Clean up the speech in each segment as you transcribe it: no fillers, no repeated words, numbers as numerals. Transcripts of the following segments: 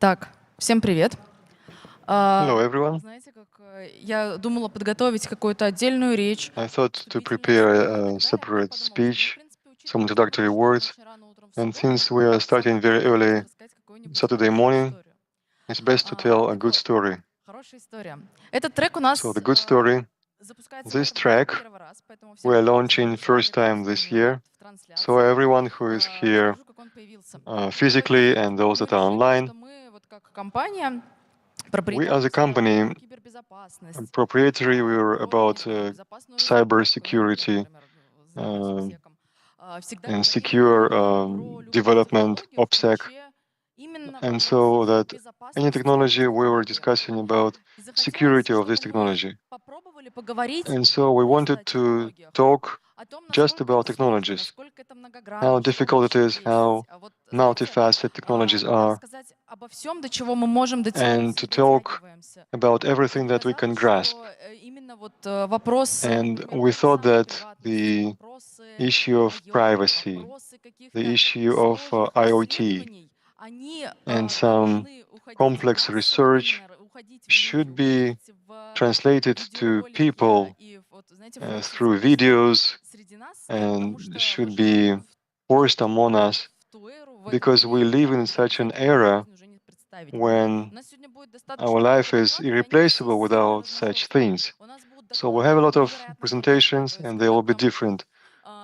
Так, всем привет. Hello, everyone. Знаете, как я думала подготовить какую-то отдельную речь, I thought to prepare a separate speech, some introductory words, and since we are starting very early Saturday morning, it's best to tell a good story. Хорошая история. Этот трек у So нас the good story, запускается в this этом году track первый раз, поэтому всем we are привет, launching first time this year. в So трансляции. everyone who is here Расскажу, как он появился. physically and those Мы that are решили, online, что мы вот как компания we as a company, кибербезопасность, proprietary, we are about безопасную cyber разработку, ну, вот я, security например, занимаюсь uh, обсеком, всегда and говорили secure именно про любую development, технологию в OPSEC. ключе именно And вопросов so that any безопасности technology, we were технологии. discussing about И захотелось, security of this чтобы мы technology. попробовали поговорить And so we просто о wanted to технологиях, talk о том, just насколько about это сложно, technologies, насколько это how многогранно, что difficult it вообще is, how есть. А вот, знаете, multifaceted technologies are, рассказать обо всем, до чего мы можем and дотянуться to и talk дотягиваемся. about И everything that we can показалось, grasp. что именно вот вопрос, And например, we той же thought самой that приватности, the вопросы issue of IOT, privacy, вопросы the каких-то issue of сложных IoT, исследований, они and some должны уходить в complex массы, вот research именно уходить в люди, should be уходить в translated to видеоролики people и вот, знаете, в through соцсети videos среди нас, потому and что мы should живем be forced among us в ту эру, в это because we время, live когда in мы such an себе нашу era жизнь уже не представить. when У нас сегодня будет our достаточно много life is докладов, и они все irreplaceable сильно without such разношерстные. things. У нас будут So we have a доклады lot of невероятно крутые, presentations то есть and they когда will be прям different.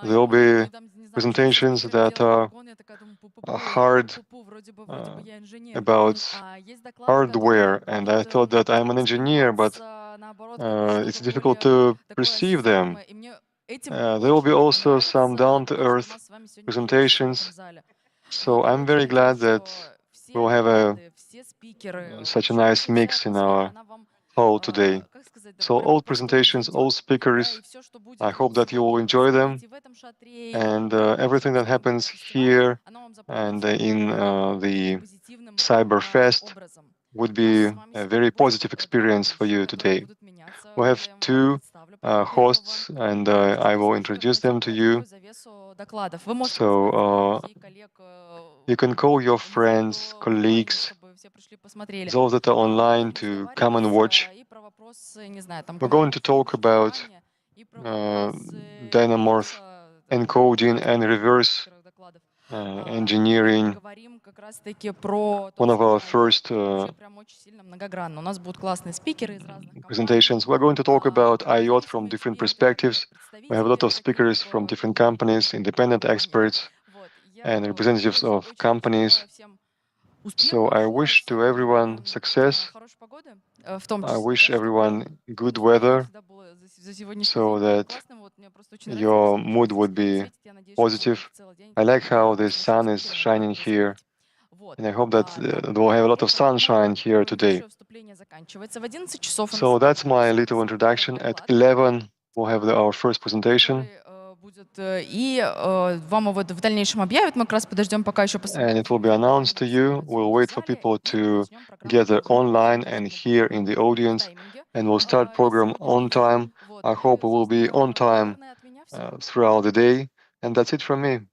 There will мы be там, не знаю, учитель presentations спикерами that делает are прогон, я такая думаю, пу-пу-пу, hard пу-пу, вроде бы uh, я инженер. about А есть доклады, которые hardware, and будут I thought that I'm an engineer, but восприниматься, наоборот, как it's что-то difficult более to такое perceive them. осязаемое. И мне этим There will be очень also some нравится то, что down-to-earth нас с вами сегодня есть в этом presentations. зале. So Я I'm очень very надеюсь, glad that что все we'll have доклады, все спикеры, such a вообще nice вся mix in атмосфера, our она вам, hall today. как сказать, So прям all по вкусу presentations, all зайдет, да, и speakers, все, что I будет вот hope that you will сегодня enjoy them, происходить и в этом шатре, и and потом на everything нашем that с вами happens киберфестивале, here оно вам and запомнится in таким the позитивным Cyberfest образом. would У нас be с вами a сегодня very будет positive две experience for ведущих, you которые today. будут меняться. We Вот have я вам two представлю пока первого. hosts, and И I хочу will сразу же introduce them to you. приоткрою завесу докладов. Вы можете позвать своих So друзей, коллег, you can call your людей, friends, кто онлайн, colleagues, чтобы все пришли посмотрели. those that are online Будем to come and разговаривать watch. и про вопросы, не знаю, там We're going to кодировки, talk about шифрования, и про uh, вопросы dynamorph UX, encoding and одним из reverse первых докладов. И engineering, поговорим как раз-таки про то, one of что our IoT first вообще прям очень сильно многогранно. У нас будут классные спикеры из разных компаний, presentations. We're going to talk about IoT from независимые different эксперты, perspectives. We have a lot представители of speakers from different companies, independent направления. experts, Вот. and Я representatives of очень companies. желаю всем So успехов, I wish to everyone success. хорошей погоды, в том I числе, wish да, чтобы everyone good настроение weather всегда было за сегодняшний so день было that классным. Вот мне просто очень нравится, как your солнышко mood здесь would be светит. Я надеюсь, что сегодня positive. целый день I like how the с нашими sun is спикерами будет shining here, происходить. Вот. and I hope that Так, we'll have a lot of на этом sunshine here мое today. небольшое вступление заканчивается. В 11 часов у нас So that's my начнется little с вами первый introduction. At доклад, 11, we'll have our first presentation, который будет, и вам его в дальнейшем объявят. Мы как раз подождем, пока еще and it will be люди announced to будут you. собираться We'll в wait for зале, people и to начнем программу gather вовремя. Я online надеюсь, and что мы here будем in the в audience, тайминге. and we'll start На program on сегодняшний день. time. Вот. I И, hope we will be собственно, on time наверное, от меня все. throughout the day, and that's it from me.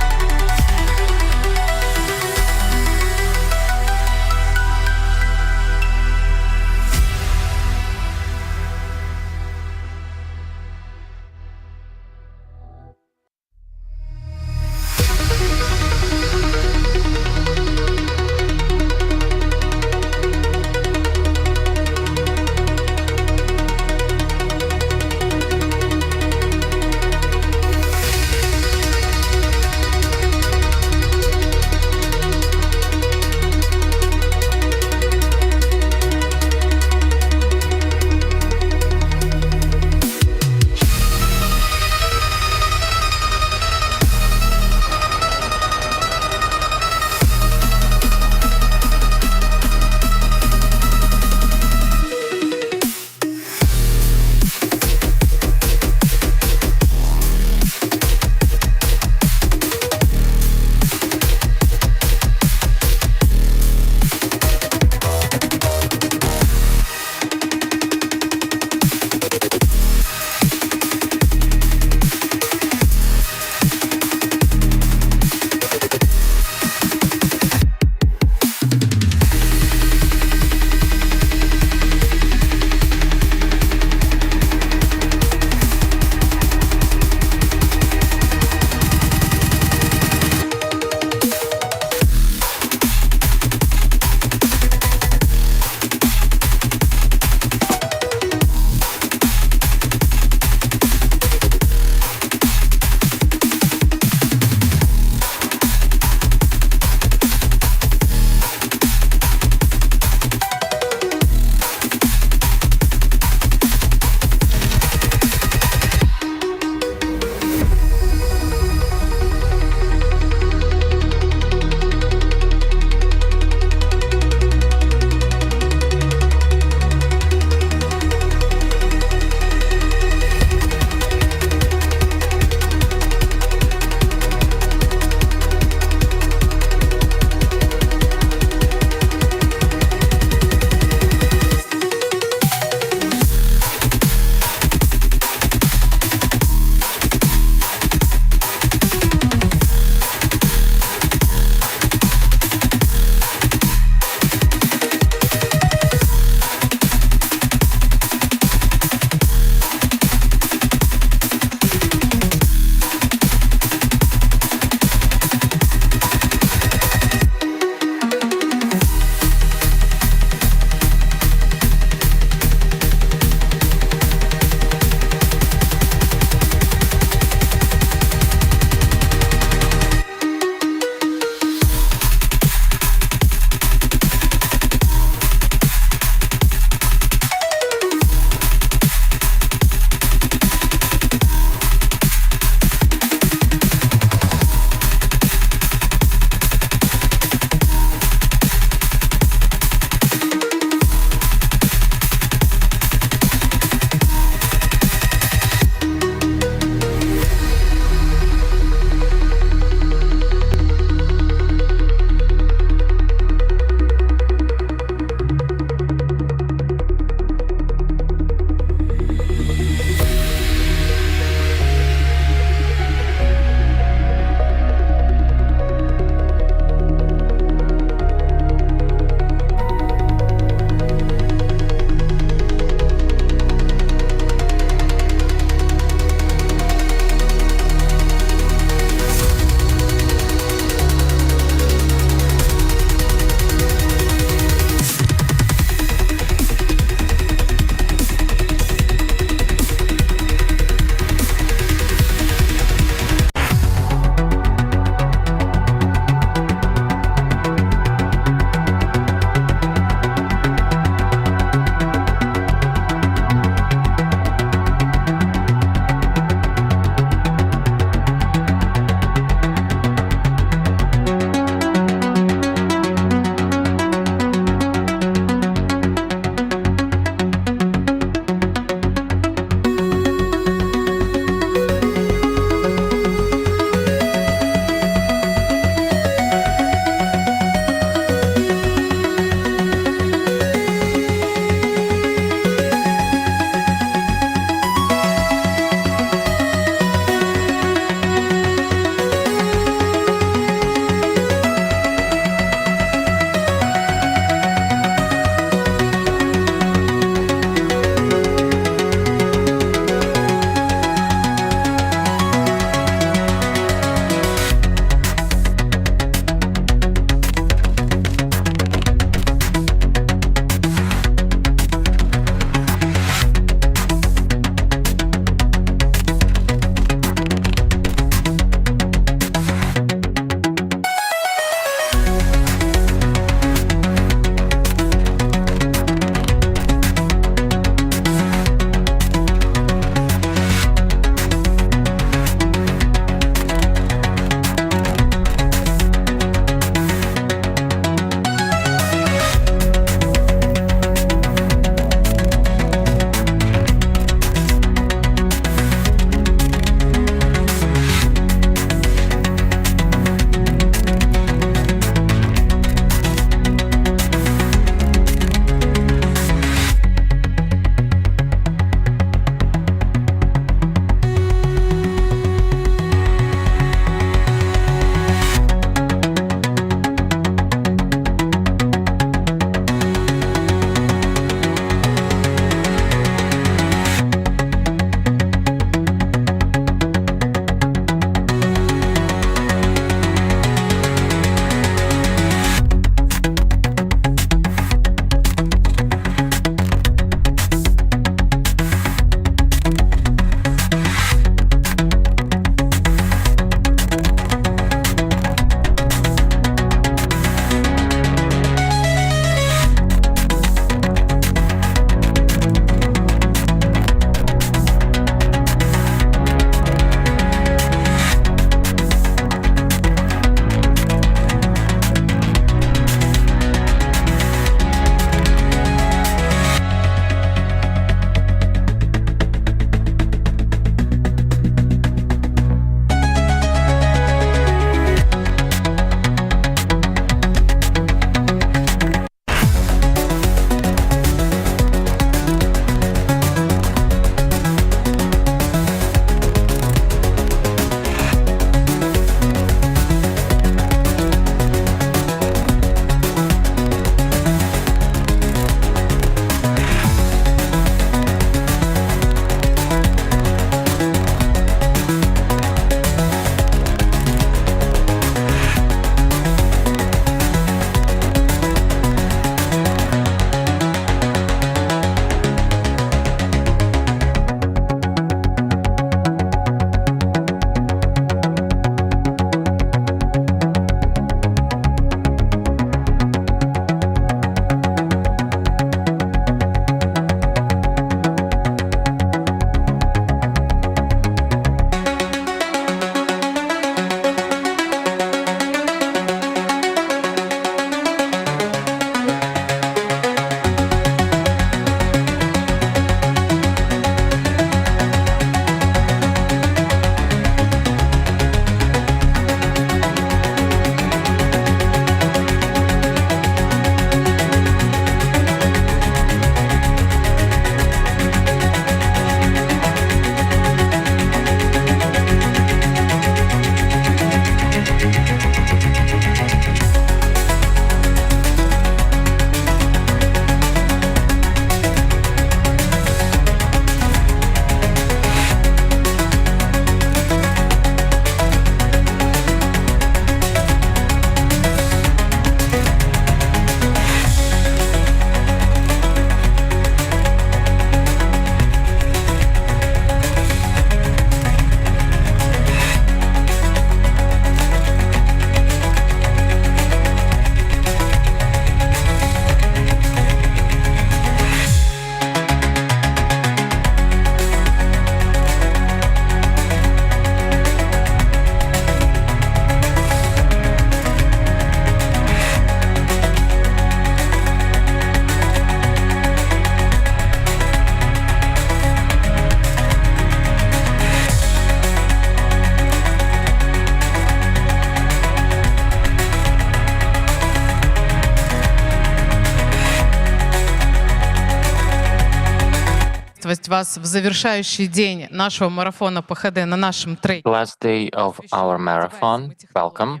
приветствовать вас в завершающий день нашего марафона ПХД на нашем треке. Last day of our marathon. Welcome.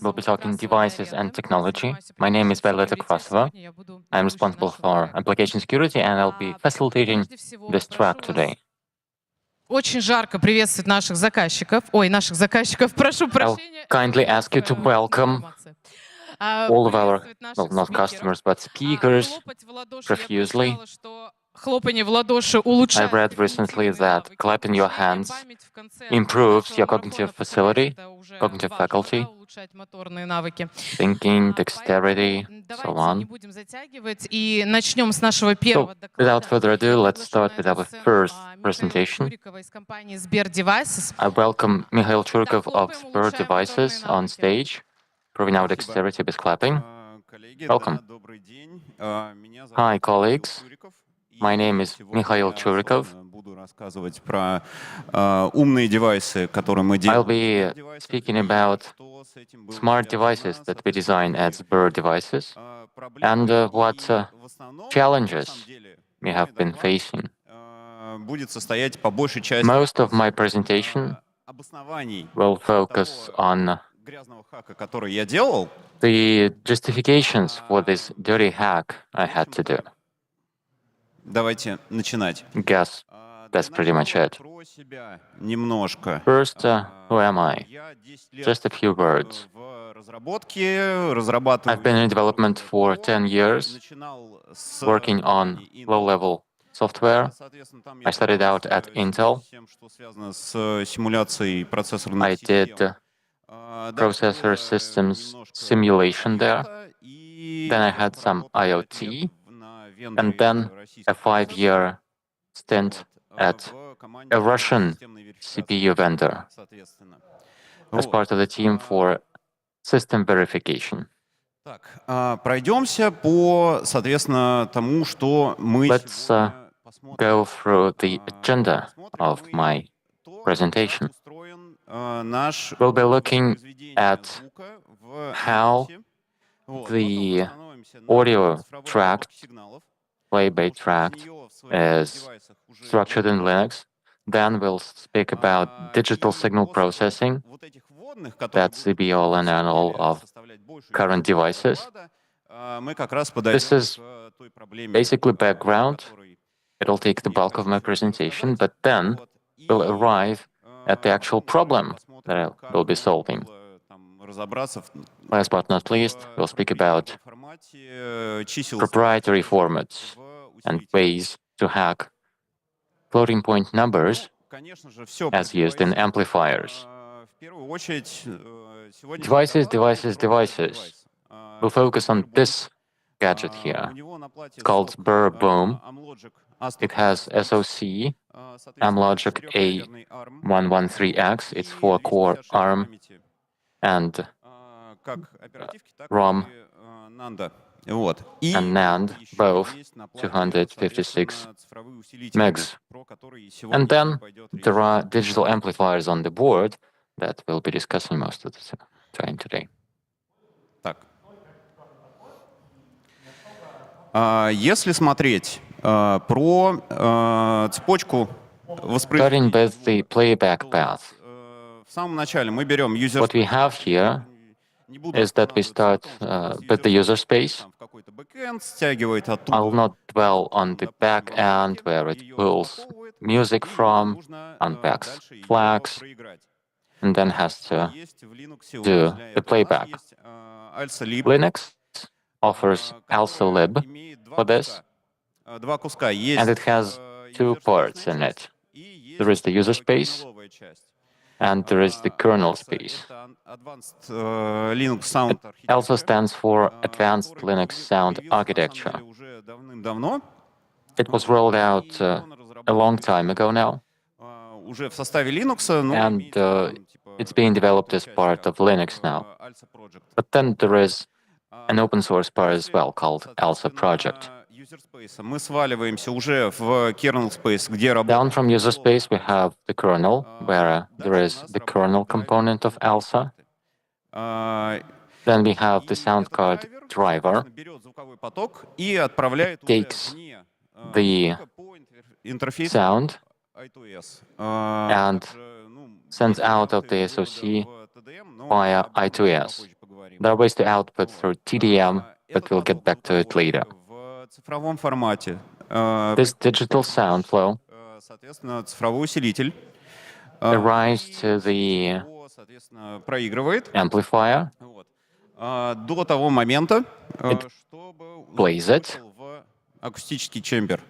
We'll be talking devices and technology. My name is Violeta Krasova. I'm responsible for application security, and I'll be facilitating this track today. Очень жарко приветствовать наших заказчиков. Ой, наших заказчиков, прошу I'll прощения. kindly ask you to welcome all of our, well, not customers, but speakers profusely. Хлопанье в ладоши I улучшает read recently that clapping your hands improves your cognitive facility, cognitive faculty, улучшать моторные навыки. thinking, dexterity, so Давайте не on. будем затягивать и начнем с нашего So, первого without доклада. further ado, let's start with our first Михаила presentation. Чурикова из компании Сбер Devices. I welcome Mikhail Churkov of Sber Devices on stage, proving our dexterity with clapping. Welcome. Hi, colleagues. My name is Mikhail Churikov. Буду рассказывать про умные девайсы, которые мы I'll делаем. be speaking about smart devices that we design at Sber Devices and what challenges we have been facing. Будет состоять по большей части Most of my presentation обоснований will focus on грязного хака, который я делал. the justifications for this dirty hack I had to do. Давайте начинать. Guess that's pretty much it. Про себя немножко. First, who am I? Я 10 лет Just a few words. в разработке, разрабатываю. I've been in development for 10 years, Начинал с working on low-level software. Соответственно, там I started out at Intel. Всем, что связано с симуляцией процессорных I систем. did Дальше processor было systems немножко simulation there. и Then I had some IoT, на and вендоре then российских a 5-year stint at в команде a Russian системной верификации, CPU vendor соответственно. as part of the team for system verification. Так, пройдемся по, соответственно, тому, что мы Let's сегодня посмотрим. Go through the agenda Посмотрим of мы my то, presentation. как устроен наш We'll be looking произведение at звука в how Linux. Вот, the потом остановимся на audio цифровой track, обработке сигналов, play-by потому что tract, без неё в современных is девайсах уже structured in нет. Linux. Then we'll speak about digital И signal после processing, вот этих вводных, которые that's будут the be-all and end-all of составлять большую current часть этого devices. доклада, мы как раз подойдем This is к той проблеме, basically background. которой It'll take the я bulk of хочу my сегодня presentation, рассказать. but then Вот. we'll И, arrive at the actual потом problem посмотрим, that I как will be можно solving. было там разобраться в Last but not least, we'll speak about формате чисел proprietary formats and ways to hack floating point numbers конечно же, все as used in amplifiers. в первую очередь сегодня Devices, devices, devices. We'll focus on this gadget here. It's called Sber Boom. It has SoC Amlogic A113X. It's 4-core ARM and ROM Вот. И and NAND, еще both есть на плате, 256 соответственно, цифровые усилители, megs. про которые сегодня And then пойдет речь. there are digital amplifiers on the board that we'll be discussing most of the time today. Так. Если смотреть про цепочку Starting воспроизведения, with the playback path, в самом начале мы берем user what we have here Не буду is that we start останавливаться на том, что with the user space. там в какой-то бэкэнд стягивает оттуда. I'll not dwell on the back end where it её pulls упаковывает, music и from, нужно, unpacks дальше её flags, проиграть. and then has to Есть в Linux do у нас для the этого. У нас playback. есть, AlsaLib, Linux offers которая AlsaLib имеет for this, два куска. Есть, and it has two parts in it. There is the user space, and there is the kernel space. Advanced Linux Sound ALSA stands for Advanced Linux Sound Architecture. уже давным-давно. It was rolled out a long time ago now, Уже в составе Linux, но and имеется там, типа, it's being developed as part of Linux now. ALSA Project. But then there is an open source part as well called ALSA Project. User space мы сваливаемся уже в kernel space, где Down работает. from user space, we have the kernel, where there is the kernel component of ALSA. Then we have the sound card driver. Берет звуковой поток и отправляет It takes уже вне the звука по интерфейс sound I2S. and sends out of the SoC via I2S. There are ways to output through TDM, but we'll get back to it later. В цифровом формате. This digital sound flow Соответственно, цифровой усилитель arrives to the его, соответственно, проигрывает amplifier, вот, до того момента, It чтобы он plays it, вышел в акустический чембер.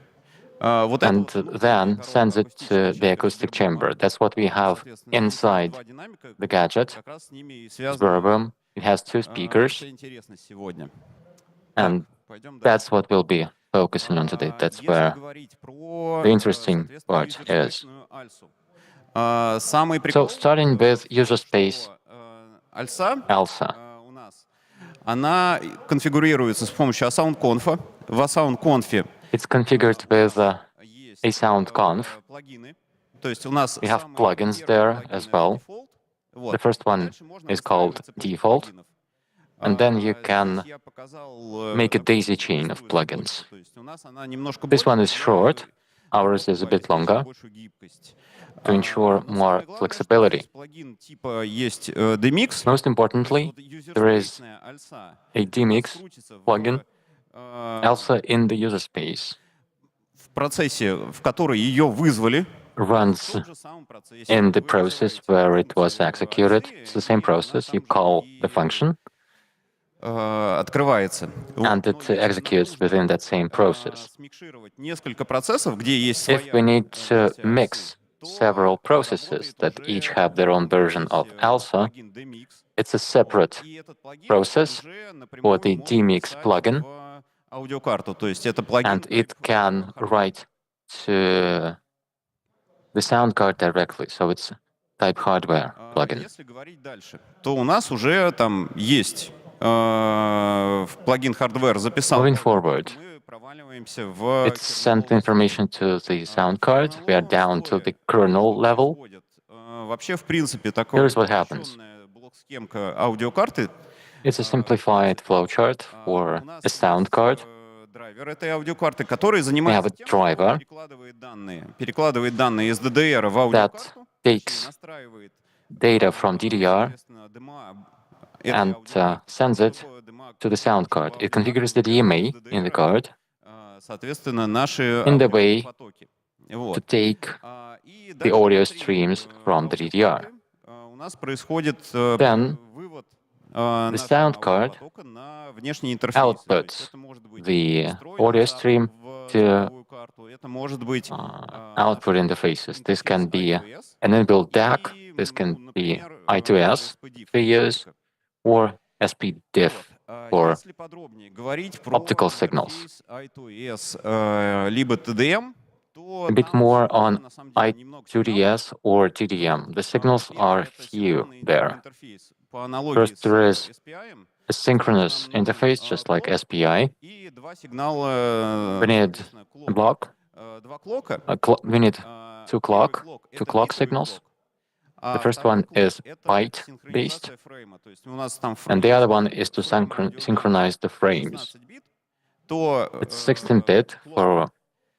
Вот and это вот then коробка sends it to акустического the acoustic чембера chamber. That's what we have Соответственно, эти inside два динамика the gadget. как раз с ними и It's связаны verbum. It has two speakers, вся интересность сегодня. and Пойдем дальше. that's what we'll be focusing on today. That's Если where говорить про, the interesting соответственно, part is. юзерспейсную альсу. Самый So, прикол, starting with user space что альса ALSA. у нас, она конфигурируется с помощью ASoundConf. В ASoundConf It's configured with есть ASoundConf. плагины. То есть у нас We have самый plugins первый there плагин as это well. default. Вот. The first one Дальше можно is called настраивать цепочку default, плагинов. and then you Здесь can я показал, make a такую daisy chain of простую plugins. цепочку. То есть у нас она немножко This one is больше, short, для ours is a bit доступа longer, большую гибкость. to ensure Но more самое главное, что flexibility. есть плагин типа есть DMix. Most importantly, Вот there is юзерспейсная альса a DMix крутится plugin, в ALSA in the user space, в процессе, в который ее вызвали, runs в том же самом процессе in the вы process вызываете where it was функцию в executed. альсе, It's the same и она process. там You же call и, the function, открывается. Вот. and Но it если нам executes нужно, within that same process. смикшировать несколько процессов, где есть If своя we need to версия mix альсы, то several processes работает that уже each have their own version of здесь ALSA, плагин DMix. it's a Вот. separate И этот плагин process уже for напрямую the может DMix писать plugin, в аудиокарту. То есть это плагин and it type, can hardware. write to the sound card directly. So it's type hardware plugin. Если говорить дальше, то у нас уже там есть в плагин hardware записал. Moving forward, Мы проваливаемся в it sent information to the sound card. We are down to the kernel level. Вообще, в принципе, такое Here's what happens. блок-схемка аудиокарты. It's a simplified flowchart for У нас a sound card. драйвер этой аудиокарты, который We have занимается a тем, что driver перекладывает данные из DDR в that аудиокарту, takes настраивает data from DDR соответственно, DMA этой and аудиокарты, sends it чтобы DMA to the sound card. It configures the DMA in the card соответственно, наши in the way потоки. to Вот. take И the дальше audio внутри, streams from the DDR. у нас происходит Then вывод the sound card аудиопотока на внешний интерфейс. То есть outputs это может быть the встроенный audio кабель stream в to звуковую карту, это может быть output interfaces. This can be I2S, an inbuilt DAC, и, this can ну, be например, I2S SPDIF we use, поддержка. or SPDIF for Если подробнее говорить про optical signals. интерфейс I2S либо TDM, то A bit там more всего on на самом деле немного сигналов. I2DS or TDM. The signals are Первое — это few синхронный there. интерфейс по аналогии First, there с is SPI, a synchronous interface, just like SPI. и два сигнала, We need соответственно, a клока. block. Два клока. We need two Первый clock клок — two это clock битовый signals. клок. The first Второй one клок is — это byte-based, синхронизация фрейма. То есть у нас там and the other one если is to фрейм идет synchronize the frames. 16 бит, то It's 16-bit for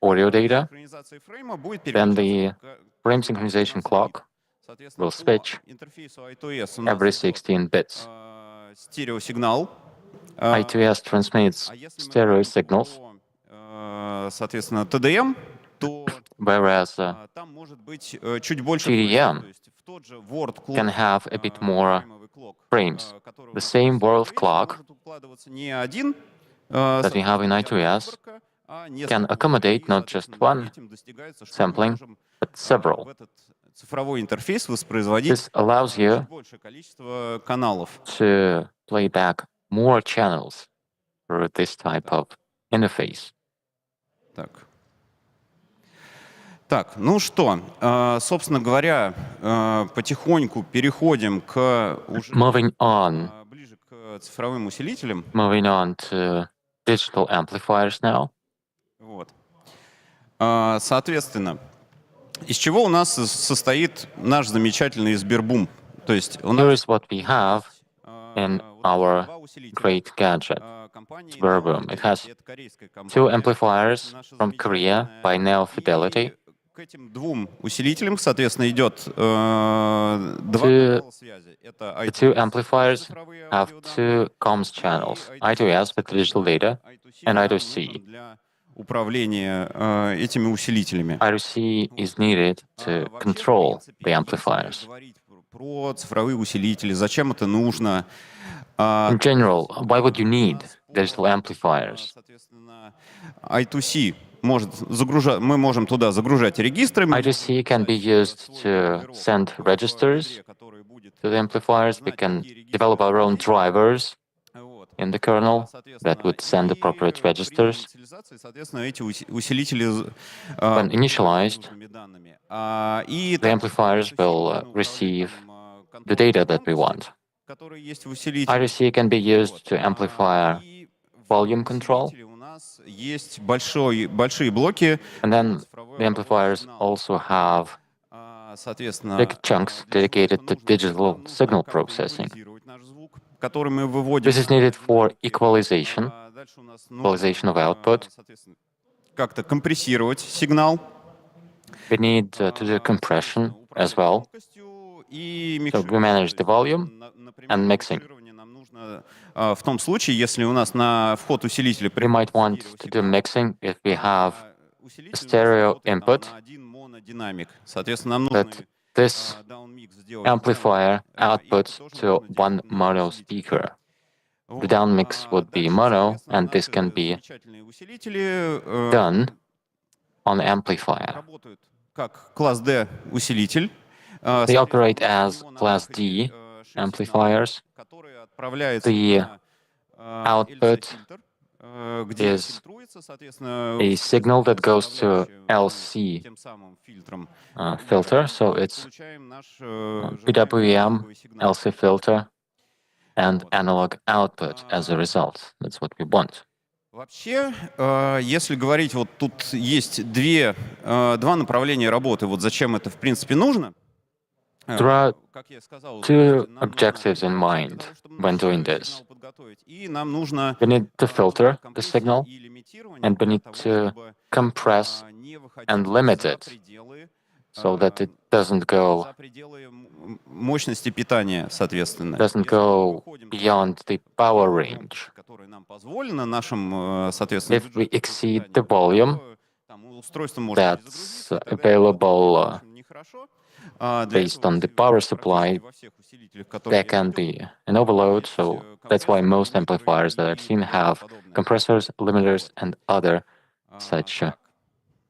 audio data. синхронизация фрейма будет Then переключаться the к frame synchronization 16 бит. clock Соответственно, will по switch интерфейсу I2S у нас every идет, 16 bits. стереосигнал. I2S transmits А если мы stereo говорим signals, про, соответственно, TDM, то whereas там может быть чуть больше TDM фреймов. То есть в тот же word clock, can have a bit more фреймовый клок, frames. который у The нас same есть в world интерфейсе, clock может укладываться не один, that we have in I2S can accommodate not just one sampling, but в several. этот цифровой интерфейс воспроизводить This allows you чуть большее количество каналов. to play back more channels through this type of interface. Так. Так, ну что, собственно говоря, потихоньку переходим к уже Moving on, ближе к цифровым усилителям. moving on to digital amplifiers now. Вот. Соответственно, из чего у нас состоит наш замечательный Сбербум? То есть у Here нас is what we have in вот our два усилителя. great gadget. Sberboom. It has two amplifiers from Korea by Neo Fidelity. К этим двум усилителям, соответственно, идет два Two- канала связи. Это The two I2S, amplifiers цифровые have two comms channels, I2S with digital data and I2C. Для управления этими усилителями. I2C is needed to control the amplifiers. Говорить про цифровые усилители, зачем это нужно? In general, why would you need digital amplifiers? Соответственно, I2C может загружать, мы можем туда загружать регистры. I2C can be used to send registers to the amplifiers. We can develop our own drivers in the kernel that would send appropriate registers. Соответственно, эти усилители When initialized, и the amplifiers will receive the data that we want. которые есть в усилителе. I2C can be used to amplify И volume в control. усилителе у нас есть большие блоки. And then the amplifiers also have Соответственно, big chunks dedicated to digital signal processing. наш звук, который мы выводим. This is needed for equalization, Дальше у нас equalization of output. соответственно, как-то компрессировать сигнал. We need to do compression as well. И So we manage the volume and mixing. Нам нужно в том случае, если у нас на вход усилителя We might want to do mixing if we have stereo input, один монодинамик. Соответственно, нам нужно that this даунмикс сделать. amplifier outputs to one mono speaker. The downmix would be mono, and this can be Замечательные усилители done on amplifier. работают как класс D усилитель. They operate as Class D amplifiers. который отправляется The на output LC-фильтр, где is фильтруется, соответственно, a signal that goes to LC тем самым фильтром. filter, so it's Получаем наш PWM, LC filter, and analog output as a result. That's what we want. Вообще, если говорить, вот тут есть два направления работы, вот зачем это в принципе нужно. There are Как я сказал, two нам нужно objectives in mind для того, чтобы when наш doing сигнал this. подготовить. И нам нужно We need to filter the компрессию signal, и лимитирование and we для need того, to чтобы, compress не выходить and limit за it пределы, so that it doesn't go за пределы мощности питания, соответственно. doesn't Если мы go выходим beyond the power range. которое нам позволено нашим, соответственно, If we бюджетным exceed питанием, the volume то, там, устройство может that's перезагрузиться, и тогда это, available конечно, нехорошо. Для based этого on the усилителя power практически supply, во всех усилителях, которые there я can видел, be an overload, so that's why most amplifiers that I've seen have compressors, limiters, and other such так.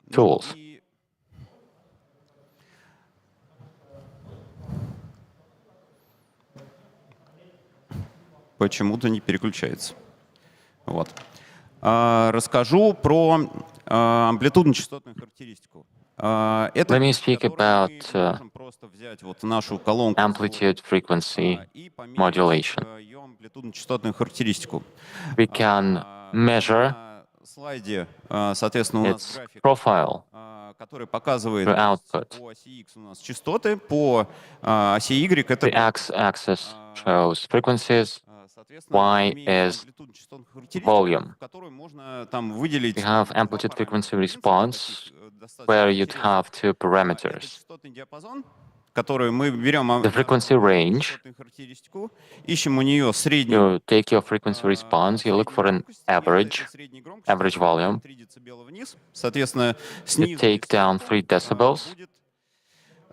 Ну tools. и почему-то не переключается. Вот. Расскажу про амплитудно-частотную характеристику. Это Let me speak которую about мы можем просто взять вот нашу колонку amplitude frequency и померить modulation. ее амплитудно-частотную характеристику. We can measure На слайде, соответственно, у нас its график, profile который показывает through output. по оси X у нас частоты, по оси Y это The x-axis shows frequencies, соответственно, Y мы имеем is амплитудно-частотную характеристику, volume. которую можно там выделить. We have два amplitude параметра. frequency В принципе, response, таких, достаточно where you'd интересных. have two Это parameters. частотный диапазон, который мы берем The frequency range, частотную характеристику, ищем у нее среднюю you take your frequency response, you look for an average volume. 3 дБ вниз. Соответственно, You снизу take down 3 decibels, будет,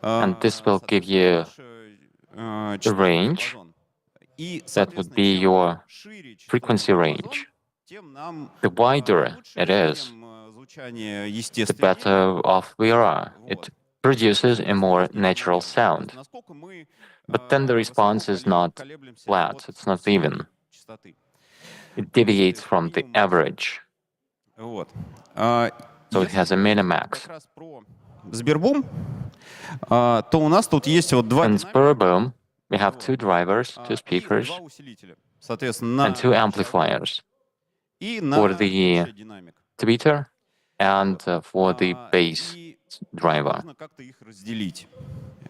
and this will give you the range that would be your frequency range. The wider it is, the better off we are. It produces a more natural sound. But then the response is not flat, it's not even. It deviates from the average, Вот. so it has a minimax. Как раз про Sberboom, то у нас тут есть вот два In динамика Sberboom, we have two drivers, two и speakers, два усилителя. Соответственно, and two amplifiers и на for the общий динамик. tweeter and for the А, bass и, driver, Нужно как-то их разделить.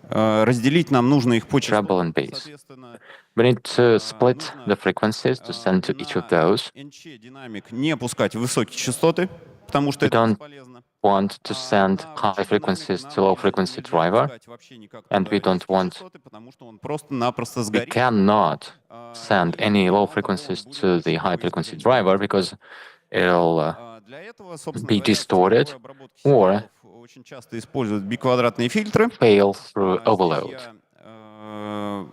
Разделить нам нужно их по treble and частотам, bass. соответственно. We need to split the frequencies to send to each of those. NC динамик не пускать высокие частоты, потому что We это don't бесполезно. want to send high frequencies to low frequency driver, and we don't want, потому что он просто-напросто we сгорит. cannot send any low frequencies to the high frequency driver because it'll Для этого, собственно be говоря, в distorted цифровой обработке or сигналов очень часто используют биквадратные фильтры. fail through Здесь overload. я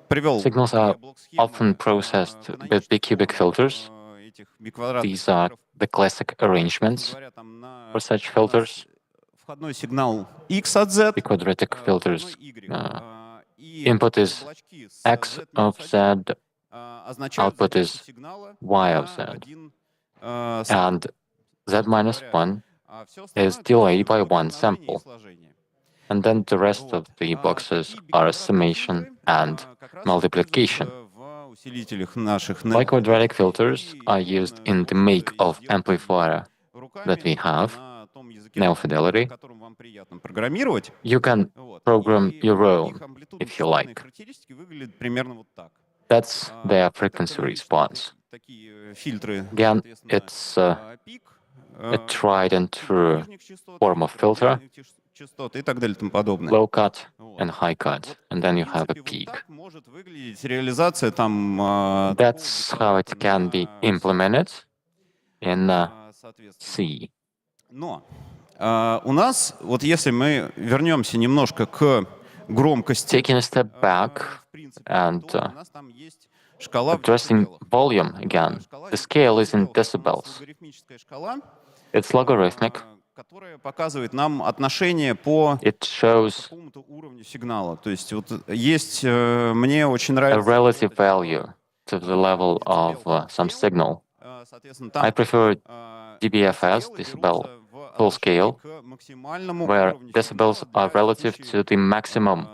привел Signals are блок-схемы, often processed with bicubic filters. этих биквадратных These are фильтров. the classic arrangements Говоря, там for such filters. входной сигнал X от Z, The quadratic filters Y, и input is облачки с X Z of минус Z, означают output задержку is сигнала Y на of Z, один and Z minus 1, а всё остальное is это delayed by просто one умножение и sample. сложение. and then the rest of the boxes are summation and как раз multiplication. используются в усилителях наших Biquadratic filters are used in the make of amplifier that we have, на том языке, Neo на Fidelity. котором вам приятно программировать. You can Вот. program И your own их амплитудно-частотные if you like. характеристики выглядят примерно вот так. That's their Так frequency аналогично response. такие фильтры, Again, соответственно, it's пик, a tried and true нижних частот, form of filter, верхних частот и так далее и тому подобное. low cut Вот. and high cut, Вот, and then в you have a принципе, вот peak. так может выглядеть реализация там That's how it can be implemented in соответственно. C. Но у нас, вот если мы вернемся немножко к громкости, Taking a step back в принципе, and то у нас там есть шкала в addressing децибелах. volume again, Шкала the scale is in децибелов. Это у нас decibels. логарифмическая шкала, It's logarithmic. которая показывает нам отношение по It shows какому-то уровню сигнала. То есть вот есть, мне очень a нравится... relative value to the level of some signal. Соответственно, I там prefer DBFS, decibel full scale, where decibels are relative to the maximum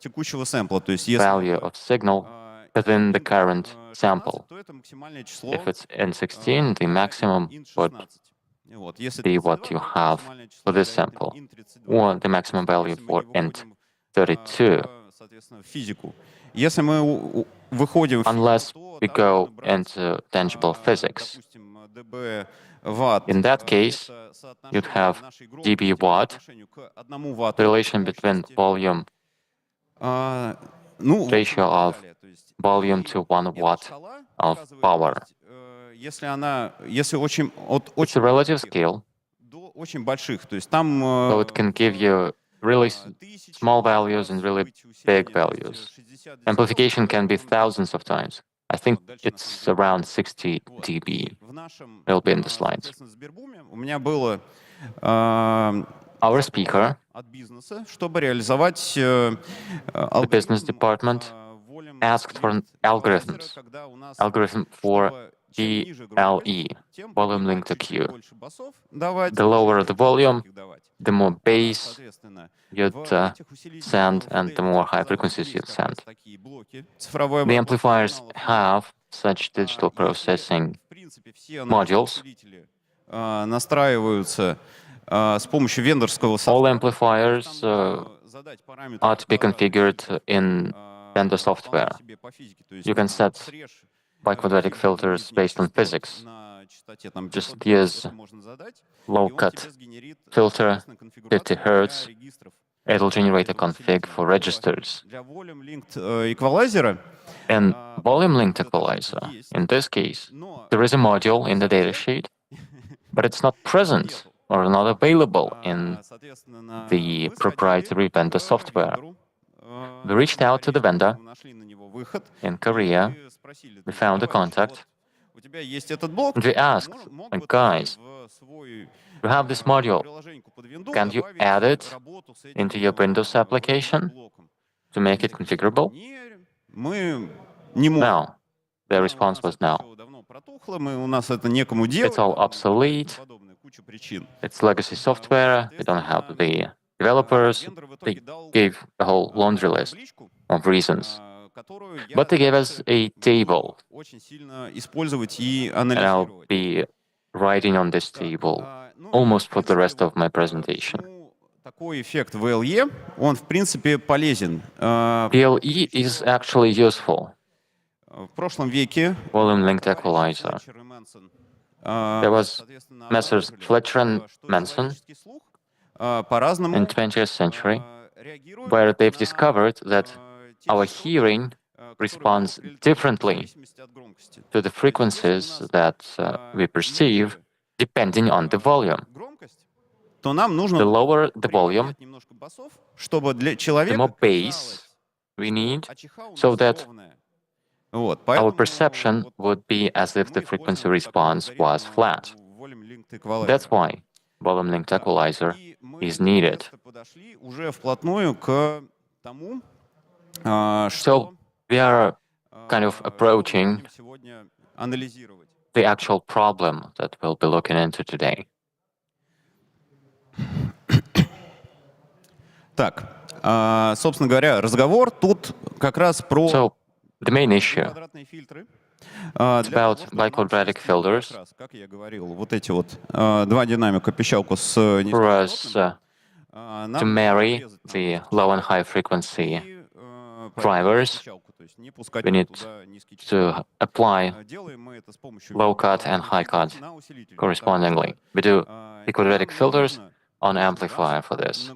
текущего сэмпла. То есть если value of signal within the current sample. то это максимальное число. If it's N16, the maximum would Вот. Если be what you have for this sample, or the maximum value for N32. Соответственно, в физику. Если мы выходим в Unless физику, we то go там нужно брать, into tangible physics. допустим, dB ватт. In that case, Это соотношение you'd have нашей громкости dB по watt, отношению к 1 ватту the relation between мощности. volume Ну, вот ratio и так of далее. То есть, volume и to 1 эта watt шкала of показывает, power. то есть, если очень от It's очень a relative маленьких scale, до очень больших, то есть там so it can give you really small values and really big values. Amplification can be thousands of times. I think it's around 60 dB. It'll be in the slides. У меня было Our speaker, от бизнеса, чтобы реализовать the business department, asked for an algorithm for DLE, volume linked to Q. The lower the volume, the more bass you'd send and the more high frequencies you'd send. The amplifiers have such digital processing modules. Настраиваются с помощью вендорского All amplifiers are to be configured in vendor software. You can set biquadratic filters based on physics. Just use low-cut filter, 50 Hz. It'll generate a config for registers. Для volume linked equalizer, In volume linked equalizer, in this case, there is a module in the datasheet, but it's not present or not available in the proprietary vendor software. We reached out to the vendor in Korea. We found a contact. And we asked, like, guys, you have this module. Can you add it into your Windows application to make it configurable? No. Their response was no. It's all obsolete. It's legacy software. We don't have the developers. They gave a whole laundry list of reasons. But they gave us a table, and I'll be writing on this table almost for the rest of my presentation. такой эффект VLE, он в принципе полезен. VLE is actually useful. В прошлом веке Volume linked equalizer. There was Messrs. Fletcher and Manson по-разному in 20th century, where they've discovered that our hearing responds differently to the frequencies that we perceive depending on the volume. то нам нужно The lower the volume, немножко басов, чтобы для the человека more bass we need, so that вот, our perception would be as if the frequency response was flat. That's why volume linked equalizer is needed. подошли уже вплотную к тому, So we are kind of approaching сегодня анализировать. the actual problem that we'll be looking into today. Так, собственно говоря, разговор тут как раз про So the main issue квадратные фильтры. is about biquadratic filters Как я говорил, вот эти вот два динамика, пищалку с for us to marry the low and high frequency drivers. We need to apply low cut and high cut correspondingly. We do biquadratic filters on amplifier for this.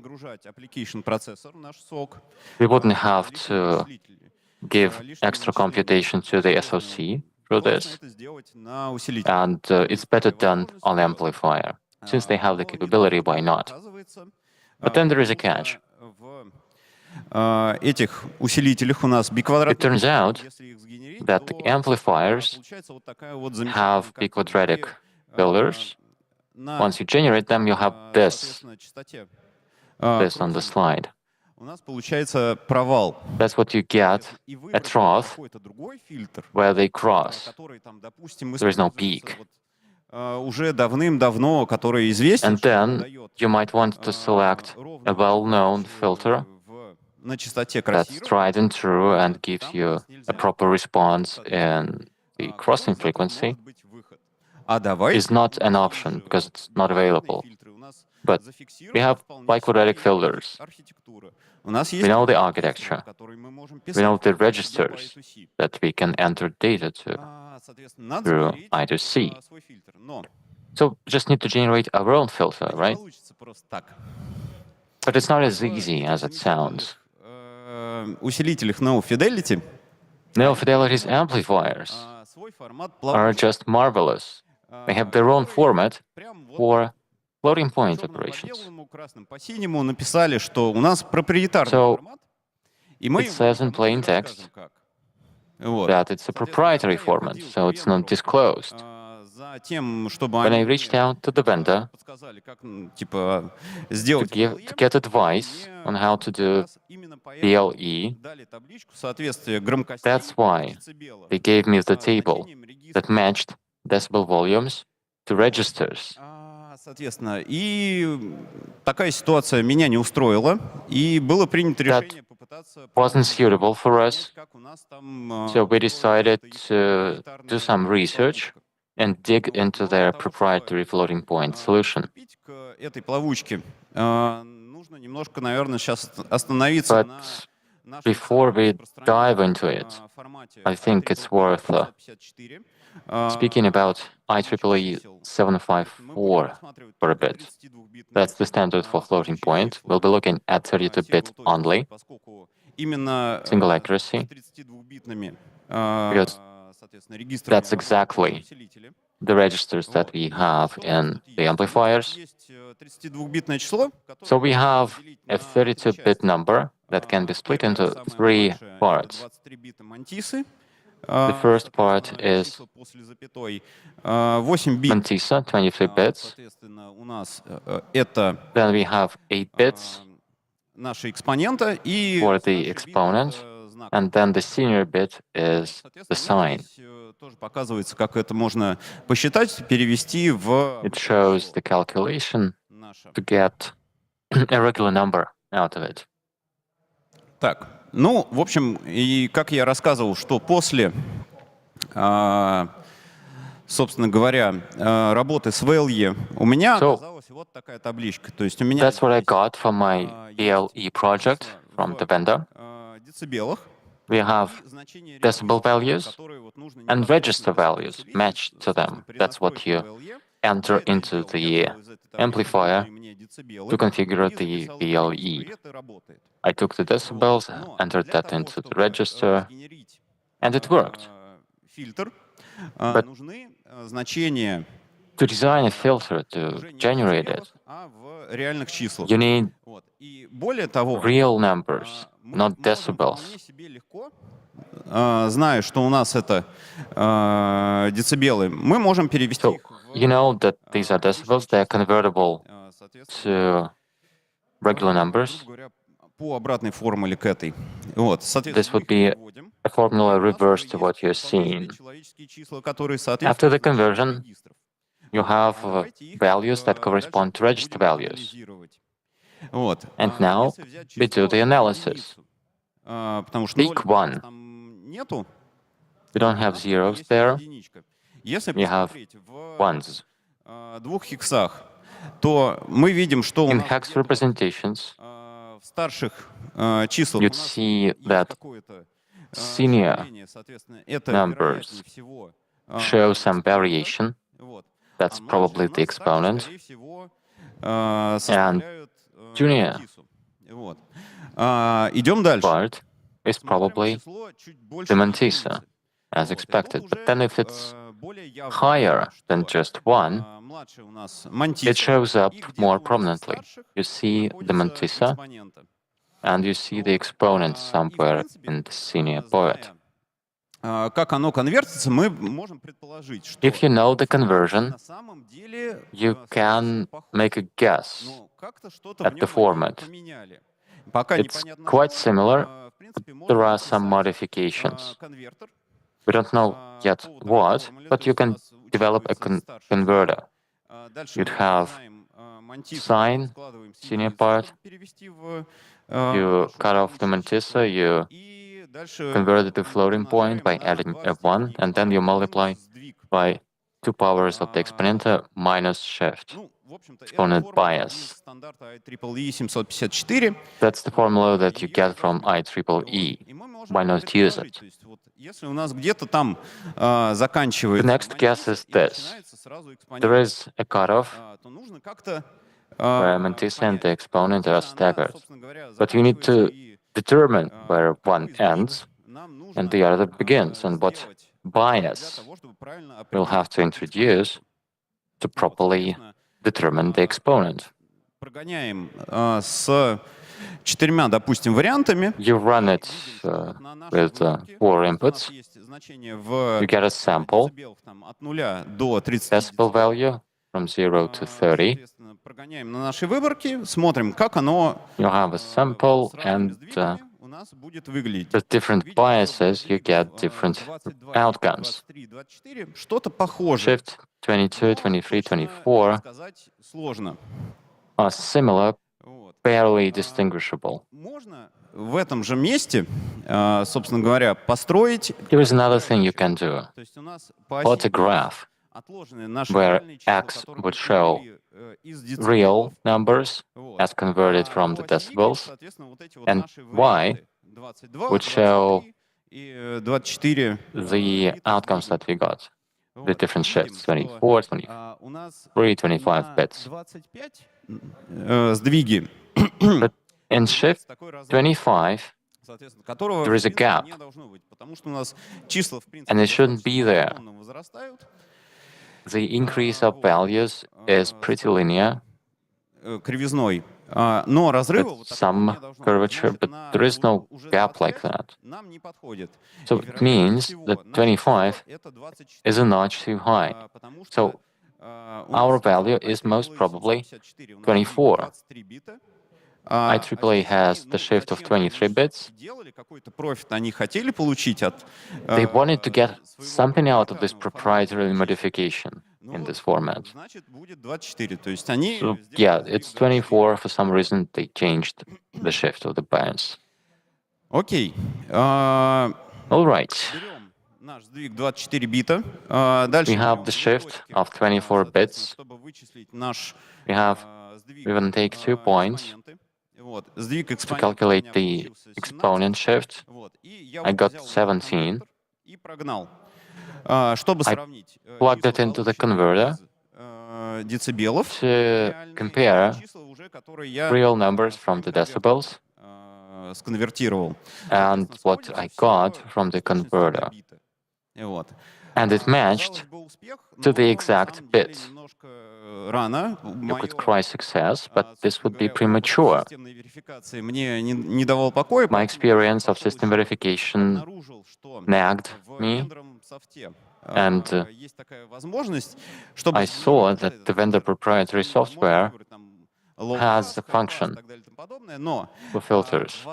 We wouldn't have to give extra computation to the SoC through this, and it's better done on amplifier. Since they have the capability, why not? But then there is a catch. Этих усилителях у нас It биквадратные. turns out that the amplifiers have biquadratic filters. Once you generate them, you have this on the slide. У нас получается провал. That's what you get И вы at trough, какой-то другой фильтр, where they cross. который там, допустим, There is no используется peak. вот, уже давным-давно, который известен, And что then дает, you might want to select ровно a well-known filter на частоте that's кроссирования. tried and true and gives you a proper response in the crossing frequency. Может быть выход. А давайте Is not an option because it's not available. фильтры у нас But we have зафиксированы biquadratic вполне filters. архитектура. У нас We есть know the фильтры, architecture. которые мы можем We know писать the для registers I2C. that we can enter data to Соответственно, надо through сгенерить, I2C. свой фильтр. Но So we just need to generate our own filter, не right? получится просто так. But it's not as easy as it sounds. Усилителях No Fidelity No Fidelity's amplifiers свой формат are плавающий. just marvelous. They have their own format Прям вот for floating point черным по operations. белому, красным по синему написали, что у нас проприетарный So, формат, и мы it его says in никому plain не text расскажем как. Вот. that it's a proprietary format, so it's not disclosed. За тем, чтобы When I они reached out to the vendor подсказали, как типа to сделать to get advice on how to do именно поэтому BLE, дали табличку соответствия громкостей that's why децибела they gave me the с table значением регистра. that matched decibel volumes to registers. Соответственно, и такая ситуация меня не устроила, и было принято решение попытаться Wasn't suitable for us, как у нас там so we decided to do some research and dig into their proprietary floating point solution. к этой плавучке. Нужно немножко, наверное, сейчас остановиться But на нашем before we самом dive распространенном, into it, формате I think it's worth IEEE speaking about IEEE 754 for a bit. That's the standard for floating point. We'll be looking at 32-bit only, именно single accuracy, 32-битными because соответственно, регистрами that's exactly усилителя. the registers that we have in the amplifiers. Есть 32-битное число, So we have a 32-bit number that can be split into three parts. 23 бита мантисы. The first part is После запятой 8 бит. Mantissa, 23 bits. Соответственно, у нас это Then we have 8 bits, наши экспонента и for the старший бит exponent, это знак. and then the senior bit is the sign. Здесь, тоже показывается, как это можно посчитать, перевести в It shows the calculation наше. to get a regular number out of it. Так, ну, в общем, и как я рассказывал, что после, собственно говоря, работы с VLE у меня So, оказалась вот Вот такая табличка. То есть у меня That's what I здесь, got for my есть BLE project числа from в the vendor. децибелах We have и значения decibel регистра, values которые вот нужно and register непосредственно даже values усилитель, matched to them. собственно, при That's what настройке you VLE. enter Я это into сделал. Я the взял из этой таблички amplifier нужные мне децибелы to configure и the записал их в регистр, BLE. и это работает. I took the decibels, Но entered для that того, into the чтобы register, сгенерить and it worked. фильтр, But нужны значения to design a filter, to уже не в generate децибелах, it, а в реальных числах. you need Вот. И более того, real numbers, мы not можем decibels. вполне себе легко, зная, что у нас это децибелы, мы можем перевести So их в you know that these are decibels, they are convertible соответственно, to regular грубо numbers. говоря, по обратной формуле к этой. Вот, This соответственно, мы would их be переводим. a formula И у нас reverse уже to what есть you're вполне себе seeing. человеческие числа, которые After соответствуют the значениям conversion, регистров. you Вот. have Давайте их values that дальше correspond to register будем values. анализировать. Вот. And now Если взять we do число the analysis. единицу, потому что Pick 0 у нас one. там нету, We don't у have нас только zeros есть there. единичка. Если We have посмотреть в ones. двух хексах, то мы видим, что у In нас hex где-то вот, representations, в старших числах у you'd нас see есть that какое-то senior шевеление, соответственно, это numbers вероятнее всего show some экспонента. variation. Вот. That's А младшие probably у the нас также, exponent. скорее всего, составляют junior мантису. Вот. Идем дальше. Part is Смотрим probably число чуть больше the mantissa, единицы. as Вот. И тут expected. But then уже if it's более явно higher видно, than что just one, младший у нас it мантисса, shows up и где-то more вот в prominently. старших You see the находится mantissa, экспонента. and you see the Вот. exponent И, в somewhere принципе, in the senior part. зная, как оно конвертится, мы можем предположить, что If you know the conversion, на самом деле you can соответствует похоже. make a guess Но как-то что-то at в the нем они format. поменяли. Пока It's непонятно quite что, similar, в принципе, There можно are some написать modifications. конвертер. We don't know yet По такой what, формуле, but то you есть у can нас develop a учитывается старший converter. Дальше You'd мы have знаем мантиссу, sine, складываем с senior единицей, part. чтобы перевести в You нашу cut off the получившуюся число. mantissa, you И дальше convert it to floating point by умножаем на adding 2 f1, and then you multiply сдвиг. by 2 powers of the exponent minus shift. Ну, в общем-то, это Exponent формула из bias. стандарта IEEE 754. That's the formula that you Её get надо from выбрать. IEEE. Вот. И мы можем Why not use предположить, it? то есть вот если у нас где-то там заканчивается The next guess мантисса is и this. начинается сразу экспонент, There is a cutoff то нужно как-то where mantissa and the понять, exponent где are она, staggered. собственно говоря, But you need заканчивается to и determine where какой one сдвиг ends нам нужно and the other begins, and what сделать для bias того, чтобы правильно we'll have определить to introduce to Вот, properly соответственно, determine the exponent. прогоняем с 4, допустим, вариантами. You run it Видим, что вот на нашей with выборке 4 у нас inputs. есть значение в You get a sample, децибелах там, от 0 до 30 decibel децибелов. value from 0 to 30. Соответственно, прогоняем на нашей выборке, смотрим, как оно You have a sample, с разными and сдвигами у нас будет выглядеть. with different Видим, что biases, you сдвиг, get different 22, outcomes. 23, 24, что-то похожее. Shift 22, Но 23, точно 24 сказать сложно. are similar, Вот. barely distinguishable. Можно в этом же месте, собственно говоря, построить Here is another thing you can do. То есть у нас по Plot оси a graph отложены наши where реальные числа, x которые would мы show перевели из real децибелов. numbers Вот. as converted from По the оси Y, decibels, соответственно, вот эти вот and наши y варианты 22, would show 23 и 24 the бита outcomes сдвига. that we got, the Вот. different Видим, shifts, что 24, 23, у нас 25 на bits. 25 сдвиги But in shift наблюдается такой разрыв, 25, соответственно, которого there is a в принципе, gap. не должно быть, потому что у нас числа в принципе And it shouldn't be достаточно there. монотонно возрастают. the increase of values is pretty linear, Кривизной. Но разрыва with вот такого не some должно быть. curvature, Значит, but на there is no уже gap like 25 that. нам не подходит. So И, it вероятнее means всего, that наше число 25 это 24, is a notch too high. потому So что у our нас value в is most probably 754 у нас 24. 23 бита. IEEE здесь has они, the shift of зачем-то, 23 значит, bits. делали какой-то профит, они хотели получить от They wanted to get своего something out of this проприетарного proprietary формата. modification Ну in вот, this format. значит, будет 24. То есть они So сделали yeah, сдвиг it's 24. 24. For some reason, they changed the shift of the bias. Окей. All right. Берем наш сдвиг 24 бита. Дальше We have берем the shift цветочки, of 24 соответственно, bits. чтобы вычислить наш We have even take 2 points to calculate the exponent shift. I got 17. I plugged it into the converter to compare real numbers from the decibels and what I got from the converter. And it matched to the exact bit. You could cry success, but this would be premature. My experience of system verification nagged me, and I saw that the vendor proprietary software has a function for filters.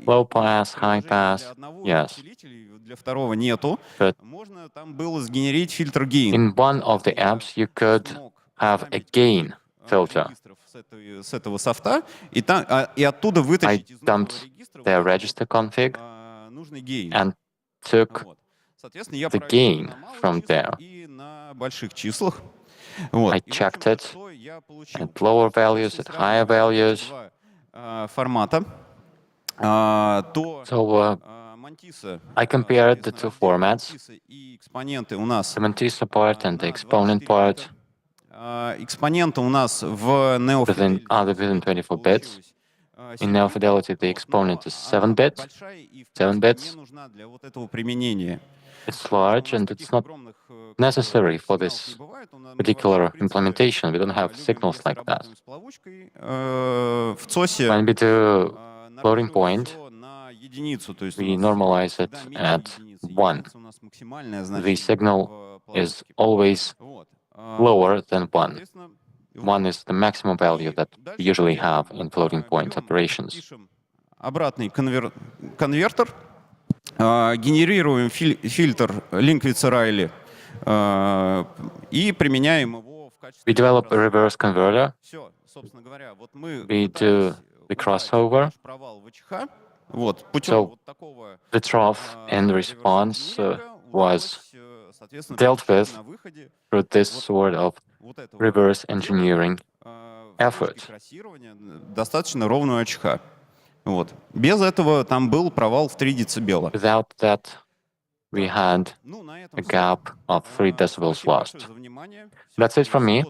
Low pass, high pass, yes. But in one of the apps, you could have a gain filter. I dumped their register config and took the gain from there. I checked it at lower values, at higher values. So I compared the two formats, the Mantissa part and the exponent part, within 24 bits. In Neo Fidelity, the exponent is 7 bits. It's large and it's not necessary for this particular implementation. We don't have signals like that. When we do floating point, we normalize it at 1. The signal is always lower than 1. 1 is the maximum value that we usually have in floating point operations. Обратный конвертер, генерируем фильтр Linkwitz-Riley и применяем его в качестве... We develop a reverse converter. We do the crossover. So the trough in response was dealt with through this sort of reverse engineering effort. Достаточно ровную АЧХ. Без этого там был провал в 3 дБ. Without that, we had a gap of 3 decibels lost. That's it from me.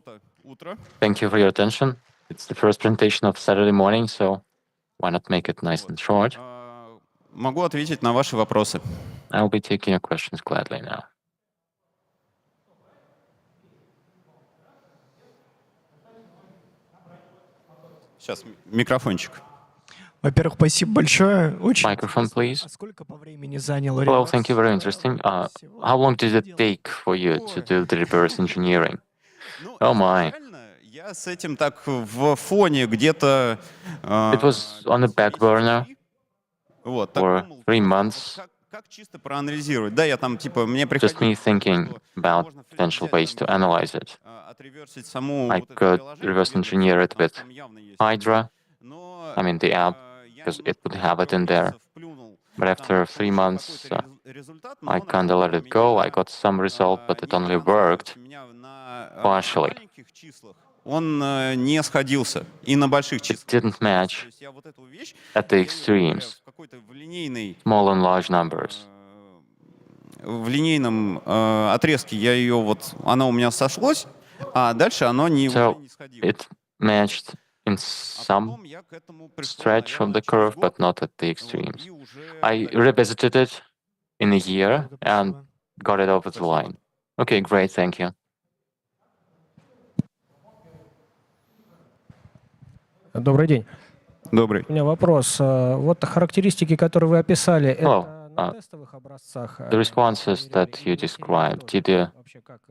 Thank you for your attention. It's the first presentation of Saturday morning, so why not make it nice and short? Могу ответить на ваши вопросы. I'll be taking your questions gladly now. Сейчас микрофончик. Во-первых, спасибо большое. Очень Microphone, please. Сколько по времени заняло Hello, реверс? thank you, very interesting. How long did it take for you to do the reverse engineering? Oh my. Я с этим так в фоне где-то... It was on the back burner for 3 months. Как чисто проанализировать? Да, я там типа, мне Just me приходилось... thinking about potential ways to analyze it. I could reverse engineer it with Hydra, I mean the app, because it would have it in there. But after 3 months, I kinda let it go. I got some result, but it only worked partially. Он не сходился. И на больших It числах. didn't match То есть я вот эту вещь at the extremes, в какой-то в линейной small and large numbers. в линейном отрезке я ее вот, она у меня сошлось, а дальше оно не, So не сходило. it matched in А some потом я к этому пришел, stretch of наверное, the через curve, год, but not at the вот, extremes. и уже I revisited it in a year Много and спасибо. got it over the line. Okay, great, thank you. Добрый день. Добрый. У меня вопрос. Вот характеристики, которые вы описали, Hello. это на тестовых образцах? The responses that you described, did you Вообще как?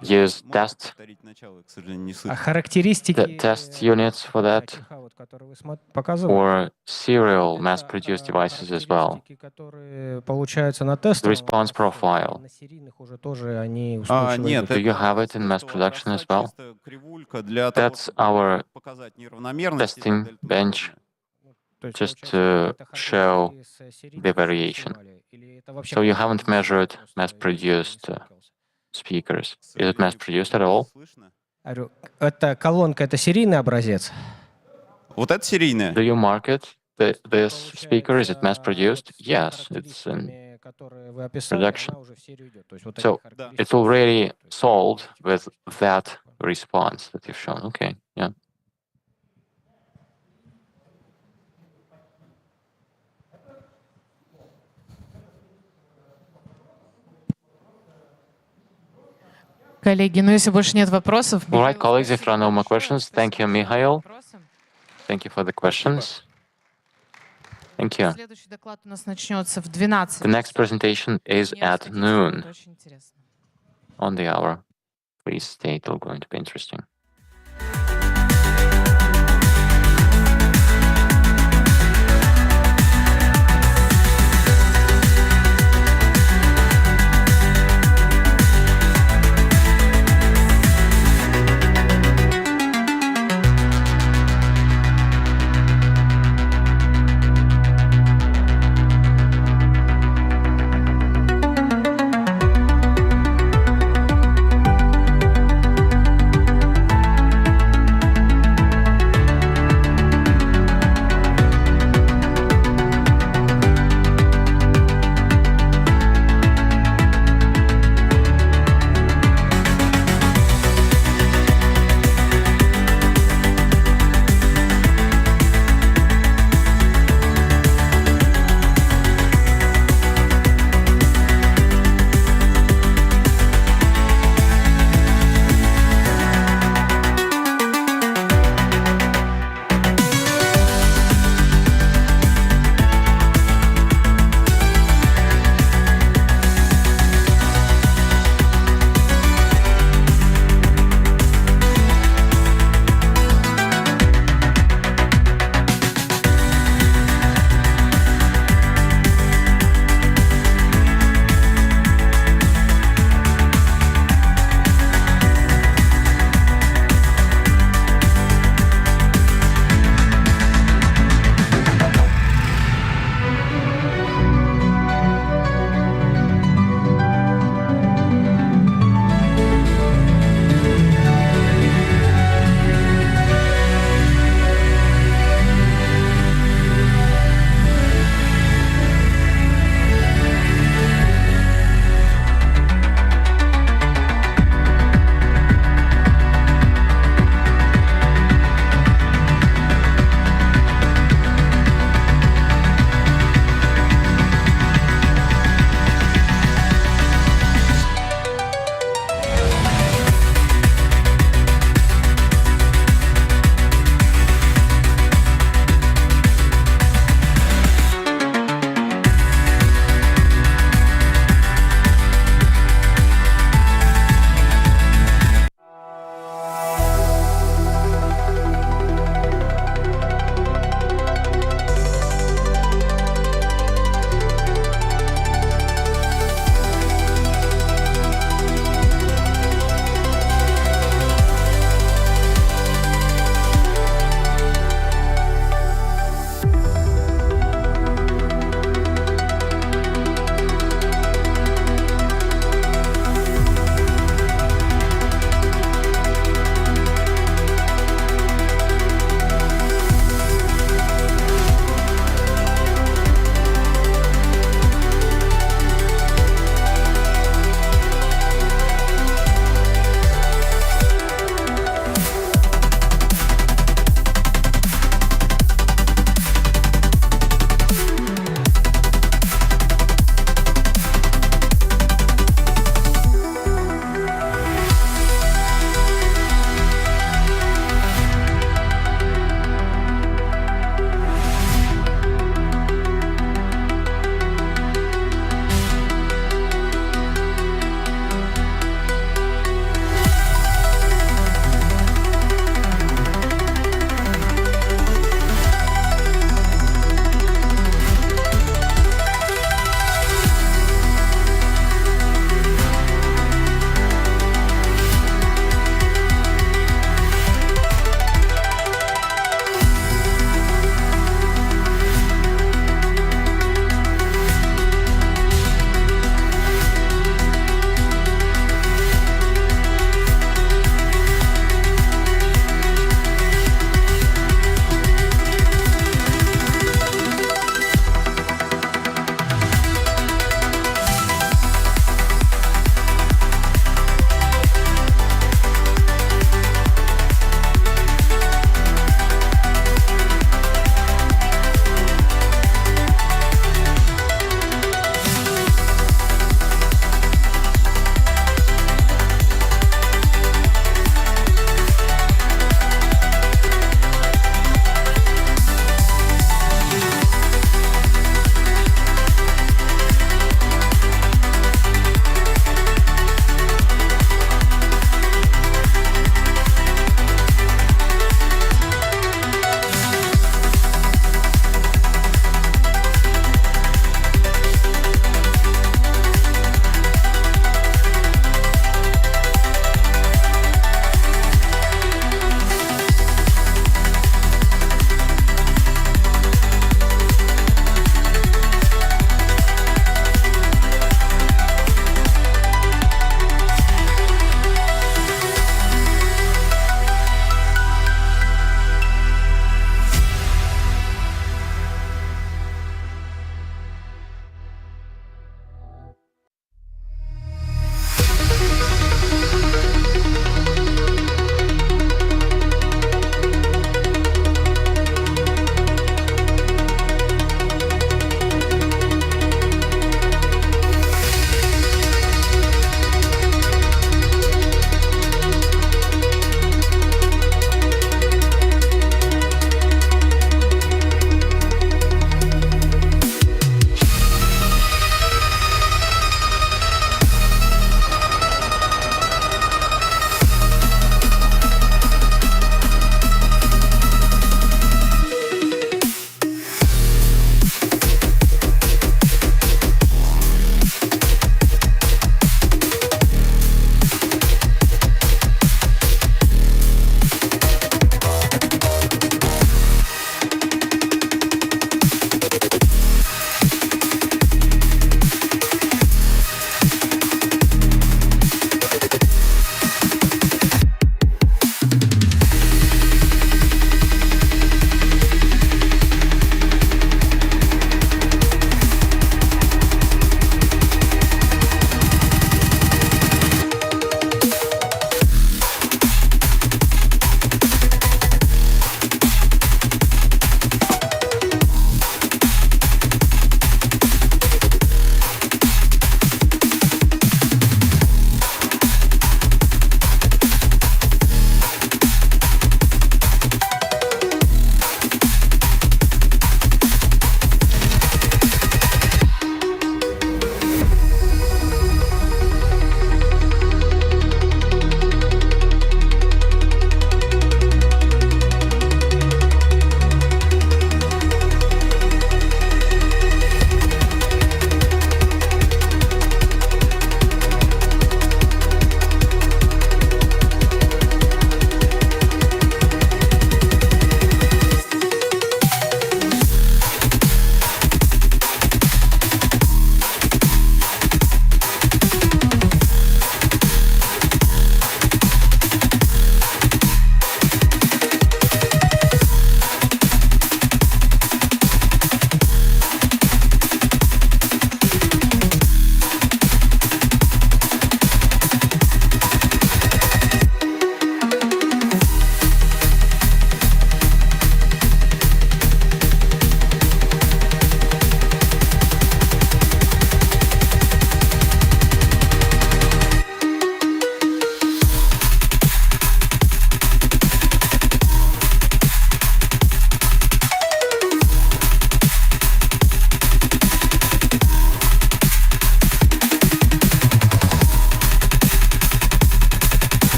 use Можете test повторить начало, к сожалению, не А слышу. характеристики the test units for that, АЧХ, вот, которые вы показывали, or serial это, mass-produced devices as well? характеристики, которые получаются на The тестовом response образце, profile, на серийных уже тоже они устойчивы Нет, идут? do you have it in mass production as well? чисто кривулька для того, That's чтобы our показать неравномерность и так testing далее и тому bench подобное. То есть, just получается, to это show характеристики с серийных the уже variation. снимали? Или это вообще So you как-то haven't measured просто я не mass-produced сталкивался? speakers. К Is it сожалению, mass-produced at all? слышно. Говорю, эта колонка — это серийный образец? Вот это серийная? Do you market this speaker? Is it mass-produced? Yes, it's in Которые вы описали, production. она уже в серию идет. То есть вот So такие характеристики. it's already sold with that response that you've shown. Okay, yeah. Коллеги, ну если больше нет вопросов... All right, Михаил, colleagues, if there are no more спасибо questions, большое. thank you, Спасибо за Mikhail. вопросы. Thank you for the questions. Thank you. Следующий доклад у нас начнется в 12. The next presentation is Нет, at статистика noon будет очень интересно. on the hour. Please stay, it's going to be interesting.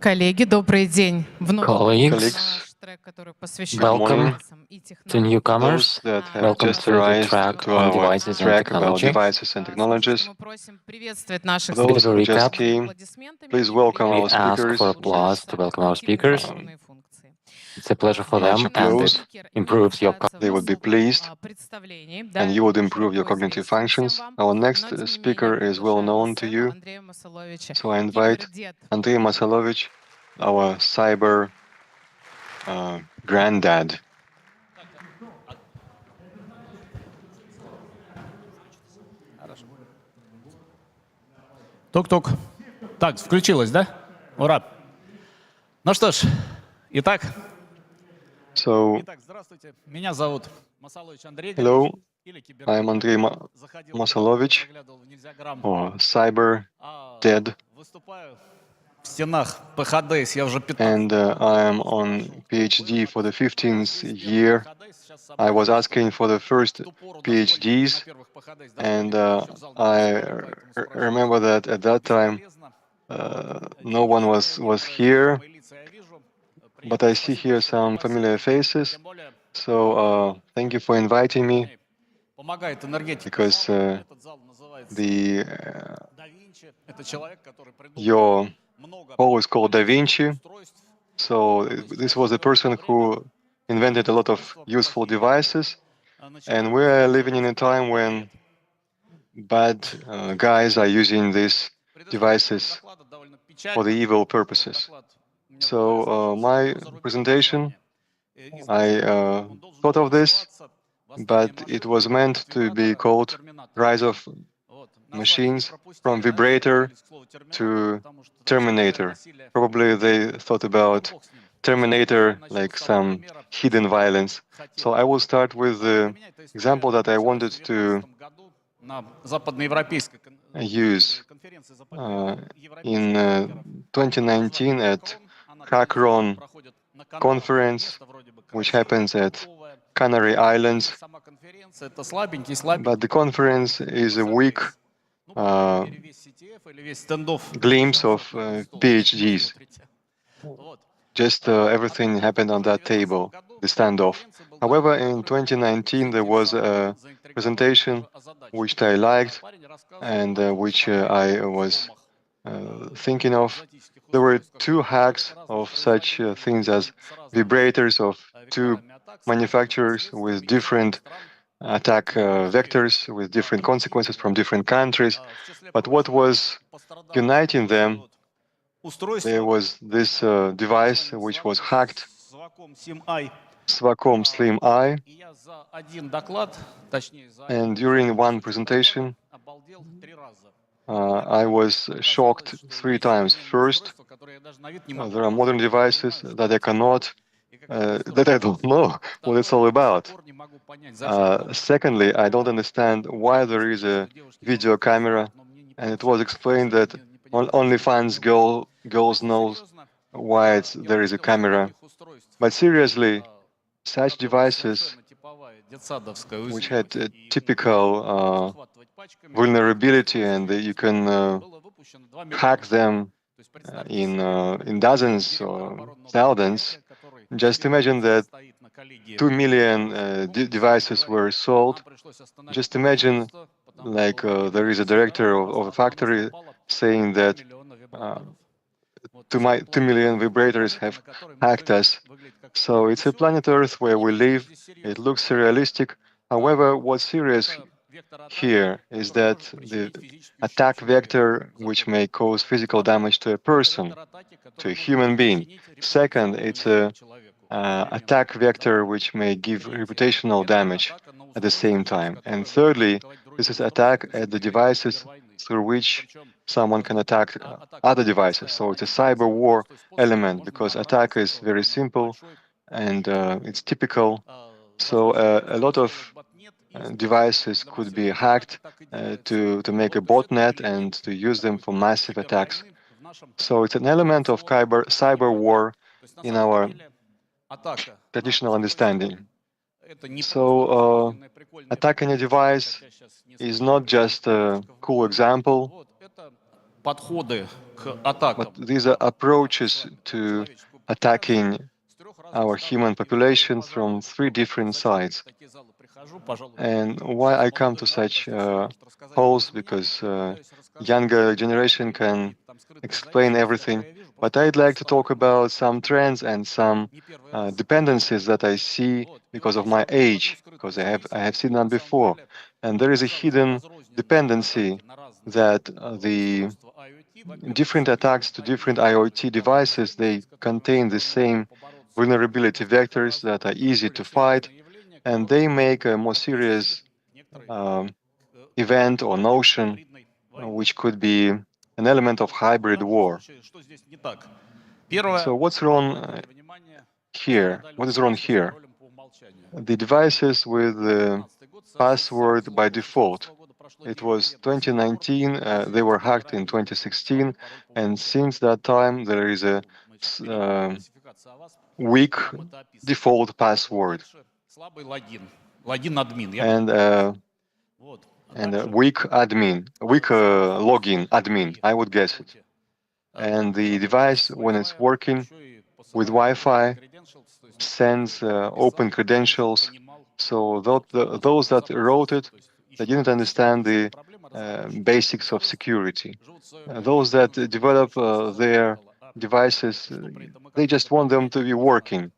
Коллеги, добрый день. Вновь Colleagues, Colleagues, трек, который посвящен welcome и to технологиям. newcomers. those that have Welcome just to the arrived track to on our devices and track about technology. devices and technologies. Мы просим приветствовать наших For those Bit of a who just recap. came, please welcome We our ask speakers. for applause to welcome our speakers. It's a pleasure for them, and close. it improves your They would be pleased, and you would improve your cognitive functions. Our next speaker is well known to you, so I invite Andrei Masalovich, our cyber granddad. Тук-тук. Так, включилось, да? Ура. Ну что ж, итак, So, здравствуйте. Меня зовут Масалович Андрей. hello, Или I am Andrei Заходил, Masalovich, заглядывал в Нельзяграм. or Cyber А, Dead, Выступаю в стенах ПХДС. Я уже 15 and I am on PhD for the 15th year. I was asking for the first PhDs, and I remember that at that time no one was here, but I see here some familiar faces. So thank you for inviting me, Помогает энергетика. because Этот зал называется the Да Винчи. Это человек, который придумал your много hall is called Da Vinci. устройств. So this was a person who invented a lot of useful devices, and we are living in a time when bad guys are using these devices for the evil purposes. So my presentation, I thought of this, but it was meant to be called Rise of Machines from Vibrator to Terminator. Probably they thought about Terminator like some hidden violence. So I will start with the example that I wanted to use in 2019 at Hackron conference, which happens at Canary Islands. But the conference is a weak glimpse of PhDs. Just everything happened on that table, the standoff. However, in 2019, there was a presentation which I liked and which I was thinking of. There were two hacks of such things as vibrators of two manufacturers with different attack vectors, with different consequences from different countries. But what was uniting them, there was this device which was hacked, Swacom Slim I, and during one presentation, I was shocked 3 times. First, there are modern devices that I cannot, that I don't know what it's all about. Secondly, I don't understand why there is a video camera, and it was explained that OnlyFans girls know why there is a camera. But seriously, such devices, which had a typical vulnerability, and you can hack them in dozens or thousands. Just imagine that 2 million devices were sold. Just imagine, like there is a director of a factory saying that 2 million vibrators have hacked us. So it's a planet Earth where we live. It looks surrealistic. However, what's serious here is that the attack vector which may cause physical damage to a person, to a human being. Second, it's a attack vector which may give reputational damage at the same time. And thirdly, this is attack at the devices through which someone can attack other devices. So it's a cyber war element, because attack is very simple and it's typical. So a lot of devices could be hacked to make a botnet and to use them for massive attacks. So it's an element of cyber war in our traditional understanding. So attacking a device is not just a cool example. подходы к атакам. But these are approaches to attacking our human population from three different sides. And why I come to such halls, because younger generation can explain everything. But I'd like to talk about some trends and some dependencies that I see because of my age, because I have seen them before. And there is a hidden dependency that the different attacks to different IoT devices, they contain the same vulnerability vectors that are easy to fight, and they make a more serious event or notion, which could be an element of hybrid war. So what's wrong here? What is wrong here? The devices with the password by default. It was 2019, they were hacked in 2016, and since that time there is a weak default password and a weak admin, weak login admin, I would guess it. And the device, when it's working with Wi-Fi, sends open credentials. So those that wrote it, they didn't understand the basics of security. Those that develop their devices, they just want them to be working.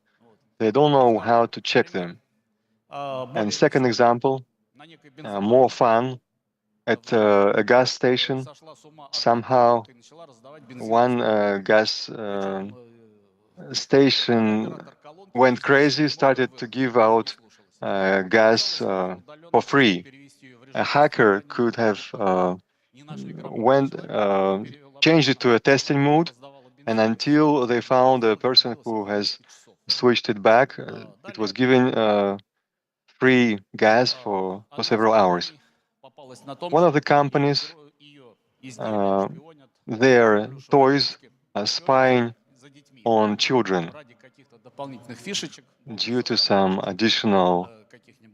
They don't know how to check them. And second example, more fun, at a gas station, somehow one gas station went crazy, started to give out gas for free. A hacker could have changed it to a testing mode, and until they found a person who has switched it back, it was giving free gas for several hours. One of the companies, their toys are spying on children due to some additional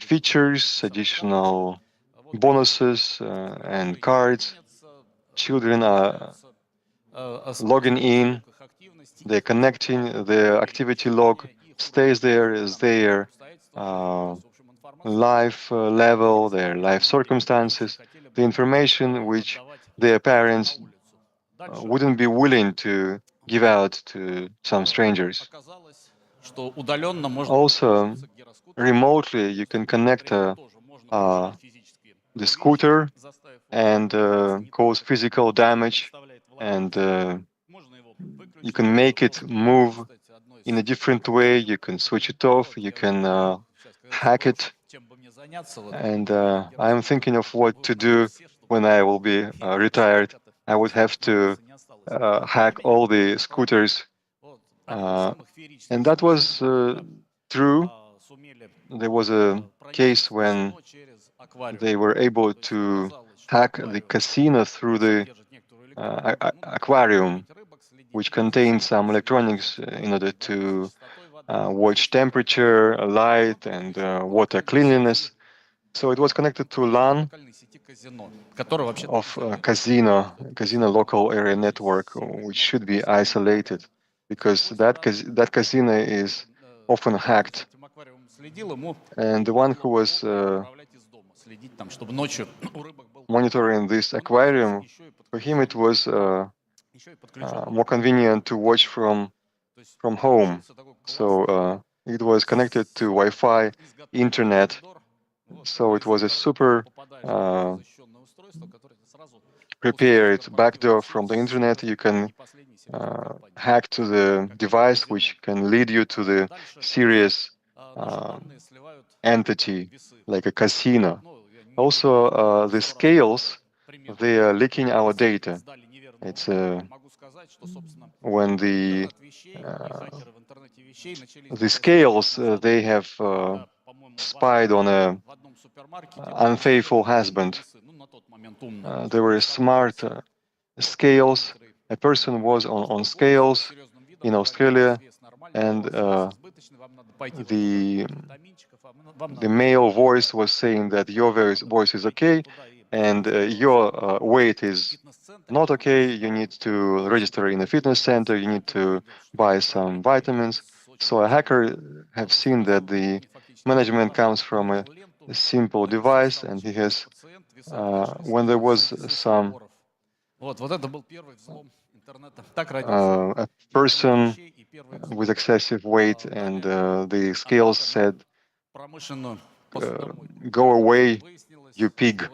features, additional bonuses and cards. Children are logging in, they're connecting, their activity log stays there as their life level, their life circumstances, the information which their parents wouldn't be willing to give out to some strangers. Also, remotely, you can connect the scooter and cause physical damage, and you can make it move in a different way. You can switch it off, you can hack it. And I'm thinking of what to do when I will be retired. I would have to hack all the scooters. And that was true. There was a case when they were able to hack the casino through the aquarium, which contained some electronics in order to watch temperature, light, and water cleanliness. So it was connected to LAN of casino local area network, which should be isolated, because that casino is often hacked. And the one who was monitoring this aquarium, for him it was more convenient to watch from home. So it was connected to Wi-Fi, internet. So it was a super prepared backdoor from the internet. You can hack to the device, which can lead you to the serious entity, like a casino. Also, the scales, they are leaking our data. It's when the scales, they have spied on a unfaithful husband. There were smart scales. A person was on scales in Australia, and the male voice was saying that your voice is okay, and your weight is not okay, you need to register in a fitness center, you need to buy some vitamins. So a hacker have seen that the management comes from a simple device, and he has, when there was some a person with excessive weight, and the scales said, go away, you pig.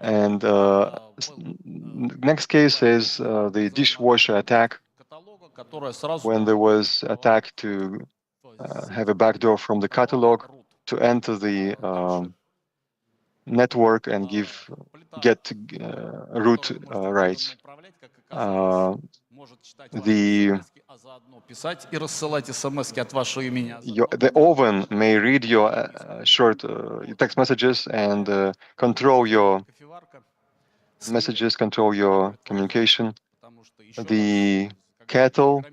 And next case is the dishwasher attack, when there was attack to have a backdoor from the catalog to enter the network and get root rights. The oven may read your short text messages and control your messages, control your communication. The kettle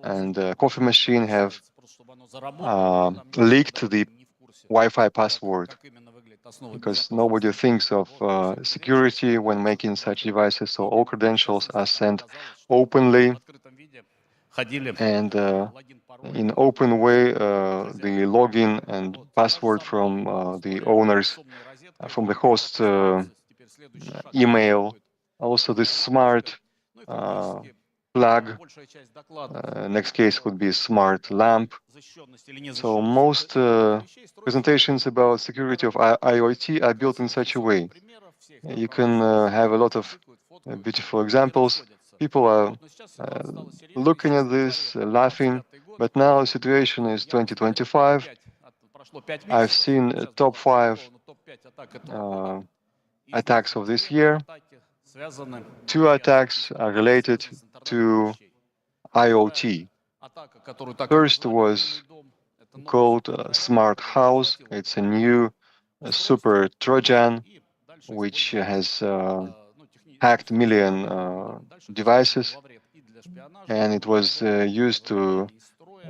and the coffee machine have leaked the Wi-Fi password, because nobody thinks of security when making such devices, so all credentials are sent openly, and in open way the login and password from the owners, from the host email, also the smart plug, next case would be smart lamp. So most presentations about security of IoT are built in such a way. You can have a lot of beautiful examples. People are looking at this, laughing, but now the situation is 2025. I've seen top 5 attacks of this year. 2 attacks are related to IoT. First was called Smart House. It's a new super Trojan which has hacked million devices, and it was used to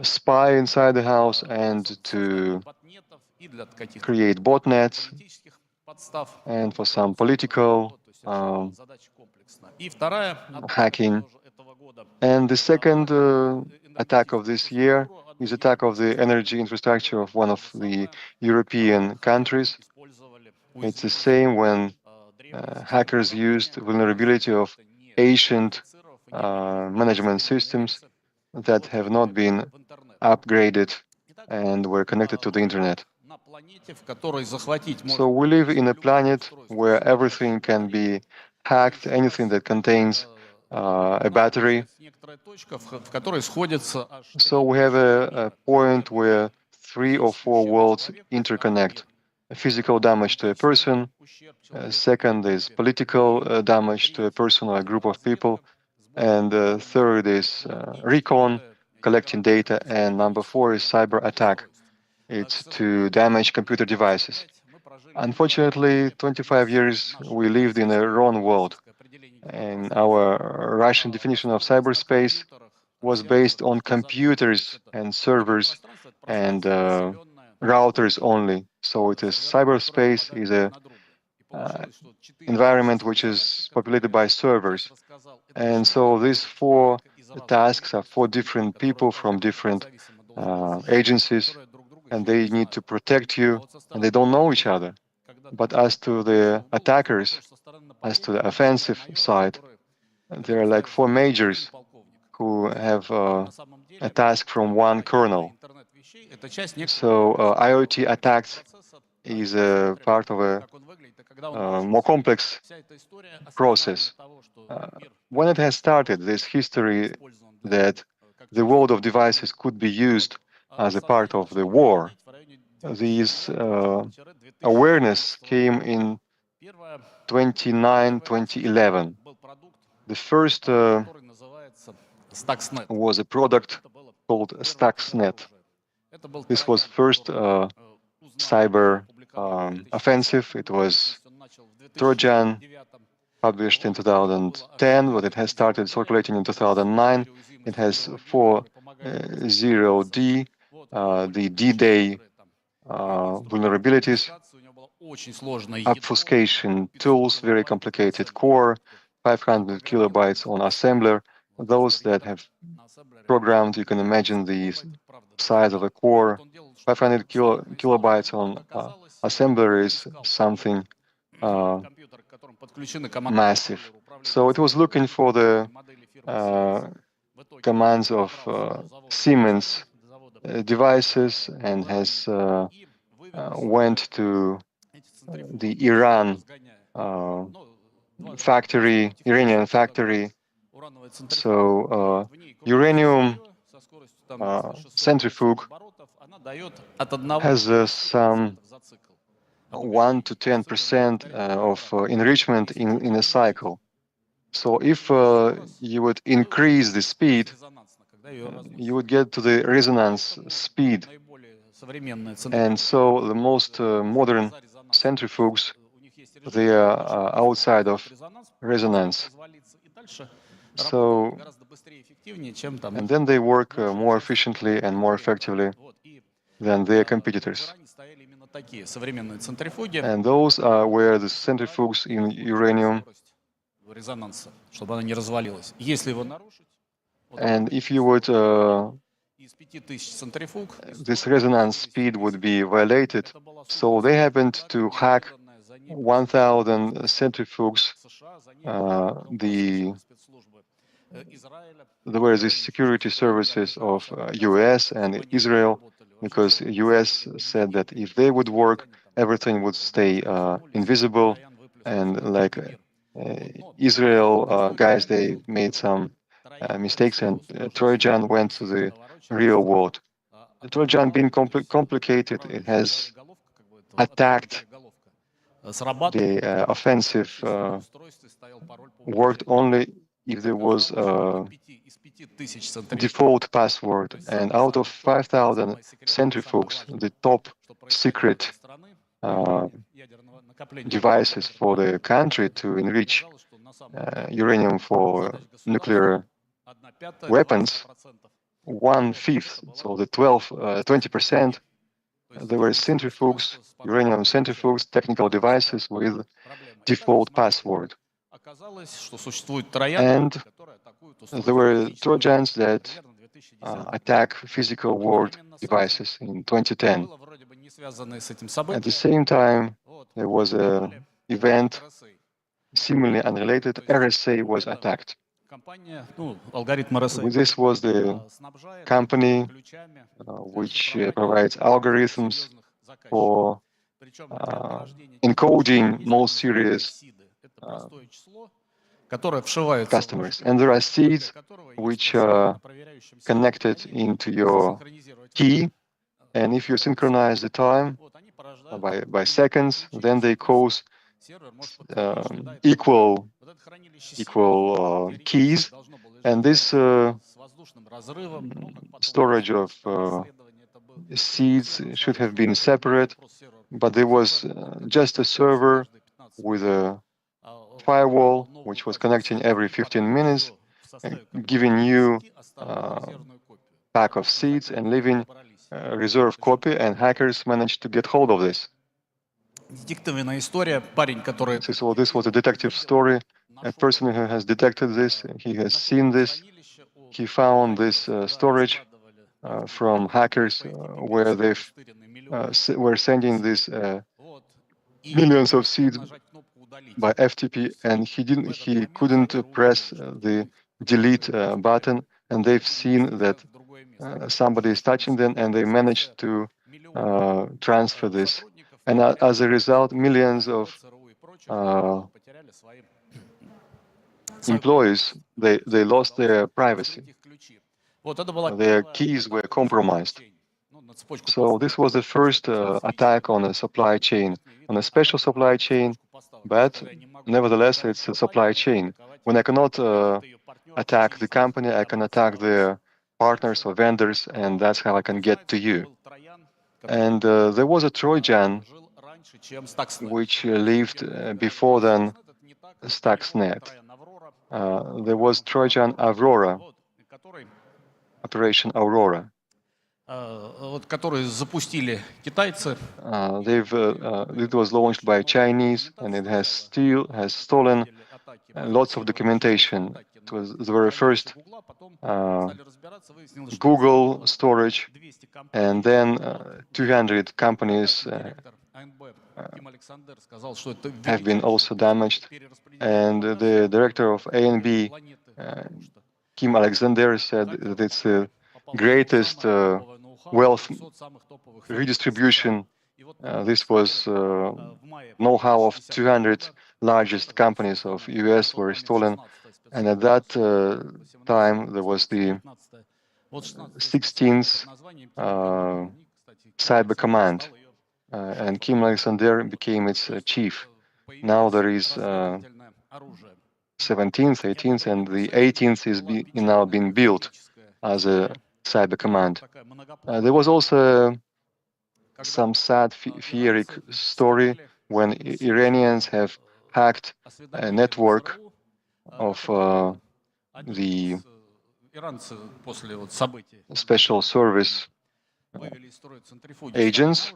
spy inside the house and to create botnets and for some political hacking. And the second attack of this year is attack of the energy infrastructure of one of the European countries. It's the same when hackers used vulnerability of ancient management systems that have not been upgraded and were connected to the internet. So we live in a planet where everything can be hacked, anything that contains a battery. So we have a point where 3 or 4 worlds interconnect. Physical damage to a person, second is political damage to a person or a group of people, and third is recon, collecting data, and number 4 is cyber attack. It's to damage computer devices. Unfortunately, 25 years we lived in a wrong world, and our Russian definition of cyberspace was based on computers and servers and routers only. So it is cyberspace is a environment which is populated by servers. And so these 4 tasks are 4 different people from different agencies, and they need to protect you, and they don't know each other. But as to the attackers, as to the offensive side, there are like 4 majors who have a task from one kernel. So IoT attacks is a part of a more complex process. When it has started, this history that the world of devices could be used as a part of the war, this awareness came in 2011. The first was a product called Stuxnet. This was first cyber offensive. It was Trojan, published in 2010, but it has started circulating in 2009. It has 4.0D, the D-Day vulnerabilities, obfuscation tools, very complicated core, 500 kilobytes on assembler. Those that have programmed, you can imagine the size of a core. 500 kilobytes on assembler is something massive. So it was looking for the commands of Siemens devices and has went to the Iranian factory. So uranium centrifuge has some 1 to 10% of enrichment in a cycle. So if you would increase the speed, you would get to the resonance speed. And so the most modern centrifuges, they are outside of resonance. So, and then they work more efficiently and more effectively than their competitors. And those are where the centrifuges in uranium. And if you would, this resonance speed would be violated. So they happened to hack 1,000 centrifuges. There were the security services of US and Israel, because US said that if they would work, everything would stay invisible. And like Israel guys, they made some mistakes, and Trojan went to the real world. The Trojan being complicated, it has attacked the offensive, worked only if there was a default password. And out of 5,000 centrifuges, the top secret devices for the country to enrich uranium for nuclear weapons, 1/5, so the 20%, there were centrifuges, uranium centrifuges, technical devices with default password. And there were Trojans that attack physical world devices in 2010. At the same time, there was an event seemingly unrelated. RSA was attacked. This was the company which provides algorithms for encoding most serious customers. And there are seeds which are connected into your key. And if you synchronize the time by seconds, then they cause equal keys. And this storage of seeds should have been separate, but there was just a server with a firewall which was connecting every 15 minutes, giving you a pack of seeds and leaving a reserve copy, and hackers managed to get hold of this. So this was a detective story. A person who has detected this, he has seen this, he found this storage from hackers where they were sending these millions of seeds by FTP, and he couldn't press the delete button, and they've seen that somebody is touching them, and they managed to transfer this. And as a result, millions of employees, they lost their privacy. Their keys were compromised. So this was the first attack on a supply chain, on a special supply chain, but nevertheless, it's a supply chain. When I cannot attack the company, I can attack their partners or vendors, and that's how I can get to you. And there was a Trojan which lived before than Stuxnet. There was Trojan Aurora, Operation Aurora. вот, которые запустили китайцы. It was launched by Chinese, and it has stolen lots of documentation. It was the very first Google storage, and then 200 companies have been also damaged. And the director of ANB, Kim Alexander, said that it's the greatest wealth redistribution. This was know-how of 200 largest companies of US were stolen. And at that time, there was the 16th Cyber Command, and Kim Alexander became its chief. Now there is 17th, 18th, and the 18th is now being built as a Cyber Command. There was also some sad feeric story when Iranians have hacked a network of the special service agents,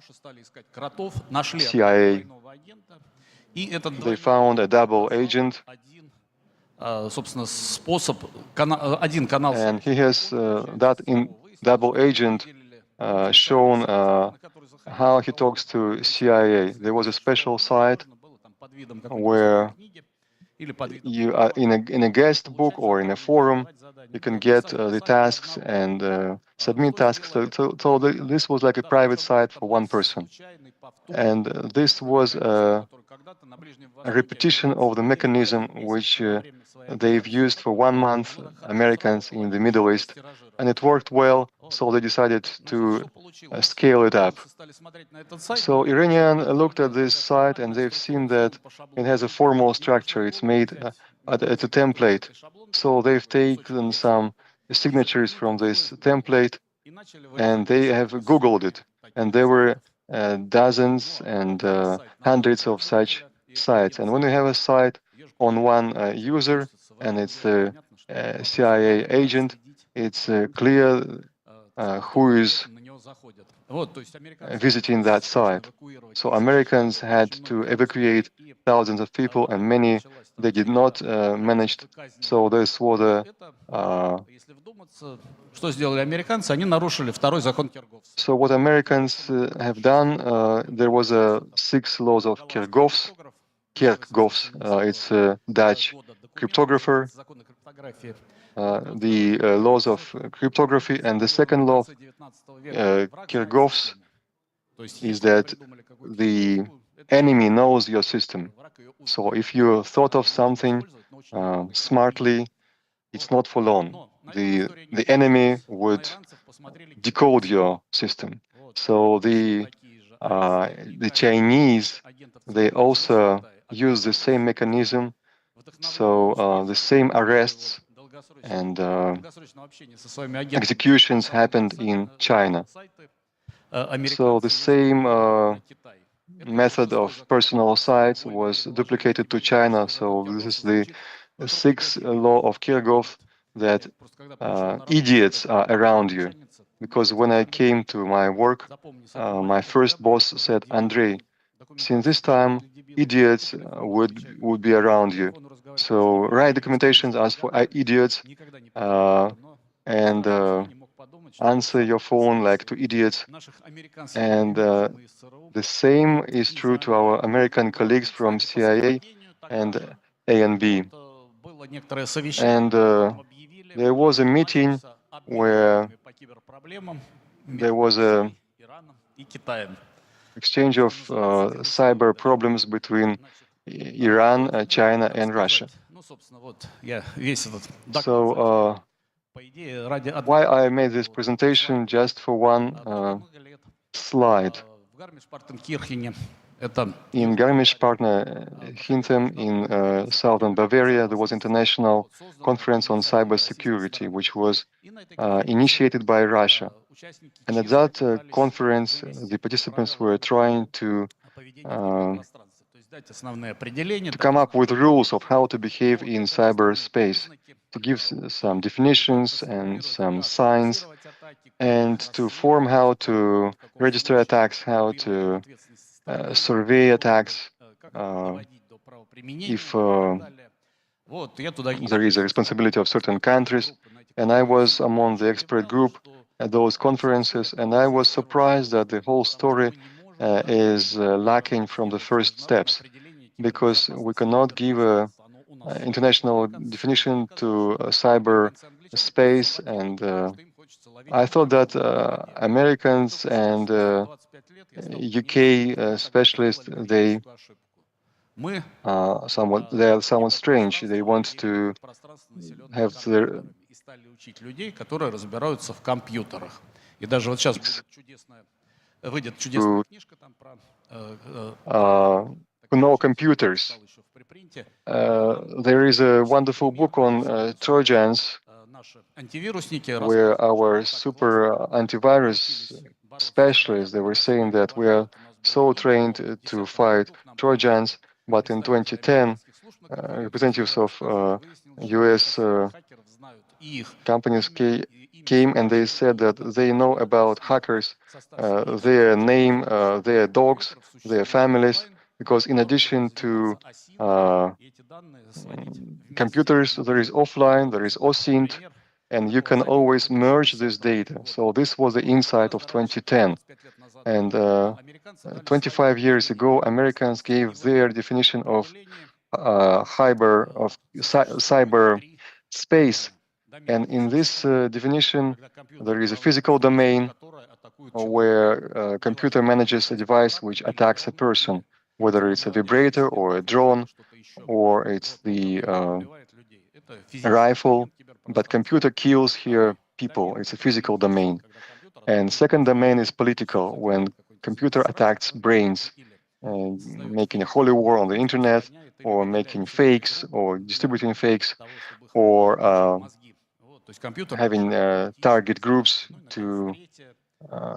CIA. They found a double agent, and he has that in double agent shown how he talks to CIA. There was a special site where you are in a guest book or in a forum, you can get the tasks and submit tasks. So this was like a private site for one person. And this was a repetition of the mechanism which they've used for 1 month, Americans in the Middle East, and it worked well, so they decided to scale it up. So Iranian looked at this site and they've seen that it has a formal structure. It's made at a template. So they've taken some signatures from this template and they have Googled it. And there were dozens and hundreds of such sites. And when you have a site on one user and it's a CIA agent, it's clear who is visiting that site. So Americans had to evacuate thousands of people, and many they did not manage. So this was a so what Americans have done, there was a 6 laws of Kerckhoffs. It's a Dutch cryptographer. The laws of cryptography, and the second law, Kerckhoffs, is that the enemy knows your system. So if you thought of something smartly, it's not for long. The enemy would decode your system. So the Chinese, they also use the same mechanism. So the same arrests and executions happened in China. So the same method of personal sites was duplicated to China. So this is the 6th law of Kerckhoff, that idiots are around you. Because when I came to my work, my first boss said, Andrei, since this time, idiots would be around you. So write documentations, ask for idiots, and answer your phone like to idiots. And the same is true to our American colleagues from CIA and ANB. And there was a meeting where there was a exchange of cyber problems between Iran, China, and Russia. So why I made this presentation just for one slide. In Garmisch-Partenkirchen in southern Bavaria, there was an international conference on cybersecurity, which was initiated by Russia. And at that conference, the participants were trying to come up with rules of how to behave in cyberspace, to give some definitions and some signs. and to form how to register attacks, how to survey attacks, if there is a responsibility of certain countries. And I was among the expert group at those conferences, and I was surprised that the whole story is lacking from the first steps, because we cannot give a international definition to cyber space. And I thought that Americans and UK specialists, they are somewhat strange. They want to have their которые разбираются в компьютерах. И даже вот сейчас выйдет чудесная книжка там про who know computers. There is a wonderful book on Trojans, where our super antivirus specialists, they were saying that we are so trained to fight Trojans, but in 2010, representatives of US companies came and they said that they know about hackers, their name, their dogs, their families, because in addition to computers, there is offline, there is OSINT, and you can always merge this data. So this was the insight of 2010. And 25 years ago, Americans gave their definition of cyber space. And in this definition, there is a physical domain where a computer manages a device which attacks a person, whether it's a vibrator or a drone, or it's the rifle. But computer kills here people. It's a physical domain. And second domain is political, when computer attacks brains, making a holy war on the internet, or making fakes, or distributing fakes, or having target groups to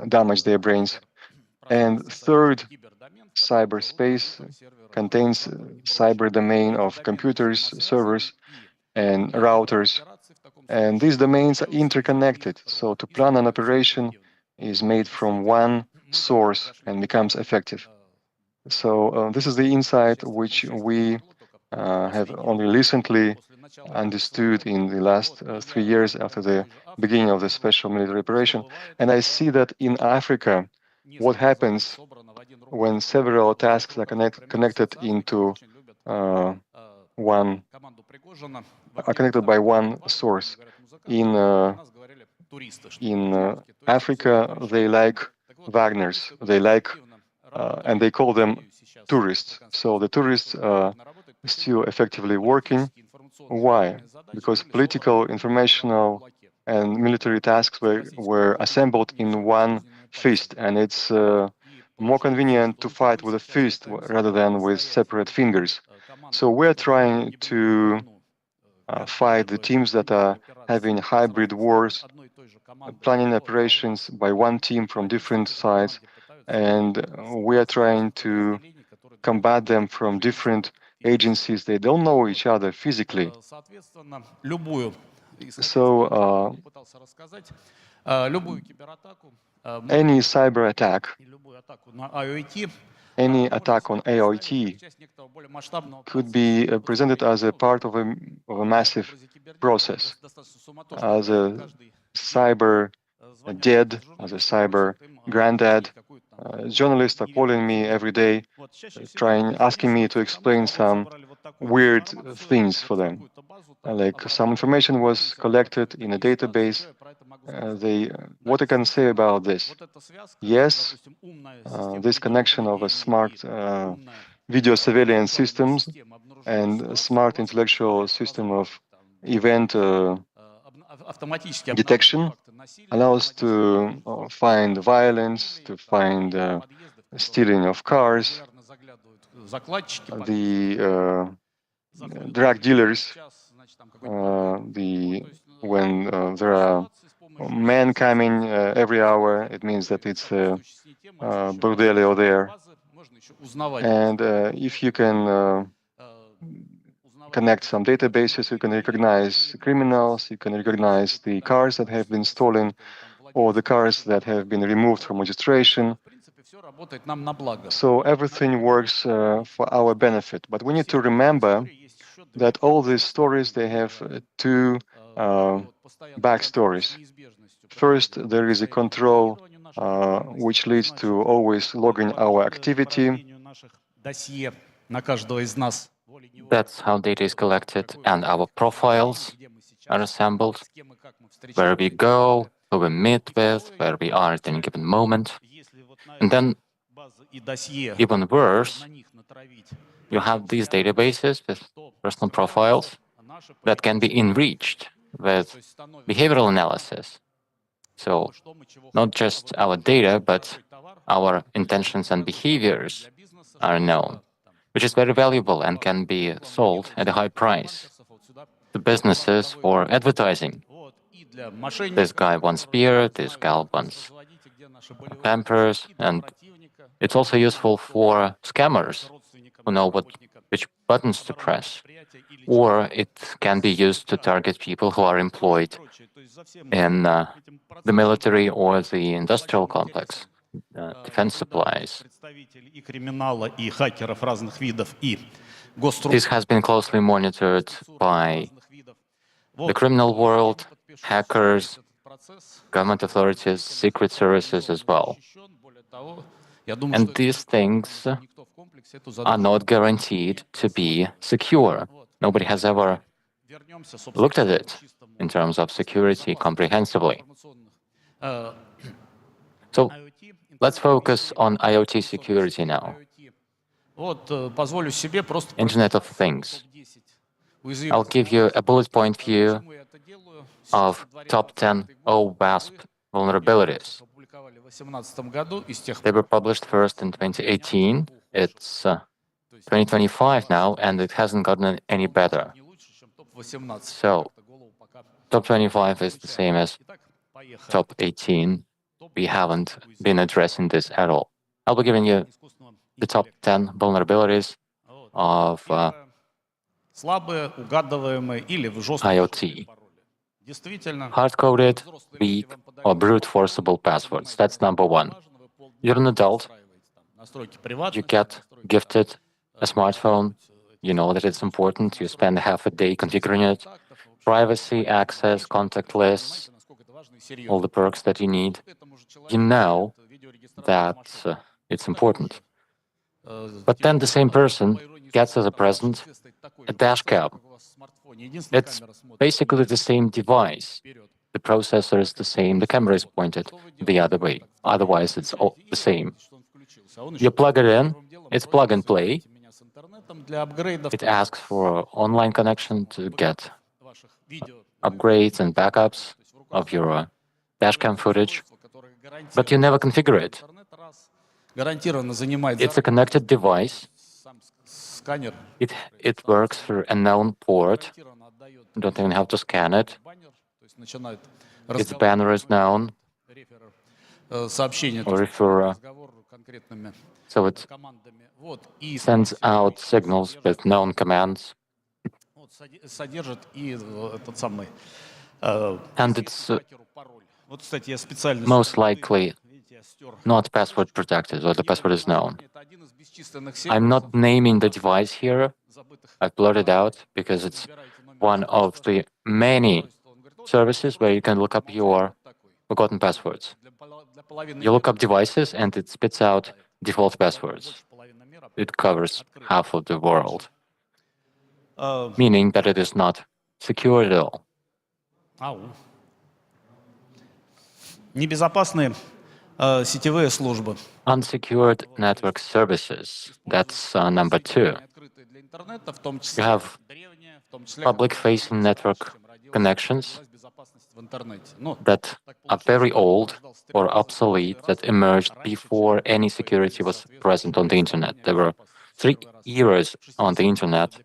damage their brains. And third, cyberspace contains cyber domain of computers, servers, and routers. And these domains are interconnected. So to plan an operation is made from one source and becomes effective. So this is the insight which we have only recently understood in the last 3 years after the beginning of the special military operation. And I see that in Africa, what happens when several tasks are connected into connected by one source. In Africa, they like Wagners. They like, and they call them tourists. So the tourists are still effectively working. Why? Because political, informational, and military tasks were assembled in one fist, and it's more convenient to fight with a fist rather than with separate fingers. So we're trying to fight the teams that are having hybrid wars, planning operations by one team from different sides, and we are trying to combat them from different agencies. They don't know each other physically. So any cyber attack, any attack on IoT could be presented as a part of a massive process, as a cyber dad, as a cyber granddad. Journalists are calling me every day, asking me to explain some weird things for them. Like some information was collected in a database. What I can say about this? Yes, this connection of a smart video surveillance systems and a smart intellectual system of event detection allows to find violence, to find stealing of cars, the drug dealers, when there are men coming every hour, it means that it's a bordello there. And if you can connect some databases, you can recognize criminals, you can recognize the cars that have been stolen, or the cars that have been removed from registration. So everything works for our benefit. But we need to remember that all these stories, they have two backstories. First, there is a control which leads to always logging our activity. That's how data is collected, and our profiles are assembled, where we go, who we meet with, where we are at any given moment. And then, even worse, you have these databases with personal profiles that can be enriched with behavioral analysis. So, not just our data, but our intentions and behaviors are known, which is very valuable and can be sold at a high price to businesses for advertising. This guy wants beer, this gal wants Pampers, and it's also useful for scammers who know which buttons to press. Or it can be used to target people who are employed in the military or the industrial complex, defense supplies. This has been closely monitored by the criminal world, hackers, government authorities, secret services as well. And these things are not guaranteed to be secure. Nobody has ever looked at it in terms of security comprehensively. So let's focus on IoT security now. Internet of Things. I'll give you a bullet point view of top 10 OWASP vulnerabilities. They were published first in 2018. It's 2025 now, and it hasn't gotten any better. So, top 25 is the same as top 18. We haven't been addressing this at all. I'll be giving you the top 10 vulnerabilities of IoT. Hard-coded, weak, or brute-forceable passwords. That's number one. You're an adult. You get gifted a smartphone. You know that it's important. You spend half a day configuring it. Privacy, access, contact lists, all the perks that you need. You know that it's important. But then the same person gets as a present a dash cam. It's basically the same device. The processor is the same, the camera is pointed the other way. Otherwise, it's all the same. You plug it in, it's plug and play. It asks for online connection to get upgrades and backups of your dashcam footage, but you never configure it. It's a connected device. It works through a known port. You don't even have to scan it. Its banner is known, or referrer. So it sends out signals with known commands. And it's most likely not password protected, or the password is known. I'm not naming the device here. I've blurred it out because it's one of the many services where you can look up your forgotten passwords. You look up devices and it spits out default passwords. It covers half of the world, meaning that it is not secure at all. Unsecured network services. That's number two. You have public-facing network connections that are very old or obsolete, that emerged before any security was present on the internet. There were 3 eras on the internet,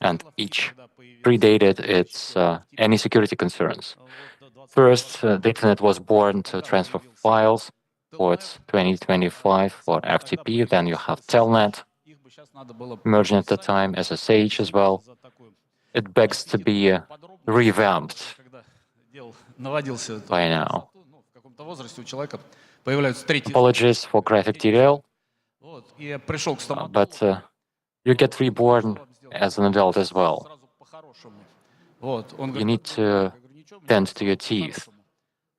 and each predated its any security concerns. First, the internet was born to transfer files, ports 2025 for FTP. Then you have Telnet, emerging at the time, SSH as well. It begs to be revamped by now. каком-то возрасте у человека появляются третьи Apologies for graphic detail, вот, и я пришел к стоматологу. but you get reborn as an adult as well. Сразу по-хорошему. Вот, он You говорит, need to я говорю, ничего, мне tend кажется, to your по-хорошему. teeth.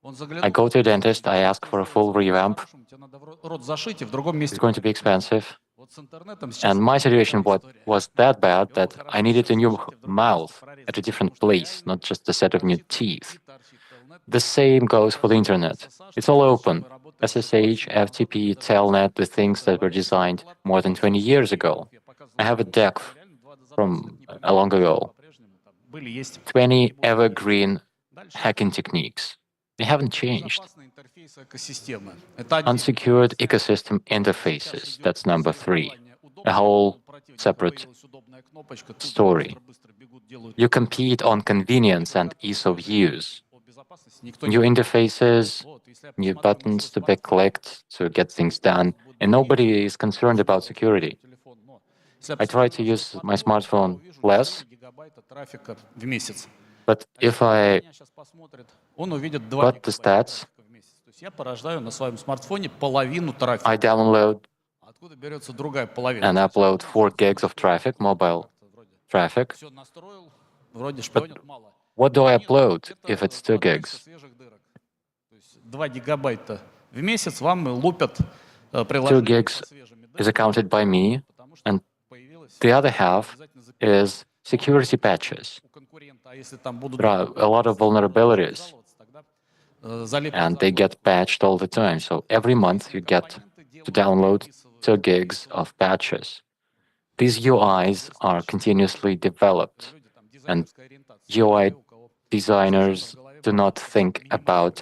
Он I заглянул, go to a dentist, I ask for a full revamp. по-хорошему, тебе надо рот зашить и в другом месте. It's going to be expensive. Вот с интернетом сейчас And my situation was that bad that хорошо, I needed a new зашите в другом mouth месте, прорезать, at a different потому что place, реально not just a set of new торчит, teeth. торчит телнет. The same goes for the internet. It's all open. SSH, FTP, Telnet, the things that were designed more than 20 years ago. I have a deck from long ago. Были, есть. 20 evergreen hacking techniques. They haven't changed. Безопасные интерфейсы экосистемы. Это один. Unsecured ecosystem interfaces. That's number 3. A whole separate story. You compete on convenience and ease of use. New interfaces, new buttons to be clicked to get things done, and nobody is concerned about security. I try to use my smartphone less, but if I got the stats, Я порождаю на своем смартфоне половину трафика. I download Откуда берется другая половина? and upload 4 gigs of traffic, mobile traffic. Все настроил, вроде шпионят мало. What do I upload if it's 2 gigs? Свежих дырок. То есть 2 гигабайта в месяц вам лупят 2 приложение gigs со свежими is дырками, accounted by me, потому что and появилось the other half обязательно запятнание is security patches. у конкурента. А если там будут There are a lot of vulnerabilities, жаловаться, тогда залепят and they заодно. get patched all the time. So every month you get to download 2 gigs of patches. These UIs are continuously developed, Люди там and дизайнерской ориентации. UI У кого designers do not think about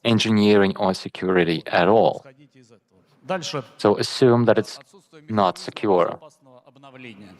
engineering or security at all. исходите из этого. Дальше. So assume that it's Отсутствие not механизма secure. безопасного обновления.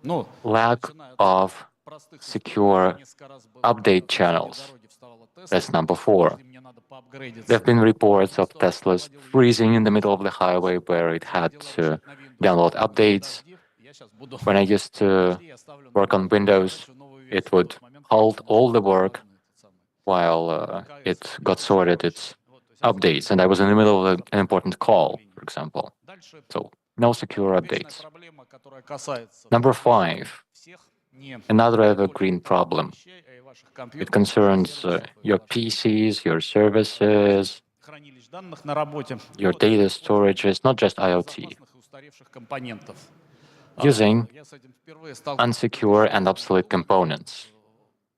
Ну, Lack начиная от of простых secure историй, несколько раз было update посреди channels. дороги вставала Tesla, That's number 4. если мне надо поапгрейдиться. There have been reports of Teslas freezing in the middle of the highway where it had to download updates. Я сейчас буду When I used to я ставлю work on Windows, новую it версию would в момент, halt когда all the work этот самый. while it got sorted its updates, and I was in the middle of an important call, for example. Дальше So no secure вечная updates. проблема, которая касается Number 5, всех не another evergreen problem. вещей, а и ваших It компьютеров, concerns сервисов, и your ваших PCs, your services, хранилищ данных на работе. your Вот. data storages, not just IoT. Безопасных и устаревших компонентов. Using Я с этим впервые сталкивался. unsecure and obsolete components.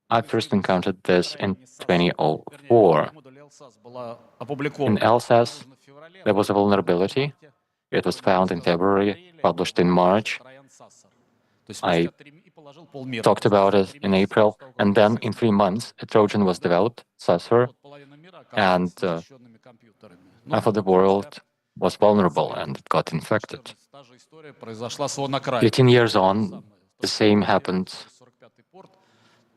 I first encountered this in 2004. Модуль LSAS была In опубликована LSAS, в феврале, there was a vulnerability. It was found in February, published in March. Троян Сассер. То есть I спустя и положил полмира. talked about it in April, and then in 3 months, a Trojan was developed, Sasser, Вот половина мира and оказалась защищенными компьютерами. Ну, half of the world was vulnerable and it got infected. та же история произошла с WannaCry. 15 years on, the same happened 45-й порт.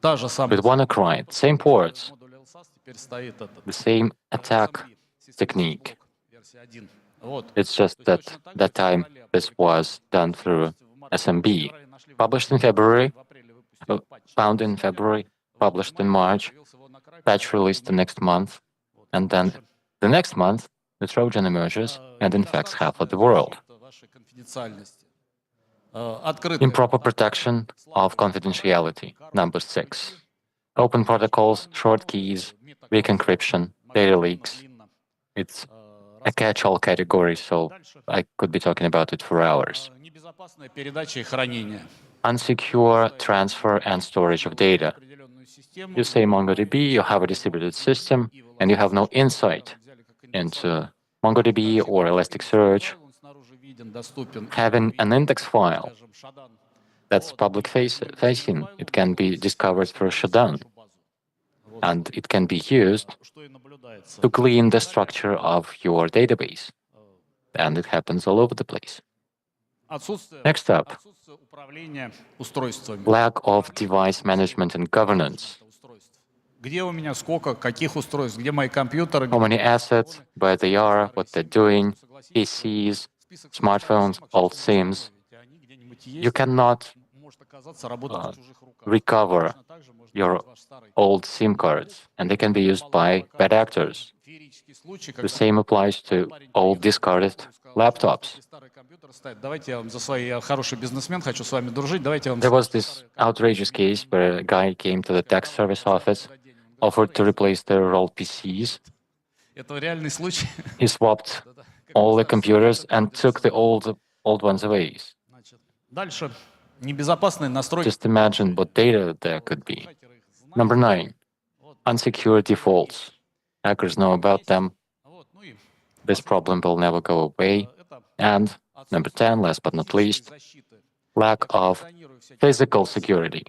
Та же самая with WannaCry, same ports, модуль LSAS теперь стоит этот the same attack technique. версия 1. Вот. It's just that that time this was done through SMB. Published in February, found in February, published in March, patch released the next month, and then the next month, the Trojan emerges and infects half of the world. Improper protection of confidentiality, number 6. Open protocols, short keys, weak encryption, data leaks. It's a catch-all category, so I could be talking about it for hours. Небезопасная передача и хранение. Unsecure transfer and storage of data. You say MongoDB, you have a distributed system, and you have no insight into MongoDB or Elasticsearch. Having an index file that's public-facing, it can be discovered through Shodan, and it can be used to clean the structure of your database, and it happens all over the place. Next up, Отсутствие управления устройствами. lack of device management and governance. Где у меня сколько, каких устройств, где мои компьютеры, How many assets, where they are, what they're doing, PCs, smartphones, old SIMs. они где-нибудь You есть, cannot может оказаться работать в чужих руках. recover Точно так же может your быть ваш старый old SIM cards, and they can be used by bad actors. The same applies to old discarded laptops. Давайте я вам за свои, я хороший бизнесмен, хочу с вами дружить, давайте я вам... There was this outrageous case where a guy came to the tax service office, offered to replace their old PCs. Это реальный случай. He swapped all the computers and took the old ones away. Значит, дальше. Небезопасные настройки. Just imagine what data there could be. Number 9, unsecure defaults. Hackers know about them. Вот, ну и This problem will never go away. это And number 10, last but not least, защиты. lack of Коллекционирую всякие, physical security.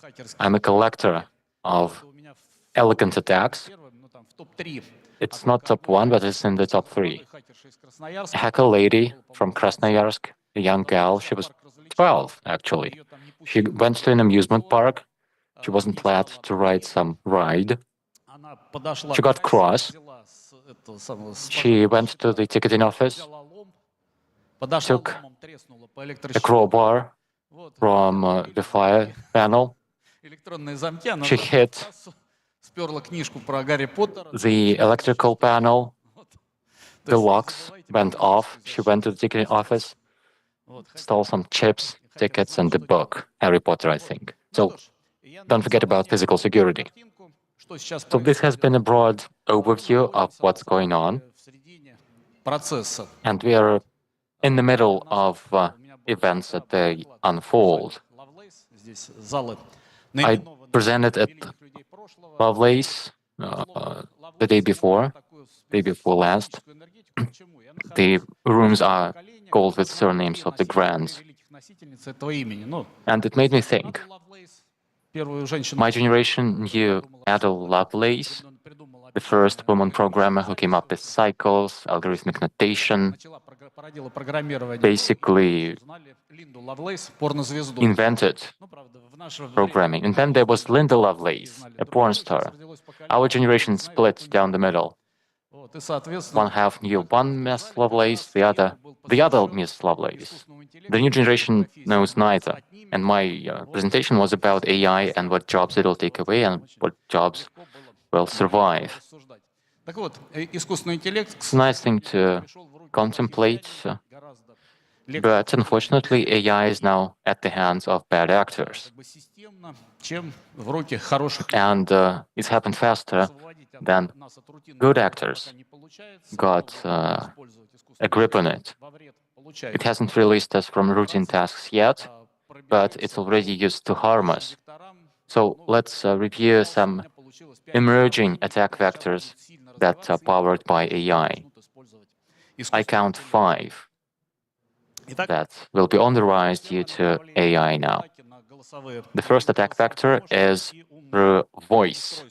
хакерские. I'm a collector of У меня elegant attacks. первым, ну там в топ-3. It's not top 1, but it's in the top 3. Хакерша из Красноярска. A hacker lady from Krasnoyarsk, a young gal, she was 12 actually. Её там не She пустили. went to an amusement park. She wasn't glad to ride some ride. Она подошла She к got кассе, cross. взяла этого самого, She went to the ticketing office, взяла лом, подошла took ломом, треснула по a электрощиту. crowbar Вот. from the fire panel. Электронные замки, она She зашла в hit кассу, сперла книжку про Гарри Поттера. the electrical panel. Вот. То The есть, locks забывайте went про off. книжку She went to the ticketing office, Вот. stole some chips, tickets, and the book, Harry Potter, I think. So don't forget about physical security. So this has been a broad overview of what's going on, Процесса. and we are in the middle of events that they unfold. Здесь залы. I presented at Lovelace the day before last. The rooms are called with surnames of the grands, and it made me think. My generation knew Ada Lovelace, the first woman programmer who came up with cycles, algorithmic notation, basically invented programming. And then there was Linda Lovelace, a porn star. Our generation split down the middle. One half knew one Miss Lovelace, the other Miss Lovelace. The new generation knows neither. And my presentation was about AI and what jobs it will take away and what jobs will survive. It's a nice thing to contemplate, but unfortunately AI is now at the hands of bad actors. And it's happened faster than good actors got a grip on it. It hasn't released us from routine tasks yet, but it's already used to harm us. So let's review some emerging attack vectors that are powered by AI. I count 5 that will be on the rise due to AI now. The first attack vector is through voice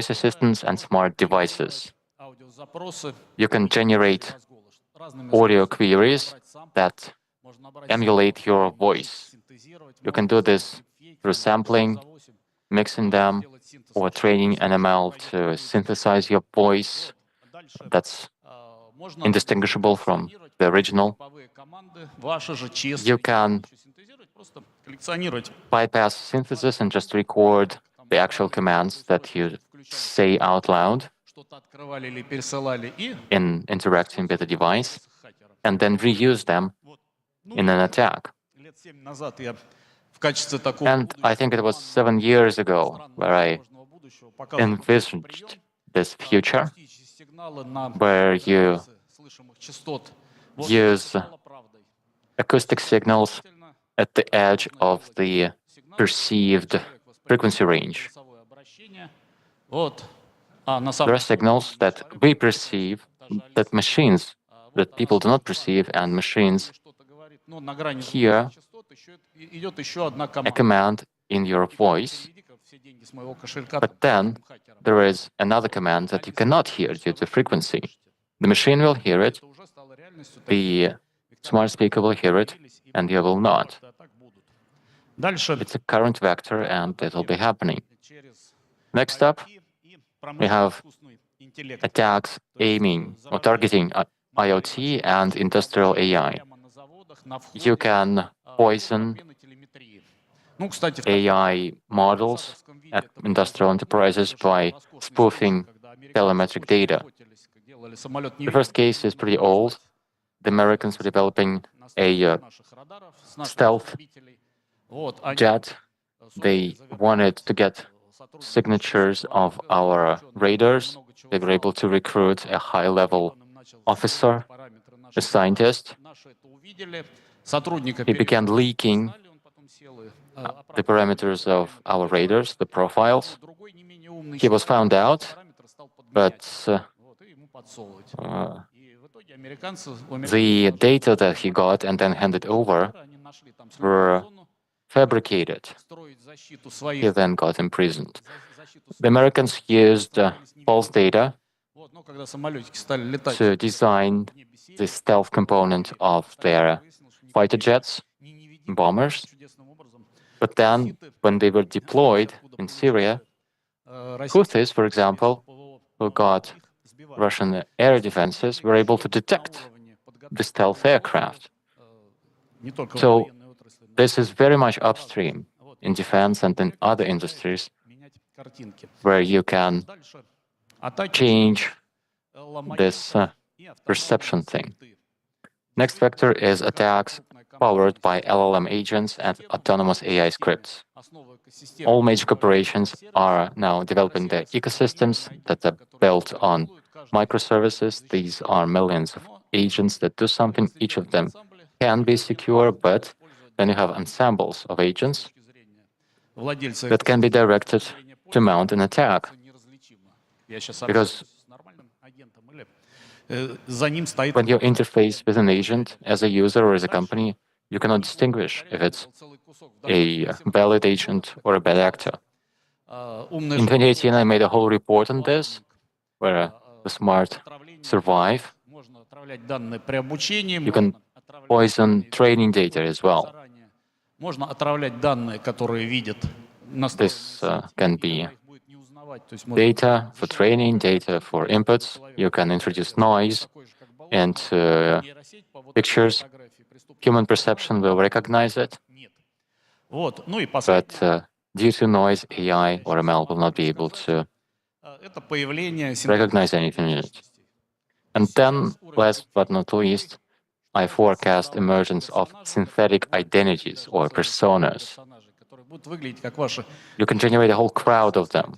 assistants and smart devices. You can generate audio queries that emulate your voice. You can do this through sampling, mixing them, or training an ML to synthesize your voice that's indistinguishable from the original. You can bypass synthesis and just record the actual commands that you say out loud in interacting with the device, and then reuse them in an attack. And I think it was 7 years ago where I envisaged this future where you use acoustic signals at the edge of the perceived frequency range. There are signals that we perceive that machines, that people do not perceive, and machines hear a command in your voice, but then there is another command that you cannot hear due to frequency. The machine will hear it, the smart speaker will hear it, and you will not. It's a current vector, and it will be happening. Next up, we have attacks aiming or targeting IoT and industrial AI. You can poison AI models at industrial enterprises by spoofing telemetric data. The first case is pretty old. The Americans were developing a stealth jet. They wanted to get signatures of our radars. They were able to recruit a high-level officer, a scientist. He began leaking the parameters of our radars, the profiles. He was found out, but the data that he got and then handed over were fabricated. He then got imprisoned. The Americans used false data to design the stealth component of their fighter jets, bombers. But then, when they were deployed in Syria, Houthis, for example, who got Russian air defenses, were able to detect the stealth aircraft. So this is very much upstream in defense and in other industries where you can change this perception thing. Next vector is attacks powered by LLM agents and autonomous AI scripts. All major corporations are now developing their ecosystems that are built on microservices. These are millions of agents that do something. Each of them can be secure, but then you have ensembles of agents that can be directed to mount an attack. Because when you interface with an agent as a user or as a company, you cannot distinguish if it's a valid agent or a bad actor. In 2018, I made a whole report on this, where the smart survive. You can poison training data as well. This can be data for training, data for inputs. You can introduce noise and pictures. Human perception will recognize it. But due to noise, AI or ML will not be able to recognize anything in it. And then, last but not least, I forecast emergence of synthetic identities or personas. You can generate a whole crowd of them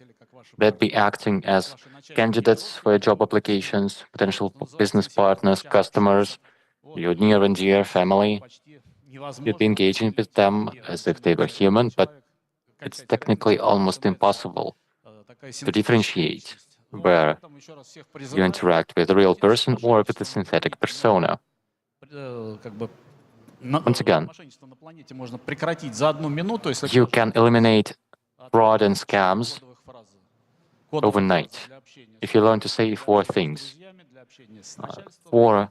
that be acting as candidates for job applications, potential business partners, customers, your near and dear family. You'd be engaging with them as if they were human, but it's technically almost impossible to differentiate where you interact with a real person or with a synthetic persona. Once again, you can eliminate fraud and scams overnight if you learn to say 4 things, 4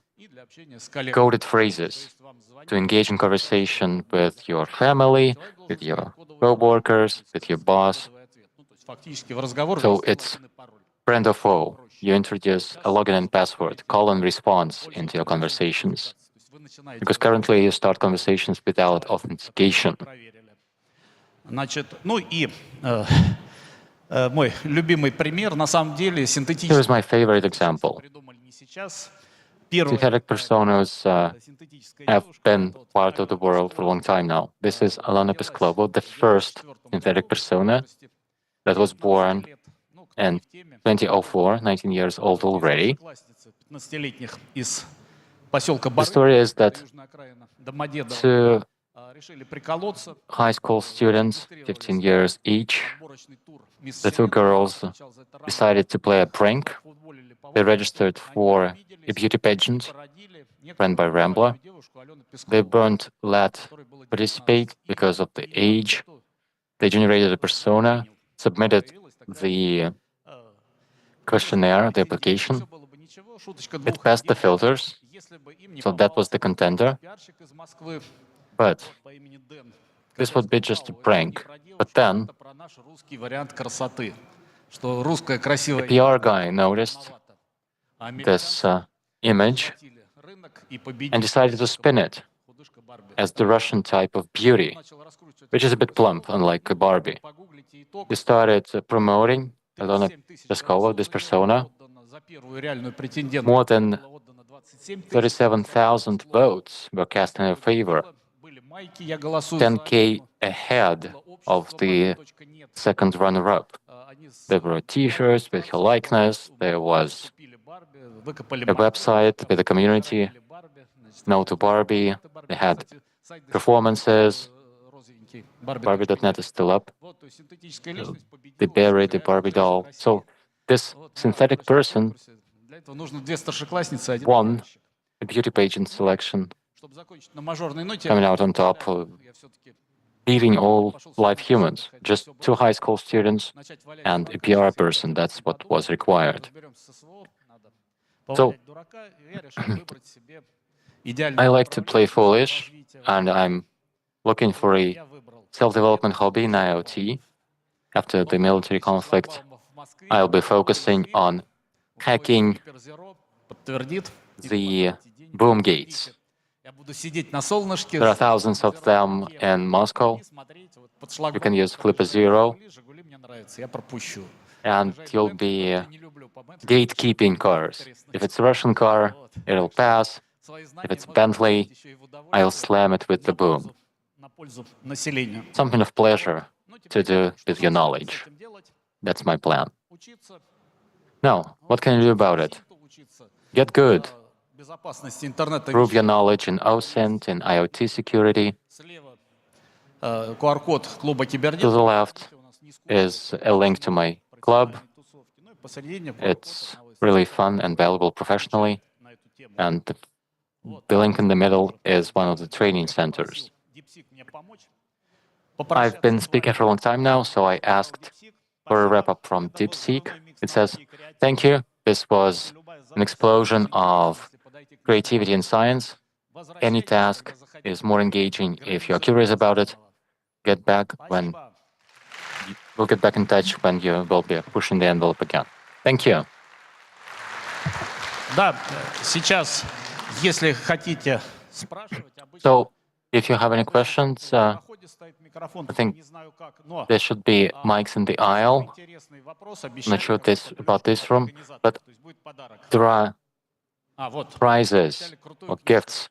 coded phrases to engage in conversation with your family, with your co-workers, with your boss. So it's friend or foe. You introduce a login and password, call and response into your conversations. Because currently you start conversations without authentication. Here is my favorite example. Synthetic personas have been part of the world for a long time now. This is Alana Pesklova, the first synthetic persona that was born in 2004, 19 years old already. The story is that 2 high school students, 15 years each, the 2 girls decided to play a prank. They registered for a beauty pageant run by Rambler. They weren't let participate because of the age. They generated a persona, submitted the questionnaire, the application. It passed the filters, so that was the contender. But this would be just a prank. But then the PR guy noticed this image and decided to spin it as the Russian type of beauty, which is a bit plump, unlike a Barbie. He started promoting Alona Peskova, this persona, За первую реальную претендентку more than было отдано 27 тысяч. 37,000 votes were cast in her favor, Были майки, я голосую за 10K Алену. ahead Было of общество the «Правда.нет». second runner-up. Они с There were t-shirts with her likeness, there was купили Барби, выкопали a Барби, website with the community, похоронили Барби, значит, No to Barbie, Барби. they had Кстати, сайт до сих пор performances, розовенький, Барби. Barbie.net is still up, Вот, то есть синтетическая личность they победила buried the реальную Barbie женщину doll. России. So this Вот, synthetic на person конкурсе. Для этого нужно 2 старшеклассницы, 1 won мальчик. a beauty pageant selection, Чтобы закончить на мажорной ноте, coming out on top, я всё-таки beating all live humans, just 2 high school students начать валять and a дурака, PR сейчас person. я That's what подумал, was required. разберемся со СВО, надо So повалять дурака, и я решил выбрать себе идеальное I like to play направление foolish, развития. and I'm looking for a Я выбрал self-development hobby in IoT. After the military conflict, I'll be focusing on hacking подтвердит. the boom gates. Я буду сидеть на солнышке. There are thousands of them in Moscow. You can use Flipper Zero, Жигули мне нравятся, я пропущу. and you'll be gatekeeping cars. If it's a Russian car, it'll pass. If it's Bentley, I'll slam it with the boom. На пользу населению. Something of pleasure Ну, to теперь do что with your с knowledge. этим делать? That's my plan. Учиться. Now, what can you do about it? Учиться. Get good. Безопасности интернета. Prove your knowledge in OSINT, in IoT security. Слева QR-код клуба To Кибернетика. the left is a link to my club. Ну и посередине It's really fun and valuable professionally. на эту тему. And the link in the middle is one of the training centers. DeepSeek мне помочь? I've been speaking for a long time now, so I asked for a wrap-up from DeepSeek. It says, thank you. This was an explosion of creativity and science. Any task is more engaging if you're curious about it. Get back when we'll get back in touch when you will be pushing the envelope again. Thank you. Да, сейчас, если хотите спрашивать, обычно So, if you have any questions, на проходе стоит микрофон, I think не знаю как, но there should be mics in the aisle. интересный вопрос, Not обещаю, sure about this room, организатор, but то есть будет подарок. there are Вот, prizes взяли крутую or книжку. gifts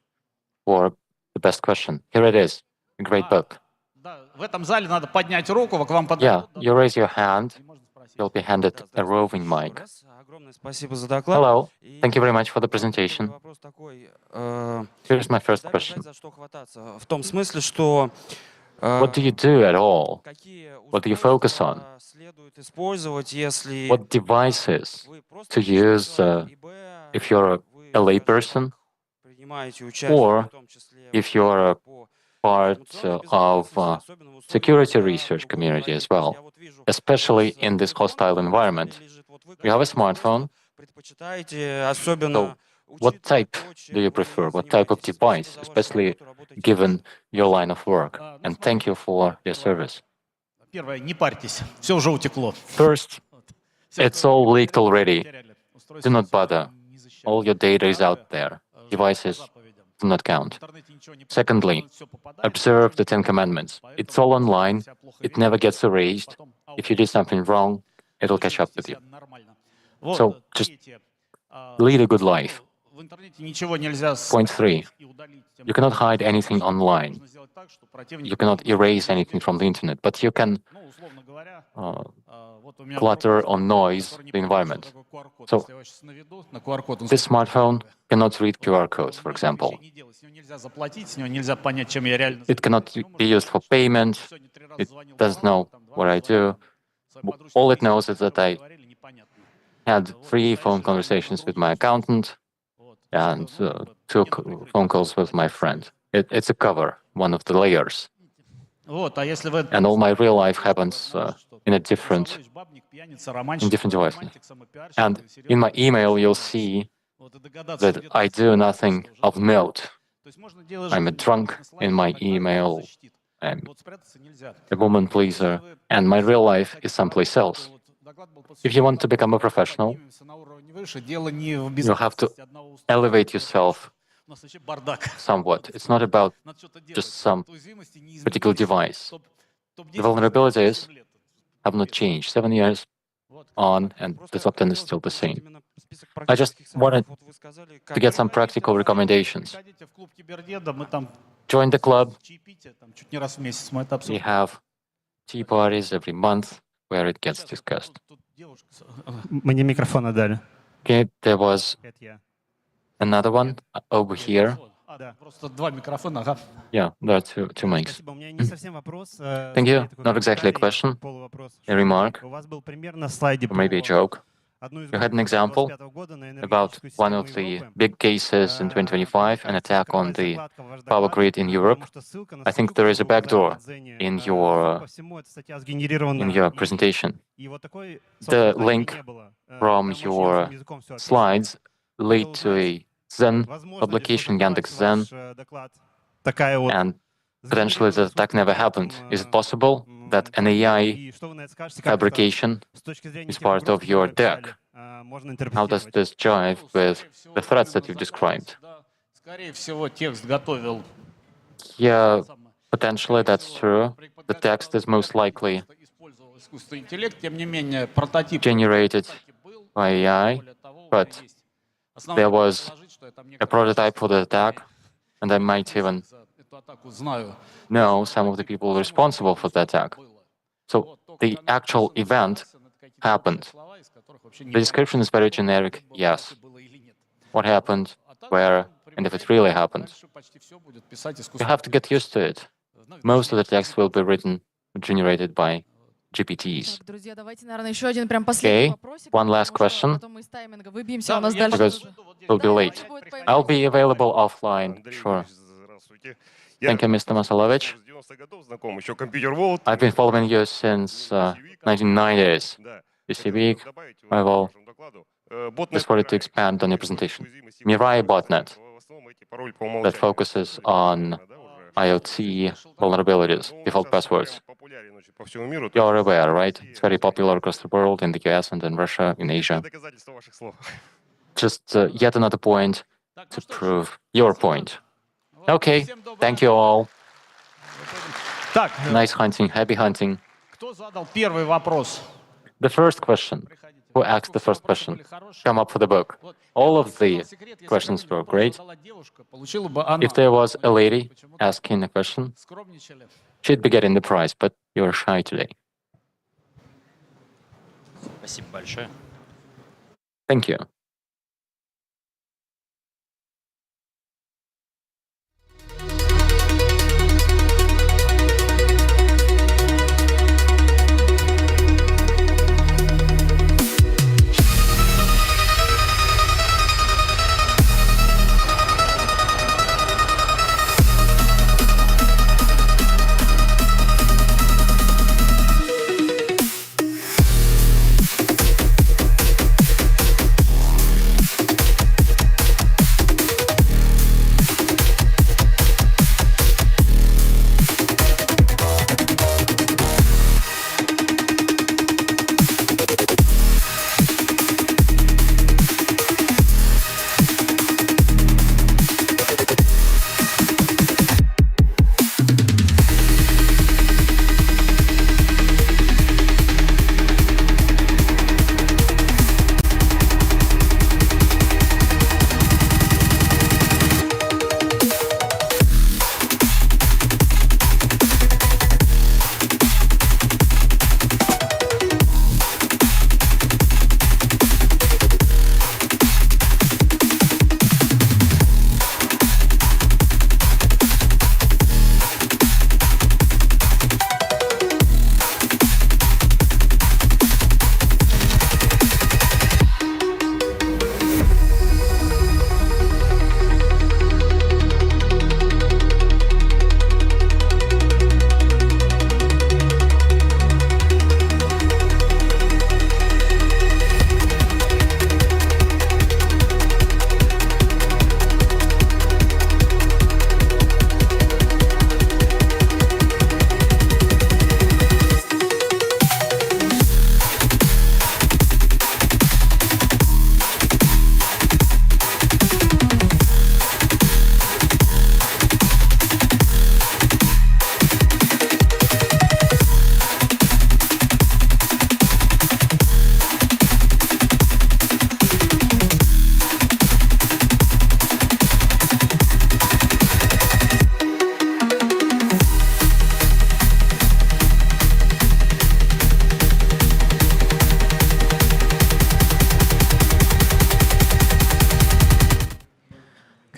for the best question. Here it is, a great book. Да, в этом зале надо поднять руку, к вам Yeah, подойдут, you raise your hand, и можно спросить. you'll be handed a roving mic. Огромное спасибо за доклад. Hello, И thank you very much for the первый presentation. вопрос такой. Here's my first Дай question. угадать, за что хвататься. В том смысле, что What do you do at all? какие What do you focus on? устройства следует использовать, если What devices вы просто to use человек, и б, if you're вы a layperson, принимаете участие, or в том числе if you're a по part информационной of безопасности, особенно в условиях, security когда research вы community as говорите, well, я вот вижу, especially у вас in this телефон, hostile на environment? столе лежит, вот вы You have a какое устройство smartphone. предпочитаете, особенно What учитывая type то, чем do you вы prefer? What type of занимаетесь? Спасибо device, за вашу especially работу, работайте given your line of work? Ну, And thank you for your service. Первое, не парьтесь, все уже утекло. First, Всё, it's что all вы leaked already. потеряли. Do Устройство not всё bother. не защищает. All your data is out there. Второе, Devices заповедям. do not В count. интернете ничего не Secondly, пропадает, всё попадает, observe the ничего Ten не Commandments. пропадает. It's all Поэтому online. себя плохо It ведите, never gets erased. потом If you do something wrong, it'll catch up with ведите you. себя нормально. Вот, So, just третье. Lead a good life. В интернете ничего нельзя Point three, и удалить. Тем you cannot более, hide anything online. можно сделать так, что противник You cannot не erase может anything from the internet, but you can Ну, условно говоря, uh, вот у меня clutter в or руках, noise который не the понимает, environment. что такое QR-код. So, Если я его сейчас наведу на QR-код, он this скажет, smartphone cannot read вот, QR codes, for много example. вещей не делать, с него нельзя заплатить, с него нельзя понять, чем я реально It cannot занимаюсь. Ну, be может, used for что payment. сегодня 3 раза It звонил doesn't по know там what I дважды звонил do. своей подружке All it Лизе, knows is о that которой I мы говорили, непонятно. had Вот, 3 дальше phone звонил conversations with другу, my accountant вот. and Ну, 2 нет прикрытия. phone calls with my friend. It's a cover, one of the layers. Вот, а если вы And all my real life happens in a different device. And in my email, you'll see that I do nothing of note. I'm a drunk in my email, I'm a woman pleaser, and my real life is someplace else. If you want to become a professional, you have to elevate yourself somewhat. It's not about just some particular device. The vulnerabilities have not changed. 7 years on, and the top 10 is still the same. I just wanted to get some practical recommendations. Приходите в клуб Кибердеда, мы там Join the club. чаепитие, там чуть не раз в месяц мы это We обсуждаем. have tea parties every month where it gets discussed. Тут девушка Мне микрофон отдали. Okay, there was Это я. another one over here. Да. Просто два микрофона, ага. Yeah, there are two mics. Спасибо. У меня не совсем вопрос. Thank you. Not exactly a question, Полувопрос. a remark, У вас был пример на слайде or maybe a по joke. одну из You had an групп example 25 года на about энергетическую one систему of the Европы. big cases in 2025, an attack on the Закладка в ваш power доклад, grid in Europe. потому что ссылка на I think статью, there is a которую вы указали backdoor в Дзене, in судя your по всему, эта статья сгенерирована, in your и- presentation. и вот такой, The собственно, link не было. from Там очень your ясным языком всё описано. Slides lead to a Zen Возможно ли, publication, что Yandex Zen, ваш, доклад такая вот and potentially the attack never happened. Is it possible that an AI и что вы на это скажете, как это fabrication с точки зрения is тех part угроз, of your которые вы описали, deck? можно How does интерпретировать? this jive with the threats that you've described? Скорее всего, текст готовил. Yeah, potentially that's true. The text is most likely Использовал искусственный интеллект, тем не менее, прототип generated был. by AI, Более того, but у меня есть основания there was предположить, что я там a некоторые prototype for the attack, and I might even за эту атаку знаю. know some of the people responsible for the attack. So the actual event happened. The description is very generic, yes. What happened, where, and if it really happened. You have to get used to it. Most of the text will be written, generated by GPTs. Так, друзья, давайте, наверное, еще один прям последний Okay, вопросик, one last потому что question. потом мы из тайминга выбьемся, у нас дальше Because тоже. we'll be Да, late. будет по I'll be available offline, sure. Thank you, Mr. Masalovich. I've been following you since 1990s. This week, I will just wanted to expand on your presentation. Mirai botnet that focuses on IoT vulnerabilities, default passwords. You're aware, right? It's very popular across the world, in the US and in Russia, in Asia. Just yet another point to prove your point. Okay, thank you all. Так, Nice hunting, happy hunting. кто задал первый вопрос? The first question. Who asked the first question? Come up for the book. All of the questions were great. Получила бы она. If there was a lady asking a question, Скромничали. she'd be getting the prize, but you're shy today. Спасибо большое. Thank you.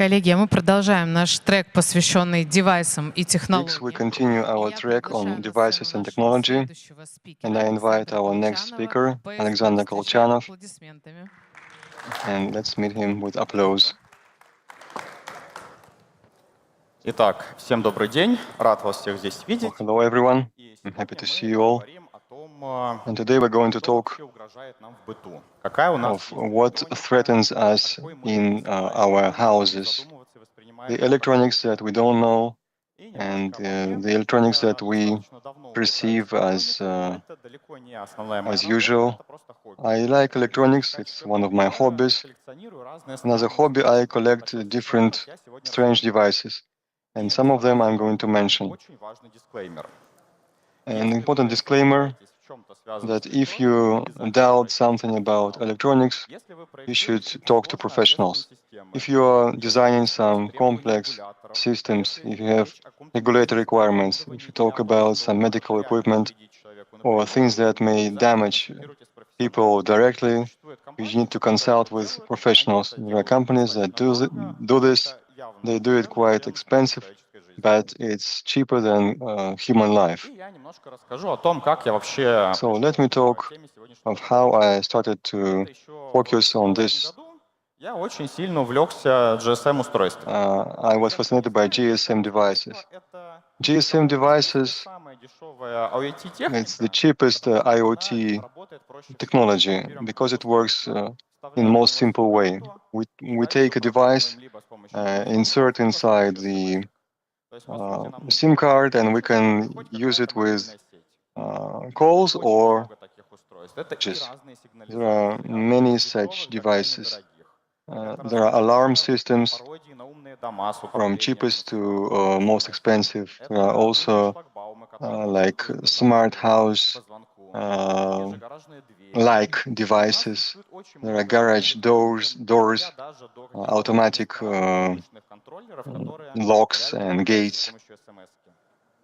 Коллеги, а мы продолжаем наш трек, посвященный девайсам и We технологиям. continue our track on devices and technology, and I invite our next speaker, Alexander Kolchanov, Аплодисментами. and let's meet him with applause. Итак, всем добрый день. Рад вас всех здесь Well, видеть. hello, everyone. И I'm happy to сегодня see мы you all. поговорим о том, And today we're going to что talk вообще угрожает нам в быту. Какая у нас of есть what электроника, threatens us какой мы in не знаем, our и houses, задумываться и воспринимаем the это как electronics that we don't know, И and немножко обо мне. the electronics Я that we достаточно давно perceive увлекаюсь as электроникой, но это далеко не основная моя as работа, usual. это просто хобби. I like electronics, В it's качестве one of my хобби я hobbies. коллекционирую разные And as a странные hobby, I устройства. collect О части из different которых я сегодня strange расскажу. devices, and И some of them сразу I'm going to mention. очень важный дисклеймер. An Если important вы disclaimer сомневаетесь в чем-то связанном that с if электроникой, you обязательно doubt обратитесь к something about профессионалу. electronics, Если вы you should проектируете talk to сложные professionals. ответственные системы, If you are если designing есть some требования complex регуляторов, systems, если if you have речь о каком-то regulatory медицинском requirements, if оборудовании you talk для about того, some чтобы medical реально equipment навредить человеку, or например, things that may обязательно damage консультируйтесь с профессионалом. people directly, Существуют you компании, need to которые consult это with делают, они professionals. это There are делают companies that достаточно do дорого, this, это явно they do it дешевле, quite чем expensive, человеческая жизнь. but it's cheaper than human life. И я немножко расскажу о том, как я вообще So let me пришел talk к теме сегодняшнего of how разговора. I started to Где-то еще в focus on прошлом this. году я очень сильно увлекся GSM-устройствами. I was fascinated by GSM devices. Это GSM devices, самая дешевая IoT it's the техника, cheapest потому что она IoT работает проще всего. technology Берем because it такое works устройство, in the вставляем most его simple в way. карту, We дальше take a device, программируем либо с помощью insert Bluetooth, либо с inside помощью the SMS-ок. То есть, по сути, нам нужно SIM card, and we подключиться, can хоть use какая-то it with мобильная сеть. calls Очень or много таких устройств. Это и just. разные There are сигнализации, от many дешевых such до крайне devices. дорогих. There are alarm Это systems пародии на умные дома с from управлением cheapest to с most expensive. There are Это умные also шлагбаумы, которые like подсказывают smart замок house по звонку. Такие uh, же гаражные двери. like У нас devices. существует очень There are много garage разных doors, систем, doors, доходя даже до каких-то automatic очень странных мощных контроллеров, которые locks реально and управляются с gates. помощью SMS-ки.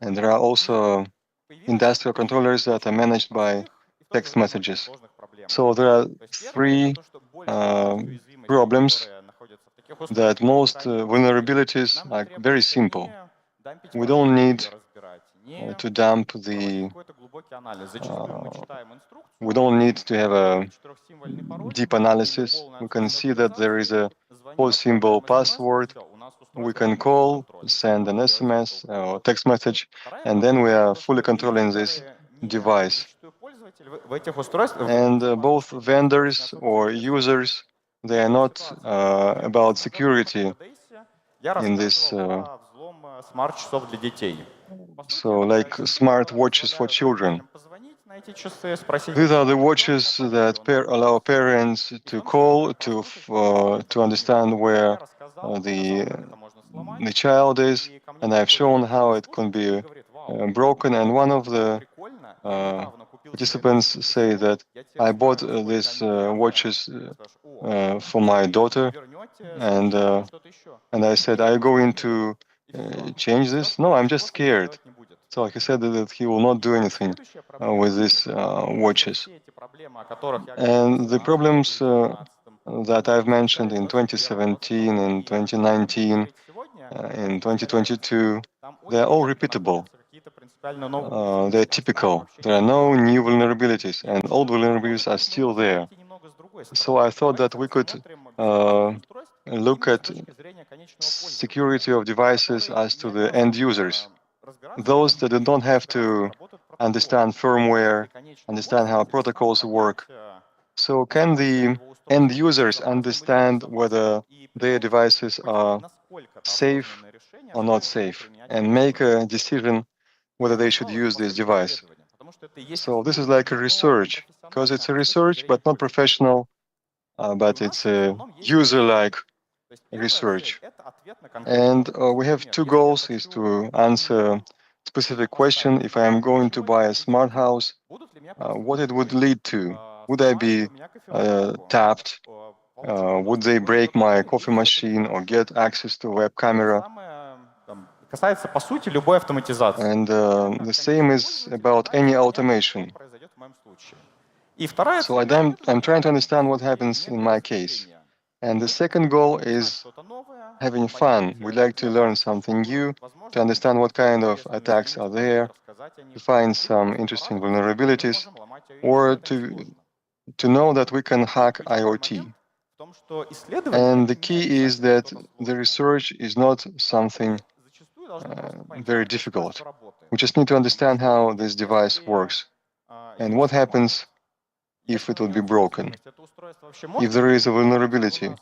And there are also Появилось industrial три controllers that are очень managed by простых и в то же text время очень messages. сложных проблемы. So there are То есть первое — это three то, что большая часть уязвимостей, problems которые находятся в таких that устройствах, most крайне простые. vulnerabilities Нам не are very требуется simple. ни дампить We ваши don't need коды, разбирать, ни to dump проводить the какой-то глубокий анализ. Зачастую мы читаем we инструкцию, don't need to have a видим четырехсимвольный пароль deep или analysis. полное We can отсутствие see that there is авторизации, a звоним, four-symbol отправляем смс, password. все, у нас We устройство can под полным call, контролем. send an Можем делать всё, SMS что угодно. or text message, Вторая and then we проблема — are это то, fully что и controlling this вендоры, ни device. зачастую пользователи в этих устройствах, And both не vendors особо or заинтересованы. users, they are Была not ситуация, about на security Додейсе я in this. рассказывал про взлом смарт-часов для детей. По сути, So, это like часы, smart которые watches for позволяют children. родителям позвонить на эти часы, спросить, These are the как watches дела, that allow parents to call to understand where я рассказал, the как это можно сломать. the child is, И ко мне and I've подходит shown один how из it can be слушателей и говорит: вау, broken. And one of the прикольно, я недавно купил себе participants такие say часы, that я тебе I bought расскажу, сколько these они дорогие. watches Скажешь: о, for my daughter, вернете, and спросите что-то еще. and I said, "Are you going to И всё. change this?" No, I'm just scared. Делать не будет. So he said that he will not do anything Следующая проблема with these watches. все эти проблемы, о которых я And the говорил problems в 2019, that I've mentioned in 2017, in 2019, сегодня in 2022, they are all repeatable. какие-то принципиально новые They're typical. There are no new vulnerabilities, and old vulnerabilities are still there. немного с другой стороны. So I thought that we could look at С точки зрения конечного пользователя, security of devices as to the end users, those that don't have to understand firmware, understand how protocols work. So can the end users understand whether their devices are safe or not safe, and make a decision whether they should use this device? So this is like a research, because it's a research, but not professional, but it's a user-like research. And we have two goals: is to answer specific question. If I am going to buy a smart house, what it would lead to? Would I be tapped? Would they break my coffee machine or get access to web camera? Касается, по сути, любой автоматизации. And the same is about any automation. Произойдет в моем случае. И вторая So I'm trying to understand what happens in my case. And the second goal is having fun. We like to learn something new, to understand what kind of attacks are there, to find some interesting vulnerabilities, or to know that we can hack IoT. And the key is that the research is not something very difficult. We just need to understand how this device works and what happens if it would be broken. If there is a vulnerability,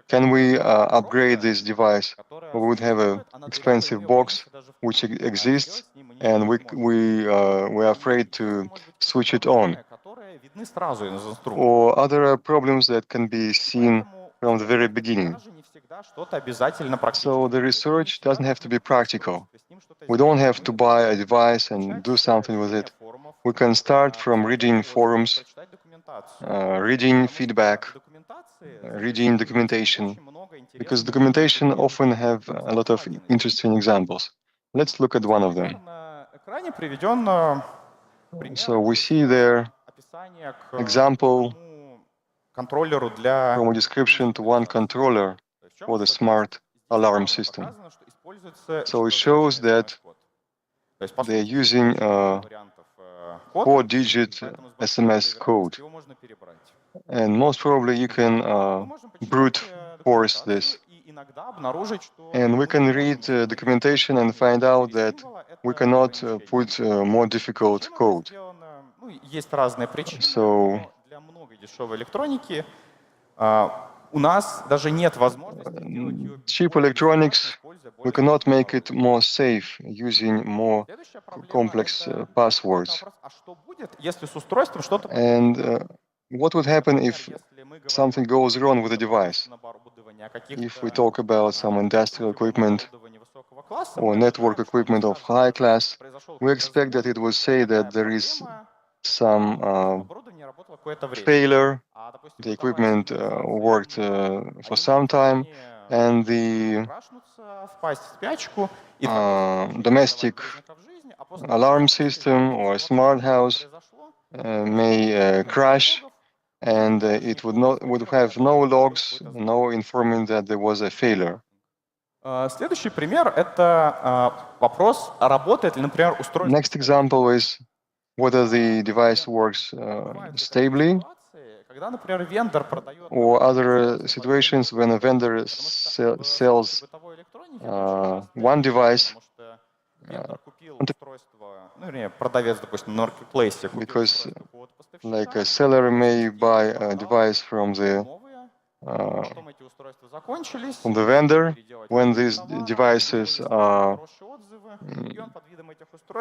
can we upgrade this device? We would have an expensive box which exists, and we're afraid to switch it on. Or other problems that can be seen from the very beginning. So the research doesn't have to be practical. We don't have to buy a device and do something with it. We can start from reading forums, reading feedback, reading documentation, because documentation often have a lot of interesting examples. Let's look at one of them. So we see there example from a description to one controller for the smart alarm system. So it shows that they're using a 4-digit SMS code. And most probably you can brute force this. And we can read documentation and find out that we cannot put more difficult code. So cheap electronics, we cannot make it more safe using more complex passwords. And what would happen if something goes wrong with the device? If we talk about some industrial equipment or network equipment of high class, we expect that it will say that there is some failure, the equipment worked for some time, and the domestic alarm system or smart house may crash, and it would have no logs, no informing that there was a failure. Следующий пример — это вопрос, работает ли, например, устройство. Next example is whether the device works stably, or other situations when a vendor sells one device because, like, a seller may buy a device from the vendor. When these devices are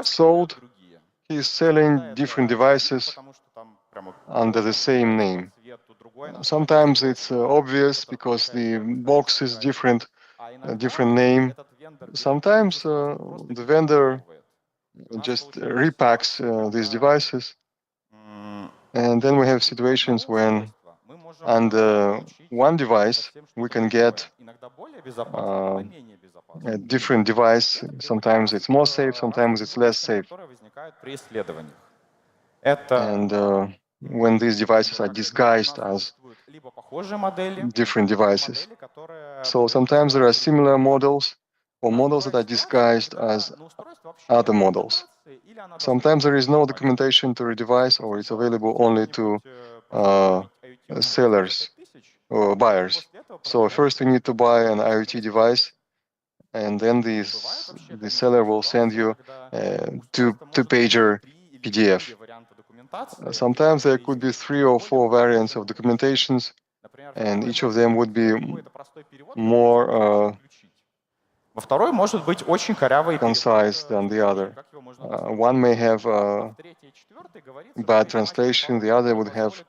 sold, he's selling different devices under the same name. Sometimes it's obvious because the box is different, a different name. Sometimes the vendor just repacks these devices. And then we have situations when under one device we can get a different device. Sometimes it's more safe, sometimes it's less safe. And when these devices are disguised as different devices. So sometimes there are similar models or models that are disguised as other models. Sometimes there is no documentation to a device, or it's available only to sellers or buyers. So first we need to buy an IoT device, and then the seller will send you a two-pager PDF. Sometimes there could be 3 or 4 variants of documentations, and each of them would be more concise than the other. One may have bad translation, the other would have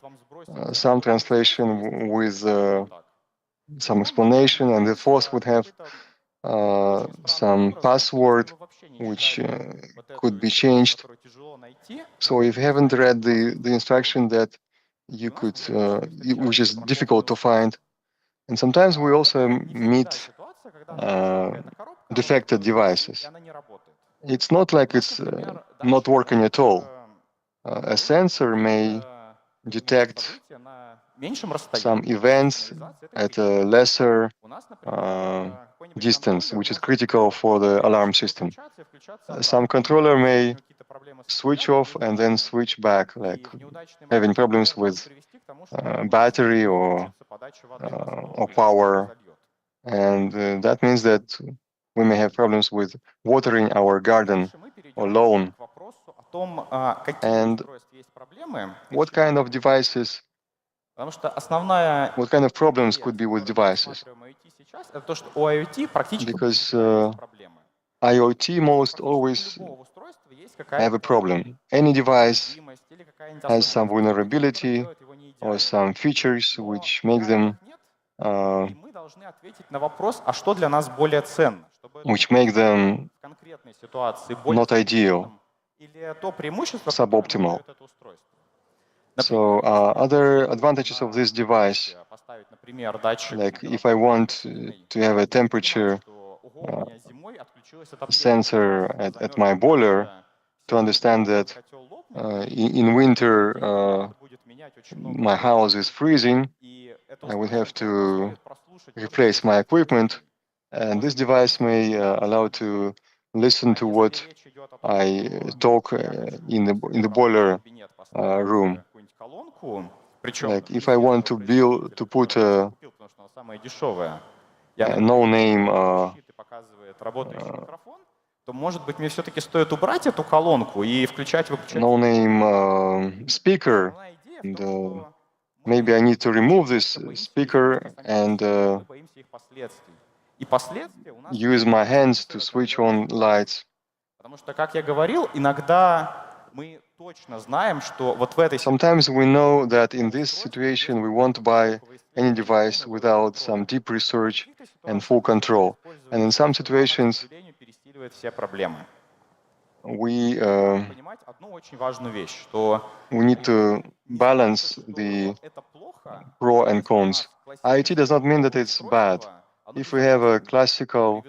some translation with some explanation, and the fourth would have some password which could be changed. So if you haven't read the instruction that you could, which is difficult to find, and sometimes we also meet defected devices. It's not like it's not working at all. A sensor may detect меньшем расстоянии. some events at a lesser У нас, например, какой-нибудь distance, контроллер which is может critical for the alarm system. включаться и включаться Some обратно. controller may Какие-то проблемы с switch цеплями, off and then switch back, like и неудачный having момент, problems например, может with привести к тому, что battery or включится подача воды на стол, or и power, зальет. and that means that we may have problems with watering our garden Дальше мы перейдем or lawn. к вопросу о том, какие And устройства есть проблемы. what kind of devices, Потому что основная what kind of problems идея, could be with с которой мы devices? рассматриваем IoT сейчас, это то, что у IoT практически у Because всегда есть проблемы. IoT most Практически у always любого устройства есть have какая-то a problem. Any device уязвимость или какая-нибудь has some особенность, которая vulnerability делает его не or идеальным. some features Но which make them идеальных нет, и мы должны ответить на вопрос, а что для нас более ценно, чтобы это which make them в конкретной ситуации более not ideal, ценным или то преимущество, suboptimal. которое нам дает это устройство. So other advantages of this device, Поставить, например, датчик like if I want to have a temperature sensor at my boiler, to understand that in winter my house is freezing, I will have to replace my equipment, and this device may allow to listen to what I talk in the boiler room. Like if I want to put a no-name то, может быть, мне все-таки стоит убрать эту колонку и включать-выключать. no-name speaker, and maybe I need to remove this speaker and И последствия у нас... use my hands to switch on lights. Потому что, как я говорил, иногда мы точно знаем, что вот в этой Sometimes we know that in this situation we won't buy any device without some deep research and full control. And in some situations, пересиливает все проблемы. we Понимать одну очень важную вещь, что need to balance the это плохо. pro and cons. IoT does not mean that it's bad. If we have a classical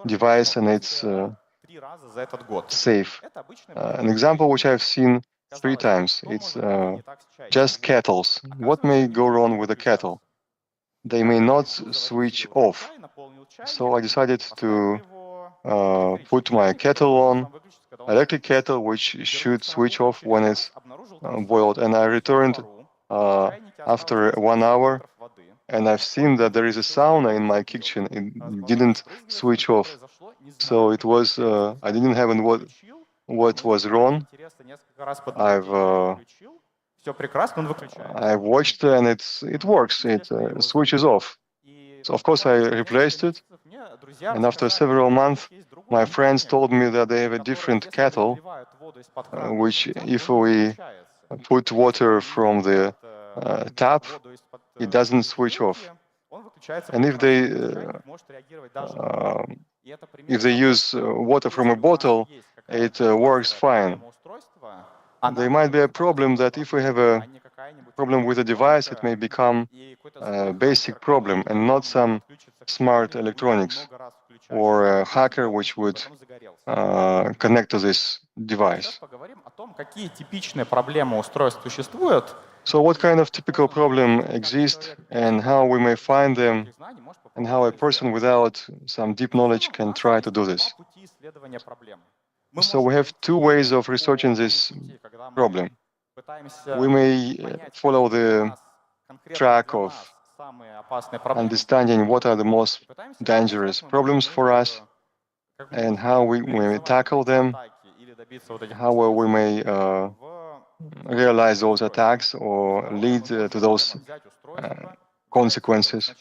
device and it's 3 раза за этот год. safe, Это обычный an example which I've seen 3 times, it's just kettles. What may go wrong with a kettle? They may not switch off. So I decided to put my kettle on, electric kettle, which should switch off when it's boiled. And I returned after 1 hour, and I've seen that there is a sauna in my kitchen. It didn't switch off. So it was, I didn't have what was wrong. I've watched and it works. It switches off. So of course I replaced it. And after several months, my friends told me that they have a different kettle, which if we put water from the tap, it doesn't switch off. And if they use water from a bottle, it works fine. There might be a problem that if we have a problem with a device, it may become a basic problem and not some smart electronics or a hacker which would connect to this device. So what kind of typical problem exist and how we may find them and how a person without some deep knowledge can try to do this. So we have 2 ways of researching this problem. We may follow the track of understanding what are the most dangerous problems for us and how we may tackle them, how we may realize those attacks or lead to those consequences.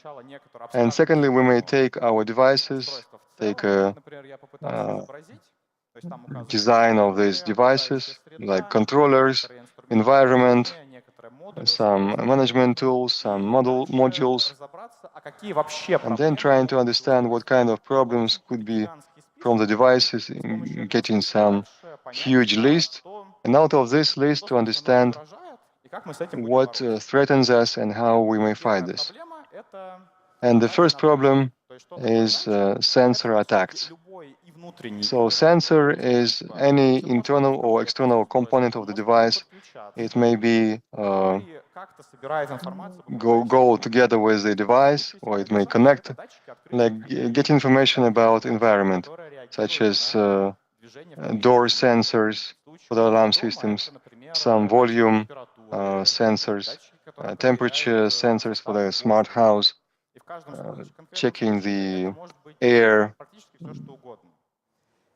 And secondly, we may take our devices, take a design of these devices, like controllers, environment, some management tools, some modules, and then trying to understand what kind of problems could be from the devices, getting some huge list, and out of this list to understand what threatens us and how we may fight this. And the first problem is sensor attacks. So sensor is any internal or external component of the device. It may be как-то собирает информацию. go together with the device, or it may connect, like get information about environment, such as door sensors for the alarm systems, some volume sensors, temperature sensors for the smart house, checking the air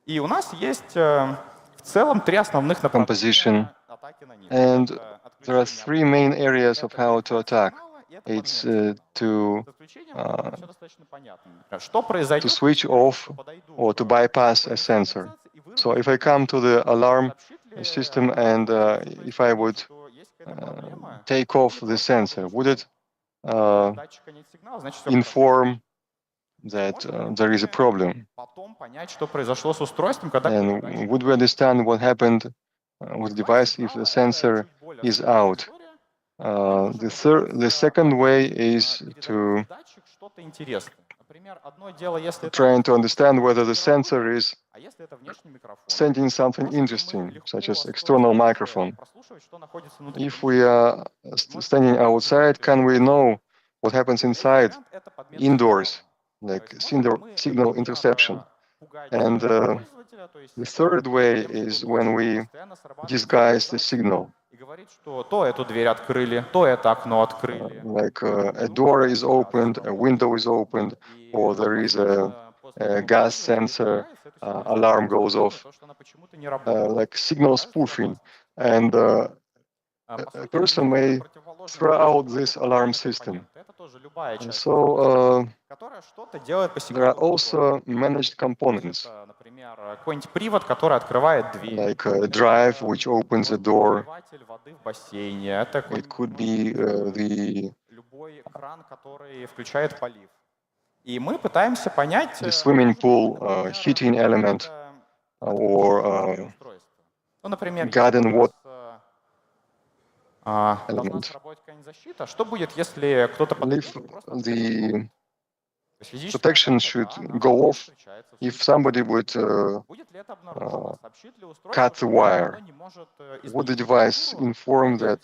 И у нас есть в целом три основных composition. направления атаки на них. And Это there are отключение three main areas of это how to attack. сигнала, и это It's подмена. to С отключением всё достаточно понятно. Например, что произойдет, switch off or to bypass a sensor. So if I come to the alarm system and if I would take off the sensor, would it датчика нет сигнала, значит, всё inform that there is a problem? потом понять, что произошло с устройством, когда And would we understand what happened with the device if the sensor is out? The second way is to датчик что-то интересное. Например, одно дело, если это trying to understand whether the sensor is а если это внешний микрофон. sending something interesting, such as external microphone. Прослушивать, что находится внутри. If we are standing outside, can we know what happens inside, Вариант — это подмена indoors, сигнала. like То есть можем мы, signal например, interception? пугать And пользователя, то есть the third way is when we постоянно срабатывает disguise the сигнал signal, и говорит, что то эту дверь открыли, то это окно открыли. like a door is opened, a window is opened, И or there is после a того, gas как sensor, это всё alarm goes off, то, что она почему-то не работает. like signal spoofing. And По a сути, person may противоположный throw out компонент this alarm system. Это тоже любая часть, So которая что-то делает по there are сигналу. also managed components, Это, например, какой-нибудь привод, который открывает дверь. like a drive which opens a door. Нагреватель воды в бассейне. Это It could be the любой кран, который включает полив. И мы пытаемся понять, swimming pool heating element это or устройство. Ну, например, garden если у нас, element. должна сработать какая-нибудь защита. Что будет, если кто-то if the То есть физическая protection атака, should да, она go off встречается в if системе. somebody would Будет ли это обнаружено? Сообщит ли устройство, cut the что wire? оно не может would the изменить device температуру? inform that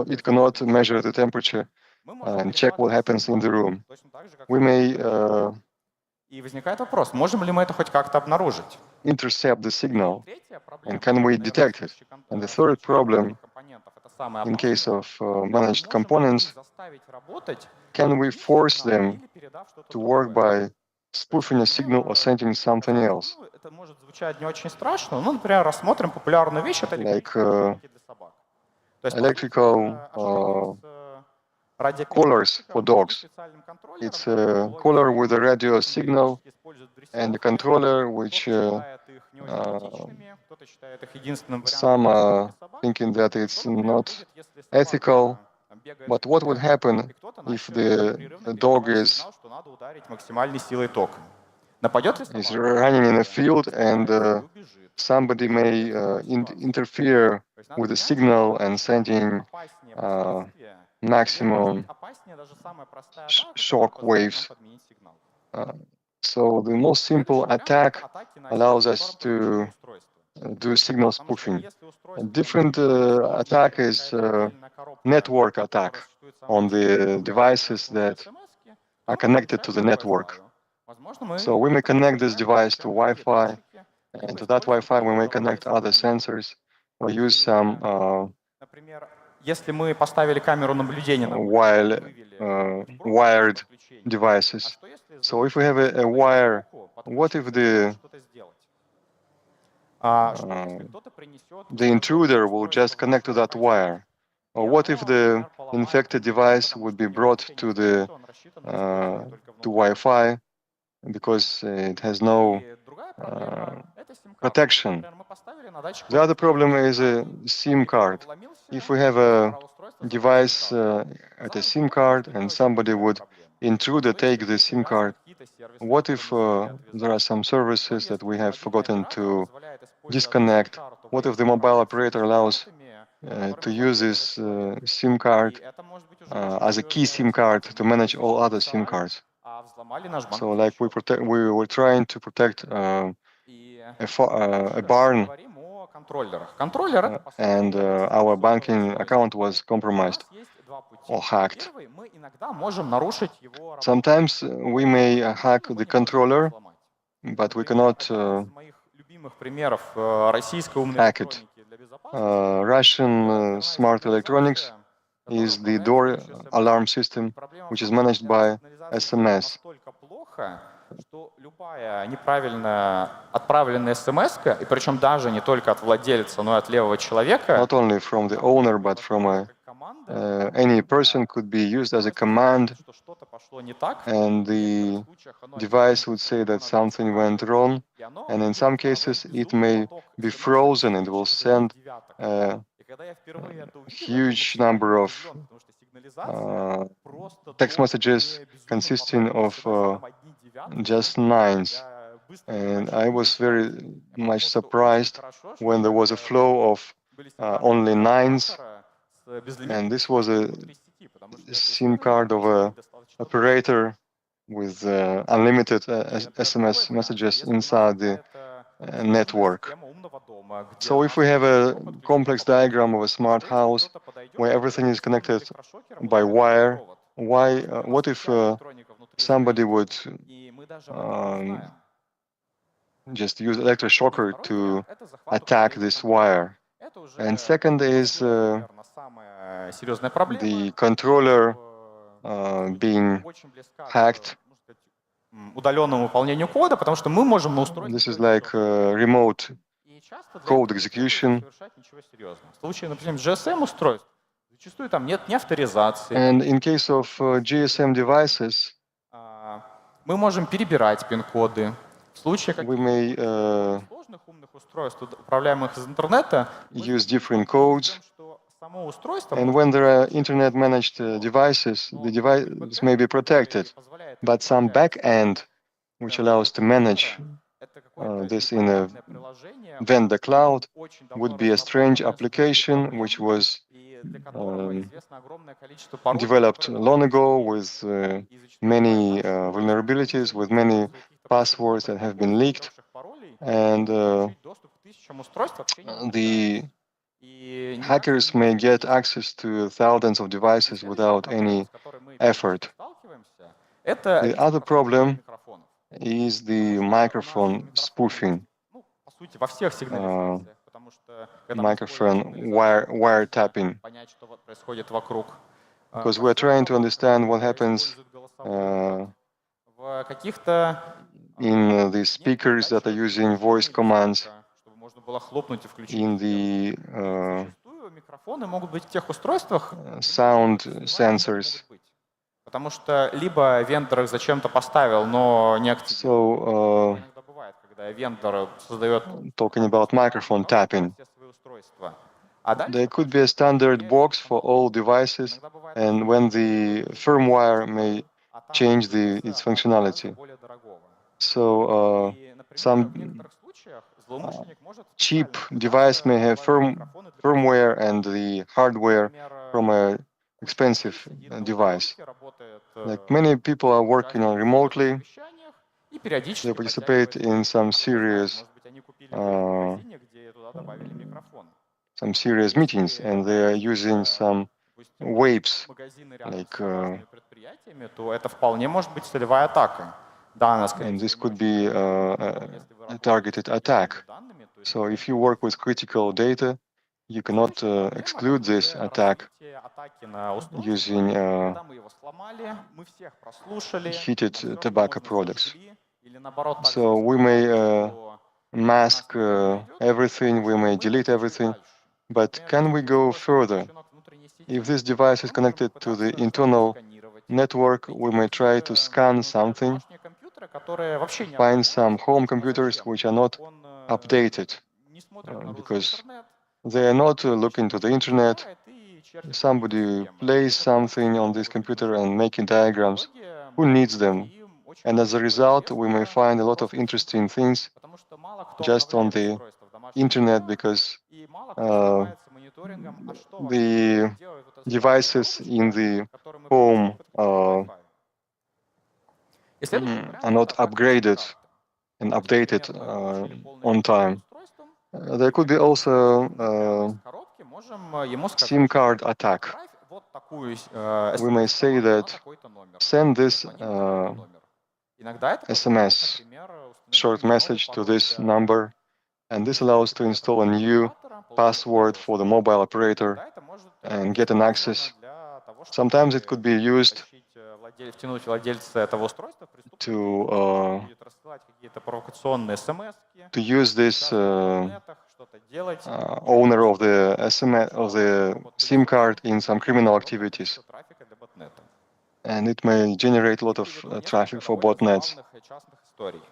it cannot measure the temperature Мы можем and check what перехватывать happens in the сигнал, room? точно так же, как We may И возникает вопрос, можем ли мы это хоть как-то обнаружить? intercept the signal, Третья проблема, and can we наверное, detect it? And the third problem, компонентов, это самое in опасное. case of managed Можем ли мы components, заставить работать can we force them или передав что-то to work другое? by spoofing a signal or sending something else? Ну, это может звучать не очень страшно. Ну, например, рассмотрим популярную вещь, это Like электрические для собак. То есть, electrical collars for dogs. It's a collar with a radio signal and a controller which some are thinking that it's not ethical. But what would happen if the dog is running in a field and somebody may interfere with the signal and sending maximum shock waves? So the most simple attack allows us to do signal spoofing. A different attack is network attack on the devices that are connected to the network. So we may connect this device to Wi-Fi, and to that Wi-Fi we may connect other sensors or use some Если мы поставили камеру наблюдения на wired devices. So if we have a wire, what if the intruder will just connect to that wire? Or what if the infected device would be brought to the to Wi-Fi because it has no protection? The other problem is a SIM card. If we have a device at a SIM card and somebody would intrude or take the SIM card, what if there are some services that we have forgotten to disconnect? What if the mobile operator allows to use this SIM card as a key SIM card to manage all other SIM cards? So, like we were trying to protect a barn, and our banking account was compromised. or hacked. Первый, мы иногда можем нарушить его работу. Sometimes we may hack the controller, but we cannot Один из моих любимых примеров российской умной hack it. электроники для безопасности. Russian smart electronics is the door alarm system, which is managed by SMS. Настолько плохо, что любая неправильно отправленная смс, и причем даже не только от владельца, но и от левого человека, Not only from the owner, but from any person could be used as a command, что что-то пошло не так, and the device would say that something went wrong, and in some cases it may be frozen and will send a huge number of text messages consisting of just nines. And I was very much surprised when there was a flow of only nines, and this was a SIM card of a operator with unlimited SMS messages inside the network. So if we have a complex diagram of a smart house where everything is connected by wire, what if somebody would just use electroshocker to attack this wire? And second is the controller being hacked. удаленному выполнению кода, потому что мы можем на устройстве This is like remote code execution. совершать ничего серьезного. В случае, например, GSM устройств зачастую там нет ни авторизации. And in case of GSM devices, Мы можем перебирать пин-коды. В случае we may сложных умных устройств, управляемых из интернета, use different codes. что само устройство And when there are internet managed devices, the device may be protected, but some back end, which allows to manage this in a vendor cloud, would be a strange application which was developed long ago with many vulnerabilities, with many passwords that have been leaked, and the hackers may get access to thousands of devices without any effort. The other problem is the microphone spoofing, microphone wiretapping, because we're trying to understand what happens in the speakers that are using voice commands, in the sound sensors. Потому что либо вендор их зачем-то поставил, но не активировал. So, Иногда бывает, когда вендор создает talking about microphone tapping, все свои устройства. А дальше there could be a standard box for all devices, and when the firmware may change its functionality. So, some cheap device may have firmware and the hardware from a expensive device. Like many people are working on remotely, they participate in some serious meetings, and they are using some waves, like, то это вполне может быть целевая атака. Да, она and this could be a targeted attack. So if you work with critical data, you cannot exclude this attack using heated tobacco products. So we may mask everything, we may delete everything, but can we go further? If this device is connected to the internal network, we may try to scan something, find some home computers which are not updated, because they are not looking to the internet. Somebody plays something on this computer and making diagrams. Who needs them? And as a result, we may find a lot of interesting things just on the internet, because the devices in the home are not upgraded and updated on time. There could be also SIM card attack. вот такую we may say на that такой-то номер. send this Звони на такой номер. Иногда это SMS, позволяет, например, short установить новый message to пароль this для number, and this allows to install a new password for the mobile operator Иногда это может and быть get an использовано access. для того, чтобы Sometimes it could be used втянуть владельца этого устройства в преступную to деятельность, будет рассылать какие-то провокационные смс-ки, to use this в интернетах, что-то делать. owner of the SMS of the SIM card in some criminal activities, Трафика для ботнета. and it may generate a lot of traffic for botnets. Частных историй.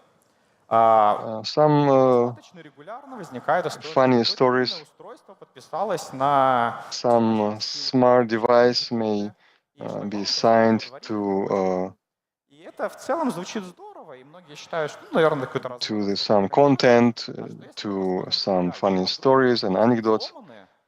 Some Достаточно регулярно возникает история, funny что какое-то stories. умное устройство подписалось на Some smart device may be signed to И это в целом звучит здорово, и многие считают, что, ну, наверное, какой-то some content, to some funny stories and anecdotes.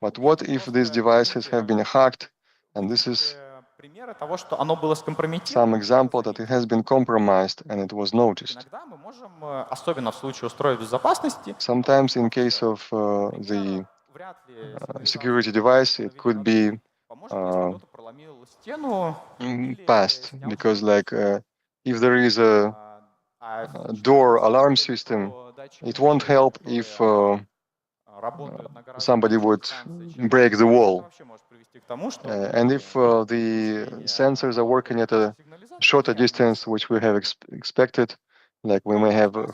But what if these devices have been hacked, and this is примеры того, что оно было some скомпрометировано. example that it has been compromised and it was noticed? Иногда мы можем, особенно в случае устройств безопасности, Sometimes in case of the вряд ли security device, it could be поможет, если кто-то проломил стену или passed, снял because like if there is a door alarm system, it won't help if somebody would break the wall. And if the sensors are working at a shorter distance, which we have expected, like we may have a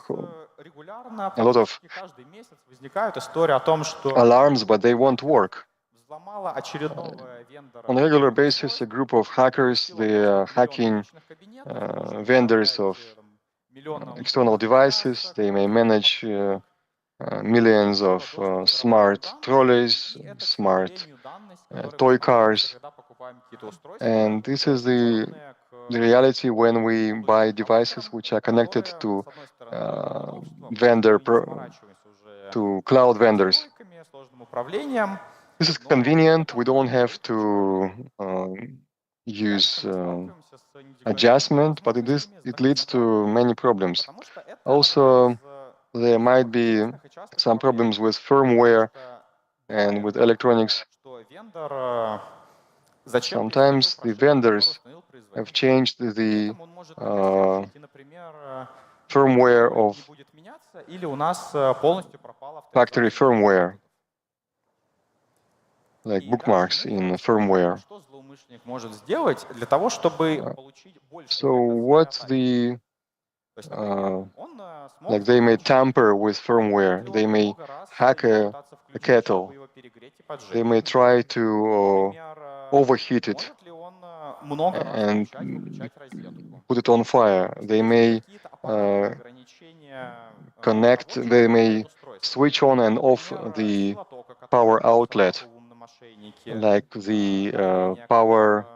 lot of каждый месяц возникает история о том, что alarms, but they won't work. взломала очередного вендора On a regular basis, a group of hackers, they are hacking vendors of external devices. They may manage millions of smart trolleys, smart toy cars. And this is the reality when we buy devices which are connected to to cloud vendors. This is convenient. We don't have to use adjustment, but it leads to many problems. Also, there might be some problems with firmware and with electronics. Sometimes the vendors have changed the firmware of factory firmware, like bookmarks in firmware. So what like they may tamper with firmware, they may hack a kettle, they may try to overheat it and put it on fire. They may they may switch on and off the power outlet, like the power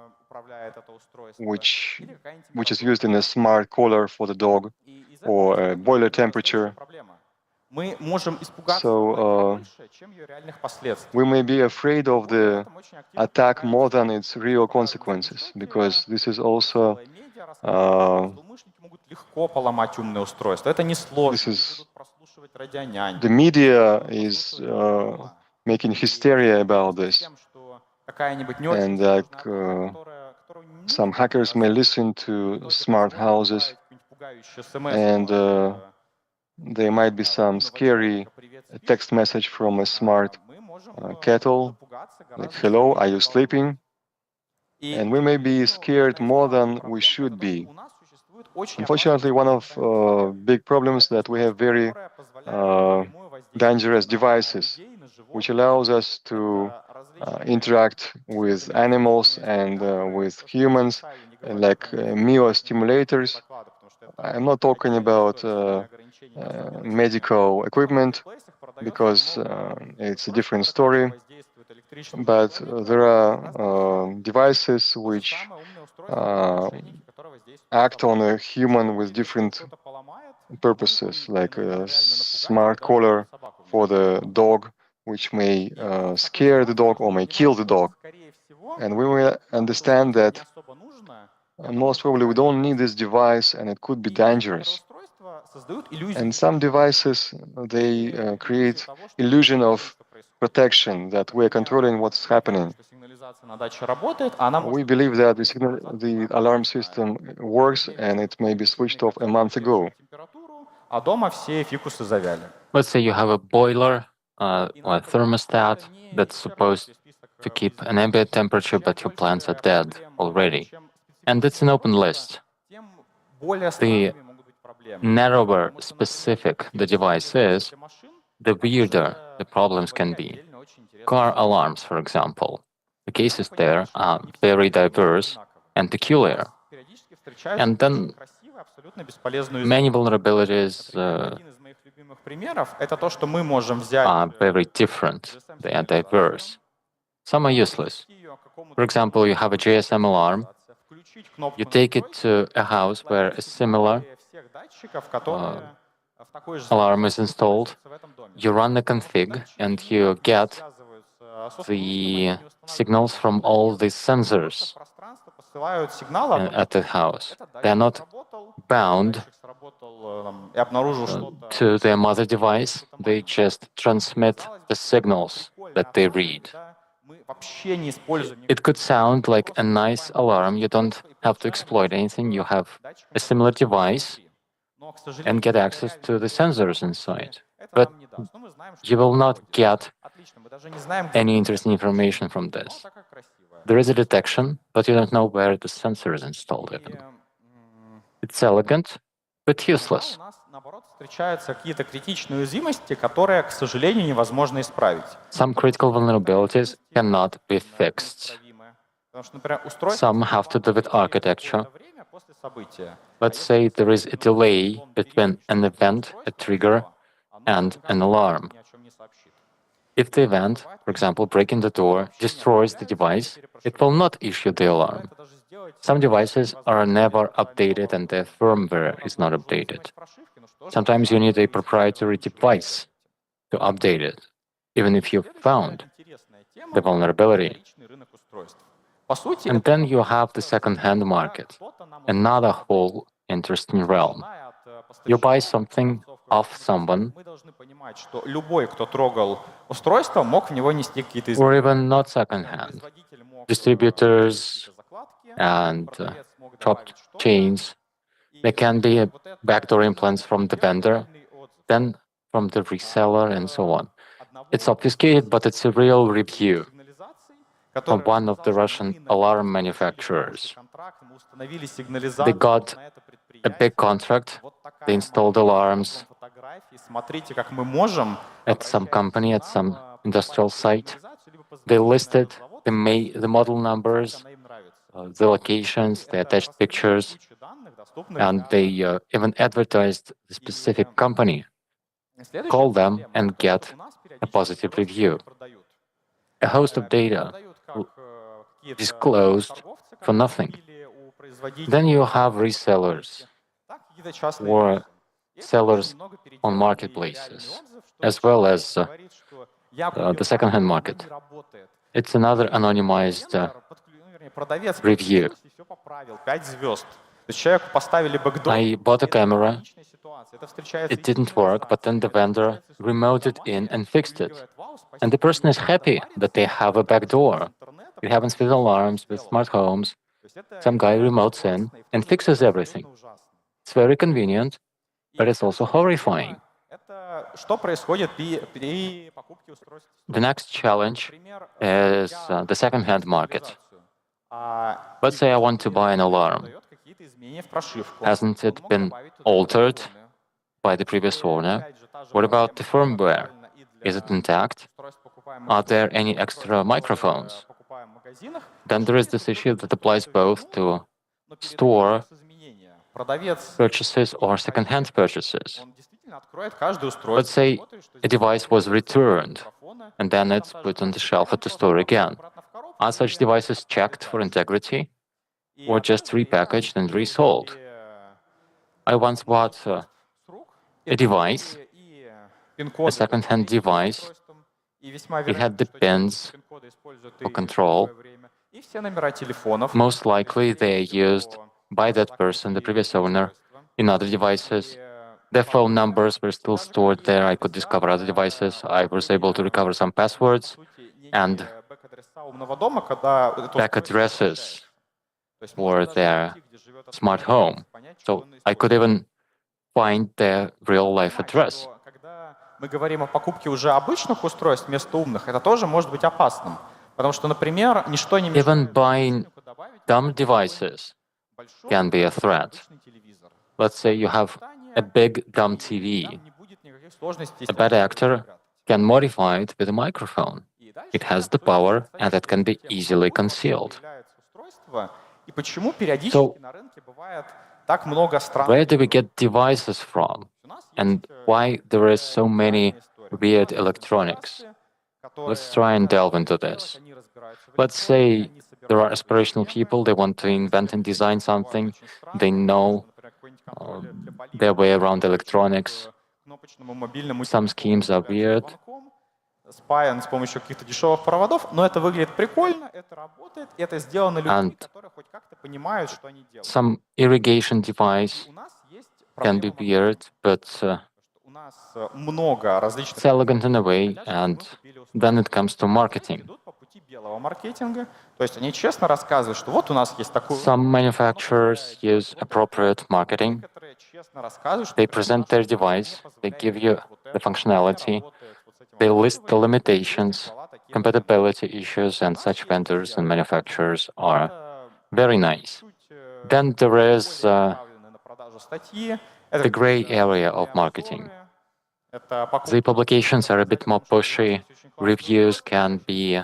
which is used in a smart collar for the dog, or a boiler temperature. So we may be afraid of the attack more than its real consequences, because this is also the media is making hysteria about this, and like some hackers may listen to smart houses, and there might be some scary text message from a smart kettle, like, "Hello, are you sleeping?" And we may be scared more than we should be. Unfortunately, one of big problems that we have very dangerous devices, which allows us to interact with animals and with humans, like myostimulators. I'm not talking about medical equipment, because it's a different story, but there are devices which act on a human with different purposes, like a smart collar for the dog, which may scare the dog or may kill the dog. And we will understand that most probably we don't need this device, and it could be dangerous. создают иллюзию And some devices, they create illusion of protection, that we are controlling what's happening. что сигнализация на даче работает, а она We может believe that the alarm system works and it may be switched off a month ago. температуру, а дома все фикусы завяли. Let's say you have a boiler or a thermostat that's supposed to keep an ambient temperature, but your plants are dead already. And it's an open list. Тем более The странными могут быть проблемы. narrower specific the device is, the weirder the problems can be. Car alarms, for example. The cases there are very diverse and peculiar. Периодически встречаются And then очень красивые, абсолютно бесполезные many vulnerabilities Один из моих любимых примеров — это то, что мы можем взять are very different. They are diverse. Some are useless. For example, you have a GSM alarm. включить кнопку You take it to a house where a similar всех датчиков, которые в такой же alarm is installed. в этом доме. You run the config and you get Связываются с the signals from all these sensors пространство, посылают сигналы. at the house. They are not bound Датчик сработал и обнаружил что-то. to their mother device. They just transmit the signals that they read. Мы вообще не используем It could sound like a nice alarm. You don't have to exploit anything. You have a similar device но, к сожалению, and get access to the sensors inside. это But нам не даст. Но мы знаем, что you will not get отлично, мы даже не знаем, где any interesting information from она this. такая красивая. There is a detection, but you don't know where the sensor is installed И, even. It's elegant, but useless. у нас, наоборот, встречаются какие-то критичные уязвимости, которые, к сожалению, невозможно исправить. Some critical vulnerabilities cannot be fixed. Неисправимые. Потому что, например, устройство Some have to do with architecture. какое-то время после события. Let's say there is a delay between an event, a trigger, and an alarm. Ни о чем не сообщит. If the event, for example, breaking the door, destroys the device, it will not issue the alarm. Это даже сделать Some devices are never updated and their firmware is not updated. прошивки, но что же Sometimes you need a proprietary device to update it, even if you've found интересная тема, the vulnerability. вторичный рынок устройств. По сути, And then you have the second-hand market, another whole interesting realm. You buy something off someone, мы должны понимать, что любой, кто трогал устройство, мог в него нести какие-то or even not second-hand. Производитель мог Distributors закладки, and продавец мог top добавить что-то, chains. There can be вот это backdoor implants from the vendor, отдельный отзыв. then from the reseller, and so on. Одного It's obfuscated, but it's a real review сигнализаций, from который one of the сказал, Russian что мы alarm написали manufacturers. контракт, мы установили They сигнализацию got на это a big предприятие. contract. Вот такая They installed alarms фотографии. Смотрите, как мы можем at some company, at some industrial site. сигнализацию, либо They позвонить на listed этот завод, the model numbers, она им нравится. the locations, they attached pictures, Куча данных, доступных and для- they even advertised the specific company. Следующая Call them проблема, and это get у нас a периодически positive устройства review. продают. A host of data Продают как, какие-то disclosed торговцы, for которые nothing. купили у производителя. Then you have resellers Так, какие-то частные or лица. И это sellers немного on переделанный marketplaces, реальный отзыв, что as well человек as говорит, что я the купил second-hand камеру, она market. не работает. It's another anonymized Продавец review. все поправил, 5 звезд. То есть человеку поставили бэкдор. I bought a camera, Личная ситуация. Это встречается it didn't work, but then the vendor remoted in and fixed it. And the person is happy that they have a backdoor. It happens with alarms, with smart homes. Some guy remotes in and fixes everything. It's very convenient, but it's also horrifying. Это что происходит при покупке устройств? The next challenge Например, is the second-hand market. Let's say I want to buy an alarm. дает какие-то изменения в прошивку. Hasn't Он it мог been добавить туда altered микрофоны. by the previous owner? Опять же, та же What about проблема the firmware? актуальна и для Is it intact? устройств, покупаемых Are в there any extra microphones? покупаемых магазинах. Then there is this issue that applies both to Но перед store этим изменения. Продавец purchases or second-hand purchases. он действительно откроет каждое Let's устройство. say посмотрит, что a здесь device was returned, микрофоны, and then it's put on the shelf at the store again. обратно в коробку, Are such devices checked for integrity и or just repackaged and resold? I once bought с рук a device, и a пин-коды second-hand device. устройством, и весьма It had вероятно, the что эти pins пин-коды используют for и в control. другое время. И все номера телефонов. Most likely they are used by that person, the previous owner, in other devices. Their phone numbers were still stored there. I could discover other devices. I was able to recover some passwords and back addresses for their smart home. So I could even find their real-life address. Когда мы говорим о покупке уже обычных устройств вместо умных, это тоже может быть опасным. Потому что, например, ничто не Even мешает buying добавить dumb devices большой can be a threat. обычный телевизор. Let's say you have a big dumb TV. Там не будет никаких сложностей. A bad actor can modify it with a microphone. It has the power and it can be easily concealed. И почему периодически на рынке бывает так много странных? Where do we get devices from? And why there is so many weird electronics? Let's try and delve into this. Let's say there are aspirational people, they want to invent and design something, they know their way around electronics. Some schemes are weird. Спаян с помощью каких-то дешевых проводов, но это выглядит прикольно, это работает, и это сделано людьми, которые хоть как-то понимают, что они делают. Some irrigation device У нас есть can be weird, but у нас много различных it's elegant in a way, and then it comes to marketing. идут по пути белого маркетинга, то есть они честно рассказывают, что вот у нас есть такой. Some manufacturers use appropriate marketing. Некоторые честно рассказывают, что They present their device, they give you the functionality, they list the limitations, compatibility issues, and such vendors and manufacturers are very nice. Then there is the gray area of marketing. The publications are a bit more pushy, reviews can be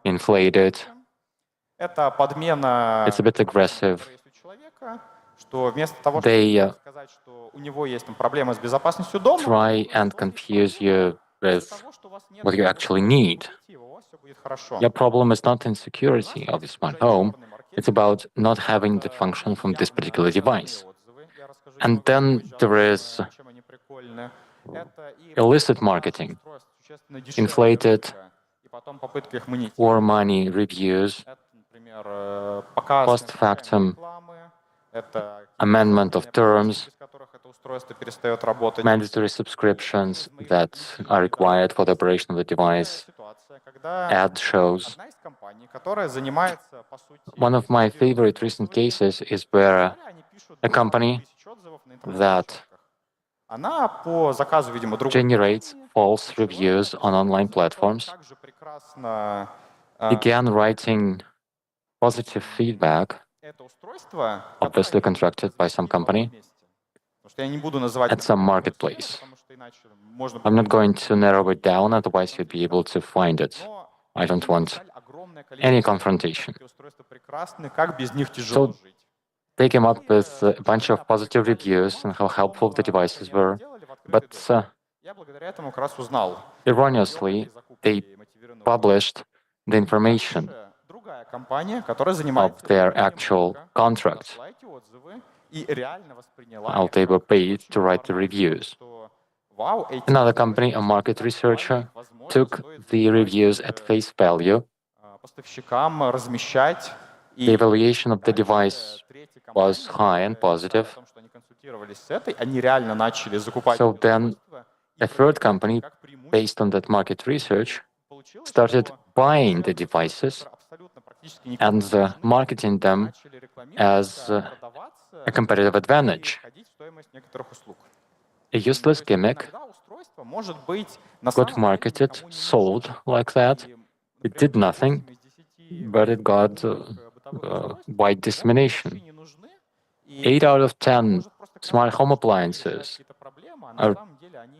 inflated, Это подмена. it's a bit aggressive. Что вместо того, They чтобы сказать, что у него есть там проблемы с безопасностью дома, try and confuse you with what you actually need. Your problem is not in security of your smart home, it's about not having the function from this particular device. And then there is illicit marketing, inflated or money reviews, post factum amendment of terms, mandatory subscriptions that are required for the operation of the device, ad shows. One of my favorite recent cases is where a company that generates false reviews on online platforms began writing positive feedback, obviously contracted by some company, at some marketplace. I'm not going to narrow it down, otherwise you'd be able to find it. I don't want any confrontation. So they came up with a bunch of positive reviews and how helpful the devices were, but erroneously, they published the information of their actual contract, how they were paid to write the reviews. Another company, a market researcher, took the reviews at face value. The evaluation of the device was high and positive. So then a third company, based on that market research, started buying the devices and marketing them as a competitive advantage. A useless gimmick got marketed, sold like that. It did nothing, but it got wide dissemination. 8 out of 10 smart home appliances are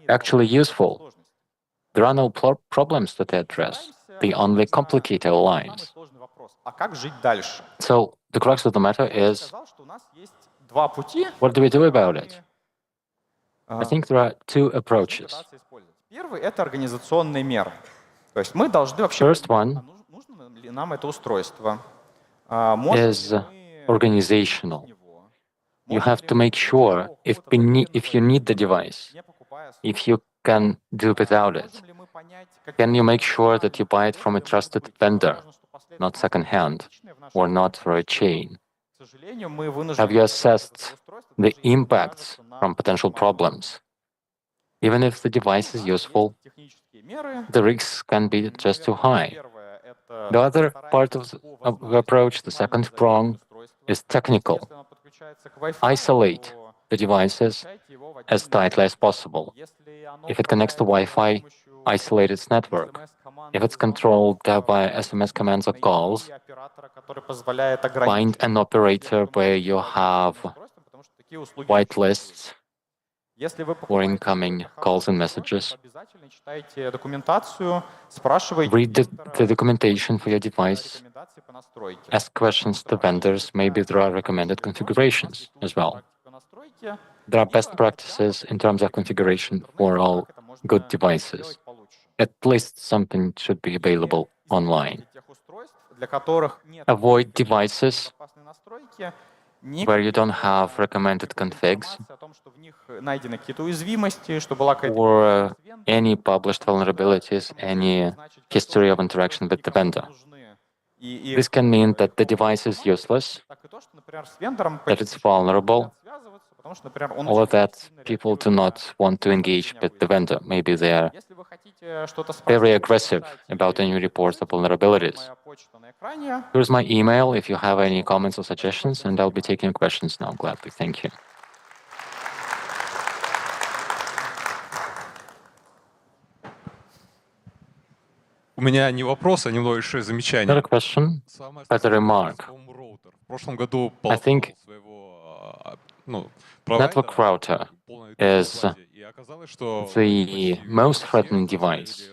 actually useful. There are no problems that they address. They only complicate our lives. So the crux of the matter is, what do we do about it? I think there are two approaches. First one is organizational. You have to make sure if you need the device, if you can do without it. Can you make sure that you buy it from a trusted vendor, not secondhand, or not through a chain? Have you assessed the impacts from potential problems? Even if the device is useful, the risks can be just too high. The other part of the approach, the second prong, is technical. Isolate the devices as tightly as possible. If it connects to Wi-Fi, isolate its network. If it's controlled by SMS commands or calls, find an operator where you have whitelists for incoming calls and messages. Read the documentation for your device. Ask questions to vendors. Maybe there are recommended configurations as well. There are best practices in terms of configuration for all good devices. At least something should be available online. Avoid devices where you don't have recommended configs or any published vulnerabilities, any history of interaction with the vendor. This can mean that the device is useless, that it's vulnerable, or that people do not want to engage with the vendor. Maybe they are very aggressive about any reports of vulnerabilities. Here's my email if you have any comments or suggestions, and I'll be taking questions now gladly. Thank you. У меня не вопрос, а небольшое замечание. Not a question, but a remark. В прошлом году I think network router is the most threatening device.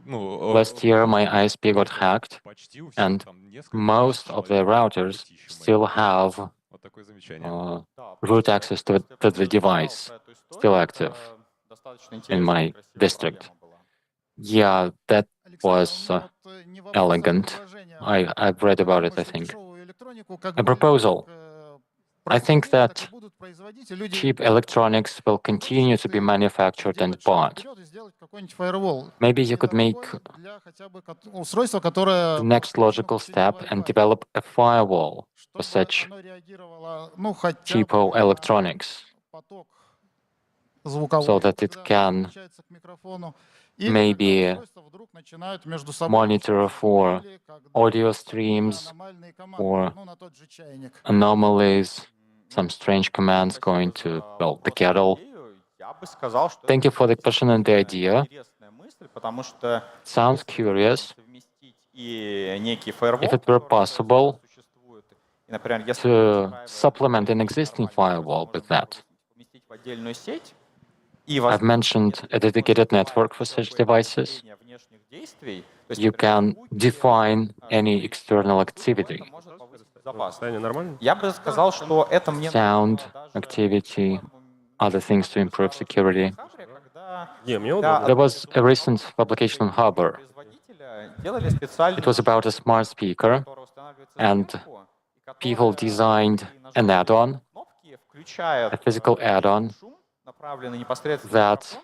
Last year, my ISP got hacked, and most of the routers still have root access to the device, still active in my district. Yeah, that was elegant. I've read about it, I think. A proposal. I think that cheap electronics will continue to be manufactured and bought. Maybe you could make the next logical step and develop a firewall for such cheapo electronics, so that it can maybe monitor for audio streams or anomalies, some strange commands going to, well, the kettle. Thank you for the question and the idea. Sounds curious. If it were possible to supplement an existing firewall with that. I've mentioned a dedicated network for such devices. You can define any external activity. Sound, activity, other things to improve security. There was a recent publication on Harbor. It was about a smart speaker, and people designed an add-on, a physical add-on, that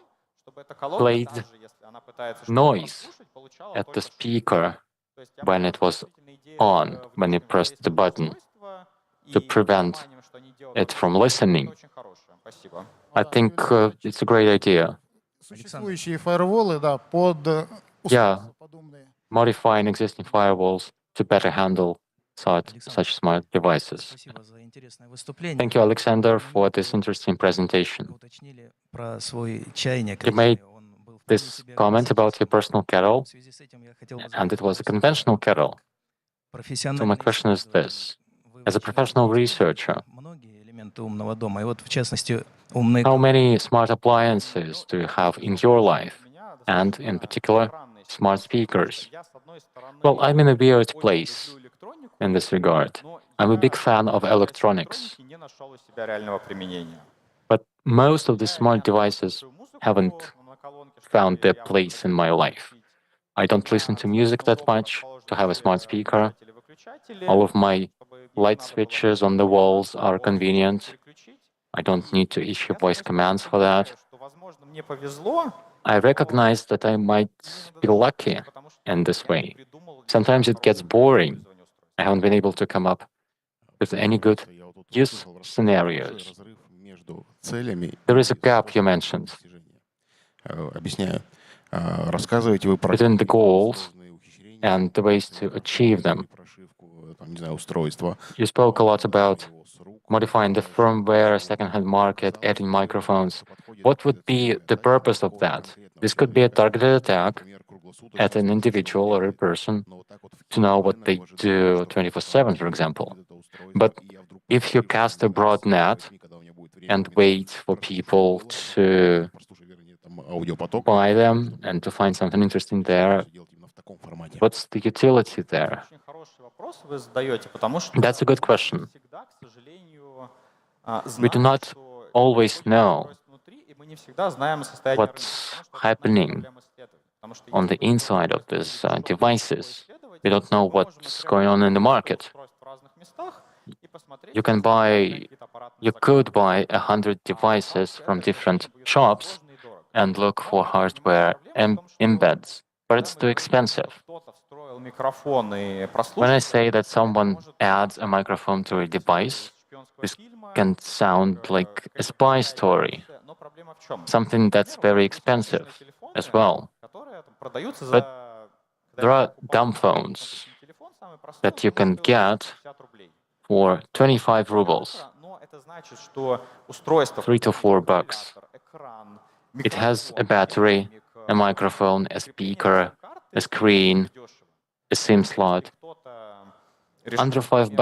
played noise at the speaker when it was on, when you pressed the button, to prevent it from listening. I think it's a great idea. Yeah, modifying existing firewalls to better handle such smart devices. Thank you, Alexander, for this interesting presentation. You made this comment about your personal kettle, and it was a conventional kettle. So my question is this. As a professional researcher, how many smart appliances do you have in your life, and in particular, smart speakers? Well, I'm in a weird place in this regard. I'm a big fan of electronics, but most of the smart devices haven't found their place in my life. I don't listen to music that much to have a smart speaker. All of my light switches on the walls are convenient. I don't need to issue voice commands for that. I recognize that I might be lucky in this way. Sometimes it gets boring. I haven't been able to come up with any good use scenarios. There is a gap you mentioned Объясняю. Рассказываете вы про between the goals сложные ухищрения, and the ways to achieve them. прошивку, там, не знаю, устройства. You spoke a lot about его с рук, modifying the firmware, second-hand market, adding microphones. What would be the purpose of that? This could be a targeted attack at an individual or a person to know what they do 24/7, for example. But if you cast a broad net and wait for people to buy them and to find something interesting there, what's the utility there? Очень хороший вопрос вы задаете, потому что That's a good question. всегда, к сожалению, We do not always know внутри, и мы не всегда знаем состояние рынка, what's потому что это happening проблема исследования. Потому что on the inside of these devices. We don't know what's going on in the market. устройств в разных местах и посмотреть, You can buy, you could buy 100 devices from different shops and look for hardware embeds, but it's too expensive. кто-то встроил микрофон и When I say that someone adds a microphone to a device, this can sound like a spy story, но проблема в чем? something that's very expensive as well. Которые продаются But за there are dumb phones телефон самый простой, that you can get 50 рублей. for 25 rubles, Но это значит, что устройство, $3 to $4. экран, It has a battery, a microphone, a speaker, a screen, a SIM slot, under $5.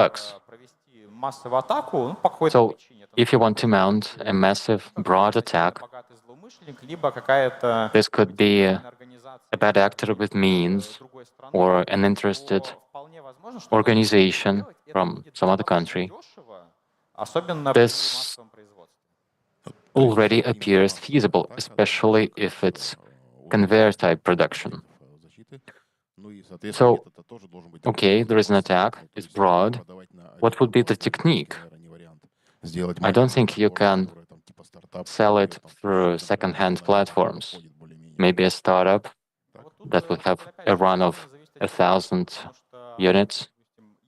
провести массовую атаку, ну, по какой-то So, причине. Это if you want to mount a massive, broad attack, богатый злоумышленник, либо какая-то this could be организация a bad actor with means другой страны, or an interested то вполне возможно, что organization это from будет some other достаточно country. дешево, особенно при This массовом производстве. already appears feasible, especially if it's conveyor type production. So, okay, there is an attack, it's broad. What would be the technique? I don't think you can sell it through second-hand platforms. Maybe a startup that would have a run of 1,000 units.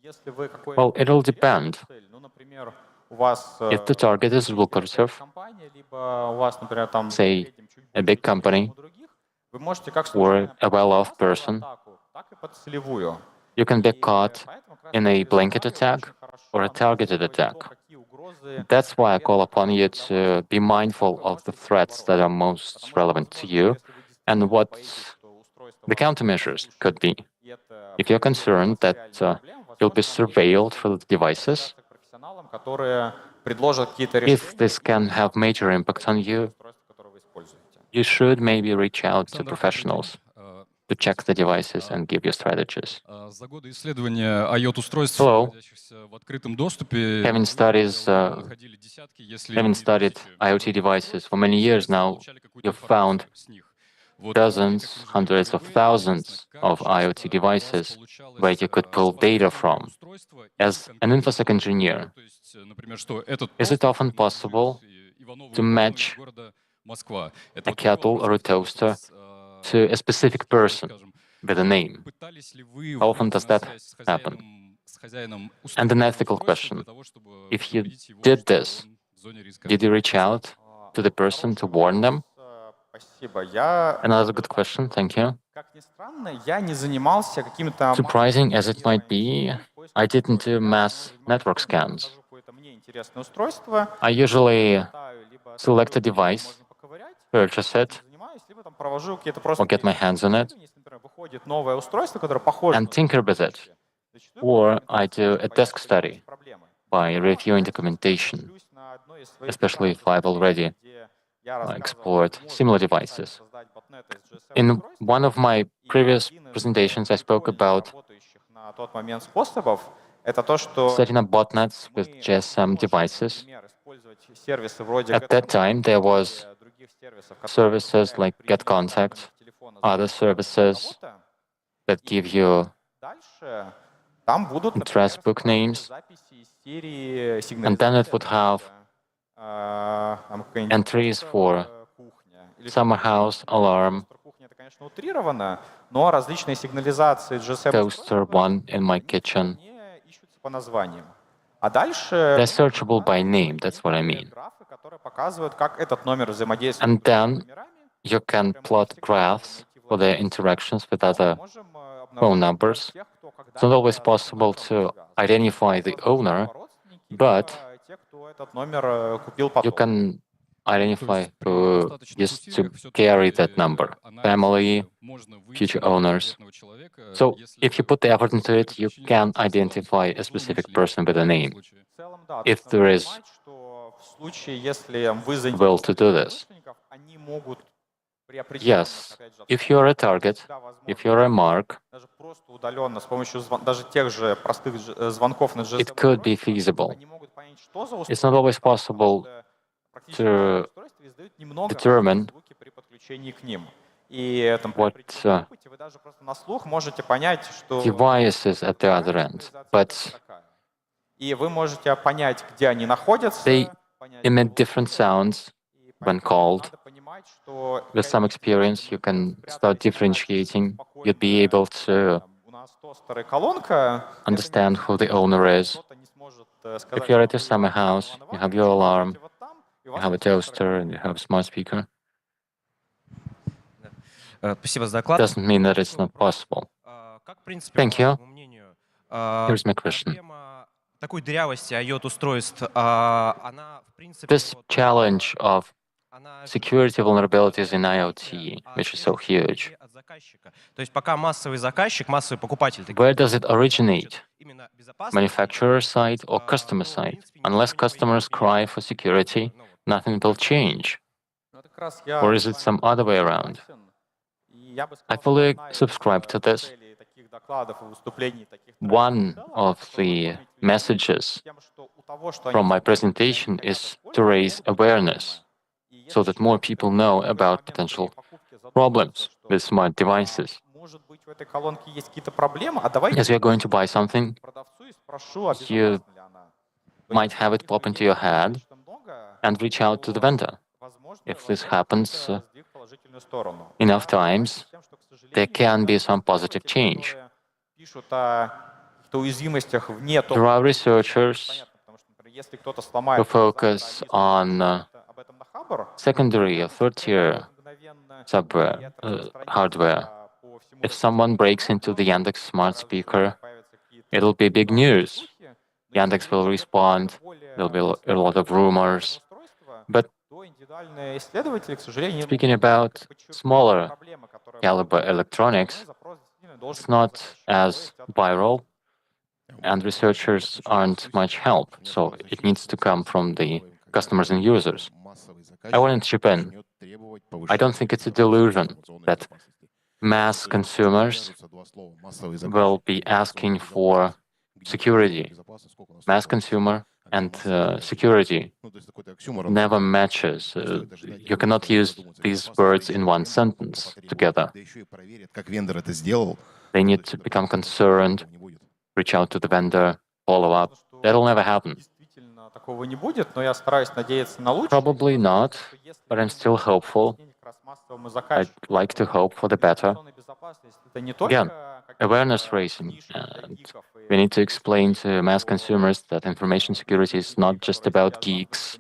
Если вы какой-то Well, it'll depend. цель, ну, например, у вас If the target is lucrative, компания, либо у вас, например, там say, a big company у других, вы можете как or a well-off массовую person, атаку, так и под целевую. you can be И caught поэтому как раз in a через blanket анализ attack очень хорошо or a targeted анализировать то, attack. какие угрозы That's why I call upon you to be mindful of the threats that are most relevant to you and what the countermeasures could be. If you're concerned that you'll be surveilled for the devices, профессионалам, которые предложат какие-то if решения, this can have major impact on you, устройства, которые вы используете. you should maybe reach out to professionals to check the devices and give you strategies. За годы исследования IoT-устройств, Hello. находящихся в открытом доступе, Having находили десятки, если Having не studied тысячи IoT devices for many years now, получали какую-то you've found информацию с них. Вот, dozens, hundreds of thousands of IoT devices where you could pull data from. As an InfoSec engineer, is it often possible to match a kettle or a toaster to a specific person with a name? How often does that happen? And an ethical question. If you did this, did you reach out to the person to warn them? Спасибо. Я, Another good question, thank you. как ни странно, я не занимался какими-то Surprising as it might be, I didn't do mass network scans. какое-то мне интересное устройство, I usually читаю, либо select a device, можно поковырять, purchase it, занимаюсь, либо там провожу какие-то просто or get my hands on it, если, например, выходит новое устройство, которое похоже and на tinker with it. зачастую Or I do a desk study проблемы. by reviewing documentation, Делюсь на одной из своих especially if I've already где я рассказывал, explored как similar можно devices. создать ботнеты из GSM In устройств. one of my previous Один из presentations, I spoke наиболее about работающих на тот момент способов это то, что setting up botnets with мы GSM можем, devices. например, использовать сервисы вроде At that time, there was других сервисов, которые services позволяют like при GetContact, телефона other services работа. that give you Дальше там будут, address book names, записи из серии and then it would have там какая-нибудь entries for кухня. Или summer house, alarm, кухня, это, конечно, утрировано, но различные сигнализации GSM toaster one in my kitchen. не ищутся по названиям. А дальше They're searchable by name, that's what I mean. графы, которые показывают, как этот номер взаимодействует And then с номерами. you can plot graphs for their interactions with other можем phone обнаружить numbers. тех, кто It's not always когда-то possible номер to привязан. identify the Либо owner, родственники, but либо те, кто этот номер купил you потом. can identify who used to carry that number, family, future owners. So if you put the effort into it, you can identify a specific person with a name, В целом, да, if нужно there is понимать, что в случае, если вы will to do заинтересованы this. родственников, они могут при определенных, Yes, опять же, if you're a target, всегда возможно if you're a mark, даже просто удаленно, с помощью даже тех же простых звонков на GSM it could be feasible. они могут понять, что за It's not always потому possible что практически каждое to устройство издает немного determine разные звуки при подключении к ним. И там, при what определенном опыте вы даже просто на слух можете понять, что devices at the other end, but такая. И вы можете понять, где они находятся, they понять, emit different sounds и when поэтому called. надо понимать, что With some experience, you can start differentiating. You'd be able to у нас тостер и колонка, understand who the owner is. кто-то не сможет If сказать, you're at что your summer house, you have your alarm, вот там, и у you вас have a есть тостер и toaster, and you have a smart speaker. Спасибо за доклад. Doesn't mean that it's not possible. Как, в принципе, Thank по you. вашему мнению, Here's my question. проблема такой дырявости IoT-устройств, она, в принципе, This challenge of security vulnerabilities in IoT, which is so huge, от заказчика. То есть пока массовый заказчик, массовый покупатель таких where does it originate? именно безопасности, Manufacturer side or customer side? Unless customers cry for security, nothing will change. Ну, это как раз я Or is it some other way around? И я бы I сказал, что fully одна из, subscribe to this. целей таких докладов и выступлений таких One трендов of в целом the знакомить людей messages с тем, что у того, что from my они делают, presentation они is хотят to raise использовать, awareness и so если that more человек people know в about момент potential при покупке problems задумывается, with smart devices. может быть, в этой колонке есть какие-то проблемы, а давайте As you're going to buy something, продавцу и спрошу, а you безопасна ли она. might have it pop into your head and reach out to the vendor. If this happens enough times, there can be some positive change. There are researchers who focus on secondary or third-tier hardware. If someone breaks into the Yandex smart speaker, it'll be big news. Yandex will respond. There'll be a lot of rumors. But speaking about smaller caliber electronics, it's not as viral, and researchers aren't much help. So it needs to come from the customers and users. I want to chip in. I don't think it's a delusion that mass consumers will be asking for security. Mass consumer and security never matches. You cannot use these words in one sentence together. They need to become concerned, reach out to the vendor, follow up. That'll never happen. Probably not, but I'm still hopeful. I'd like to hope for the better. Again, awareness raising. And we need to explain to mass consumers that information security is not just about geeks,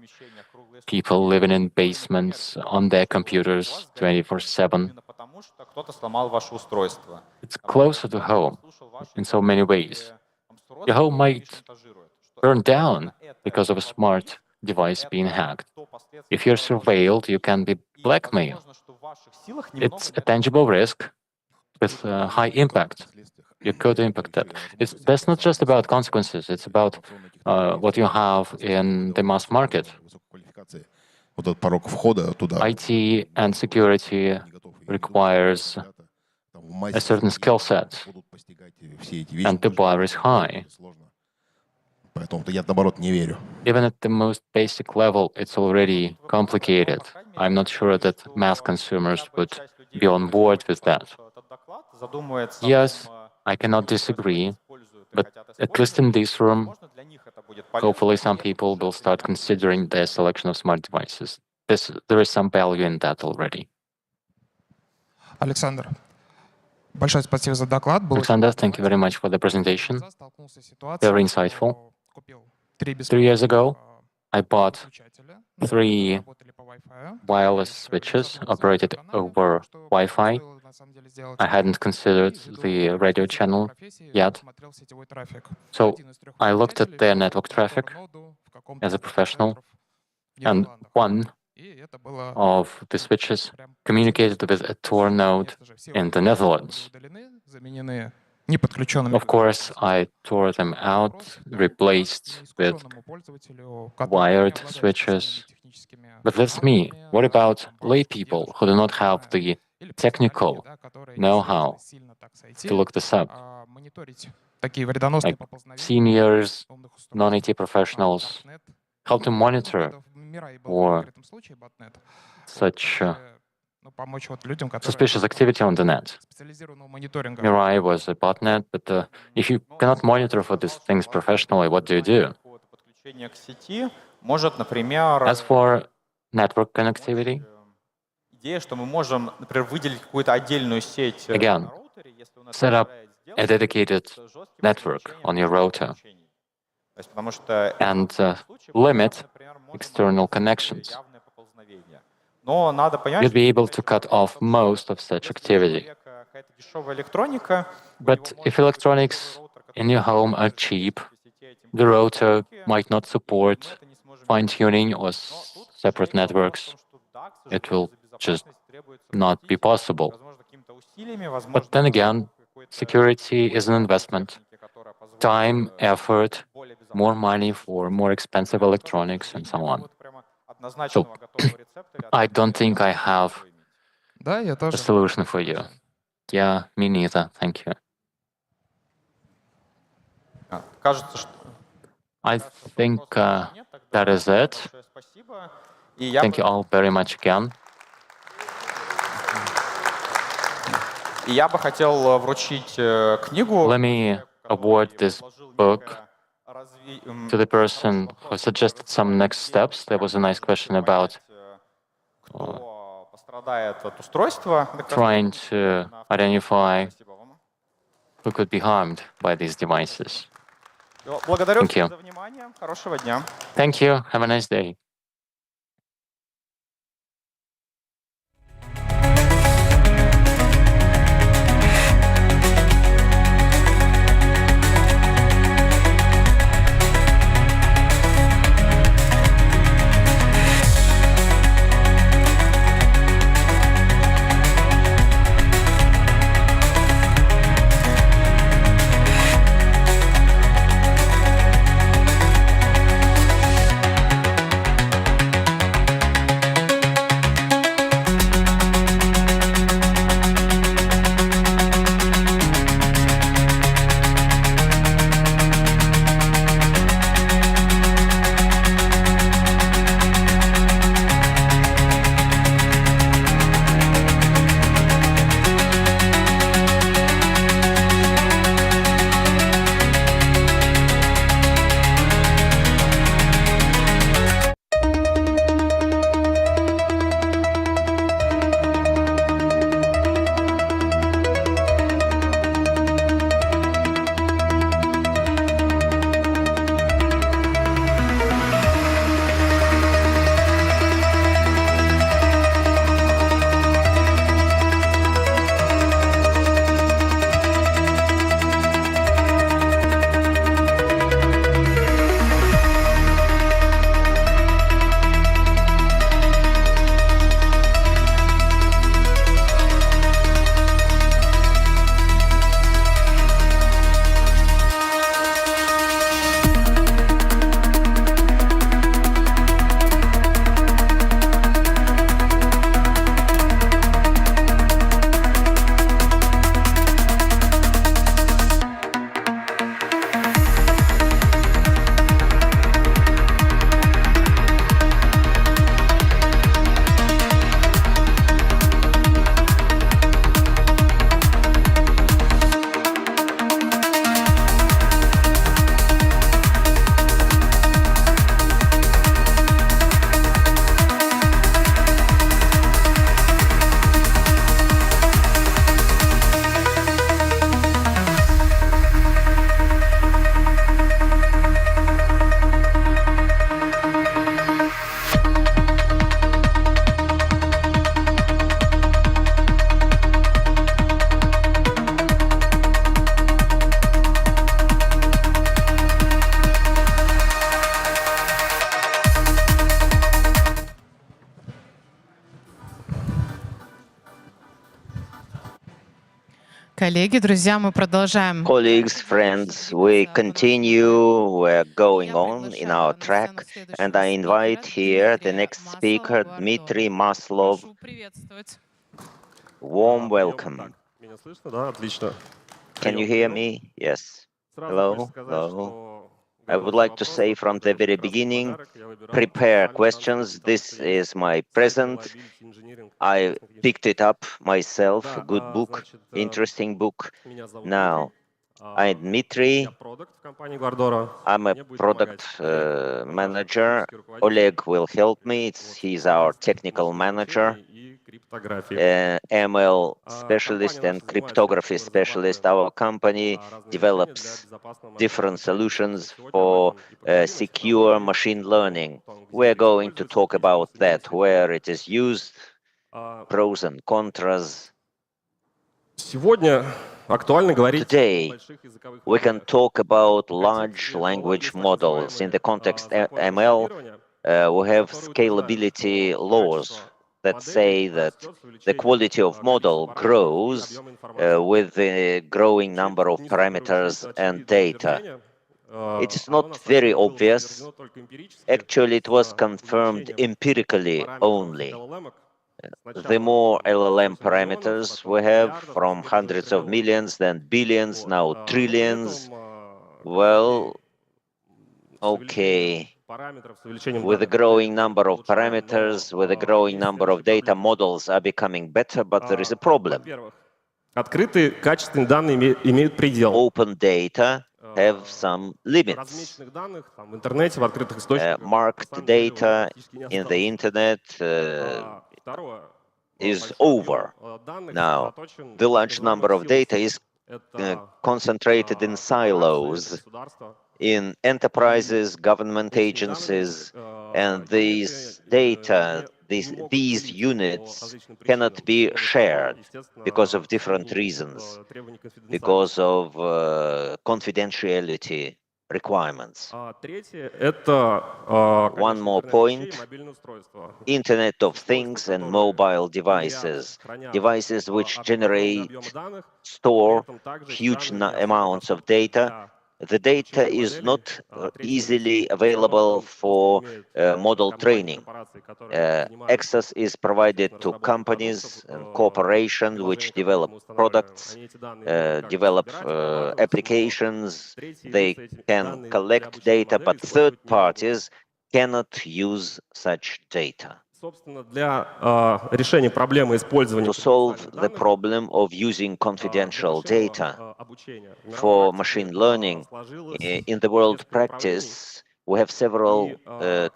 people living in basements on their computers 24/7. It's closer to home in so many ways. Your home might burn down because of a smart device being hacked. If you're surveilled, you can be blackmailed. It's a tangible risk with high impact. You could impact that. That's not just about consequences. It's about what you have in the mass market. IT and security requires a certain skill set, and the bar is high. Even at the most basic level, it's already complicated. I'm not sure that mass consumers would be on board with that. Yes, I cannot disagree, but at least in this room, hopefully some people will start considering their selection of smart devices. There is some value in that already. Alexander, большое спасибо за доклад. Alexander, thank you very much for the presentation. Very insightful. 3 years ago, I bought 3 wireless switches operated over Wi-Fi. I hadn't considered the radio channel yet. So I looked at their network traffic as a professional, and one of the switches communicated with a Tor node in the Netherlands. Of course, I tore them out, replaced with wired switches. But that's me. What about lay people who do not have the technical know-how to look this up? Like seniors, non-IT professionals, how to monitor or such suspicious activity on the net. Mirai was a botnet, but if you cannot monitor for these things professionally, what do you do? As for network connectivity, again, set up a dedicated network on your router and limit external connections. You'd be able to cut off most of such activity. But if electronics in your home are cheap, the router might not support fine-tuning or separate networks. It will just not be possible. But then again, security is an investment. Time, effort, more money for more expensive electronics, and so on. So, I don't think I have a solution for you. Yeah, me neither. Thank you. I think that is it. Thank you all very much again. Let me award this book to the person who suggested some next steps. There was a nice question about trying to identify who could be harmed by these devices. Thank you. Thank you. Have a nice day. коллеги, друзья, мы продолжаем. Colleagues, friends, we continue, we're going on in our track, and I invite here the next speaker, Dmitry Maslov. Warm welcome. Can you hear me? Yes. Hello? Hello? I would like to say from the very beginning, prepare questions. This is my present. I picked it up myself, a good book, interesting book. Now, I'm Dmitry. I'm a product manager. Oleg will help me. He's our technical manager, ML specialist and cryptography specialist. Our company develops different solutions for secure machine learning. We're going to talk about that, where it is used, pros and contras. Today, we can talk about large language models. In the context ML, we have scalability laws that say that the quality of model grows with the growing number of parameters and data. It's not very obvious. Actually, it was confirmed empirically only. The more LLM parameters we have, from hundreds of millions, then billions, now trillions, well, okay. With the growing number of parameters, with the growing number of data, models are becoming better, but there is a problem. Open data have some limits. Marked data in the internet is over. Now, the large number of data is concentrated in silos, in enterprises, government agencies, and these data, these units cannot be shared because of different reasons, because of confidentiality requirements. One more point, Internet of Things and mobile devices, devices which generate, store huge amounts of data. The data is not easily available for model training. Access is provided to companies and corporations which develop products, develop applications. They can collect data, but third parties cannot use such data. To solve the problem of using confidential data for machine learning, in the world practice, we have several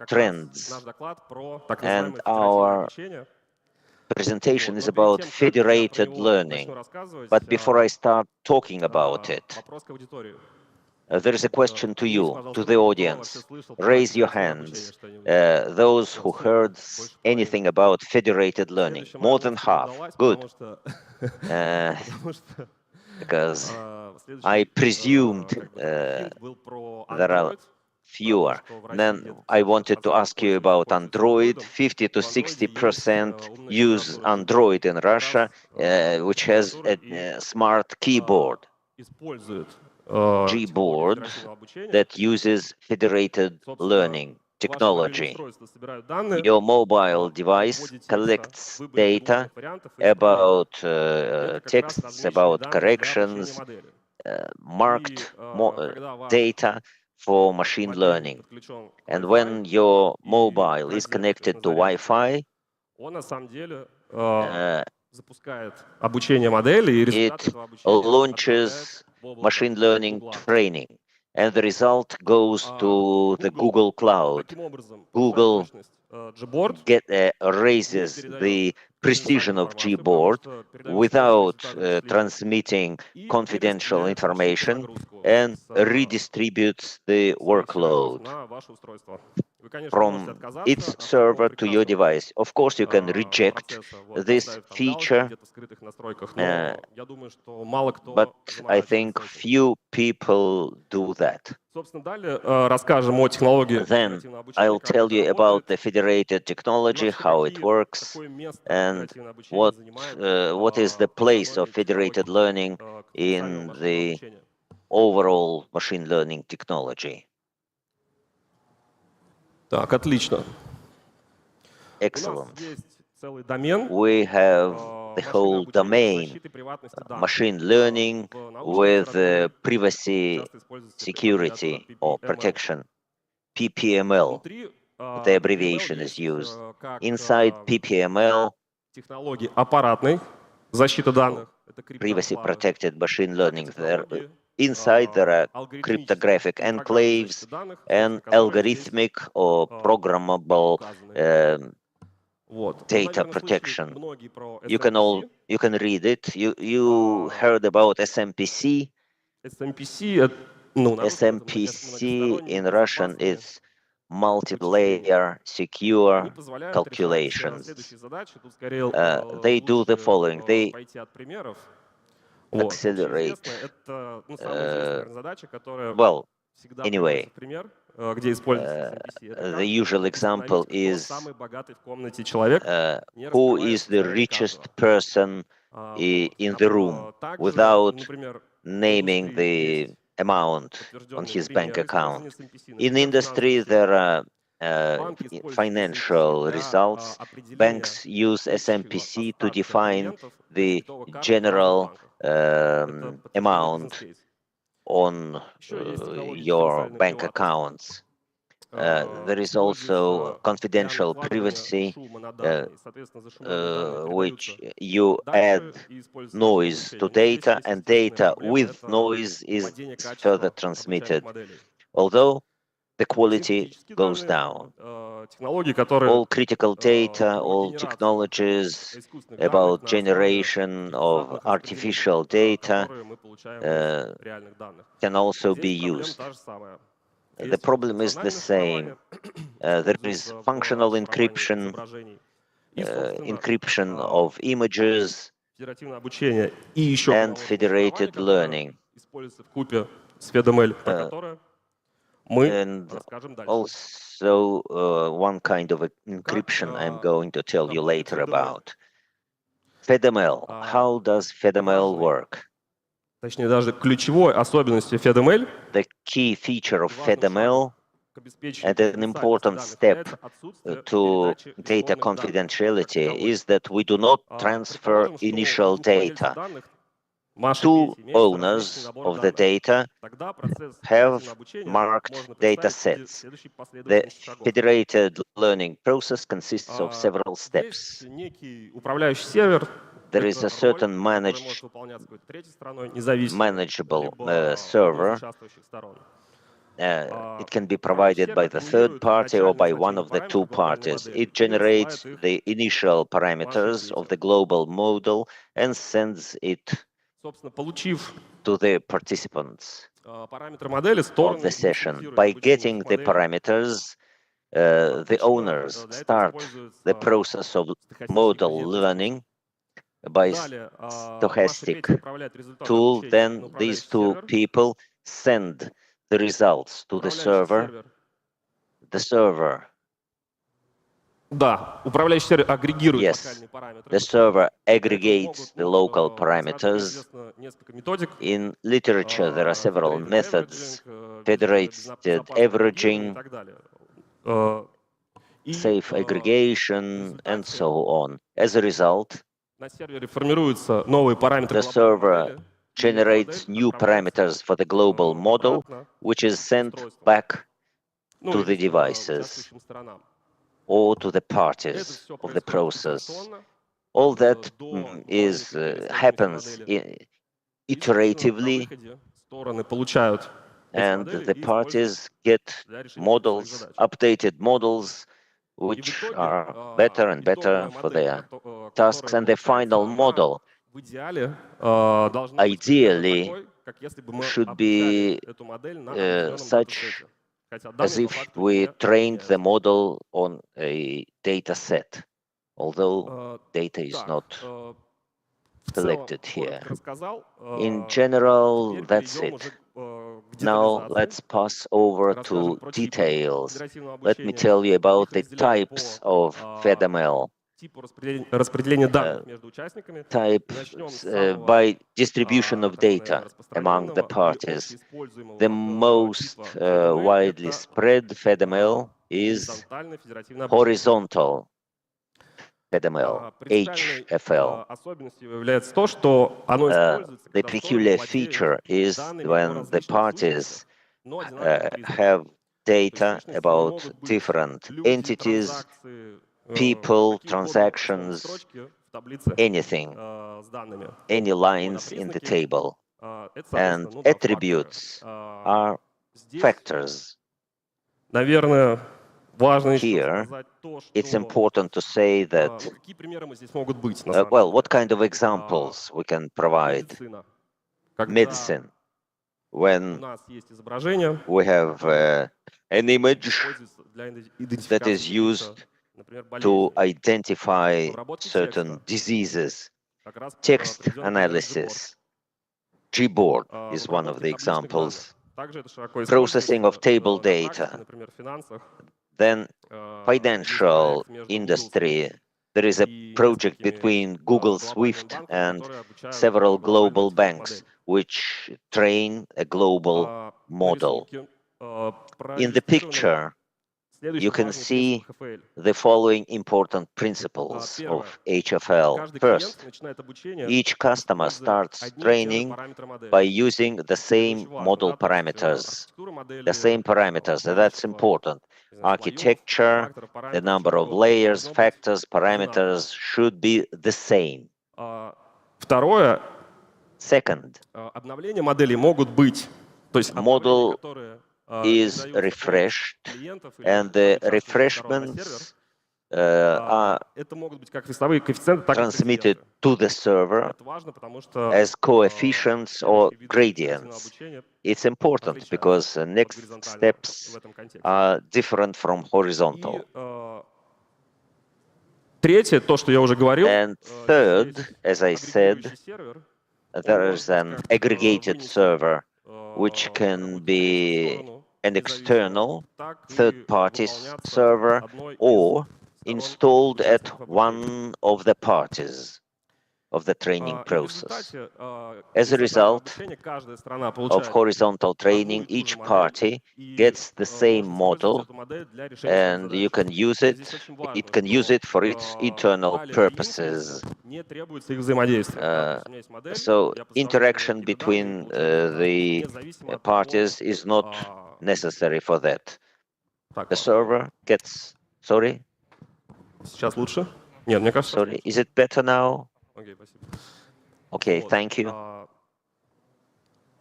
trends, and our presentation is about federated learning. But before I start talking about it, there is a question to you, to the audience. Raise your hands, those who heard anything about federated learning. More than half. Good. Because I presumed there are fewer. Then I wanted to ask you about Android. 50 to 60% use Android in Russia, which has a smart keyboard. Gboard that uses federated learning technology. Your mobile device collects data about texts, about corrections, marked data for machine learning. And when your mobile is connected to Wi-Fi, it launches machine learning training, and the result goes to the Google Cloud. Google raises the precision of Gboard without transmitting confidential information and redistributes the workload. from its server to your device. Of course, you can reject this feature, but I think few people do that. Then I'll tell you about the federated technology, how it works, and what is the place of federated learning in the overall machine learning technology. Так, отлично. Excellent. We have the whole domain, machine learning with privacy, security or protection, PPML, the abbreviation is used. Inside PPML, privacy protected machine learning, inside there are cryptographic enclaves and algorithmic or programmable data protection. You can read it. You heard about SMPC. SMPC in Russian is multi-layer secure calculations. They do the following. They accelerate. Well, anyway, the usual example is who is the richest person in the room without naming the amount on his bank account. In industry, there are financial results. Banks use SMPC to define the general amount on your bank accounts. There is also confidential privacy, which you add noise to data, and data with noise is further transmitted, although the quality goes down. All critical data, all technologies about generation of artificial data can also be used. The problem is the same. There is functional encryption, encryption of images, and federated learning. And also one kind of encryption I'm going to tell you later about. FedML. How does FedML work? Точнее, даже ключевой особенностью FedML, the key feature of FedML and an important step to data confidentiality is that we do not transfer initial data. Two owners of the data have marked data sets. The federated learning process consists of several steps. There is a certain manageable server. It can be provided by the third party or by one of the two parties. It generates the initial parameters of the global model and sends it to the participants of the session. By getting the parameters, the owners start the process of model learning by stochastic tool. Then these two people send the results to the server. The server, yes, the server aggregates the local parameters. In literature, there are several methods: federated averaging, safe aggregation, and so on. As a result, the server generates new parameters for the global model, which is sent back to the devices or to the parties of the process. All that happens iteratively, and the parties get models, updated models, which are better and better for their tasks. And the final model, ideally, should be such as if we trained the model on a data set, although data is not selected here. In general, that's it. Now let's pass over to details. Let me tell you about the types of FedML. Types by distribution of data among the parties. The most widely spread FedML is horizontal FedML, HFL. The peculiar feature is when the parties have data about different entities, people, transactions, anything, any lines in the table. And attributes are factors. Here, it's important to say that, well, what kind of examples we can provide? Medicine. When we have an image that is used to identify certain diseases. Text analysis. Gboard is one of the examples. Processing of table data. Then financial industry. There is a project between Google Swift and several global banks which train a global model. In the picture, you can see the following important principles of HFL. First, each customer starts training by using the same model parameters. The same parameters, that's important. Architecture, the number of layers, factors, parameters should be the same. Second, model is refreshed, and the refreshments are transmitted to the server as coefficients or gradients. It's important because the next steps are different from horizontal. And third, as I said, there is an aggregated server, which can be an external third-party server or installed at one of the parties of the training process. As a result of horizontal training, each party gets the same model, and you can use it. It can use it for its internal purposes. So interaction between the parties is not necessary for that. The server gets. Sorry. Sorry. Is it better now? Okay, thank you.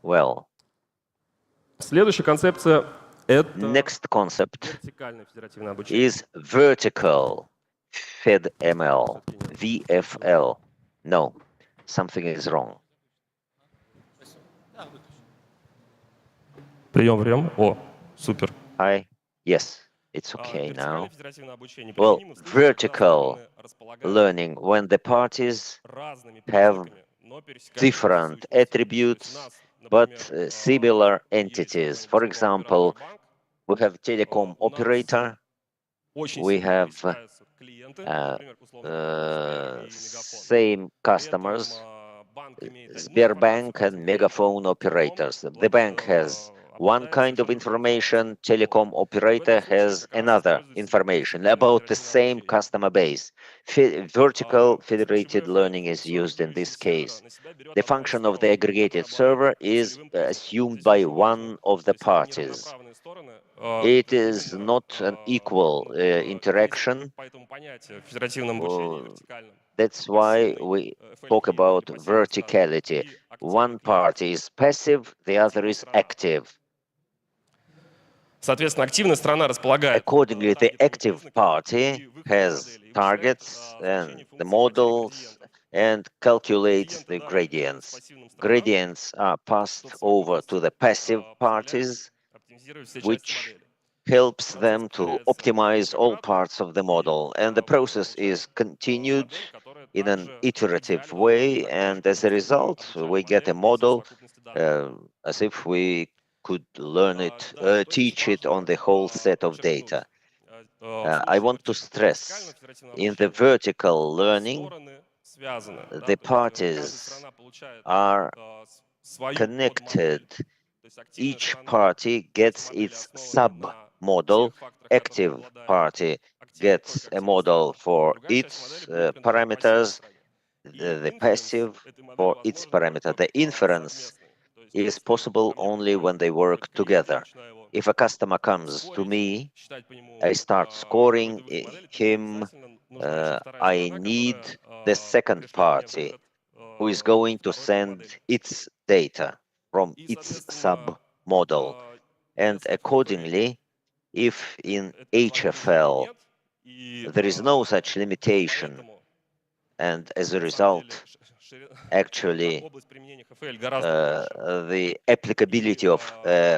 Well, next concept is vertical FedML, VFL. No, something is wrong. Hi. Yes, it's okay now. Well, vertical learning, when the parties have different attributes but similar entities. For example, we have telecom operator, we have same customers, Sberbank and Megaphone operators. The bank has one kind of information, telecom operator has another information about the same customer base. Vertical federated learning is used in this case. The function of the aggregated server is assumed by one of the parties. It is not an equal interaction. That's why we talk about verticality. One party is passive, the other is active. Accordingly, the active party has targets and the models and calculates the gradients. Gradients are passed over to the passive parties, which helps them to optimize all parts of the model. And the process is continued in an iterative way. And as a result, we get a model as if we could learn it, teach it on the whole set of data. I want to stress, in the vertical learning, the parties are connected. Each party gets its sub-model. Active party gets a model for its parameters, the passive for its parameter. The inference is possible only when they work together. If a customer comes to me, I start scoring him. I need the second party who is going to send its data from its sub-model. And accordingly, if in HFL there is no such limitation, and as a result, actually, the applicability of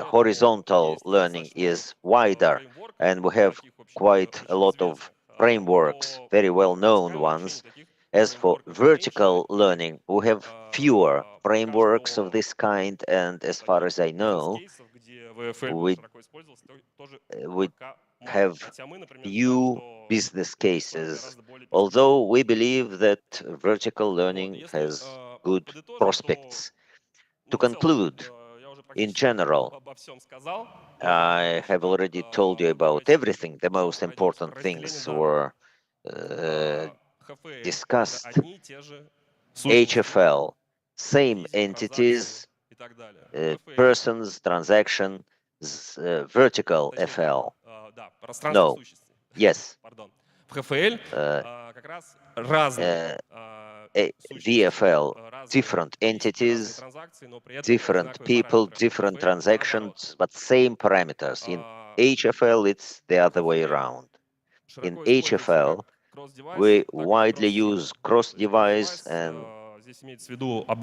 horizontal learning is wider, and we have quite a lot of frameworks, very well-known ones. As for vertical learning, we have fewer frameworks of this kind, and as far as I know, we have few business cases, although we believe that vertical learning has good prospects. To conclude, in general, I have already told you about everything. The most important things were discussed. HFL, same entities, persons, transaction, vertical FL. No. Yes. VFL, different entities, different people, different transactions, but same parameters. In HFL, it's the other way around. In HFL, we widely use cross-device, and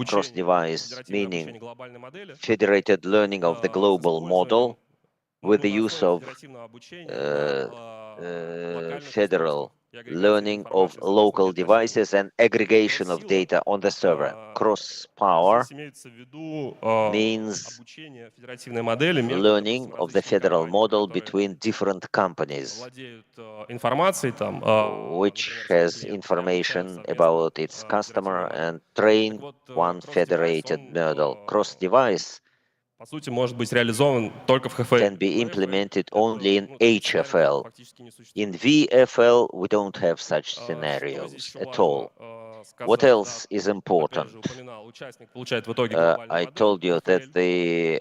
cross-device meaning federated learning of the global model with the use of federal learning of local devices and aggregation of data on the server. Cross-power means learning of the federal model between different companies, which has information about its customer and train one federated model. Cross-device can be implemented only in HFL. In VFL, we don't have such scenarios at all. What else is important? I told you that the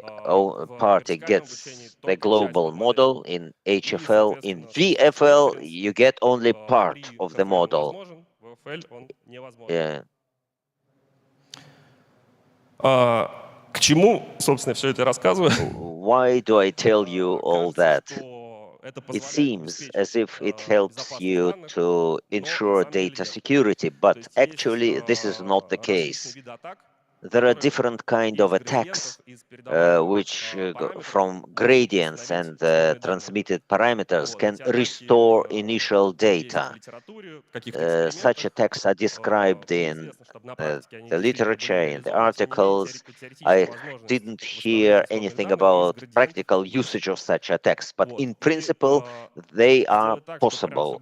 party gets the global model in HFL. In VFL, you get only part of the model. Yeah. К чему, собственно, все это рассказываю? Why do I tell you all that? It seems as if it helps you to ensure data security, but actually this is not the case. There are different kind of attacks which from gradients and transmitted parameters can restore initial data. Such attacks are described in the literature, in the articles. I didn't hear anything about practical usage of such attacks, but in principle they are possible.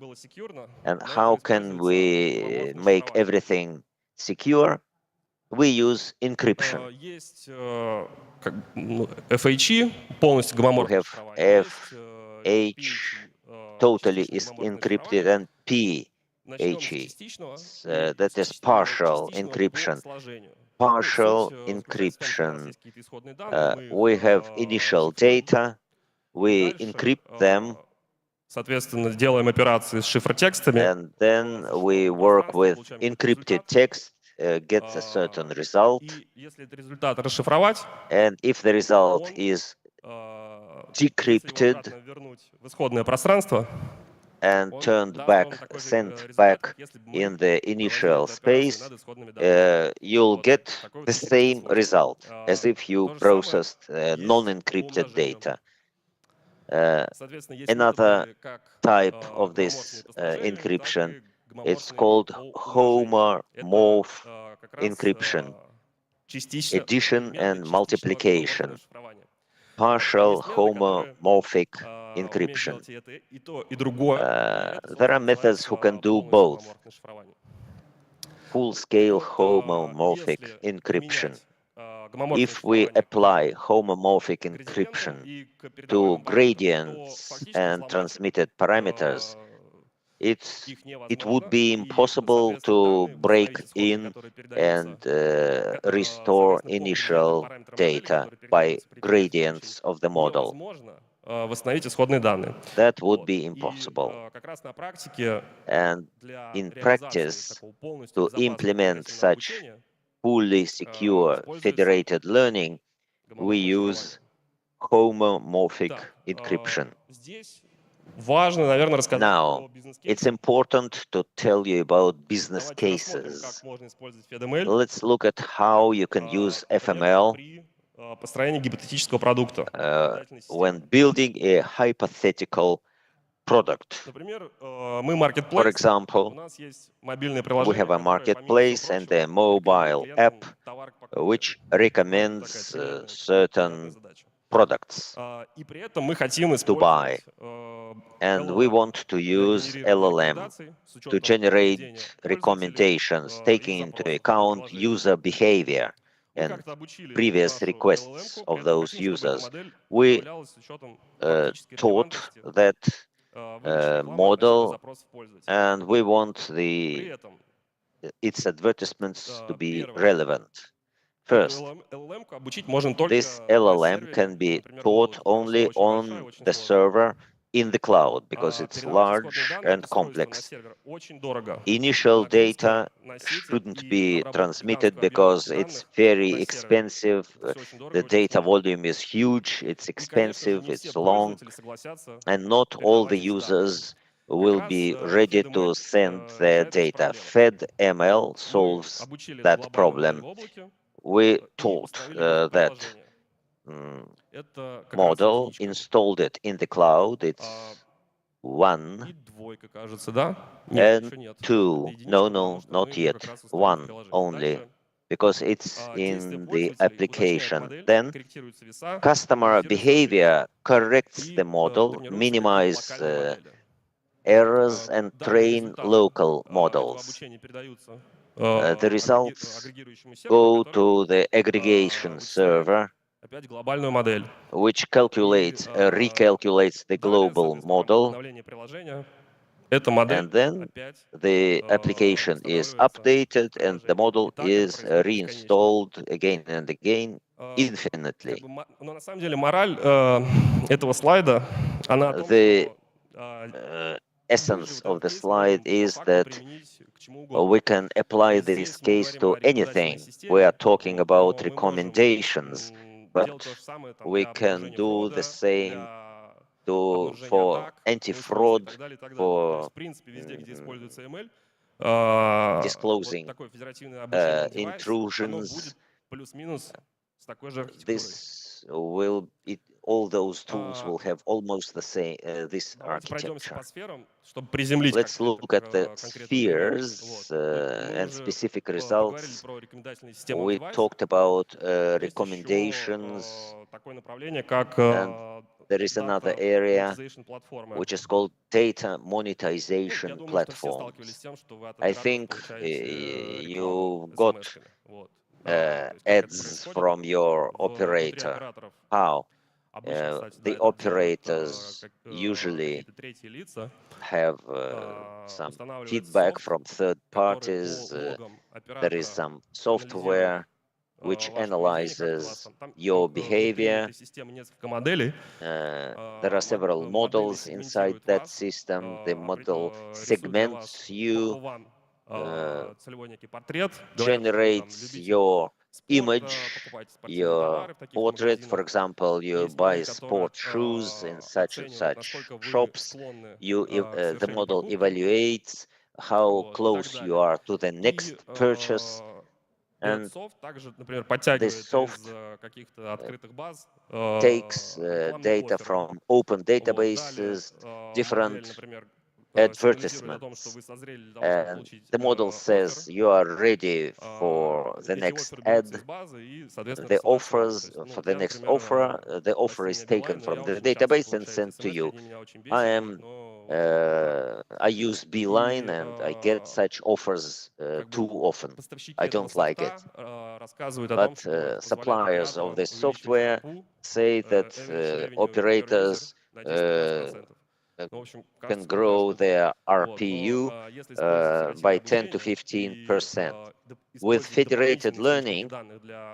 And how can we make everything secure? We use encryption. FHE, полностью гомоморфный. We have FH totally is encrypted, and PHE, that is partial encryption. Partial encryption. We have initial data, we encrypt them, Соответственно, делаем операции с шифротекстами. and then we work with encrypted text, gets a certain result, and if the result is decrypted and turned back, sent back in the initial space, you'll get the same result as if you processed non-encrypted data. Another type of this encryption, it's called homomorph encryption, addition and multiplication, partial homomorphic encryption. There are methods who can do both. Full-scale homomorphic encryption. If we apply homomorphic encryption to gradients and transmitted parameters, it would be impossible to break in and restore initial data by gradients of the model. That would be impossible. And in practice, to implement such fully secure federated learning, we use homomorphic encryption. Now, it's important to tell you about business cases. Let's look at how you can use FML when building a hypothetical product. For example, we have a marketplace and a mobile app which recommends certain products to buy. And we want to use LLM to generate recommendations, taking into account user behavior and previous requests of those users. We taught that model, and we want its advertisements to be relevant. First, this LLM can be taught only on the server in the cloud because it's large and complex. Initial data shouldn't be transmitted because it's very expensive. The data volume is huge, it's expensive, it's long, and not all the users will be ready to send their data. FedML solves that problem. We taught that model, installed it in the cloud. It's 1 and 2. No, not yet. 1 only, because it's in the application. Then customer behavior corrects the model, minimize errors, and train local models. The results go to the aggregation server, which recalculates the global model, and then the application is updated and the model is reinstalled again and again infinitely. The essence of the slide is that we can apply this case to anything. We are talking about recommendations, but we can do the same for anti-fraud, for disclosing intrusions. All those tools will have almost the same this architecture. Let's look at the spheres and specific results. We talked about recommendations, and there is another area which is called data monetization platforms. I think you got ads from your operator. How? The operators usually have some feedback from third parties. There is some software which analyzes your behavior. There are several models inside that system. The model segments you, generates your image, your portrait. For example, you buy sport shoes in such and such shops. The model evaluates how close you are to the next purchase, And софт также, например, подтягивает this soft из каких-то открытых баз takes data from open databases, different advertisements, and the model says you are ready for the next ad, the offers for the next offer. The offer is taken from the database and sent to you. I use Beeline and I get such offers too often. I don't like it. But suppliers of this software say that operators can grow their RPU by 10 to 15%. With federated learning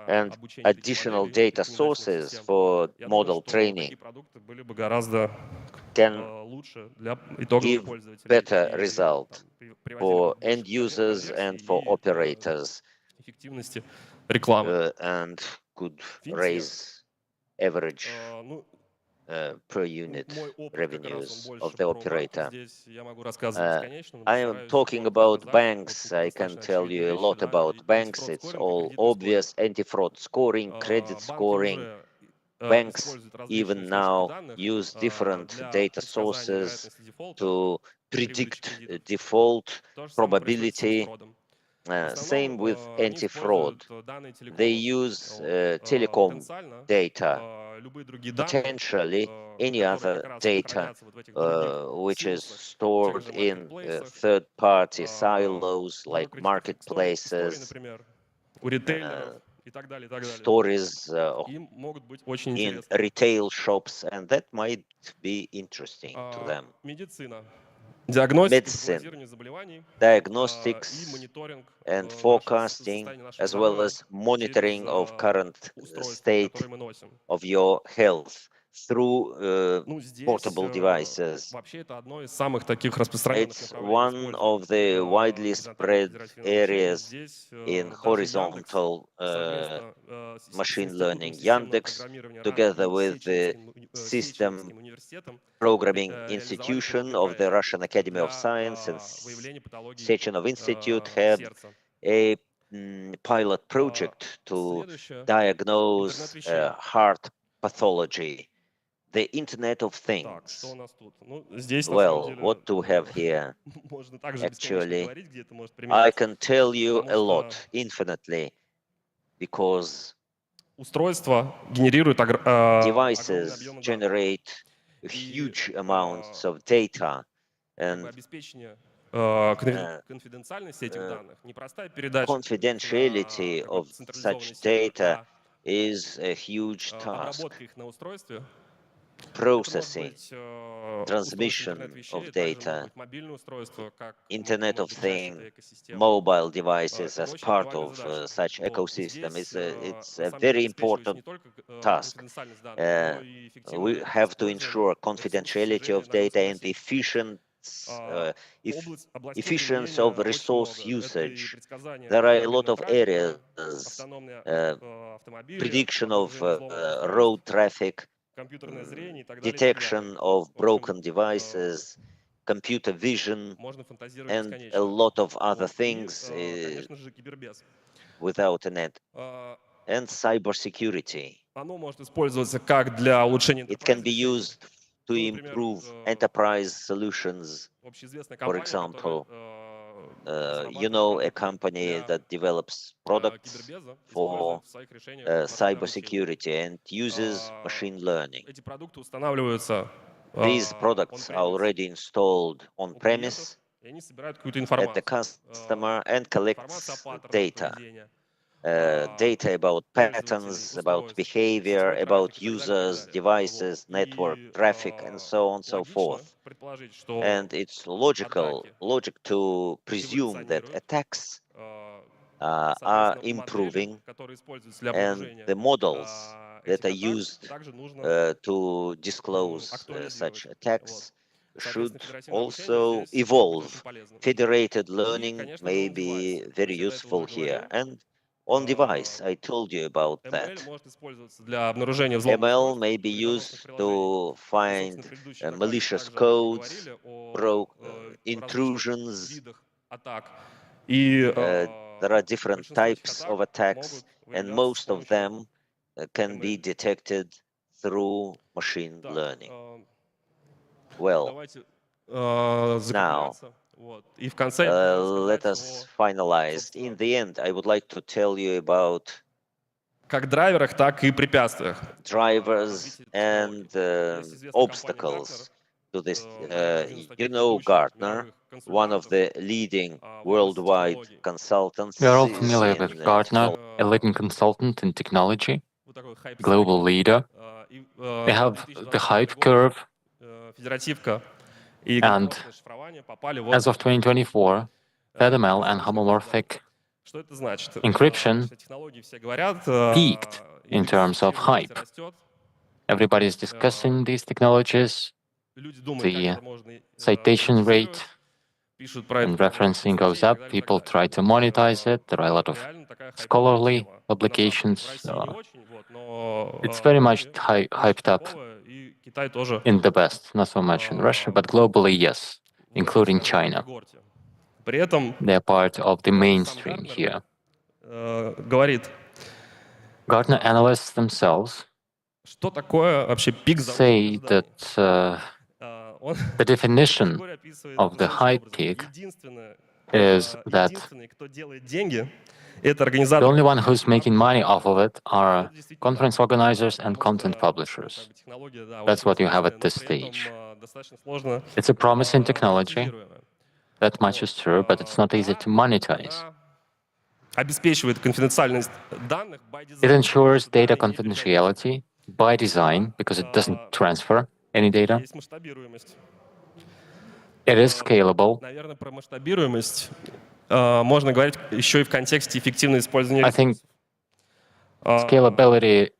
and additional data sources for model training can give better result for end users and for operators and could raise average per unit revenues of the operator. I am talking about banks. I can tell you a lot about banks. It's all obvious. Anti-fraud scoring, credit scoring. Banks even now use different data sources to predict default probability. Same with anti-fraud. They use telecom data, potentially any other data which is stored in third-party silos like marketplaces, stories in retail shops, and that might be interesting to them. Medicine, diagnostics, and forecasting, as well as monitoring of current state of your health through portable devices. It's one of the widely spread areas in horizontal machine learning. Yandex, together with the System Programming Institution of the Russian Academy of Science and Sechenov Institute, had a pilot project to diagnose heart pathology. The Internet of Things. Well, what do we have here? Actually, I can tell you a lot, infinitely, because devices generate huge amounts of data, and confidentiality of such data is a huge task. Processing, transmission of data, Internet of Things, mobile devices as part of such ecosystem it's a very important task. We have to ensure confidentiality of data and efficiency of resource usage. There are a lot of areas, prediction of road traffic, detection of broken devices, computer vision, and a lot of other things without a net. And cybersecurity. It can be used to improve enterprise solutions. For example, you know, a company that develops products for cybersecurity and uses machine learning. These products are already installed on-premise at the customer and collects data. Data about patterns, about behavior, about users, devices, network traffic, and so on and so forth. And it's logic to presume that attacks are improving, and the models that are used to disclose such attacks should also evolve. Federated learning may be very useful here. And on device, I told you about that. ML may be used to find malicious codes, intrusions, there are different types of attacks, and most of them can be detected through machine learning. Well, now, let us finalize. In the end, I would like to tell you about как драйверах, так и препятствиях. drivers and obstacles to this. You know Gartner, one of the leading worldwide consultants. We are all familiar with Gartner, a leading consultant in technology, global leader. They have the hype curve, and as of 2024, FedML and homomorphic encryption peaked in terms of hype. Everybody is discussing these technologies. The citation rate and referencing goes up. People try to monetize it. There are a lot of scholarly publications. It's very much hyped up in the West, not so much in Russia, but globally, yes, including China. They are part of the mainstream here. Gartner analysts themselves say that the definition of the hype peak is that the only one who's making money off of it are conference organizers and content publishers. That's what you have at this stage. It's a promising technology. That much is true, but it's not easy to monetize. It ensures data confidentiality by design because it doesn't transfer any data. It is scalable. I think scalability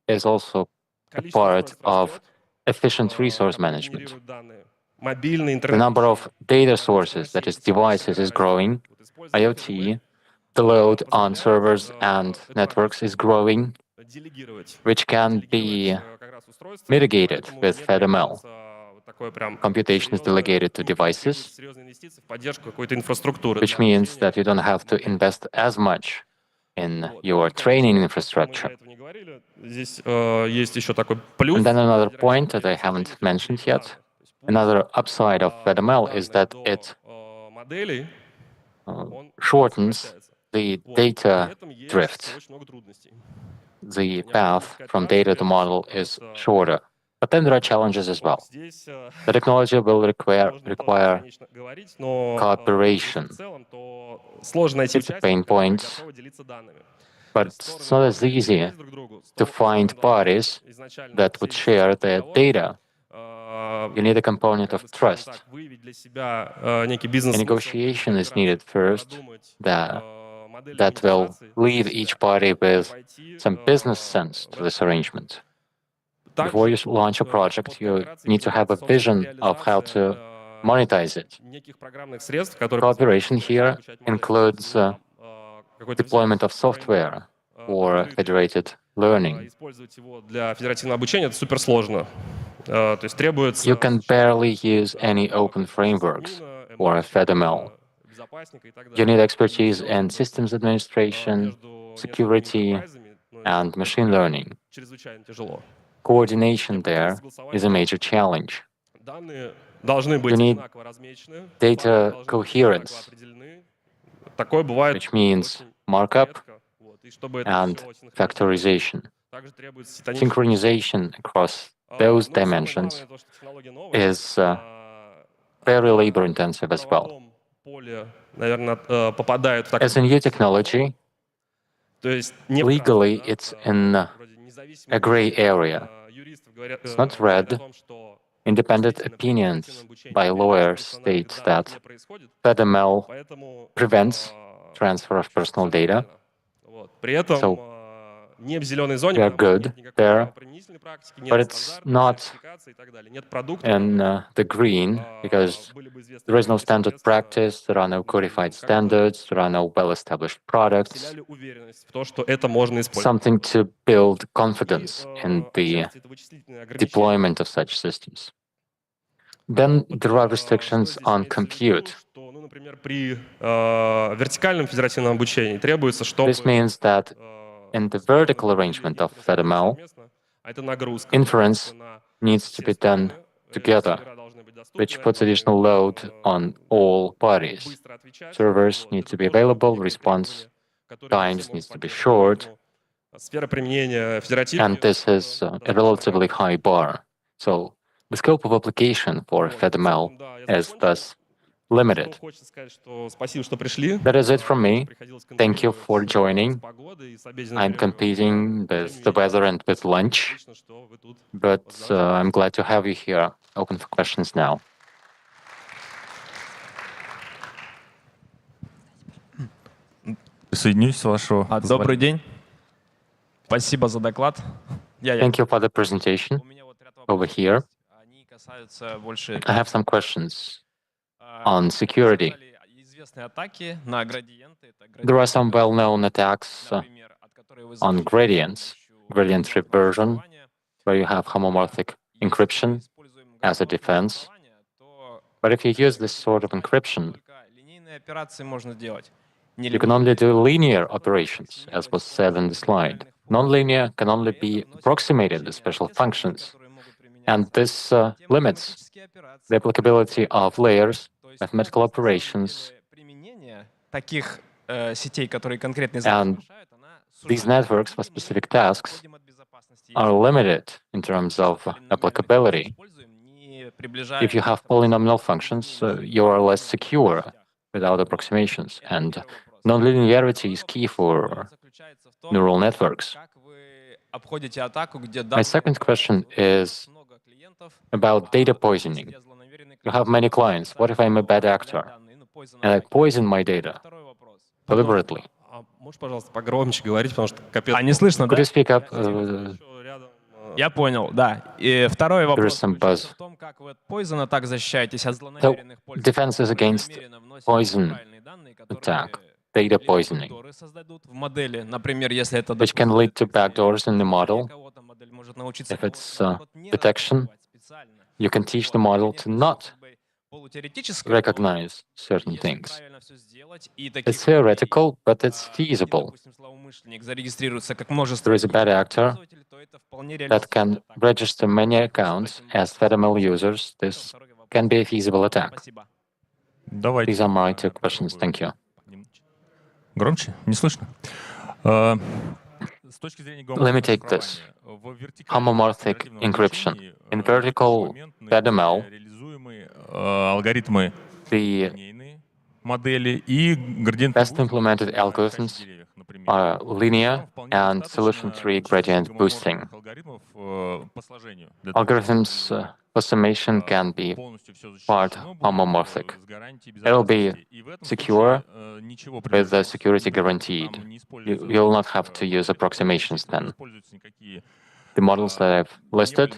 is also a part of efficient resource management. The number of data sources, that is devices, is growing. IoT, the load on servers and networks is growing, which can be mitigated with FedML. Computation is delegated to devices, which means that you don't have to invest as much in your training infrastructure. And then another point that I haven't mentioned yet, another upside of FedML is that it shortens the data drift. The path from data to model is shorter. But then there are challenges as well. The technology will require cooperation. It's a pain point, but it's not as easy to find parties that would share their data. You need a component of trust. A negotiation is needed first that will leave each party with some business sense to this arrangement. Before you launch a project, you need to have a vision of how to monetize it. Cooperation here includes deployment of software for federated learning. You can barely use any open frameworks for FedML. You need expertise in systems administration, security, and machine learning. Coordination there is a major challenge. You need data coherence, which means markup and factorization. Synchronization across those dimensions is very labor-intensive as well. As a new technology, legally it's in a gray area. It's not red. Independent opinions by lawyers state that FedML prevents transfer of personal data. So we are good there, but it's not in the green because there is no standard practice, there are no codified standards, there are no well-established products, something to build confidence in the deployment of such systems. Then there are restrictions on compute. Что, ну, например, при вертикальном федеративном обучении требуется, чтобы This means that in the vertical arrangement of FedML, а это нагрузка. inference needs to be done together, which puts additional load on all parties. Servers need to be available, response times needs to be short, Сфера применения федеративной. and this is a relatively high bar. So the scope of application for FedML is thus limited. Хочется сказать, что спасибо, что пришли. That is it from me. Приходилось Thank you for конкурировать joining. с погодой и с обеденным I'm перерывом. competing with the weather and with lunch, Отлично, что вы тут. but I'm glad to have you here. Open for questions now. Присоединюсь с вашего Добрый день. Спасибо за доклад. Thank you for the presentation. У меня вот ряд Over вопросов here, есть. Они касаются больше I have some questions on security. известные атаки на градиенты. Это There are some well-known attacks например, от которой вы on защищаетесь с gradients, помощью gradient reversion, шифрования. where you have homomorphic encryption Используем as a градиентное defense. шифрование, то But if you use this sort of encryption, только линейные операции можно делать. you can only do linear operations, as was said in the slide. Non-linear can only be approximated to special functions, and this limits the applicability of layers, mathematical operations, Применение таких сетей, которые конкретные and задачи решают, она these сужается. networks for specific tasks Отходим от безопасности. are limited in terms of applicability. Используем, не приближая If you have polynomial functions, you are less secure without approximations, and nonlinearity is key for заключается в том, neural networks. как вы обходите атаку, где My second question is много клиентов, about data poisoning. я злонамеренный You have many clients. What if I'm a bad actor данные, ну, poison and I атаки. poison my data Второй вопрос. deliberately? А можешь, пожалуйста, погромче говорить, потому что капец. А, не слышно, Could да? you speak up? Еще рядом, Я понял, да. И второй There is вопрос some заключается buzz. в том, как вы от poison атак защищаетесь от злонамеренных пользователей. defense is against намеренно вносят poison неправильные данные, которые attack, data poisoning, бэкдоры создадут в модели, например, если это which can lead to backdoors in the model. кого-то модель может научиться If it's наоборот, не detection, распознавать специально. you can teach the model to not Полутеоретическое, recognize certain если things. правильно всё сделать, и таких It's theoretical, but it's людей, feasible. допустим, злоумышленник зарегистрируется как множество There is a bad actor пользователей, то это вполне that реалистичная can атака. register many accounts as FedML users. This Второй вопрос. can be a feasible attack. Спасибо. Давайте. These are my two questions. Thank you. Громче? Не слышно? С точки зрения Let me take this. Homomorphic encryption. In vertical FedML, реализуемые алгоритмы the линейные модели и градиентные best implemented algorithms are linear and solution tree gradient boosting. алгоритмов по сложению. Algorithms for summation can be part homomorphic. It'll be secure with the security guaranteed. You will not have to use approximations then. The models that I've listed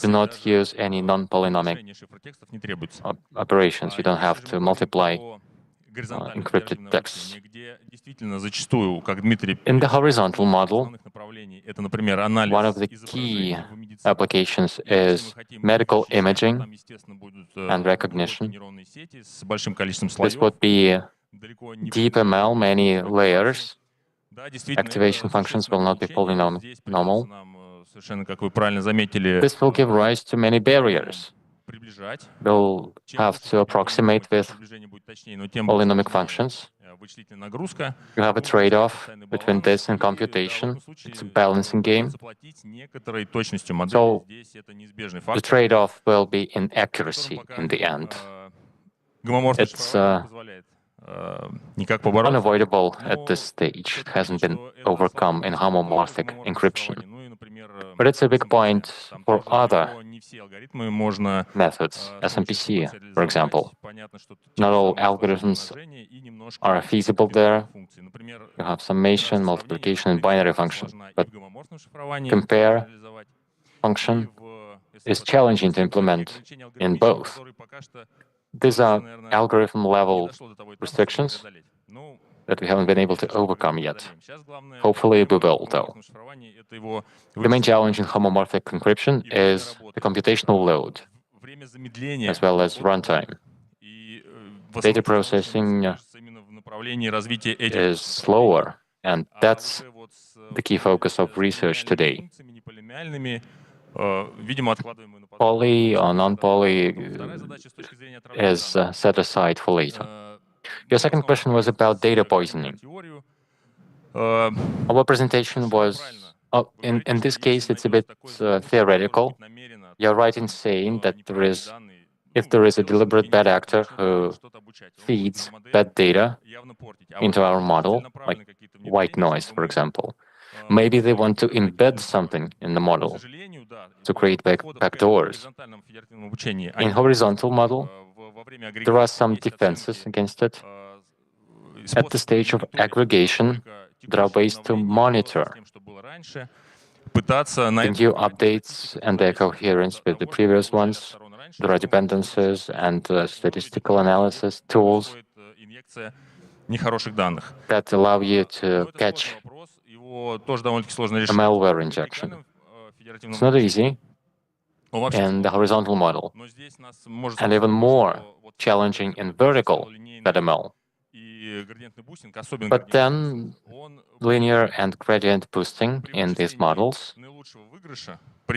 do not use any non-polynomic operations. You don't have to multiply encrypted texts. In the horizontal model, one of the key applications is medical imaging and recognition. This would be deep ML, many layers. Activation functions will not be polynomial. Совершенно, как вы правильно заметили, This will give rise to many barriers. We'll have to approximate with polynomic functions. вычислительная нагрузка. You have a trade-off between this and computation. It's a balancing game. Заплатить некоторой точностью модели. So Здесь это неизбежный the фактор. trade-off will be in accuracy in the end. Гомоморфное It's шифрование позволяет никак побороться. unavoidable at this stage. It hasn't been overcome in homomorphic encryption. But it's a big point for other methods, SMPC, for example. Not all algorithms are feasible there. You have summation, multiplication, and binary function. But compare function is challenging to implement in both. These are algorithm-level restrictions that we haven't been able to overcome yet. Hopefully we will, though. The main challenge in homomorphic encryption is the computational load. as well as runtime. Data processing is slower, and that's the key focus of research today. Poly or non-poly is set aside for later. Your second question was about data poisoning. Our presentation was, in this case, it's a bit theoretical. You're right in saying that if there is a deliberate bad actor who feeds bad data into our model, like white noise, for example, maybe they want to embed something in the model to create backdoors. In horizontal model, there are some defenses against it. At the stage of aggregation, there are ways to monitor the new updates and their coherence with the previous ones. There are dependencies and statistical analysis tools that allow you to catch a malware injection. It's not easy in the horizontal model, and even more challenging in vertical FedML. But then linear and gradient boosting in these models, where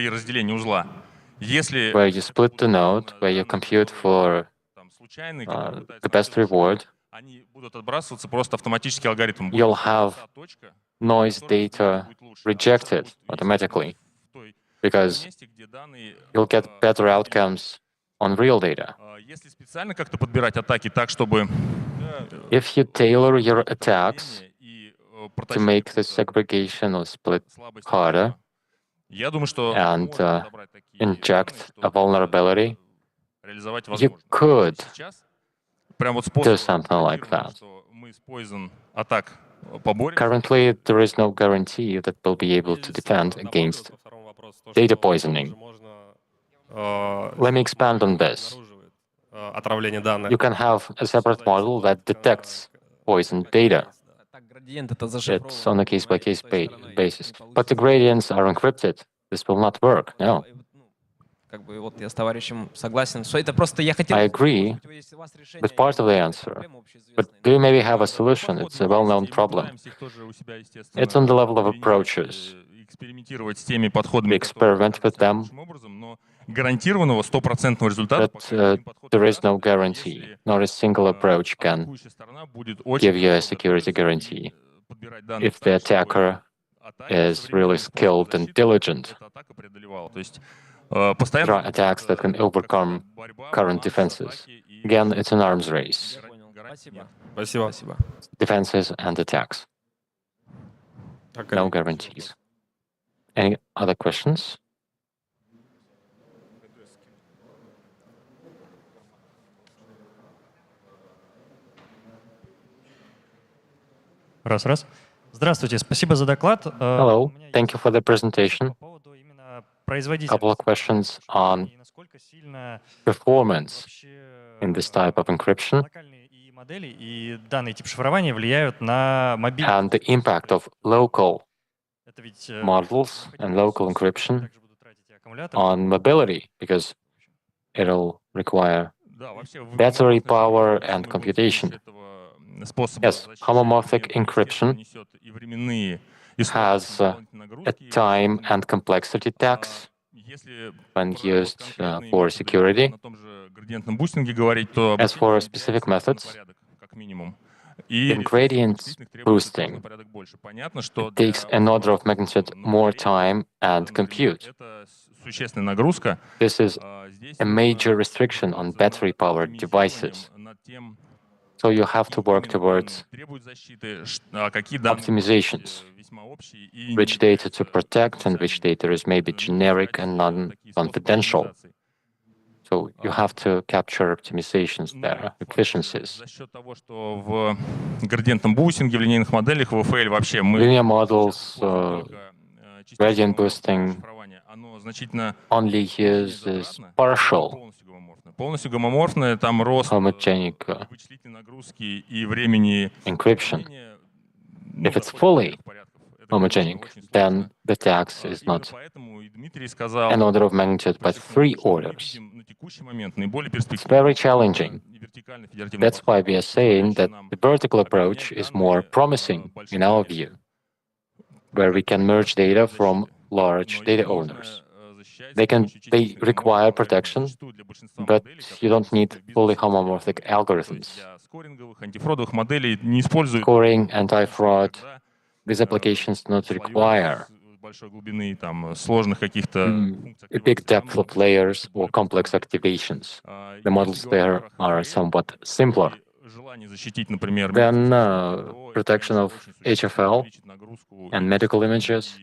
you split the node, where you compute for the best reward, you'll have noise data rejected automatically, because you'll get better outcomes on real data. If you tailor your attacks to make the segregation or split harder and inject a vulnerability, you could do something like that. Currently, there is no guarantee that we'll be able to defend against data poisoning. Let me expand on this. You can have a separate model that detects poisoned data. It's on a case-by-case basis. But the gradients are encrypted. This will not work, no. I agree with part of the answer, but do you maybe have a solution? It's a well-known problem. It's on the level of approaches. We experiment with them, but there is no guarantee. Not a single approach can give you a security guarantee if the attacker is really skilled and diligent. There are attacks that can overcome current defenses. Again, it's an arms race. Defenses and attacks. No guarantees. Any other questions? Hello, thank you for the presentation. Couple of questions on performance in this type of encryption and the impact of local models and local encryption on mobility, because it'll require battery power and computation. Yes, homomorphic encryption has a time and complexity tax when used for security. As for specific methods, in gradient boosting, it takes an order of magnitude more time and compute. This is a major restriction on battery-powered devices. So you have to work towards optimizations, which data to protect and which data is maybe generic and non-confidential. So you have to capture optimizations there, efficiencies. Linear models, gradient boosting only uses partial homogenic encryption. If it's fully homogenic, then the tax is not an order of magnitude, but 3 orders. It's very challenging. That's why we are saying that the vertical approach is more promising in our view, where we can merge data from large data owners. They require protection, but you don't need fully homomorphic algorithms. Scoring, anti-fraud, these applications do not require a big depth of layers or complex activations. The models there are somewhat simpler. Then protection of HFL and medical images.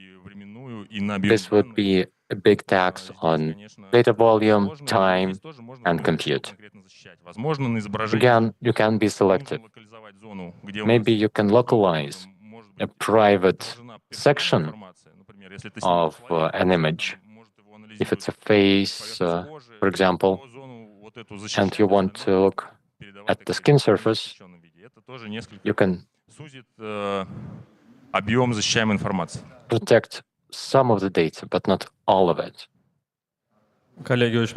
This would be a big tax on data volume, time, and compute. Again, you can be selective. Maybe you can localize a private section of an image. If it's a face, for example, and you want to look at the skin surface, you can protect some of the data, but not all of it. Colleagues,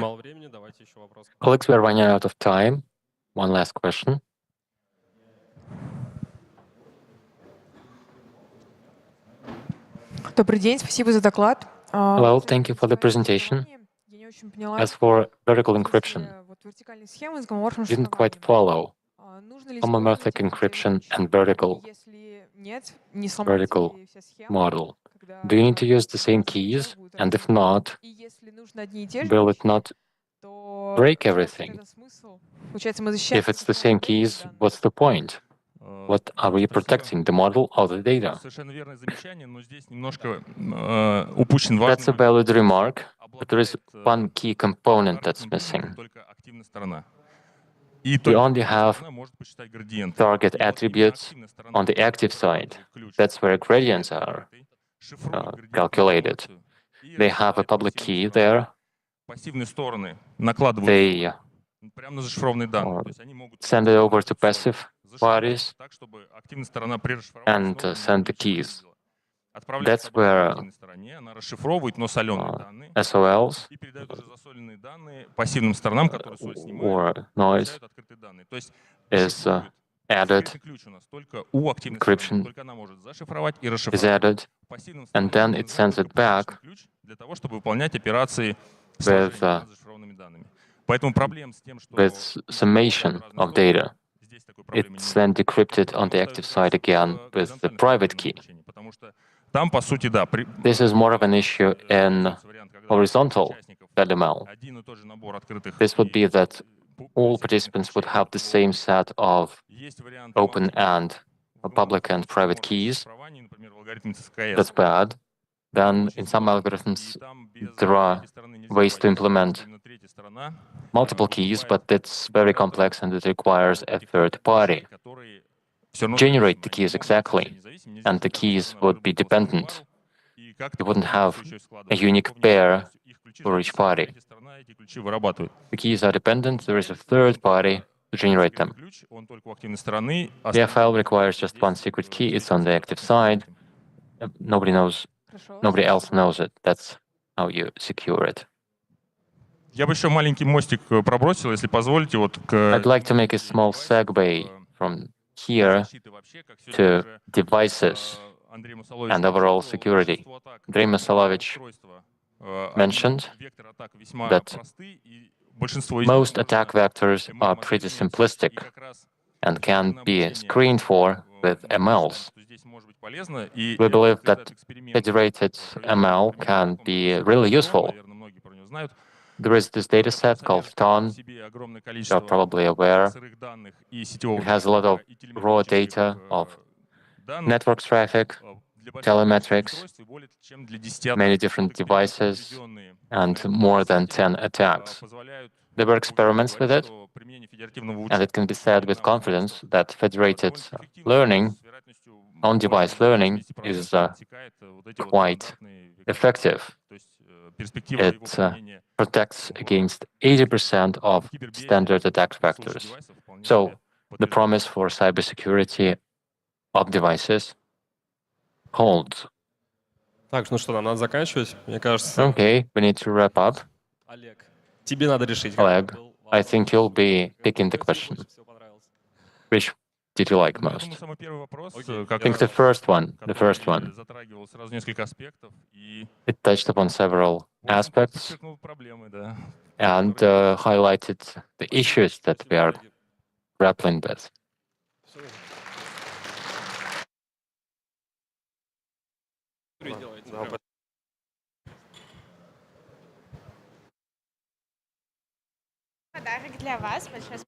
we are running out of time. One last question. Добрый день, спасибо за доклад. Hello, thank you for the presentation. As for vertical encryption, didn't quite follow homomorphic encryption and vertical model. Do you need to use the same keys? And if not, will it not break everything? If it's the same keys, what's the point? What are we protecting, the model or the data? That's a valid remark, but there is one key component that's missing. We only have target attributes on the active side. That's where gradients are calculated. They have a public key there. They send it over to passive parties and send the keys. That's where SOLs or noise is added, encryption is added, and then it sends it back with summation of data. It's then decrypted on the active side again with the private key. This is more of an issue in horizontal FedML. This would be that all participants would have the same set of open and public and private keys. That's bad. Then in some algorithms, there are ways to implement multiple keys, but it's very complex and it requires a third party. Generate the keys exactly, and the keys would be dependent. You wouldn't have a unique pair for each party. The keys are dependent, there is a third party to generate them. The file requires just one secret key, it's on the active side. Nobody else knows it. That's how you secure it. Я бы еще маленький мостик пробросил, если позволите, вот к... I'd like to make a small segue from here to devices and overall security. Andrei Masalovich mentioned that most attack vectors are pretty simplistic and can be screened for with MLs. We believe that federated ML can be really useful. There is this data set called TON, you're probably aware. It has a lot of raw data of network traffic, telemetrics, many different devices, and more than 10 attacks. There were experiments with it, and it can be said with confidence that federated learning, on-device learning, is quite effective. It protects against 80% of standard attack vectors. So the promise for cybersecurity of devices holds. Так, ну что, нам надо заканчивать. Мне кажется, Okay, we need to wrap up. Олег, тебе надо решить. Oleg, I think you'll be picking the question. Which did you like Я most? думаю, самый первый вопрос, I think the first one. затрагивал сразу несколько аспектов и It touched upon several aspects подчеркнул проблемы, да. and highlighted the issues that we are grappling with. Подарок для вас. Большое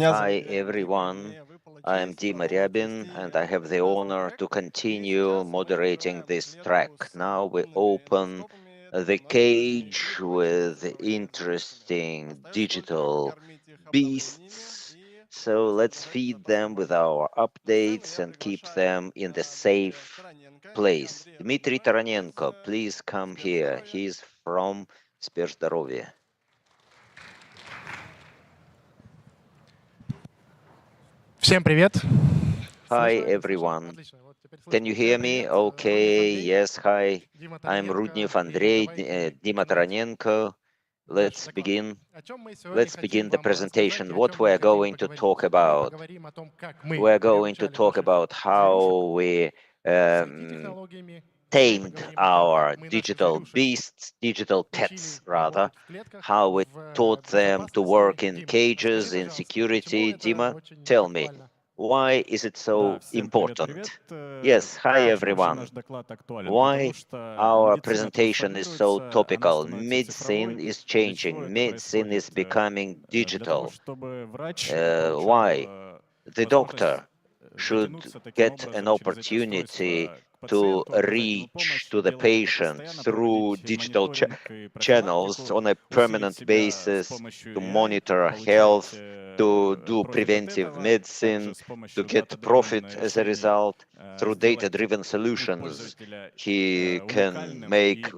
Hi everyone, I am Dima Ryabin and I have the honor to continue moderating this track. Now we open the cage with interesting digital beasts. So let's feed them with our updates and keep them in the safe place. Dmitry Taranenko, please come here. He's from Sberzdоровье. Всем привет. Hi everyone. Can you hear me? Okay, yes, hi. I'm Rudnev Andrei, Dima Taranenko. Let's begin. Let's begin the presentation. What we are going to talk about. We are going to talk about how we tamed our digital beasts, digital pets rather, how we taught them to work in cages, in security. Dima, tell me, why is it so important? Yes, hi everyone. Why our presentation is so topical? Medicine is changing. Medicine is becoming digital. Why? The doctor should get an opportunity to reach to the patient through digital channels on a permanent basis, to monitor health, to do preventive medicine, to get profit as a result. Through data-driven solutions, he can make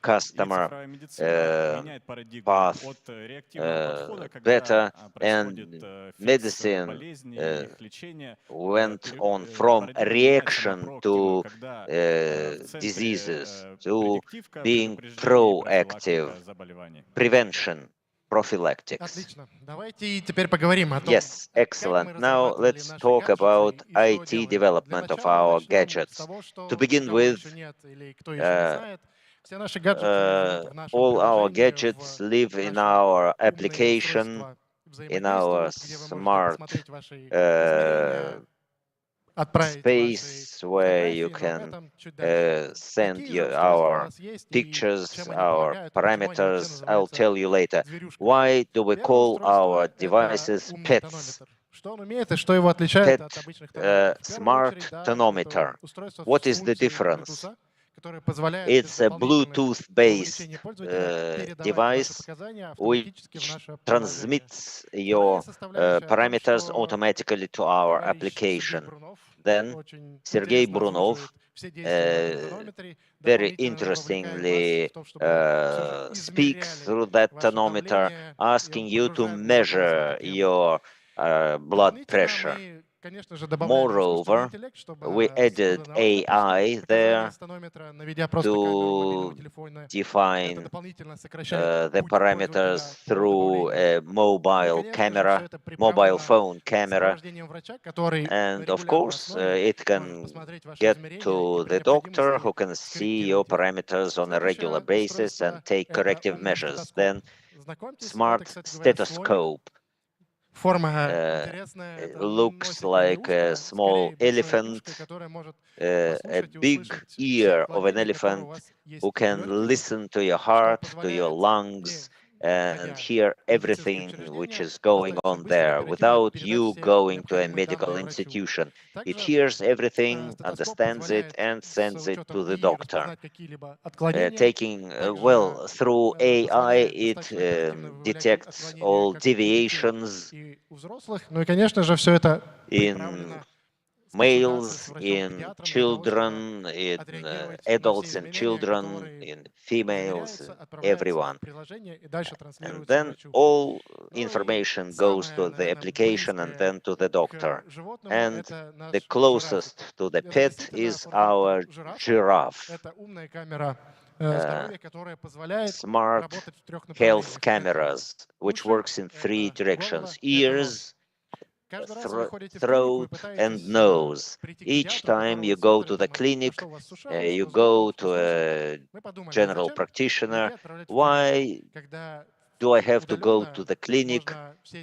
customer path better, and medicine went on from reaction to diseases to being proactive, prevention, prophylactics. Yes, excellent. Now let's talk about IT development of our gadgets. To begin with, all our gadgets live in our application, in our smart space where you can send our pictures, our parameters. I'll tell you later. Why do we call our devices pets? Pet smart tonometer. What is the difference? It's a Bluetooth-based device which transmits your parameters automatically to our application. Then Sergey Brunov very interestingly speaks through that tonometer, asking you to measure your blood pressure. Moreover, we added AI there to define the parameters through a mobile phone camera. And of course, it can get to the doctor who can see your parameters on a regular basis and take corrective measures. Then smart stethoscope. Looks like a small elephant, a big ear of an elephant who can listen to your heart, to your lungs, and hear everything which is going on there without you going to a medical institution. It hears everything, understands it, and sends it to the doctor. Through AI, it detects all deviations in males, in children, in adults and children, in females, everyone. And then all information goes to the application and then to the doctor. And the closest to the pet is our giraffe. Smart health cameras, which works in 3 directions: ears, throat, and nose. Each time you go to the clinic, you go to a general practitioner. Why do I have to go to the clinic?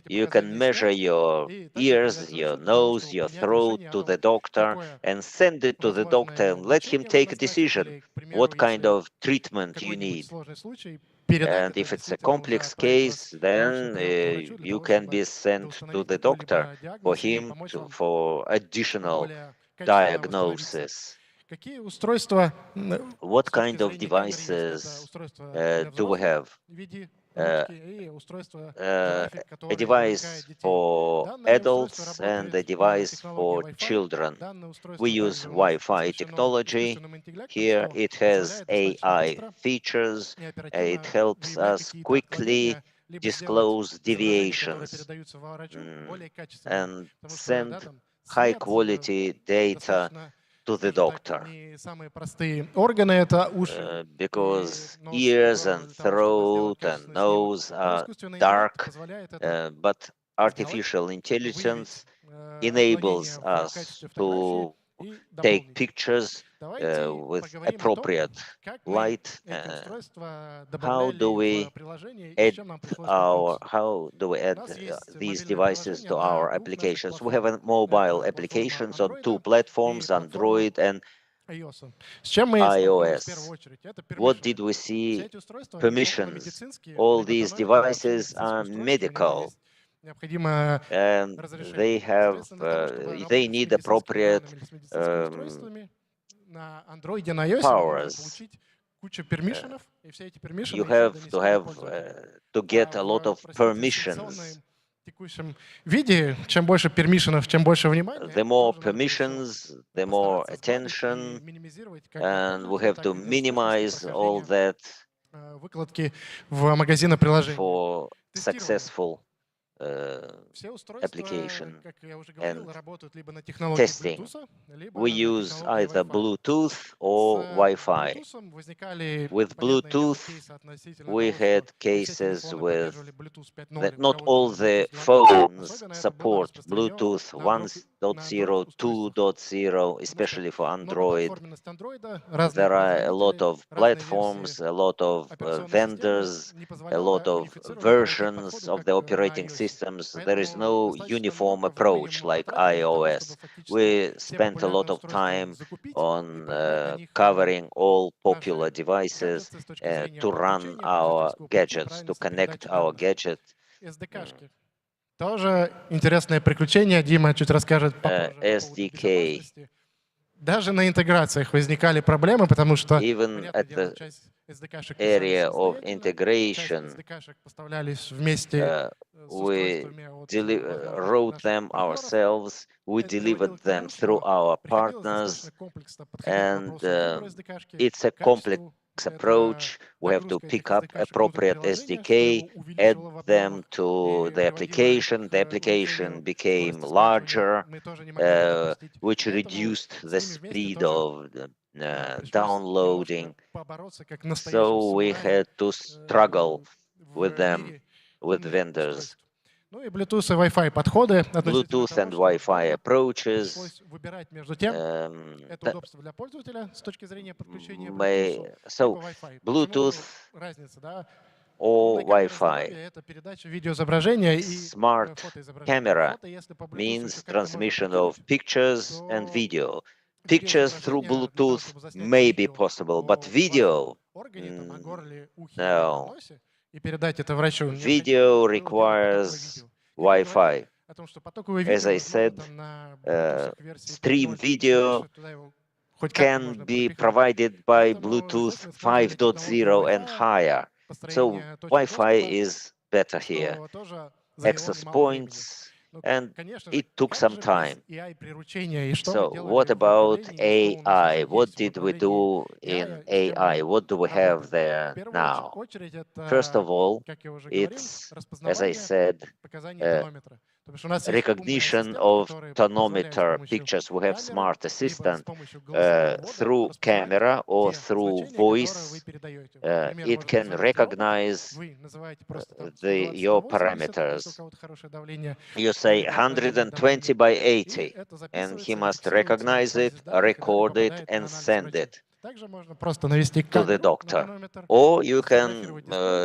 You can measure your ears, your nose, your throat to the doctor and send it to the doctor and let him take a decision what kind of treatment you need. And if it's a complex case, then you can be sent to the doctor for him for additional diagnosis. What kind of devices do we have? A device for adults and a device for children. We use Wi-Fi technology. Here it has AI features. It helps us quickly disclose deviations and send high-quality data to the doctor. Because ears and throat and nose are dark, but artificial intelligence enables us to take pictures with appropriate light. How do we add these devices to our applications? We have mobile applications on two platforms, Android and iOS. What did we see? Permissions. All these devices are medical, and they need appropriate powers. You have to get a lot of permissions. The more permissions, the more attention, and we have to minimize all that for successful application and testing. We use either Bluetooth or Wi-Fi. With Bluetooth, we had cases with that not all the phones support Bluetooth 1.0, 2.0, especially for Android. There are a lot of platforms, a lot of vendors, a lot of versions of the operating systems. There is no uniform approach like iOS. We spent a lot of time on covering all popular devices to run our gadgets, to connect our gadget. Тоже интересное приключение. Дима чуть расскажет попозже. SDK. Даже на интеграциях возникали проблемы, потому что even at the area of integration, we wrote them ourselves, we delivered them through our partners, and it's a complex approach. We have to pick up appropriate SDK, add them to the application. The application became larger, which reduced the speed of downloading. So we had to struggle with them, with vendors. Bluetooth and Wi-Fi approaches. So Bluetooth or Wi-Fi. Smart camera means transmission of pictures and video. Pictures through Bluetooth may be possible, but video, no. Video requires Wi-Fi. As I said, stream video can be provided by Bluetooth 5.0 and higher. So Wi-Fi is better here. Access points, and it took some time. So what about AI? What did we do in AI? What do we have there now? First of all, it's, as I said, recognition of tonometer pictures. We have smart assistant through camera or through voice. It can recognize your parameters. You say 120 by 80, and he must recognize it, record it, and send it to the doctor. Or you can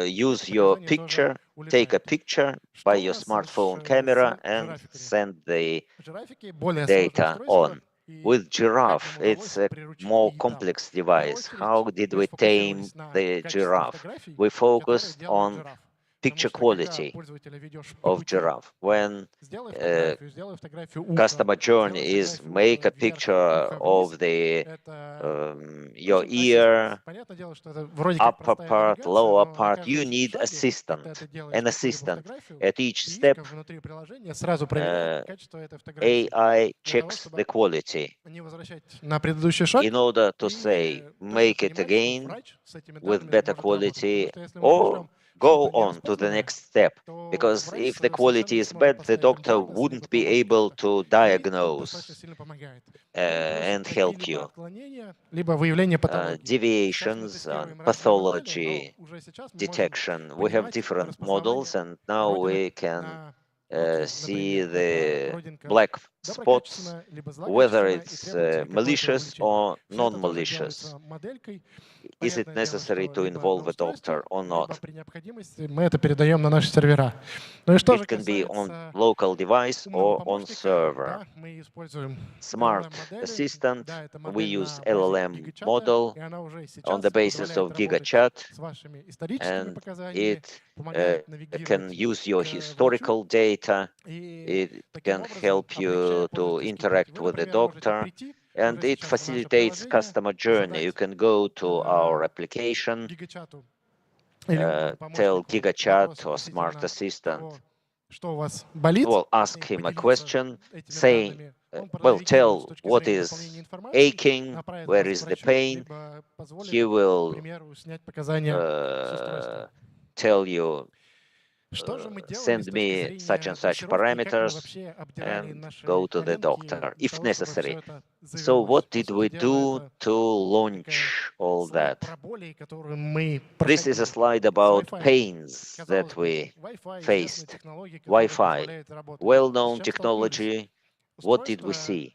use your picture, take a picture by your smartphone camera and send the data on. With giraffe, it's a more complex device. How did we tame the giraffe? We focused on picture quality of giraffe. When customer journey is make a picture of the your ear, upper part, lower part, you need an assistant. At each step, AI checks the quality in order to say, make it again with better quality, or go on to the next step, because if the quality is bad, the doctor wouldn't be able to diagnose and help you. Deviations, pathology detection. We have different models, and now we can see the black spots, whether it's malicious or non-malicious. Is it necessary to involve a doctor or not? It can be on local device or on server. Smart assistant, we use LLM model on the basis of GigaChat, and it can use your historical data. It can help you to interact with the doctor, and it facilitates customer journey. You can go to our application, tell GigaChat or Smart Assistant, well, ask him a question, saying, well, tell what is aching, where is the pain. He will tell you, send me such and such parameters, and go to the doctor if necessary. So what did we do to launch all that? This is a slide about pains that we faced. Wi-Fi, well-known technology. What did we see?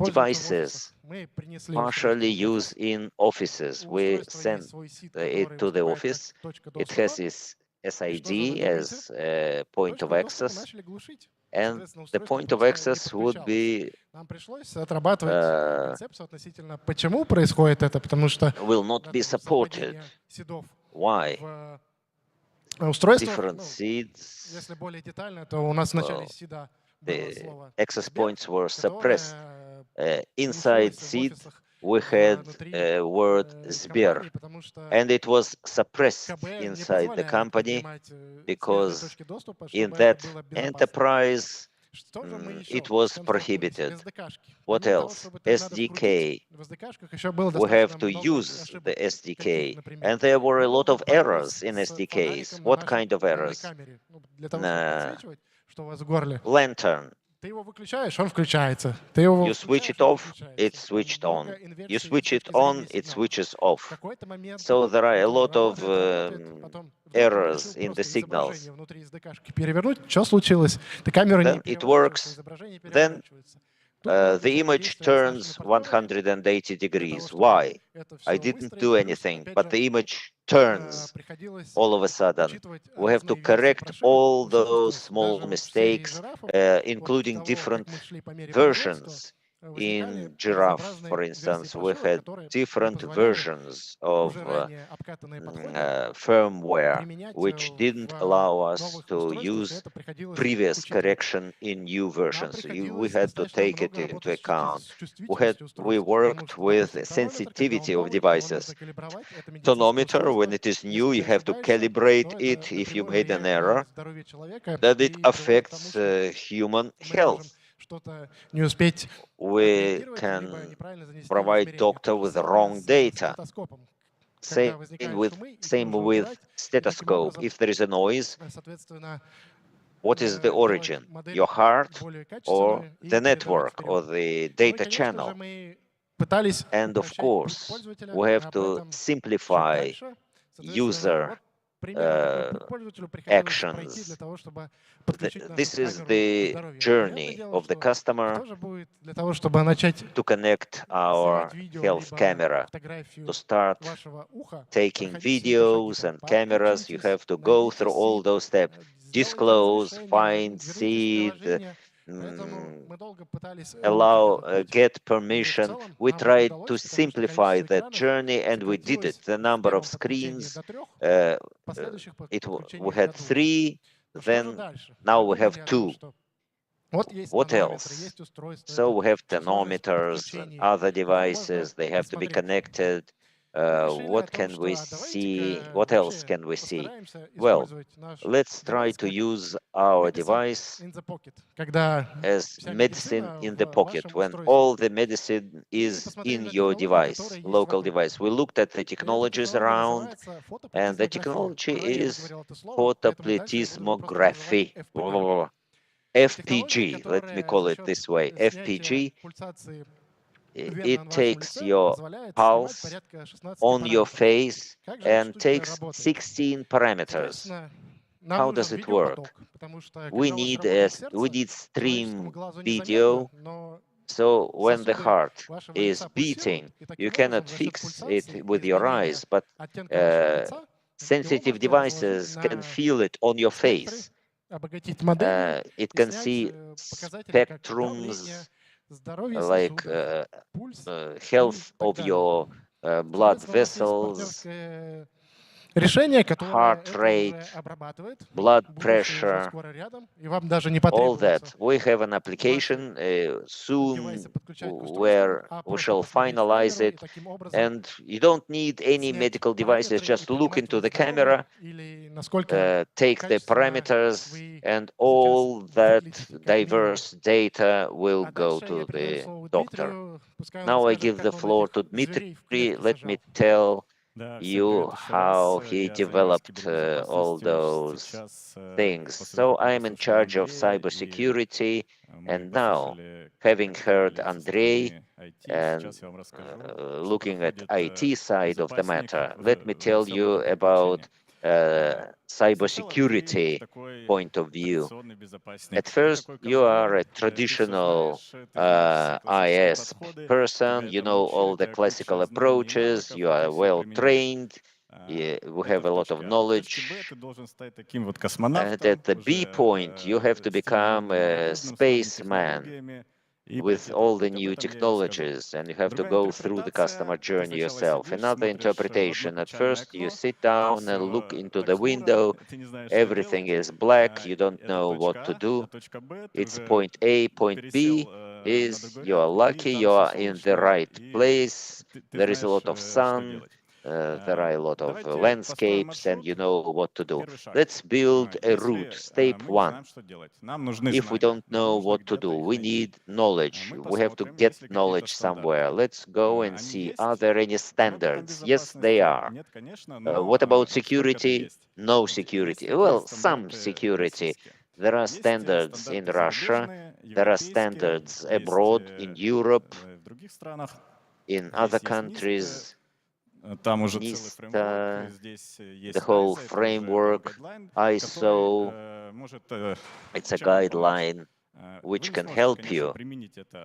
Devices partially used in offices. We send it to the office. It has its SID as a point of access, and the point of access would be will not be supported. Why? Different seeds, the access points were suppressed. Inside seeds, we had a word Sber, and it was suppressed inside the company because in that enterprise it was prohibited. What else? SDK. We have to use the SDK, and there were a lot of errors in SDKs. What kind of errors? Lantern. You switch it off, it's switched on. You switch it on, it switches off. So there are a lot of errors in the signals. Then it works. Then the image turns 180 degrees. Why? I didn't do anything, but the image turns all of a sudden. We have to correct all those small mistakes, including different versions. In Giraffe, for instance, we had different versions of firmware, which didn't allow us to use previous correction in new versions. We had to take it into account. We worked with sensitivity of devices. Tonometer, when it is new, you have to calibrate it if you made an error, that it affects human health. We can provide doctor with the wrong data. Same with stethoscope. If there is a noise, what is the origin? Your heart or the network or the data channel? And of course, we have to simplify user actions. This is the journey of the customer to connect our health camera. To start taking videos and cameras, you have to go through all those steps. Disclose, find, seed, allow get permission. We tried to simplify that journey, and we did it. The number of screens, we had 3, then now we have 2. What else? So we have tonometers, other devices, they have to be connected. What can we see? What else can we see? Well, let's try to use our device as medicine in the pocket, when all the medicine is in your device, local device. We looked at the technologies around, and the technology is photoplethysmography. FPG, let me call it this way. FPG, it takes your pulse on your face and takes 16 parameters. How does it work? We need stream video, so when the heart is beating, you cannot fix it with your eyes, but sensitive devices can feel it on your face. It can see spectrums like health of your blood vessels, heart rate, blood pressure, all that. We have an application soon where we shall finalize it, and you don't need any medical devices, just look into the camera, take the parameters, and all that diverse data will go to the doctor. Now I give the floor to Dmitry. Let me tell you how he developed all those things. So I'm in charge of cybersecurity, and now, having heard Andrei and looking at IT side of the matter, let me tell you about cybersecurity point of view. At first, you are a traditional IS person, you know all the classical approaches, you are well trained, we have a lot of knowledge, and at the B point, you have to become a spaceman with all the new technologies, and you have to go through the customer journey yourself. Another interpretation: at first you sit down and look into the window, everything is black, you don't know what to do, it's point A, point B is you are lucky, you are in the right place, there is a lot of sun, there are a lot of landscapes, and you know what to do. Let's build a route. Step 1. If we don't know what to do, we need knowledge. We have to get knowledge somewhere. Let's go and see, are there any standards? Yes, they are. What about security? No security. Well, some security. There are standards in Russia. There are standards abroad, in Europe, in other countries. NIST, the whole framework, ISO, it's a guideline which can help you.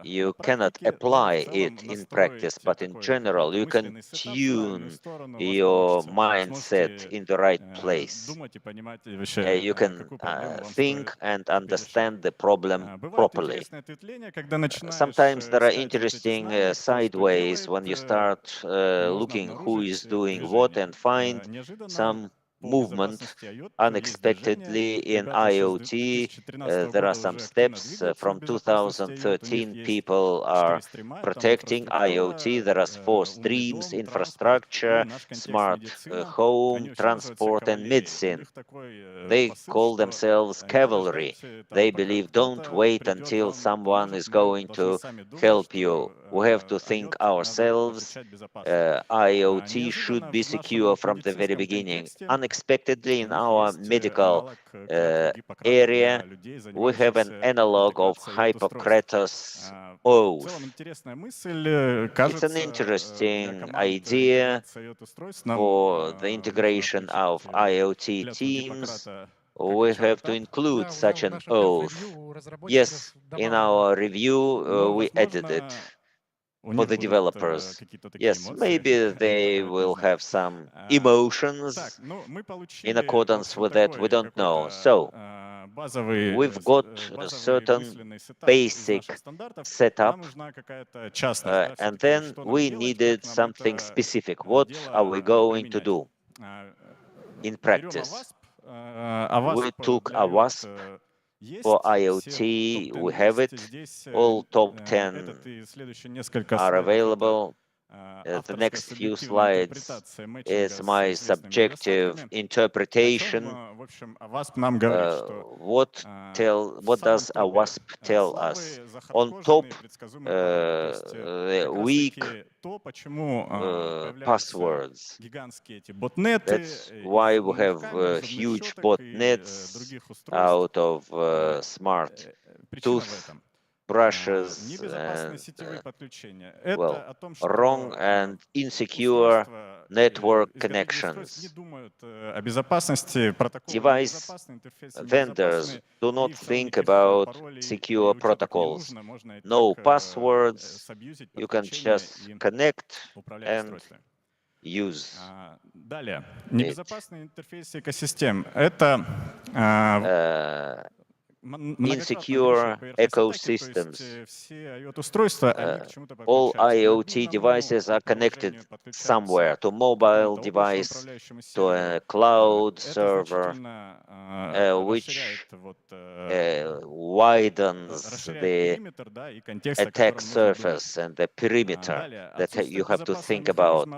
You cannot apply it in practice, but in general, you can tune your mindset in the right place. You can think and understand the problem properly. Sometimes there are interesting sideways when you start looking who is doing what and find some movement unexpectedly in IoT. There are some steps. From 2013, people are protecting IoT. There are 4 streams: infrastructure, smart home, transport, and medicine. They call themselves cavalry. They believe, don't wait until someone is going to help you. We have to think ourselves. IoT should be secure from the very beginning. Unexpectedly, in our medical area, we have an analog of Hippocrates oath. It's an interesting idea for the integration of IoT teams. We have to include such an oath. Yes, in our review, we added it for the developers. Yes, maybe they will have some emotions in accordance with that, we don't know. So, we've got a certain basic setup, and then we needed something specific. What are we going to do in practice? We took a WASP for IoT. We have it. All top 10 are available. The next few slides is my subjective interpretation. What does a WASP tell us? On top, weak passwords. That's why we have huge botnets out of smart toothbrushes and, well, wrong and insecure network connections. Device vendors do not think about secure protocols. No passwords. You can just connect and use it. Insecure ecosystems. All IoT devices are connected somewhere, to mobile device, to a cloud server, which widens the attack surface and the perimeter that you have to think about.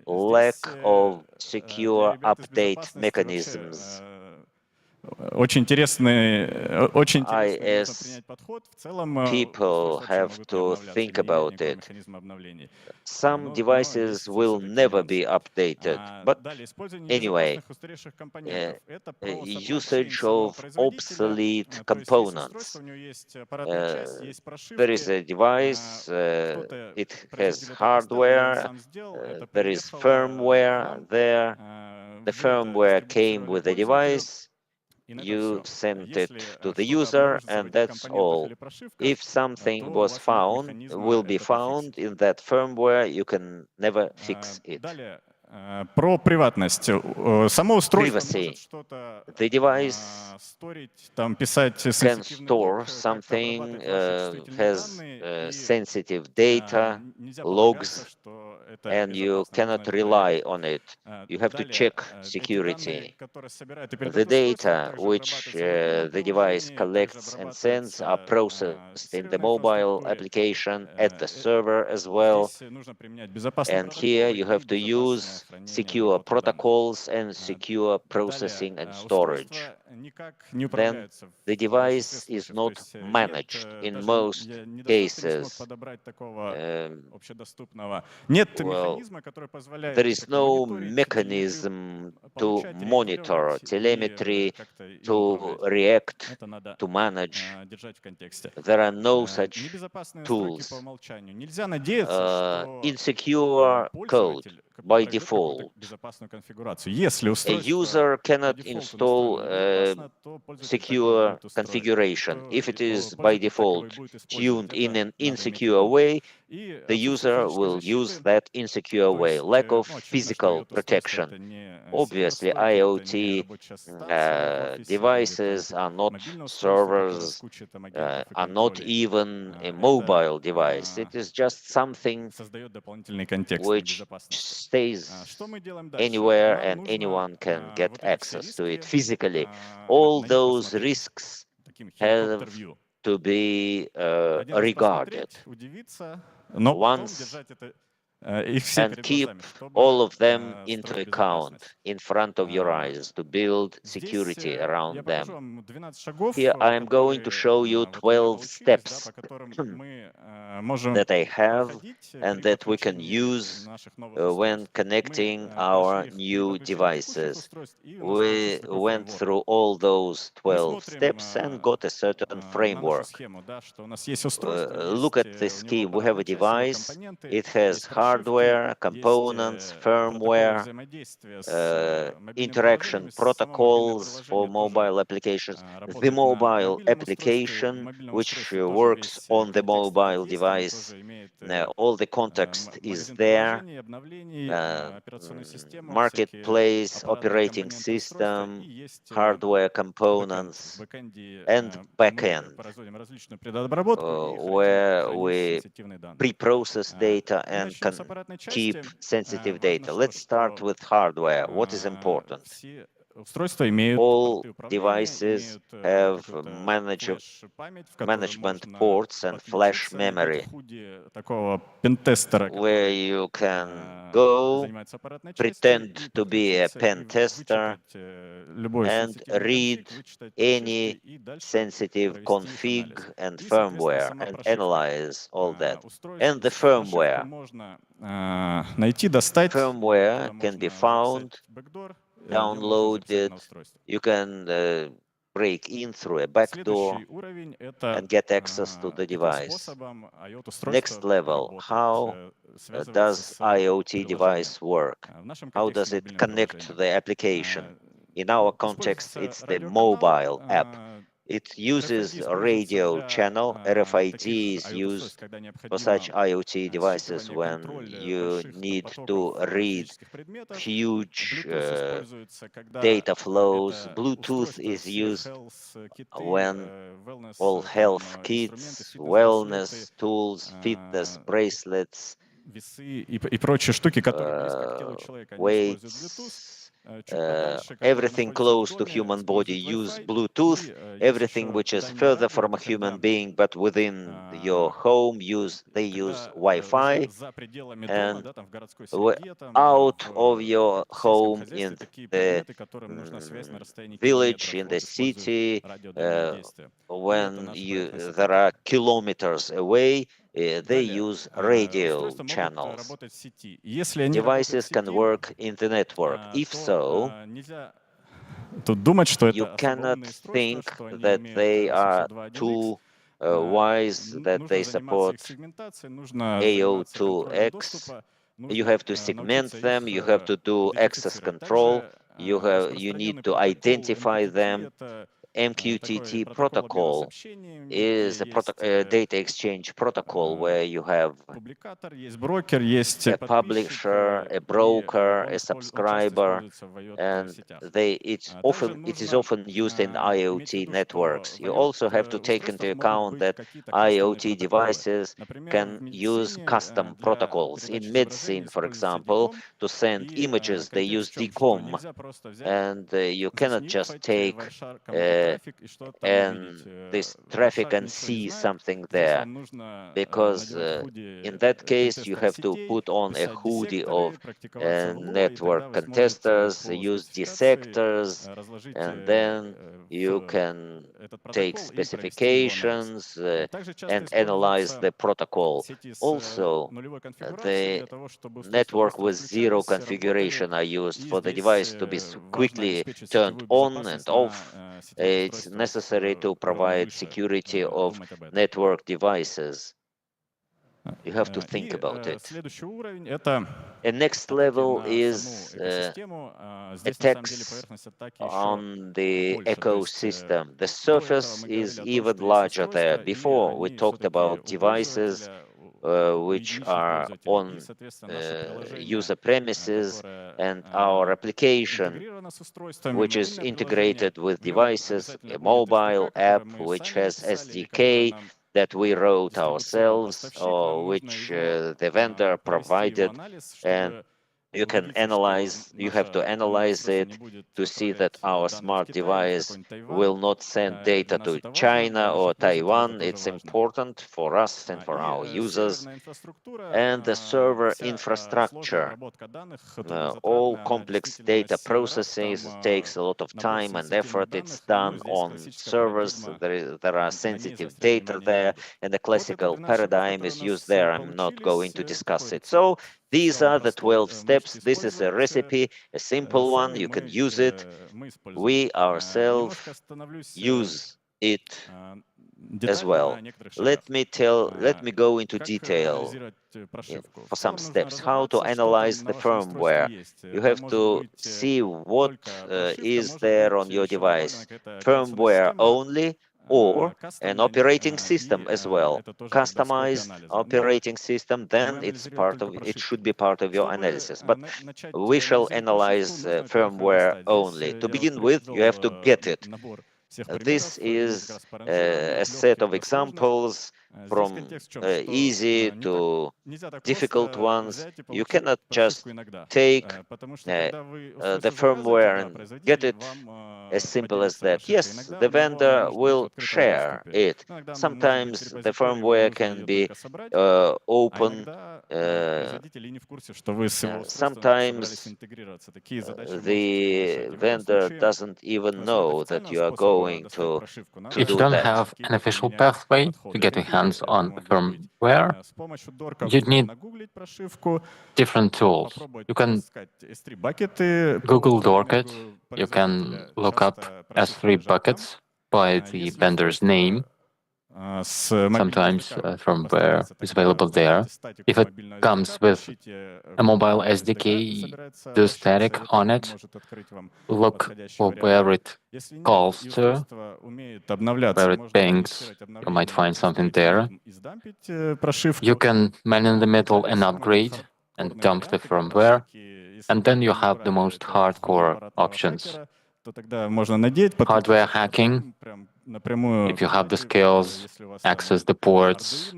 Lack of secure update mechanisms. People have to think about it. Some devices will never be updated, but anyway, usage of obsolete components. There is a device, it has hardware, there is firmware there. The firmware came with the device. You send it to the user, and that's all. If something was found, will be found in that firmware, you can never fix it. Privacy. The device can store something, has sensitive data, logs, and you cannot rely on it. You have to check security. The data which the device collects and sends are processed in the mobile application, at the server as well. And here you have to use secure protocols and secure processing and storage. Then the device is not managed in most cases. Well, there is no mechanism to monitor telemetry, to react, to manage. There are no such tools. Insecure code by default. A user cannot install secure configuration. If it is by default tuned in an insecure way, the user will use that insecure way. Lack of physical protection. Obviously, IoT devices are not servers, are not even a mobile device. It is just something which stays anywhere and anyone can get access to it physically. All those risks have to be regarded once and keep all of them into account in front of your eyes to build security around them. Here I am going to show you 12 steps that I have and that we can use when connecting our new devices. We went through all those 12 steps and got a certain framework. Look at the scheme. We have a device. It has hardware, hardware, components, firmware, interaction protocols for mobile applications, the mobile application which works on the mobile device. All the context is there. Marketplace, operating system, hardware components, and backend, where we pre-process data and can keep sensitive data. Let's start with hardware. What is important? All devices have management ports and flash memory, where you can go, pretend to be a pen tester, and read any sensitive config and firmware and analyze all that. And the firmware. Firmware can be found, downloaded. You can break in through a backdoor and get access to the device. Next level, how does IoT device work? How does it connect to the application? In our context, it's the mobile app. It uses a radio channel. RFID is used for such IoT devices when you need to read huge data flows. Bluetooth is used when all health kits, wellness tools, fitness bracelets, weights, everything close to human body use Bluetooth. Everything which is further from a human being but within your home they use Wi-Fi. And out of your home, in the village, in the city, when there are kilometers away, they use radio channels. Devices can work in the network. If so, you cannot think that they are too wise, that they support AO2X. You have to segment them, you have to do access control, you need to identify them. MQTT protocol is a data exchange protocol where you have a publisher, a broker, a subscriber, and it is often used in IoT networks. You also have to take into account that IoT devices can use custom protocols. In medicine, for example, to send images, they use DCOM, and you cannot just take this traffic and see something there, because in that case you have to put on a hoodie of network contesters, use dissectors, and then you can take specifications and analyze the protocol. Also, the network with zero configuration are used for the device to be quickly turned on and off. It's necessary to provide security of network devices. You have to think about it. A next level is attacks on the ecosystem. The surface is even larger there. Before, we talked about devices which are on user premises, and our application, which is integrated with devices, a mobile app which has SDK that we wrote ourselves or which the vendor provided, and you have to analyze it to see that our smart device will not send data to China or Taiwan. It's important for us and for our users. And the server infrastructure. All complex data processing takes a lot of time and effort. It's done on servers. There are sensitive data there, and the classical paradigm is used there. I'm not going to discuss it. So these are the 12 steps. This is a recipe, a simple one. You can use it. We ourselves use it as well. Let me go into detail for some steps. How to analyze the firmware. You have to see what is there on your device. Firmware only, or an operating system as well. Customized operating system, then it should be part of your analysis. But we shall analyze firmware only. To begin with, you have to get it. This is a set of examples from easy to difficult ones. You cannot just take the firmware and get it as simple as that. Yes, the vendor will share it. Sometimes the firmware can be open. Sometimes the vendor doesn't even know that you are going to If you do don't that. have an official pathway to get your hands on firmware, you need different tools. You can Google Dorket, you can look up S3 buckets by the vendor's name. Sometimes firmware is available there. If it comes with a mobile SDK, do static on it, look for where it calls to, where it pings, you might find something there. You can man in the middle and upgrade and dump the firmware, and then you have the most hardcore options. Hardware hacking, if you have the skills, access the ports,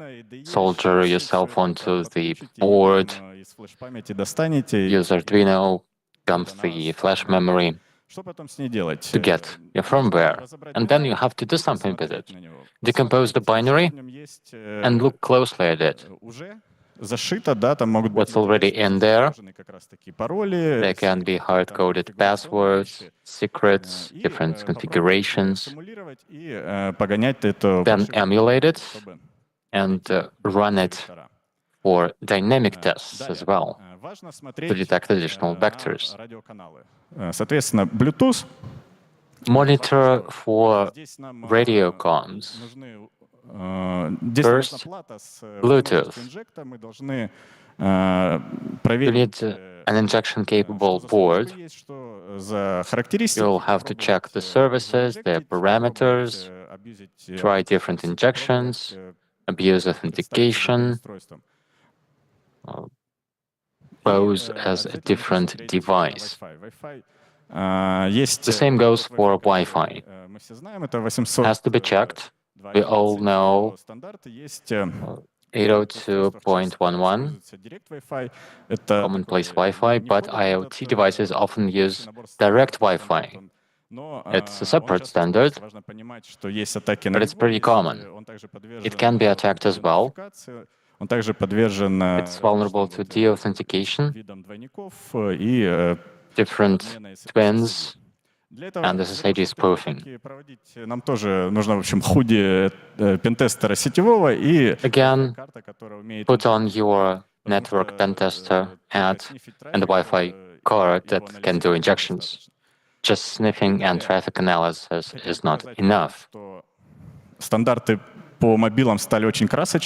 solder your cell phone to the board, use Arduino, dump the flash memory to get your firmware. And then you have to do something with it. Decompose the binary and look closely at it. What's already in there? There can be hard-coded passwords, secrets, different configurations. Then emulate it and run it for dynamic tests as well to detect additional vectors. Monitor for radio comms. First, Bluetooth. You need an injection-capable board. You'll have to check the services, their parameters, try different injections, abuse authentication, pose as a different device. The same goes for Wi-Fi. Has to be checked. We all know 802.11, commonplace Wi-Fi, but IoT devices often use direct Wi-Fi. It's a separate standard, but it's pretty common. It can be attacked as well. It's vulnerable to deauthentication, different twins, and SSID spoofing. Again, put on your network pen tester hat and a Wi-Fi card that can do injections. Just sniffing and traffic analysis is not enough.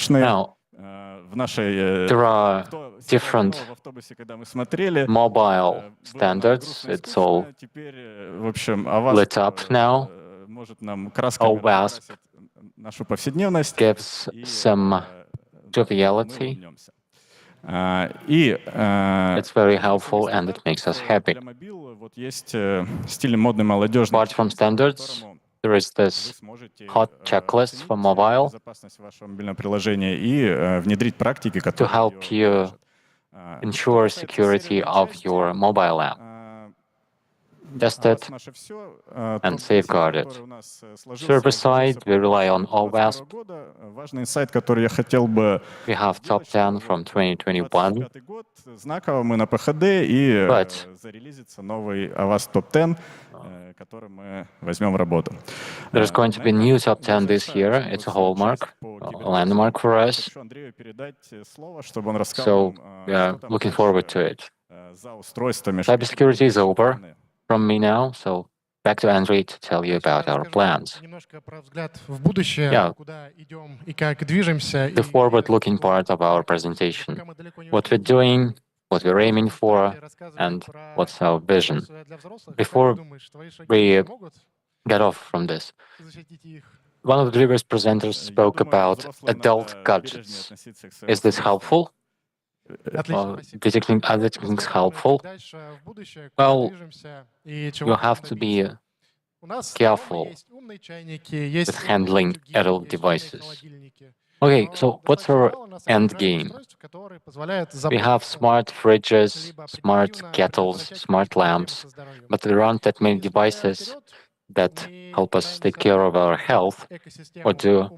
Now, there are different mobile standards. It's all lit up now. OWASP gives some triviality. It's very helpful and it makes us happy. Apart from standards, there is this hot checklist for mobile to help you ensure security of your mobile app. Test it and safeguard it. Server side, we rely on OWASP. We have top 10 from 2021. But there's going to be a new top 10 this year. It's a hallmark, a landmark for us. So we are looking forward to it. Cybersecurity is over from me now, so back to Andrei to tell you about our plans. Немножко про взгляд в будущее, Yeah. куда идем и как движемся. The forward-looking part of our presentation, what we're doing, what we're aiming for, and what's our vision. Before we get off from this, one of the previous presenters spoke about adult gadgets. Is this helpful? Do you think other things helpful? Well, you have to be careful with handling adult devices. Okay, so what's our end game? We have smart fridges, smart kettles, smart lamps, but there aren't that many devices that help us take care of our health or do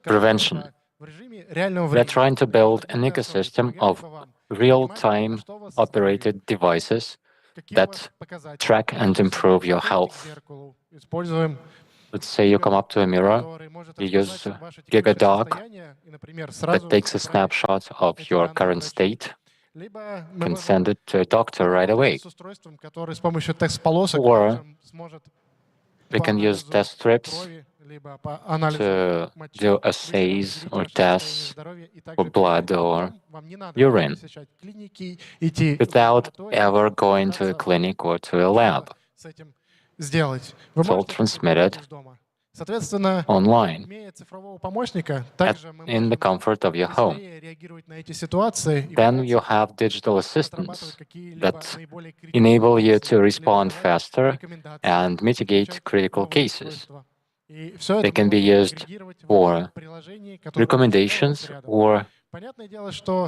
prevention. We're trying to build an ecosystem of real-time operated devices that track and improve your health. Let's say you come up to a mirror, you use GigaDoc that takes a snapshot of your current state, can send it to a doctor right away. Or we can use test strips to do assays or tests for blood or urine without ever going to a clinic or to a lab. It's all transmitted online in the comfort of your home. Then you have digital assistants that enable you to respond faster and mitigate critical cases. They can be used for recommendations or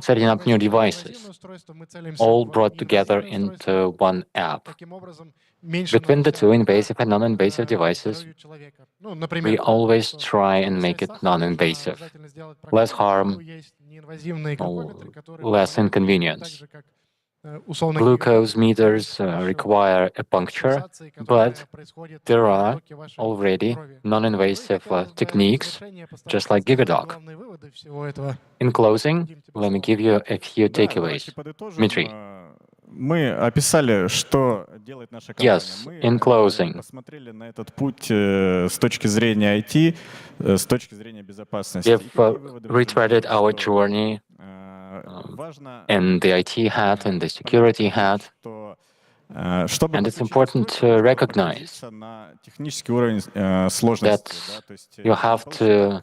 setting up new devices, all brought together into one app. Between the two invasive and non-invasive devices, we always try and make it non-invasive, less harm, less inconvenience. Glucose meters require a puncture, but there are already non-invasive techniques, just like GigaDoc. In closing, let me give you a few takeaways. Dmitry. Yes, in closing, we've retreaded our journey in the IT hat and the security hat, and it's important to recognize that you have to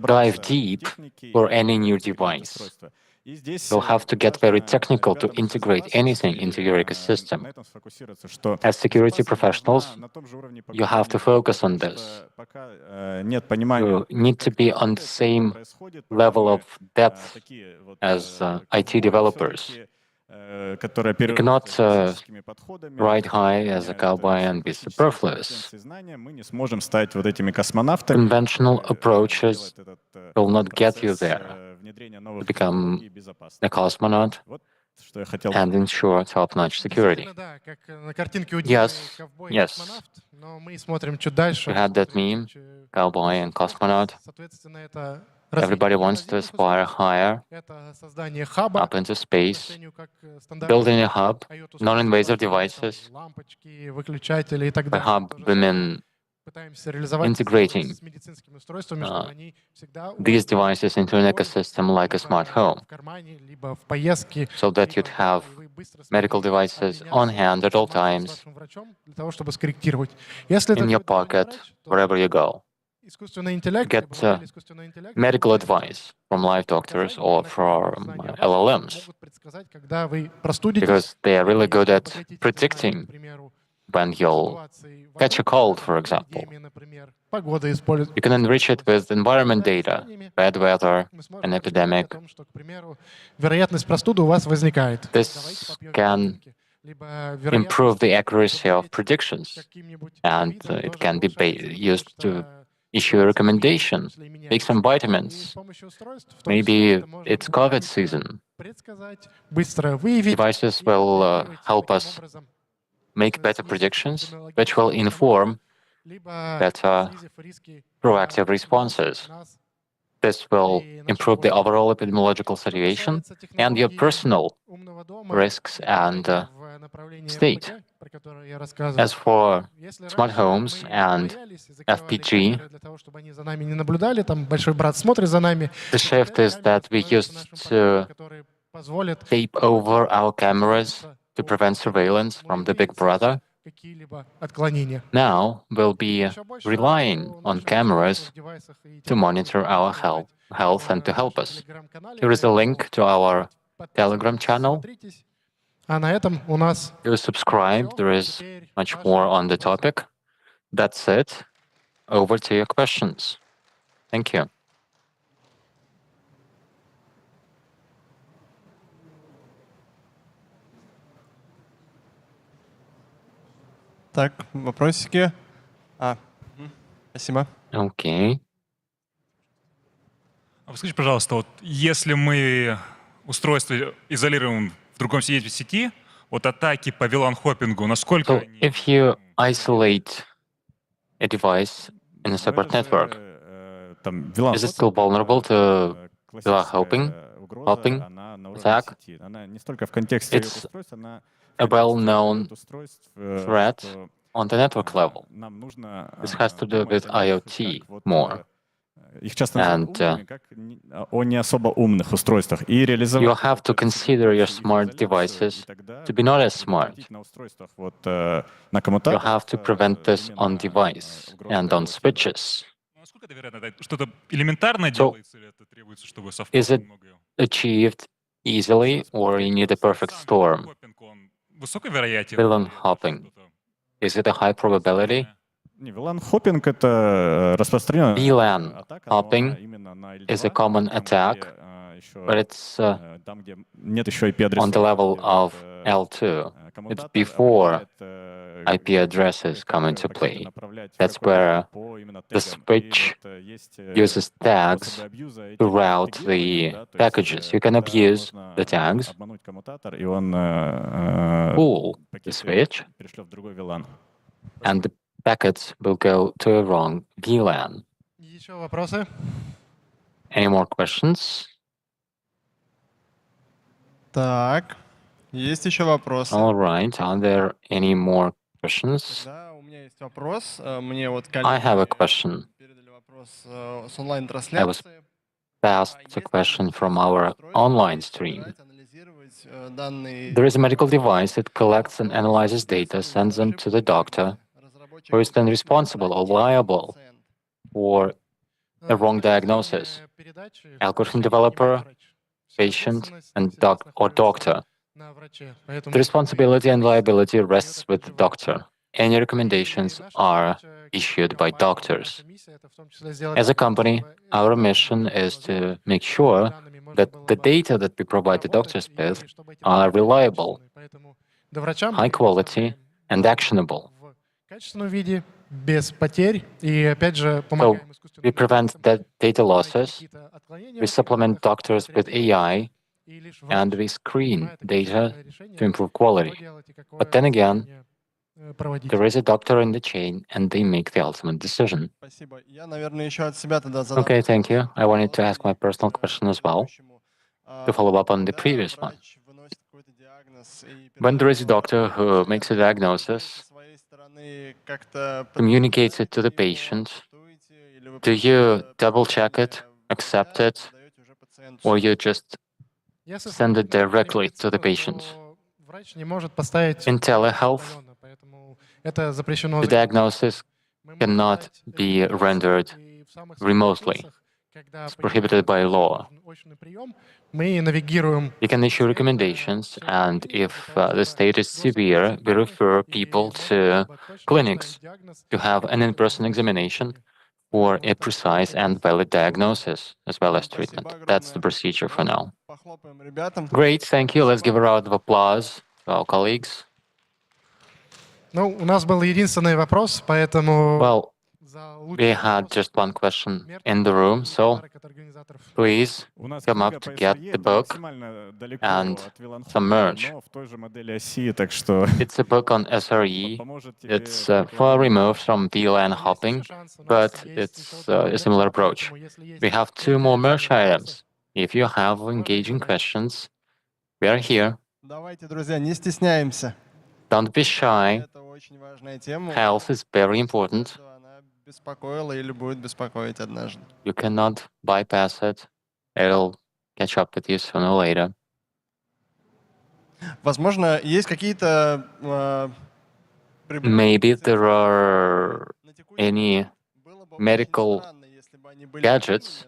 dive deep for any new device. You'll have to get very technical to integrate anything into your ecosystem. As security professionals, you have to focus on this. You need to be on the same level of depth as IT developers. You cannot ride high as a cowboy and be superfluous. Conventional approaches will not get you there to become a cosmonaut and ensure top-notch security. Yes, yes. We had that meme, cowboy and cosmonaut. Everybody wants to aspire higher, up into space, building a hub, non-invasive devices, a hub women integrating these devices into an ecosystem like a smart home, so that you'd have medical devices on hand at all times, in your pocket, wherever you go. Get medical advice from live doctors or from LLMs, because they are really good at predicting when you'll catch a cold, for example. You can enrich it with environment data, bad weather, an epidemic. This can improve the accuracy of predictions, and it can be used to issue a recommendation, take some vitamins. Maybe it's COVID season. Devices will help us make better predictions, which will inform better proactive responses. This will improve the overall epidemiological situation and your personal risks and state. As for smart homes and FPG, the shift is that we used to tape over our cameras to prevent surveillance from the Big Brother. Now we'll be relying on cameras to monitor our health and to help us. Here is a link to our Telegram channel. You subscribe, there is much more on the topic. That's it. Over to your questions. Thank you. Так, вопросики. Спасибо. Okay. Скажите, пожалуйста, вот если мы устройство изолируем в другом сети, вот атаки по VLAN-хоппингу, насколько So if you isolate a device in a separate network, is it still vulnerable to VLAN hopping attack? It's a well-known threat on the network level. This has to do with IoT more. And you have to consider your smart devices to be not as smart. You have to prevent this on device and on switches. So, is it achieved easily, or you need a perfect storm? VLAN hopping. Is it a high probability? VLAN hopping is a common attack, but it's on the level of L2. It's before IP addresses come into play. That's where the switch uses tags to route the packages. You can abuse the tags, pull the switch, and the packets will go to a wrong VLAN. Any more questions? Так, есть еще вопросы. All right. Are there any more questions? Да, у меня есть вопрос. Мне вот I have a question. передали вопрос с I was онлайн-трансляции. asked a question from our online stream. Анализировать данные There is a medical device that collects and analyzes data, sends them to the doctor, who is then responsible or liable for a wrong diagnosis. Algorithm developer, patient, and doctor. The responsibility and liability rests with the doctor. Any recommendations are issued by doctors. As a company, our mission is to make sure that the data that we provide the doctors with are reliable, high quality, and actionable. So we prevent data losses, we supplement doctors with AI, and we screen data to improve quality. But then again, there is a doctor in the chain, and they make the ultimate decision. Спасибо. Я, наверное, еще от себя тогда задам. Okay, thank you. I wanted to ask my personal question as well, to follow up on the previous one. When there is a doctor who makes a diagnosis, communicates it to the patient, do you double-check it, accept it, or you just send it directly to the patient? In telehealth, the diagnosis cannot be rendered remotely. It's prohibited by law. We can issue recommendations, and if the state is severe, we refer people to clinics to have an in-person examination for a precise and valid diagnosis, as well as treatment. That's the procedure for now. Great, thank you. Let's give a round of applause to our colleagues. Well, we had just one question in the room, so please come up to get the book and some merch. It's a book on SRE. It's far removed from VLAN hopping, but it's a similar approach. We have 2 more merch items. If you have engaging questions, we are here. Давайте, друзья, не стесняемся. Don't be shy. Это очень важная тема. Health is very important. Что она беспокоила или будет беспокоить однажды. You cannot bypass it. It'll catch up with you sooner or later. Возможно, есть какие-то Maybe there are any medical gadgets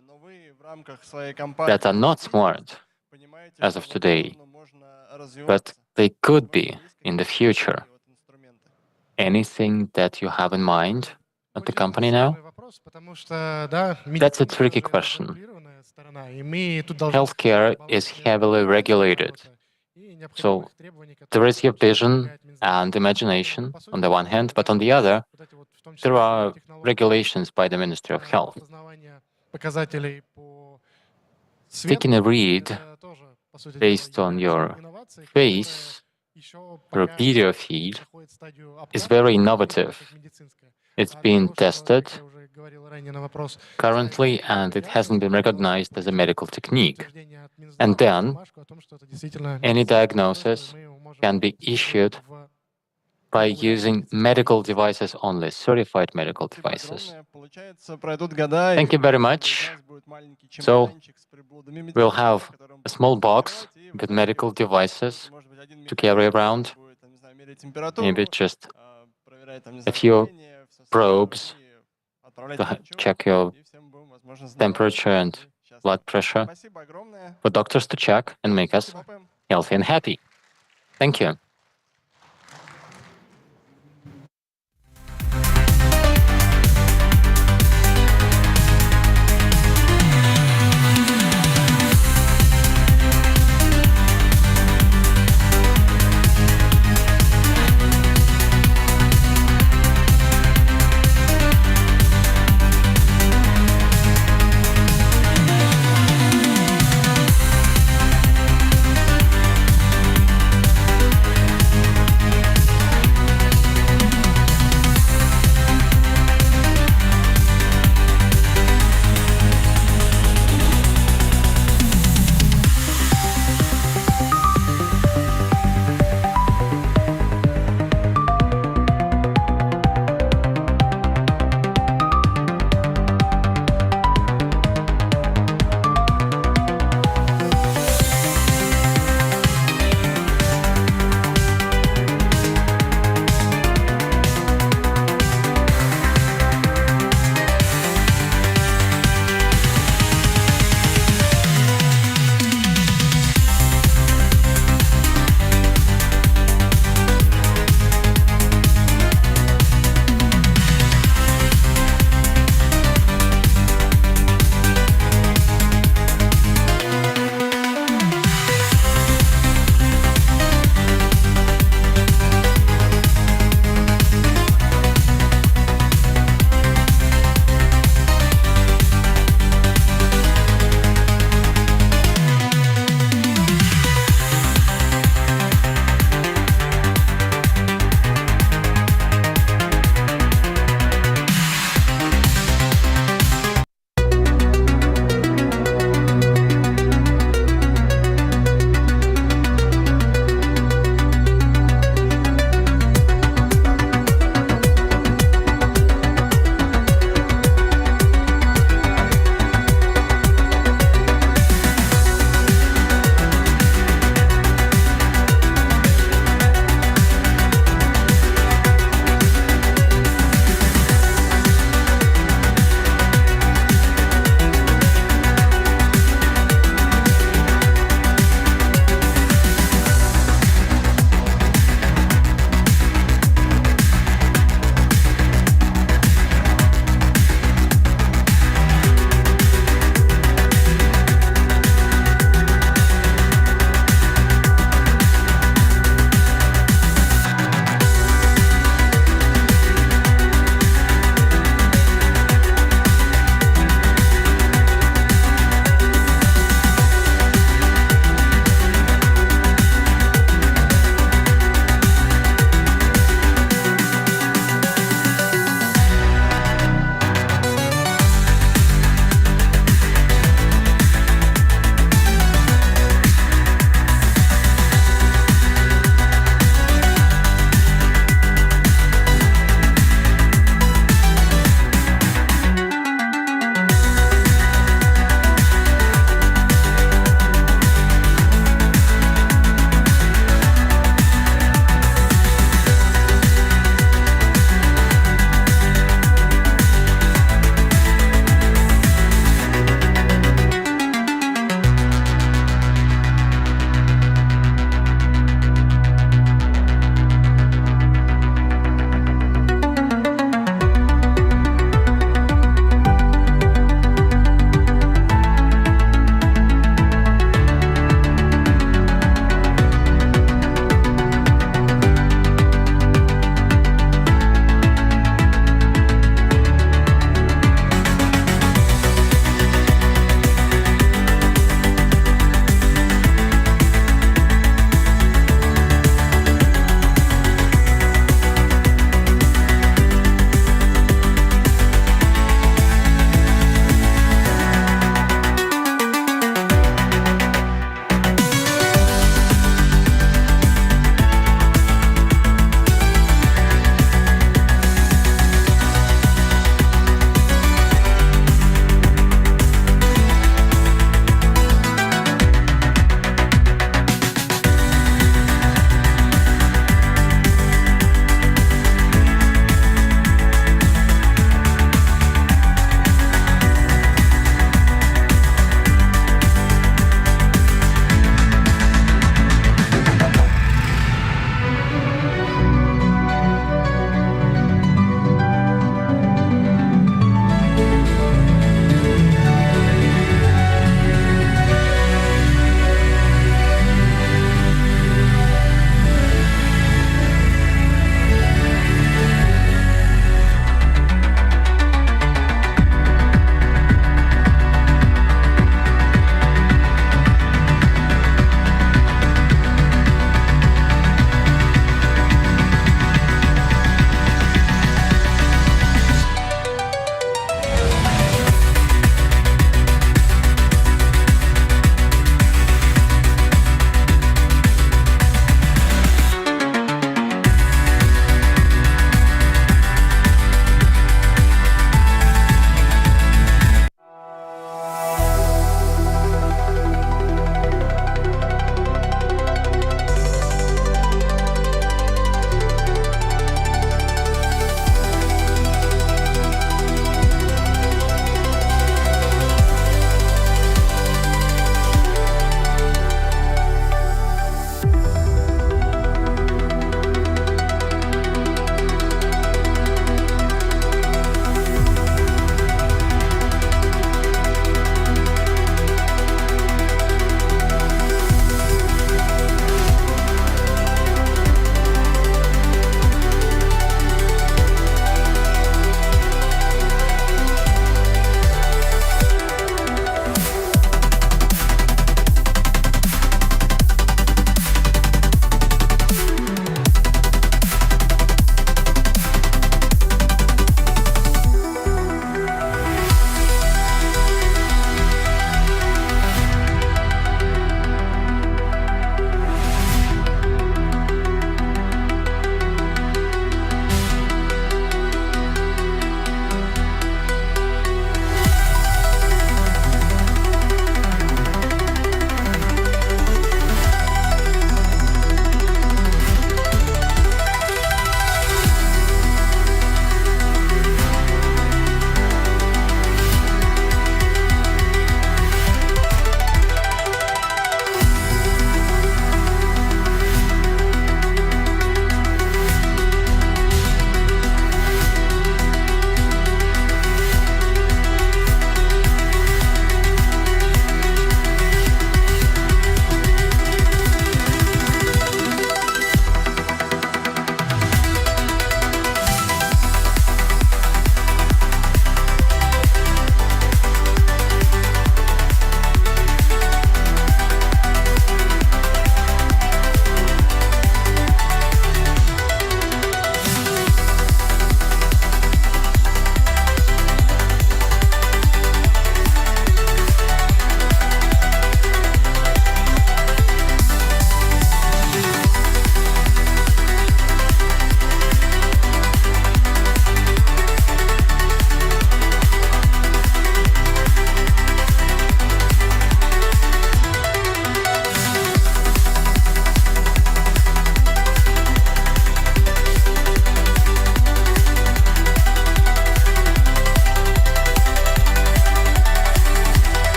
that are not smart as of today, but they could be in the future. Anything that you have in mind at the company now? That's a tricky question. Healthcare is heavily regulated. So there is your vision and imagination on the one hand, but on the other, there are regulations by the Ministry of Health. Taking a read based on your face or video feed is very innovative. It's being tested currently, and it hasn't been recognized as a medical technique. And then, any diagnosis can be issued by using medical devices only, certified medical devices. Thank you very much. So, we'll have a small box with medical devices to carry around, maybe just a few probes to check your temperature and blood pressure, for doctors to check and make us healthy and happy. Thank you.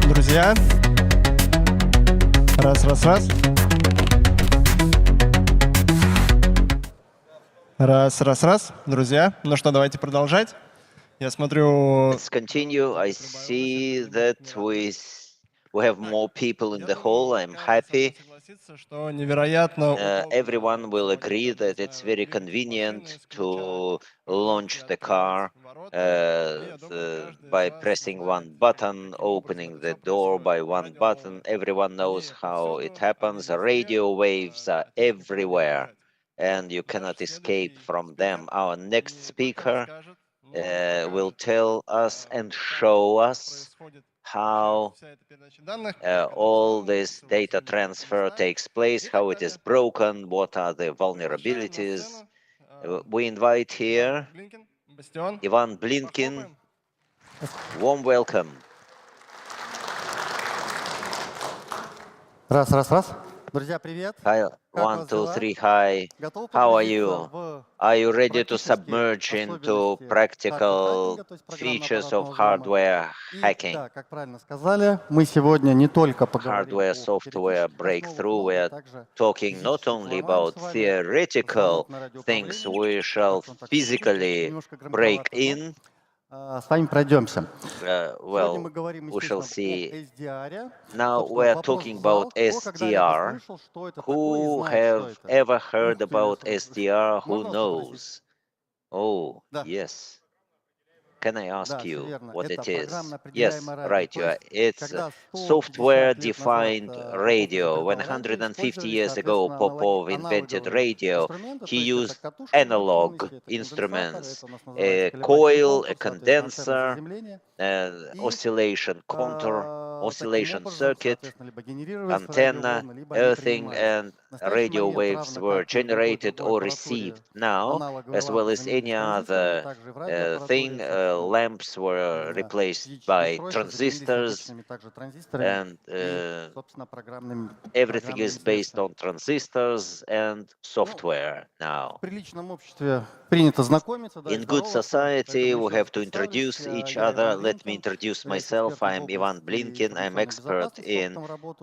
Друзья. Раз, раз, раз. Раз, раз, раз. Друзья. Ну что, давайте продолжать. Я смотрю... Let's continue. I see that we have more people in the hall. I'm happy. Что невероятно... Everyone will agree that it's very convenient to launch the car by pressing one button, opening the door by one button. Everyone knows how it happens. Radio waves are everywhere, and you cannot escape from them. Our next speaker will tell us and show us how all this data transfer takes place, how it is broken, what are the vulnerabilities. We invite here Ivan Blinkin. Warm welcome. Раз, раз, раз. Друзья, привет. Hi, 1, 2, 3, hi. How are you? Are you ready to submerge into practical features of hardware hacking? Да, как правильно сказали, мы сегодня не только поговорим Hardware, software breakthrough. We are talking not only about theoretical things we shall physically break in. с вами пройдемся. Well, we shall see. Now we are talking about SDR. Who have ever heard about SDR? Who knows? Oh, yes. Can I ask you what it is? Yes, right, you are. It's software-defined radio. When 150 years ago Popov invented radio, he used analog instruments, a coil, a condenser, an oscillation contour, oscillation circuit, antenna, earthing, and radio waves were generated or received. Now, as well as any other thing, lamps were replaced by transistors, and everything is based on transistors and software now. In good society, we have to introduce each other. Let me introduce myself. I'm Ivan Blinkin. I'm expert in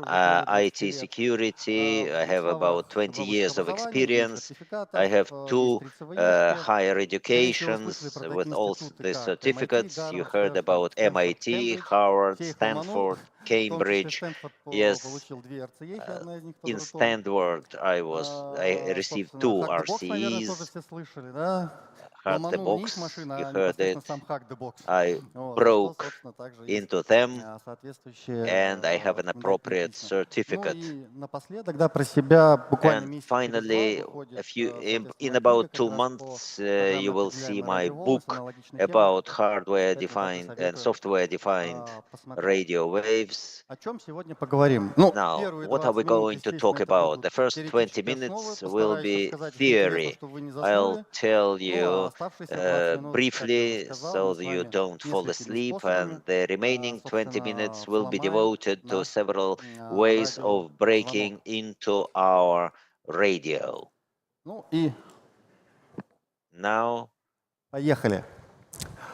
IT security. I have about 20 years of experience. I have 2 higher educations with all the certificates. You heard about MIT, Harvard, Stanford, Cambridge. Yes, in Stanford, I received 2 RCEs. Hack the box, you heard it. I broke into them, and I have an appropriate certificate. And finally, in about 2 months, you will see my book about hardware-defined and software-defined radio waves. Now, what are we going to talk about? The first 20 minutes will be theory. I'll tell you briefly so that you don't fall asleep, and the remaining 20 minutes will be devoted to several ways of breaking into our radio. Now,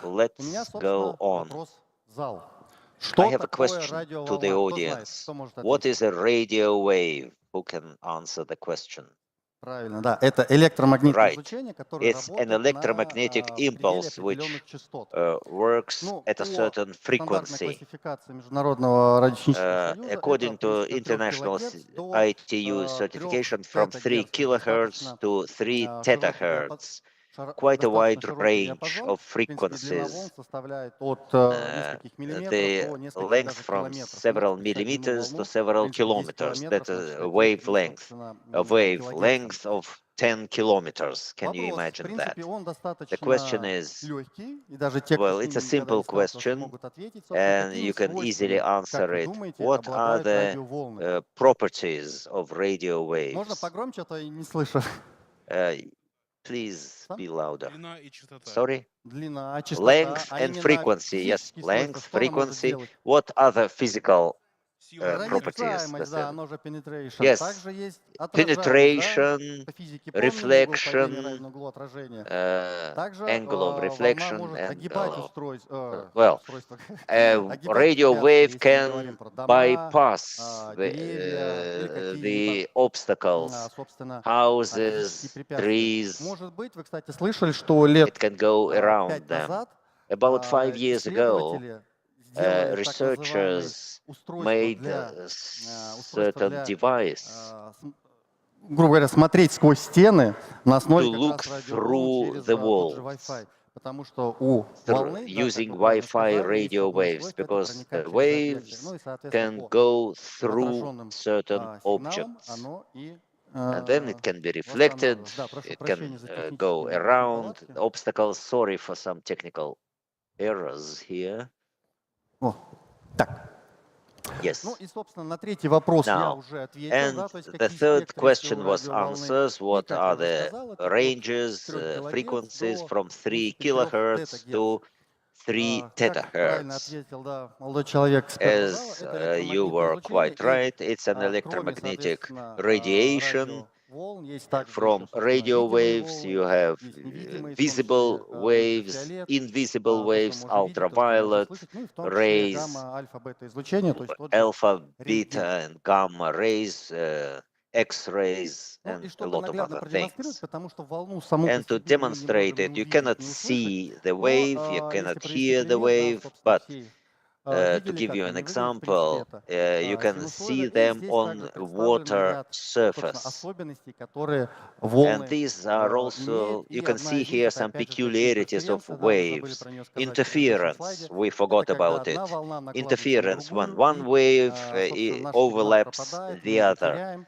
let's go on. I have a question to the audience. What is a radio wave? Who can answer the question? Right. It's an electromagnetic impulse which works at a certain frequency. According to international ITU certification, from 3 kilohertz to 3 terahertz. Quite a wide range of frequencies. The length from several millimeters to several kilometers. That's a wavelength. A wavelength of 10 kilometers. Can you imagine that? The question is, well, it's a simple question, and you can easily answer it. What are the properties of radio waves? Please be louder. Sorry? Length and frequency. Yes, length, frequency. What other physical properties. Проницаемость, да, оно же penetration. Yes, Также есть penetration, по физике, помните, угол падения reflection, равен углу отражения. Также angle of волна reflection, может and огибать well, устройство, a огибать radio препятствия, wave если мы can говорим про дома, bypass деревья или the какие-либо, obstacles, собственно, houses, физические препятствия. trees. Может быть, вы, кстати, слышали, что лет It can go 5 around them. назад About 5 years ago, исследователи сделали так называемые researchers устройства made для certain device грубо говоря, смотреть сквозь стены на to основе как look раз through радиоволн через the тот же walls Wi-Fi. Потому что у волны, using как вы правильно Wi-Fi сказали, есть radio такое waves, свойство, это because the проникать через объекты. waves Ну и, соответственно, can по go through отраженным certain сигналам objects. оно и And then it can be reflected, восстанавливается. Да, прошу it прощения can за технические go некоторые around неполадки. obstacles. Sorry for some technical errors here. О, так. Yes. Ну и, собственно, на третий вопрос я Now, уже ответил, and да, то есть the какие third спектры есть question у was радиоволны. answers. И, What как are я уже the сказал, это от ranges, 3 килогерц frequencies до, from в 3 принципе, 3 kilohertz to 3 Как правильно terahertz? ответил, да, молодой человек с первого зала, As это you электромагнитное were излучение. quite И right, it's an кроме, electromagnetic соответственно, radiation. радиоволн, есть также From еще, собственно, radio видимые waves, волны, you have есть невидимые, в том visible числе waves, ультрафиолет, invisible то, что waves, можно видеть, то, что можно ultraviolet слышать, ну и в том числе rays, гамма, альфа, бета излучение, то есть тот же alpha, рентген. beta, and gamma rays, X-rays, Ну и and a чтобы lot of наглядно other продемонстрировать, things. потому что волну саму по And to себе мы не demonstrate можем it, ни you увидеть, cannot ни услышать, see the но wave, you если cannot привести hear the пример, да, wave, собственно, but все to видели, give как you an они выглядят, в принципе, example, это you can see синусоида, и them здесь on также представлены water ряд, собственно, surface. особенностей, которые And волны these are also, имеют, you и can одна see из них here это some опять же таки peculiarities of интерференция, да, мы забыли waves. про нее сказать на предыдущем Interference, слайде, we это forgot когда about одна it. волна накладывается на Interference, when другую, one и, wave собственно, наш сигнал overlaps пропадает, мы the его other, теряем.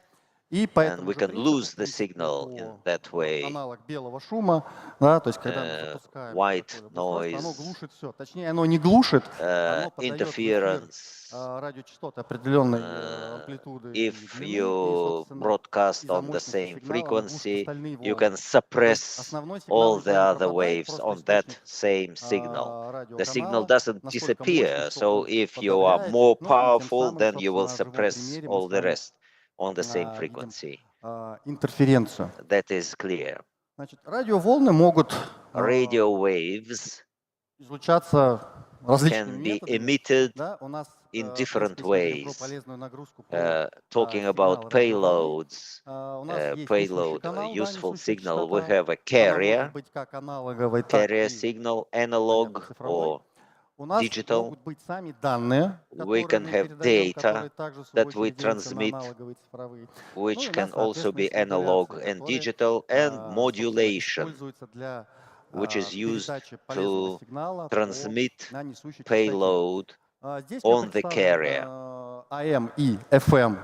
И по and этому we же can принципу, lose в the принципе, signal in по that way. аналог белого шума, да, то есть когда мы запускаем White какое-либо устройство, оно noise, глушит все. Точнее, оно не глушит, оно подает в эфир interference. радиочастоты определенной амплитуды и If длины, и, you собственно, broadcast из-за on the мощности same сигнала оно глушит frequency, остальные you волны. can То есть suppress основной сигнал all никуда the не other пропадает, waves просто on that источник same signal. The signal радиоканала doesn't настолько мощный, disappear, что so он if you are подавляет, more ну и тем powerful, самым, then you will собственно, на живом suppress примере мы all с the вами rest on the same видим frequency. интерференцию. That is clear. Значит, радиоволны могут Radio waves излучаться различными can be методами. emitted Да, у нас, in в принципе, different если мы говорим про ways. полезную нагрузку по Talking сигналу about радиоволны, payloads, у нас есть несущий payload, канал, да, useful несущая signal, we частота. have a Она carrier, может быть как аналоговой, так carrier и, signal, понятно, analog цифровой. or У нас digital. могут быть сами данные, We которые can мы have передаем, data которые также, в свою that we очередь, делятся на transmit, аналоговые и цифровые. Ну which и у can нас, also соответственно, be есть analog модуляции, and которые, digital, and собственно, modulation, используются для which is used передачи полезного to сигнала transmit на несущей частоте. payload Здесь я on the представлен carrier. AM и FM.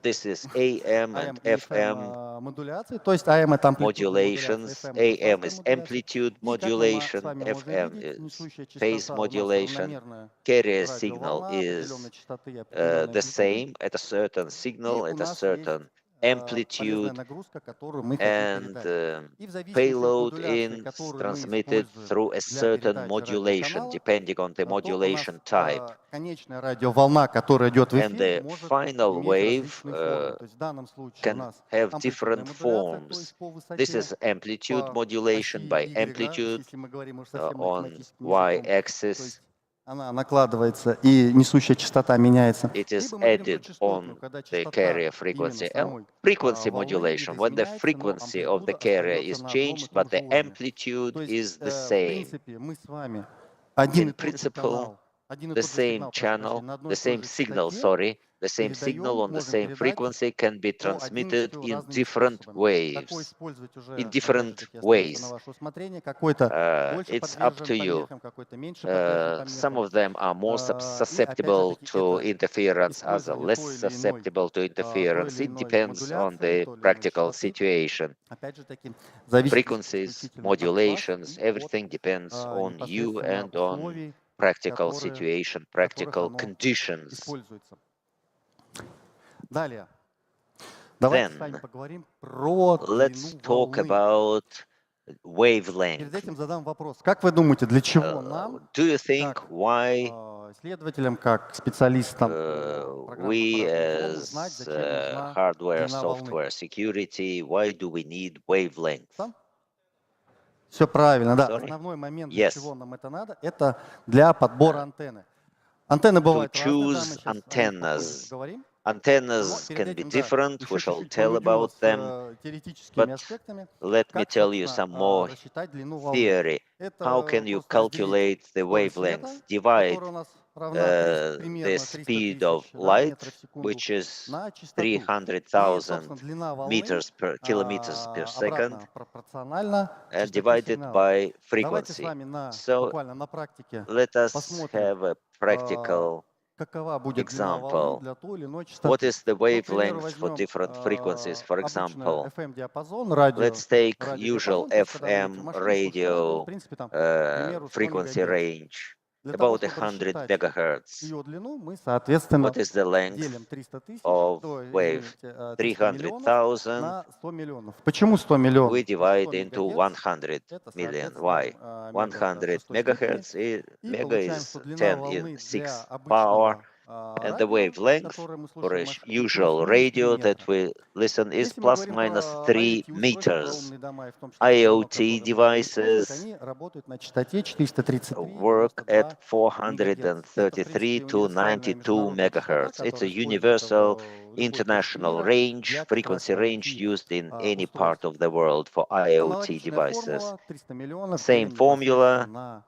This is AM and FM модуляции, то есть AM это амплитудная modulations. модуляция, FM это AM частотная is модуляция. amplitude И как мы с modulation, вами можем FM видеть, is несущая phase частота у нас modulation, равномерная carrier signal радиоволна is определенной частоты и определенной the амплитуды. same at a certain И signal, у at a нас есть certain полезная amplitude, нагрузка, которую мы хотим and передать. И в зависимости от payload модуляции, is которую мы transmitted используем through a для certain передачи modulation, радиоканала, depending on the то у нас modulation type. конечная радиоволна, которая идет в And эфир, the может final иметь wave различные формы. То есть в данном случае у can нас have амплитудная different модуляция, то forms. есть по This высоте, is amplitude по modulation оси by Y, да, amplitude если мы говорим уже совсем on математическим языком. То y-axis. есть она накладывается и несущая частота меняется. It is Либо мы говорим про added частотную, on когда the частота carrier именно frequency. самой Frequency волны modulation, when the видоизменяется, но frequency of the амплитуда carrier остается is на одном и changed, том but же the уровне. amplitude То is есть, the в same. принципе, мы с вами один In и тот же principle, канал, один и the тот же same сигнал, прошу channel, прощения, на одной the и той same же signal, частоте sorry, the same signal передаем, on the можем same передать frequency can be по transmitted 11 in разными different способами. Какой waves, использовать уже, in опять же different таки, остается на ways. ваше усмотрение. Какой-то больше It's up подвержен to you. помехам, какой-то меньше подвержен Some помехам. of them are more И опять же susceptible таки to это interference, others использование less той или иной, susceptible to той interference. или It иной depends on модуляции, the той или иной practical частоты. situation. Опять же таки, зависит Frequencies, исключительно от вас modulations, и от everything depends on you непосредственно and on условий, practical которые, situation, в которых practical оно conditions. используется. Далее. Давайте с вами Then, поговорим про let's длину talk волны. about wavelength. Перед этим задам вопрос. Как вы думаете, для чего нам, Do you think как why исследователям, как специалистам, we as hardware, software, security, why do we need wavelength? Все правильно, да. Sorry? Основной момент, для Yes. чего нам это надо, это для подбора антенны. Антенны To бывают разные, да, мы choose сейчас о них antennas. поговорим. Antennas Но перед can be этим, да, different. еще We shall чуть-чуть tell помудрю about с them. теоретическими But аспектами. let me Как, tell you some собственно, more рассчитать длину волны. theory. How Это can you просто разделить calculate the скорость света, wavelength? Divide которая у нас равна примерно the 300 speed тысяч of да, light, метров в секунду, which is на частоту. И, 300,000 собственно, длина волны meters per kilometers per second, обратно пропорциональна and частоте divided сигнала. by Давайте с frequency. вами So буквально на практике let us посмотрим, have a practical какова будет длина волны example. для той или иной частоты. What is the Ну, к примеру, wavelength for возьмем different frequencies? For обычный example, FM-диапазон, радио, let's take радиодиапазон, usual то есть когда вы едете в FM машине, слушаете радио, в radio принципе, там, к примеру, 100 frequency мегагерц. range, Для того, about чтобы 100 рассчитать megahertz. ее длину, мы, соответственно, What is the length делим 300 тысяч, of wave? 300 миллионов 300,000. на 100 миллионов. Почему 100 миллионов? We 100 divide into мегагерц 100 это, million. соответственно, Why? мега это в 100 шестой степени. megahertz is И mega получаем, is что длина 10 волны in для 6 обычного power, and the радио, wavelength которое мы for слушаем a в машине, usual плюс-минус 3 radio that метра. we listen is Если мы plus говорим minus про 3 IoT-устройства, meters. умные дома, и в том числе те, IoT которые мы devices они работают на частоте 433 work at 433 433 to 92 megahertz. It's a universal international range, frequency range used in any part of the world for IoT devices. Same formula.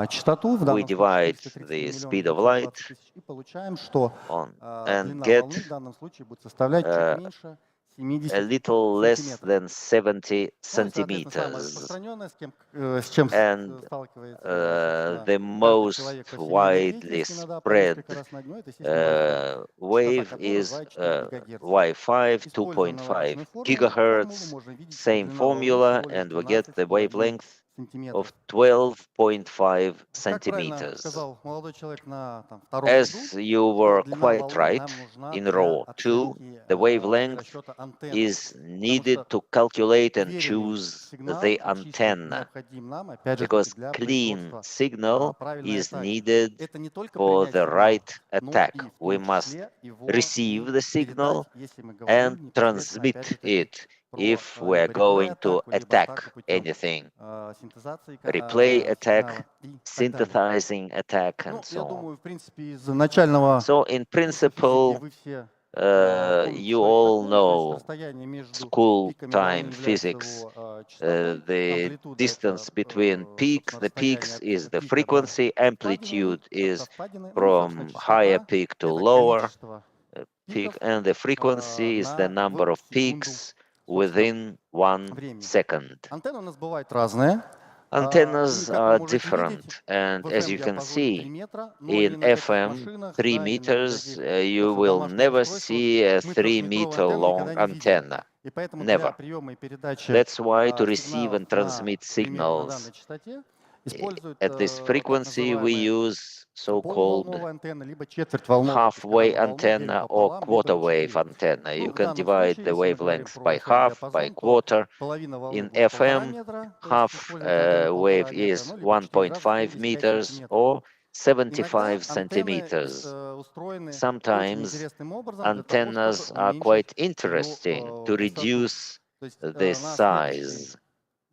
Частоту, в We данном divide случае 333 the миллиона speed of 920 light тысяч, и получаем, что on длина and get волны в данном случае будет составлять чуть меньше 70 a little less сантиметров. than 70 Ну и, соответственно, самое centimeters. распространенное, с чем And сталкивается the most человек во всей widely деятельности иногда по spread несколько раз на дню, это, естественно, Wi-Fi. wave Частота is которой 2,4 ГГц. Wi-Fi Используя 2.5 аналогичную формулу, gigahertz, можно видеть, что same длина волны formula, всего лишь and we get the 12,1 wavelength сантиметров. of 12.5 Как правильно centimeters. сказал молодой человек на втором ряду, As you were длина quite волны right, нам нужна in для row 2, оценки the wavelength расчета антенны. is Потому needed что to calculate and уверенный choose сигнал the чистый antenna, необходим нам, опять же, because для clean производства signal правильной is атаки. needed Это не только for принять the сигнал, right но attack. и в We том must числе его receive the signal передать, если мы говорим and непосредственно, transmit опять же таки, it про if we либо are реплей going to атаку, либо attack атаку путем anything. синтезации Replay attack, сигнала и так далее. synthesizing attack, Ну, and я so on. думаю, в принципе, из начального So in курса физики principle, вы все помните, you что all это такое, то есть know расстояние между school пиками волны time является physics. его частотой, The амплитуда distance это, between peaks, собственно, the peaks расстояние is от the пика до frequency, впадины, amplitude is высота впадины, ну и, from собственно, higher частота peak to это lower количество peak, пиков and the frequency is the на number в of секунду, peaks собственно, within 1 времени. second. Антенны у нас бывают разные. И Antennas как вы are можете different, видеть, and в as you can FM-диапазоне 3 see, метра, но и in на таких FM машинах, 3 да, и на meters, таких you просто will домашних never устройствах see a мы 3-meter трехметровую антенну long никогда не видели. antenna. И поэтому для Never. приема и передачи That's why to receive сигналов and transmit к примеру, на данной signals частоте используют at this так frequency, we называемые use so-called полуволновая антенна, либо четвертьволновая, то есть когда half-wave мы волну делим antenna or пополам, либо quarter на wave 4. antenna. Ну, You в can данном divide случае, the если мы говорим wavelength про by half, by FM-диапазон, то quarter. половина волны In будет 1,5 FM, метра, то есть half используется антенна 1,5 wave метра, is ну, либо 4 раза 1.5 75 meters сантиметров. or Иногда 75 антенны centimeters. устроены очень Sometimes интересным образом для того, antennas чтобы are уменьшить quite ее interesting to высоту. reduce То есть the на size. следующем,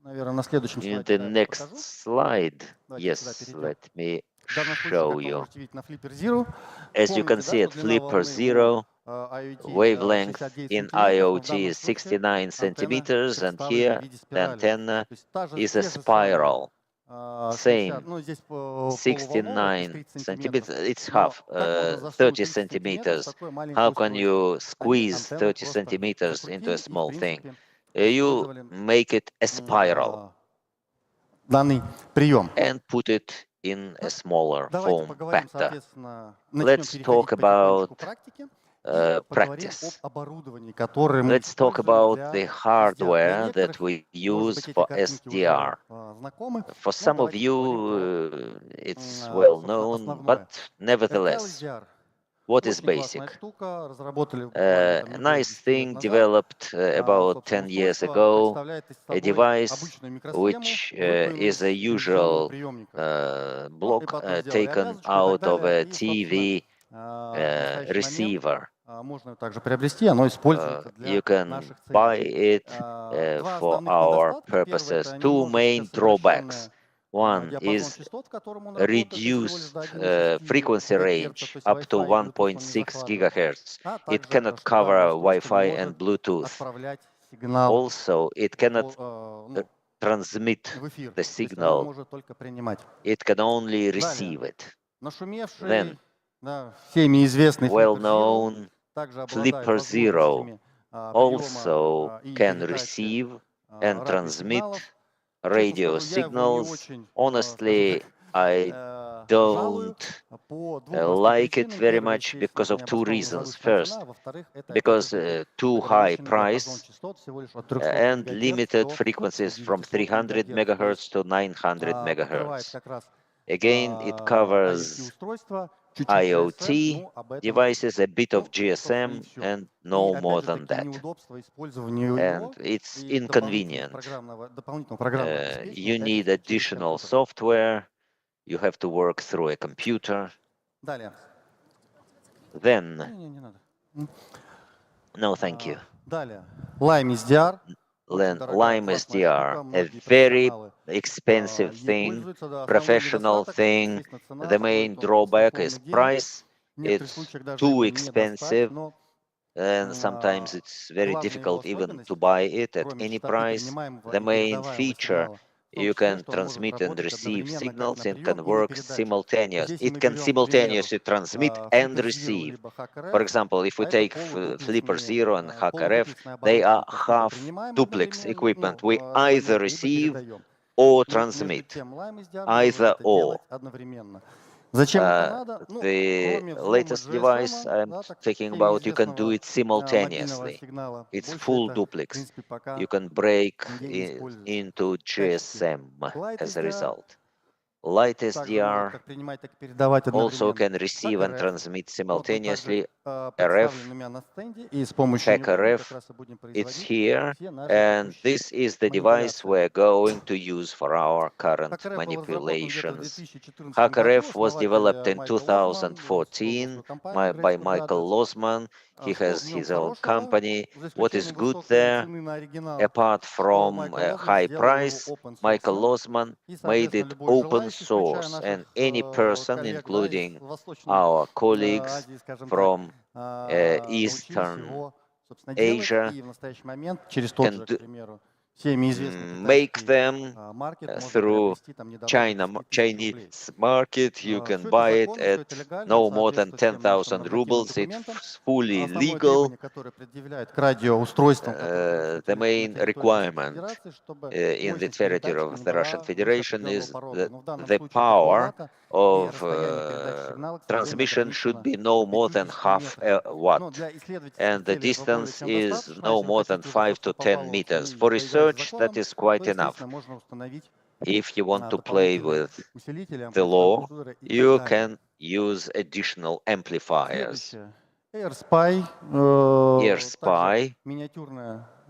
наверное, на следующем In слайде the я это next покажу. slide, Давайте сюда yes, перейдем. let me В данном случае, show как вы you. можете видеть на Flipper Zero, As you помните, can да, see что at длина Flipper волны Zero, у IoT wavelength 69 in сантиметров, но в IoT данном is случае 69 антенна centimeters, and представлена в here виде the спирали. antenna То есть is a те же самые spiral. 60, Same, ну здесь полуволновая, то есть 69 30 centimeters. сантиметров. It's Но half, как можно засунуть 30 30 сантиметров в centimeters. такое маленькое How can устройство? you Они squeeze антенну 30 просто centimeters into закрутили a и, в small thing? принципе, You использовали make it a spiral данный прием. and put it in a smaller Давайте form поговорим, factor. соответственно, начнем Let's переходить talk потихонечку about к практике и поговорим об practice. оборудовании, которое мы Let's talk используем about для the SDR. Для hardware that некоторых, we может use быть, эти for картинки уже SDR. знакомы. For Ну, some of давайте you, поговорим про, it's well собственно, known, основное. but RTL nevertheless, SDR What is basic? A nice thing developed about 10 years ago, a device which is a usual block taken out of a TV receiver. You can buy it for our purposes. Two main drawbacks. One is reduced frequency range up to 1.6 gigahertz. It cannot cover Wi-Fi and Bluetooth. Also, it cannot transmit the signal. It can only receive it. Then, well-known Flipper Zero also can receive and transmit radio signals. Honestly, I don't like it very much because of two reasons. First, because too high price and limited frequencies from 300 megahertz to 900 megahertz. Again, it covers IoT devices, a bit of GSM, and no more than that. And it's inconvenient. You need additional software. You have to work through a computer. Then, no, thank you. Lime SDR. Lime SDR, a very expensive thing, professional thing. The main drawback is price. It's too expensive, and sometimes it's very difficult even to buy it at any price. The main feature, you can transmit and receive signals and can work simultaneously. It can simultaneously transmit and receive. For example, if we take Flipper Zero and HackRF, they are half duplex equipment. We either receive or transmit, either or. The latest device I'm talking about, you can do it simultaneously. It's full duplex. You can break into GSM as a result. Light SDR also can receive and transmit simultaneously. RF, HackRF, it's here, and this is the device we're going to use for our current manipulations. HackRF was developed in 2014 by Michael Losman. He has his own company. What is good there, apart from a high price, Michael Losman made it open source, and any person, including our colleagues from Eastern Asia, can make them through Chinese market. You can buy it at no more than 10,000 rubles. It's fully legal. The main requirement in the territory of the Russian Federation is that the power of transmission should be no more than half a watt, and the distance is no more than 5 to 10 meters. For research, that is quite enough. If you want to play with the law, you can use additional amplifiers. AirSpy,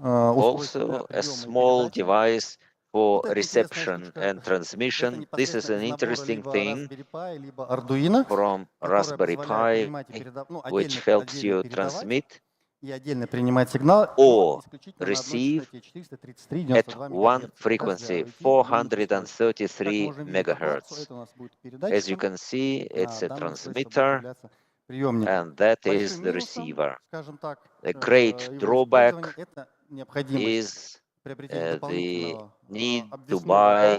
also a small device for reception and transmission. This is an interesting thing from Raspberry Pi, which helps you transmit or receive at one frequency, 433 megahertz. As you can see, it's a transmitter, and that is the receiver. A great drawback is the need to buy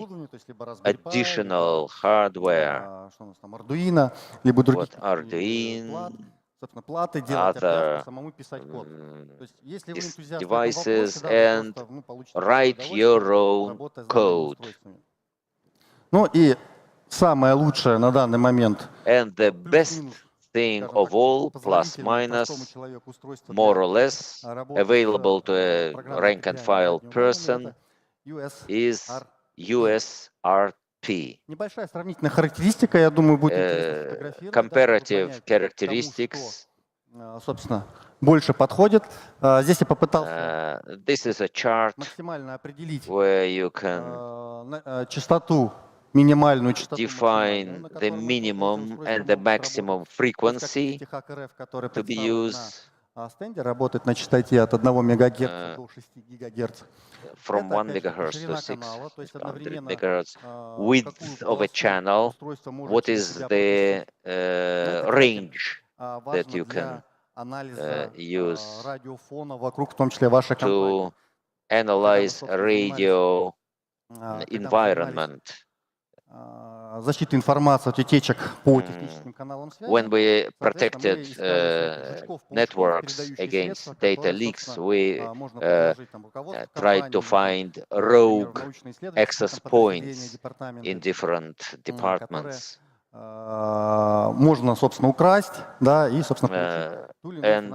additional hardware, what Arduino, other devices, and write your own code. And the best thing of all, plus minus, more or less, available to a rank and file person, is USRT Небольшая сравнительная характеристика, я думаю, будет интересно сфотографировать, да, чтобы Comparative понять, кому characteristics. что, собственно, больше подходит. Здесь я попытался This is a chart максимально определить where you can частоту, минимальную частоту, define на the которой minimum устройство and the может maximum работать. frequency HackRF, который to be представлен used на стенде, работает на частоте от 1 МГц до 6 ГГц. from 1 MHz to 600 MHz. Width of a channel, what is the range that you can use радиофона вокруг, в том числе вашей компании. to analyze radio environment. Защита информации от утечек по техническим каналам связи. When we protected networks against data leaks, we tried to find rogue access points in different departments. Можно, собственно, украсть, да, и, собственно, And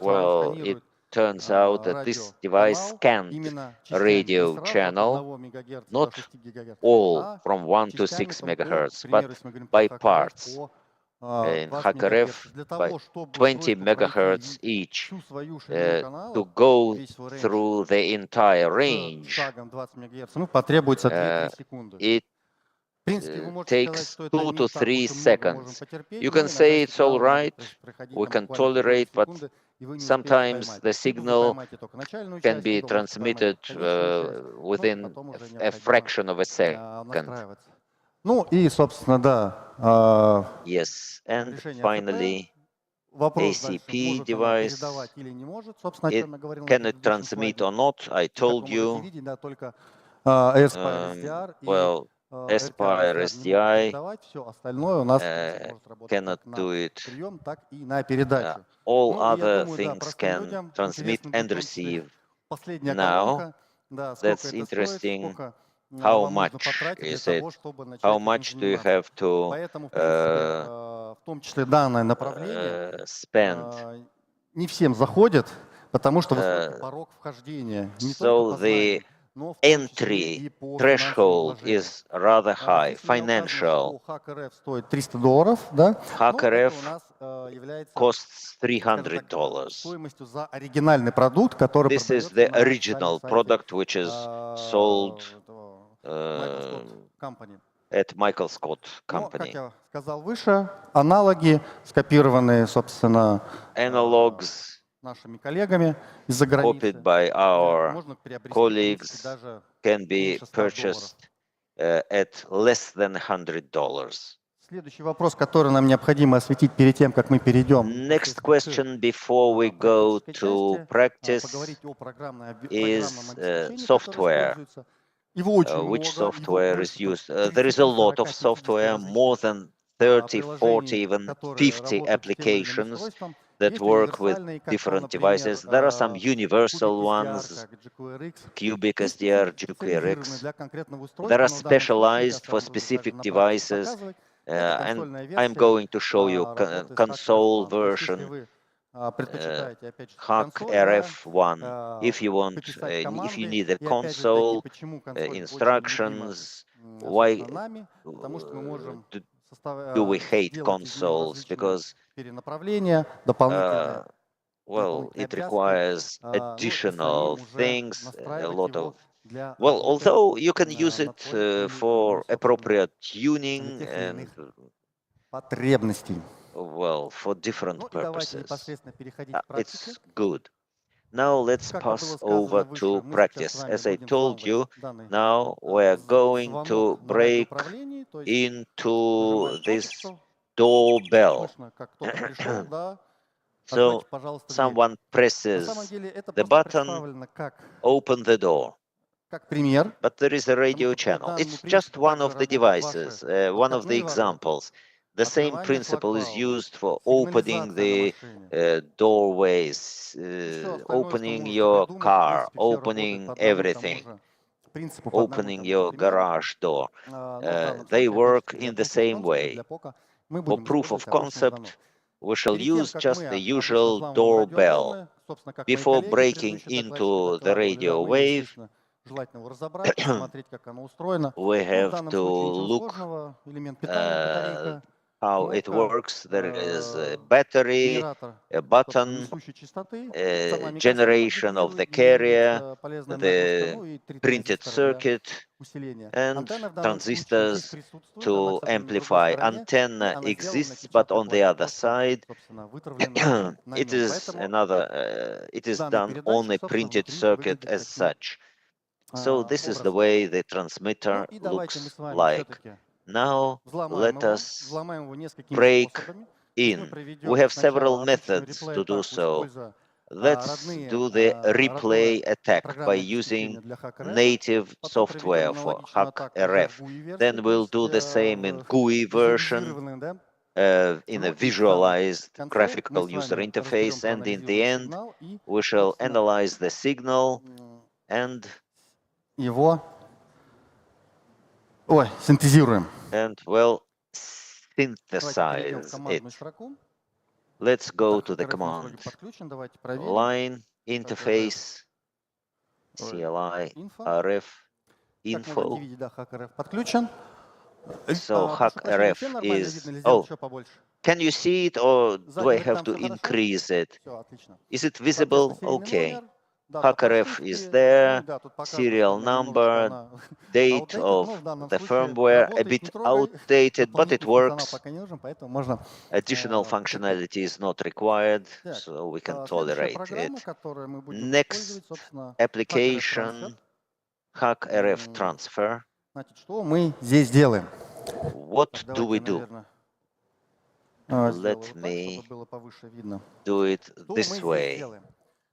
well, it turns out that this device scanned radio channel, not all from 1 to 6 MHz, but by parts. In HackRF, by 20 MHz each, to go through the entire range. It takes 2 to 3 seconds. You can say it's all right, we can tolerate, but sometimes the signal can be transmitted within a fraction of a second. Ну и, собственно, да. Yes, and finally, ACP device. It cannot transmit or not, I told you. Well, Aspire SDI cannot do it. All other things can transmit and receive. Now, that's interesting. How much is it? How much do you have to spend? Не всем заходит, потому что высокий порог вхождения. So the entry threshold is rather high, financial. HackRF стоит $300, да? HackRF costs $300. Стоимостью за оригинальный продукт, который This is the original product which is sold at Michael Scott Company. Как я сказал выше, аналоги скопированные, собственно, Analogs нашими коллегами из-за границы, copied by our можно приобрести colleagues даже can be меньше $100. purchased at less than $100. Следующий вопрос, который нам необходимо осветить перед тем, как мы перейдем Next question before we go to practice поговорить о программном is обеспечении, software. которое используется. Его очень Which много, software is его used? There is a lot of software, more than 30, 40, even 50 applications that work with different devices. There are some universal ones, Cubic SDR, GQRX. There are specialized for specific devices, and I'm going to show you console version, HackRF1. If you want, if you need a console, instructions, why do we hate consoles? Because well, it requires additional things, a lot of. Well, although you can use it for appropriate tuning and well, for different purposes. It's good. Now let's pass over to practice. As I told you, now we're going to break into this doorbell. So someone presses the button, open the door. But there is a radio channel. It's just one of the devices, one of the examples. The same principle is used for opening the doorways, opening your car, opening everything, opening your garage door. They work in the same way. For proof of concept, we shall use just the usual doorbell. Before breaking into the radio wave, желательно его разобрать, посмотреть, как оно устроено. We Ну, в have данном to случае ничего look сложного. Элемент питания, батарейка, how it кнопка, works. There is a battery, генератор, a собственно, button, несущей частоты, сама микросхема, где generation of the генерируется carrier, полезная нагрузка, the ну и 3 printed транзистора для circuit, усиления. and Антенна в данном случае здесь transistors присутствует, она, to к сожалению, на другой amplify. стороне, и Antenna она сделана exists, but on the сейчас other side, собственно, вытравлена на it нем. is Поэтому another. It is данный done on a передатчик, собственно, printed внутри circuit выглядит as таким such. So this is the образом. way the Ну transmitter и давайте мы looks с вами like. все-таки Now взломаем let его. us Взломаем его несколькими break способами. То есть мы in. проведем We have сначала several обычную methods to do реплей-атаку, so. используя Let's родные, do the replay родное attack by программное обеспечение using для HackRF. native Потом проведем software for аналогичную атаку уже HackRF. в GUI-версии, Then то we'll do есть the same in в GUI version, визуализированной, да? in Ну a и в самом visualized конце мы graphical с user вами interface, разберем, and in the проанализируем end, сигнал и, we shall собственно, analyze the signal and его, синтезируем. well Давайте перейдем в synthesize командную it. строку. Let's go Так, to the HackRF у нас вроде command подключен. Давайте проверим. line HackRF interface CLI info. RF Как можете info. видеть, да, HackRF подключен. So Прошу прощения, всем HackRF нормально is. видно или сделать Oh, еще побольше? can you see it, or do Сзади I have там to все хорошо? increase it? Все, отлично. Is it Соответственно, visible? серийный Okay. номер, дата HackRF прошивки, is ну there, и да, тут показывает, что serial она немножечко number, она date outdated, of но в данном the случае firmware, a работает, bit не трогай. outdated, but it Дополнительный функционал works. пока не нужен, поэтому можно Additional потерпеть. functionality is not required, Так, so we can следующая tolerate программа, it. которую мы будем Next использовать, собственно, HackRF application, Transfer. HackRF Transfer. Значит, что мы здесь делаем? What Так, do we давайте, do? наверное, сделаю Let вот так, me чтобы было повыше видно. do it Что мы this здесь way делаем?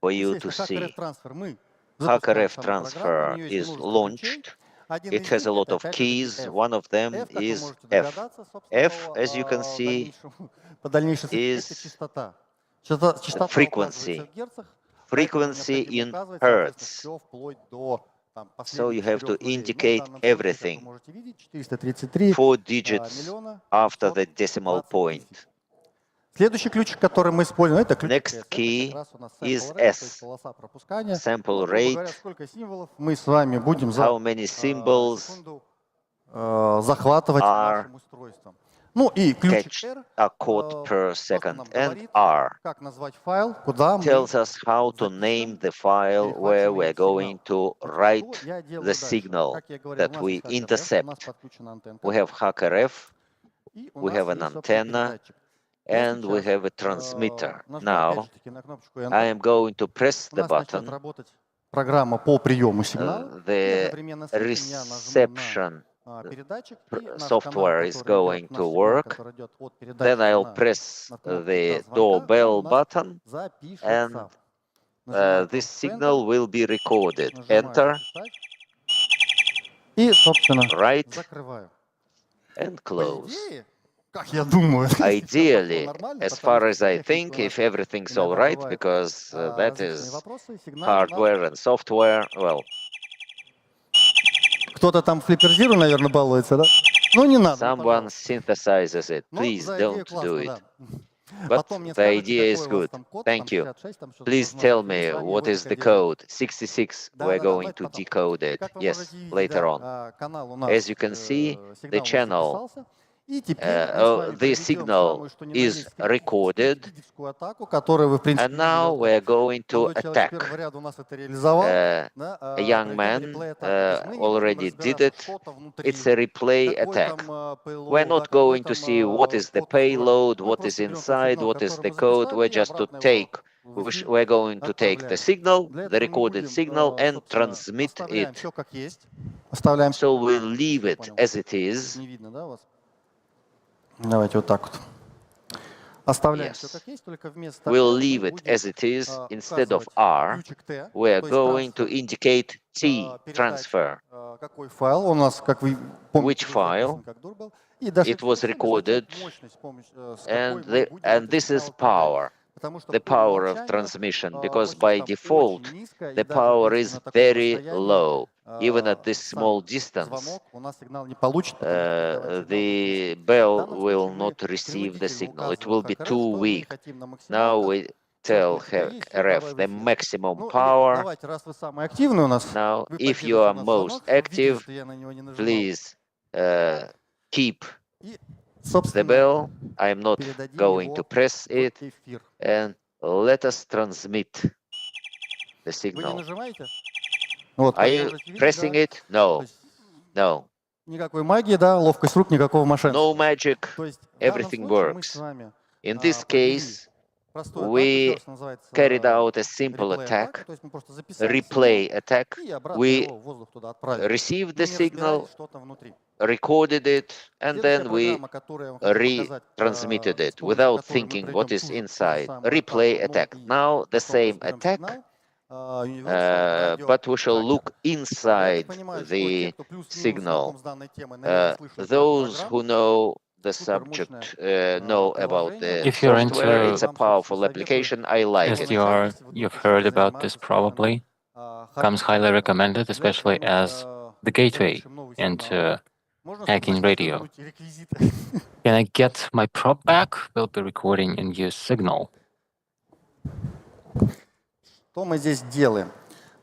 for you Естественно, to HackRF see. Transfer мы запускаем HackRF саму программу, у Transfer нее есть is множество ключей. launched. Один It из has a них lot это of опять-таки keys. F. One of them F, как вы is можете F. догадаться, собственно, F, as you can see, по дальнейшей сути, это is частота. Частота the укладывается frequency. в герцах, поэтому Frequency необходимо in указывать, соответственно, hertz. все вплоть до там, So you последних have to 4 нулей. Ну, в indicate данном случае, как вы everything. можете видеть, 433 4 digits миллиона after the decimal 520 point. тысяч. Следующий ключик, который мы используем, это ключ Next S. key Это как раз у нас is sample rate, то есть S. полоса пропускания. Sample Ну, грубо говоря, rate. сколько символов мы с вами будем за How many symbols секунду захватывать are нашим устройством. Ну и ключик catched R a quote per просто second, нам and говорит, R как назвать файл, куда мы tells us how to name the file where we're going to write я делаю the дальше. signal Как я говорил, у that нас we есть HackRF, у нас intercept. подключена антенка. We have HackRF, И у we нас have an есть, собственно, antenna, передатчик. Я and we сейчас have a transmitter. нажму Now, опять-таки на кнопочку I Enter. am going to press У the нас начнет button. работать программа по приему сигнала. И The одновременно с этим я нажму reception на передатчик, и наш software канал, is который going идет, to наш сигнал, work. который идет от Then передатчика I'll на press кнопку the звонка, doorbell он у нас button, запишется. and Нажимаю this кнопку signal Enter, will be recorded. нажимаю Enter, записать и, собственно, write, закрываю. and По close. идее, как я думаю, если всё Ideally, пошло нормально, as потому far что as I техника think, у нас if everything's all иногда right, бывает because that различные is вопросы, сигналы у нас. hardware and software, well, Кто-то там флипперзиру, наверное, балуется, да? Ну, не надо, ну, someone пожалуйста. synthesizes it. Но Please за идею don't классно, do it. да. But Потом мне the скажете, idea is какой у вас good. там код, Thank там you. 66, там что-то Please должно tell быть, и me с вами what его is the декодируют. code. 66, Да, we're да, да, going давайте to потом. decode И it. как вы Yes, можете видеть, later on. да, канал у нас, As you can see, the сигнал у нас channel, записался. И теперь мы с вами the проведем signal самую, что ни на есть, is recorded, специфическую атаку, которую вы, в принципе, and now we're going to молодой человек attack. первого ряда у нас это реализовал. Да, A young проведем man реплей-атаку. То есть мы не будем already did разбираться, it. что там внутри, It's a replay какой attack. там We're payload, да, not какой going to там see what is the код устроен. payload, Мы what is просто берем тот inside, сигнал, what is который the мы code. записали, We're и just to обратно его take, в эфир we're going to take the отправляем. signal, Для the этого мы recorded будем, signal, and собственно, transmit оставляем it. все как есть. Оставляем So всё, we'll leave я it понял. as it is. Не видно, да, у вас? Давайте вот так вот. Оставляем все Yes. как есть, только вместо We'll R leave мы it будем as it is. Instead of указывать R, ключик T, we're то есть going to трансфер, indicate T, передача, transfer. какой файл у нас, как вы помните, Which был file? записан как дурбел. И даже It was recorded, мощность, с and какой мы будем and этот this is сигнал отправлять. power, Потому что the по power of умолчанию transmission, because мощность by там default, очень низкая, и the даже, в power принципе, is на таком very расстоянии low. Even at this сам small distance, звонок у нас сигнал не получит, потому что передавать сигнал the очень bell В данном will случае мы not receive the принудительно signal. It указываем will be HackRF, too что мы weak. хотим на Now максималках, tell RF the maximum power. Давайте, раз вы самый активный у нас, Now, вы if you are поддержите наш most звонок, вы видите, active, что я на него не нажимал. please keep И, the собственно, bell. I'm not передадим going его to press в it, эфир. and let us transmit the Вы не signal. нажимаете? Вот, Are как you можете видеть, pressing да? it? То No, есть no, никакой магии, да, ловкость рук, никакого мошенничества. no magic. То есть в данном Everything случае мы с works. вами In this провели case, простую атаку, we еще раз называется carried out a simple реплей-атака, attack, то есть мы просто записали replay сигнал attack. и обратно We его в воздух туда отправили. received Мы the не разбирали, signal, что там внутри. recorded it, and Следующая then we программа, которую я вам хочу показать, retransmitted с it помощью without которой мы thinking проведем what ту is же inside. самую Replay атаку, attack. но и Now the потом same разберем attack, сигнал, Universal but we shall Radio look Tracker. Я inside так понимаю, что те, the кто плюс-минус signal. знаком с данной темой, наверное, слышали про эту Those программу. who know the Супермощное subject know about the If you're software. into It's a powerful application. I like it. SDR, you've heard about this probably. Comes highly recommended, especially as the gateway into hacking radio. Can I get my prop back? We'll be recording and use Signal. Что мы здесь делаем?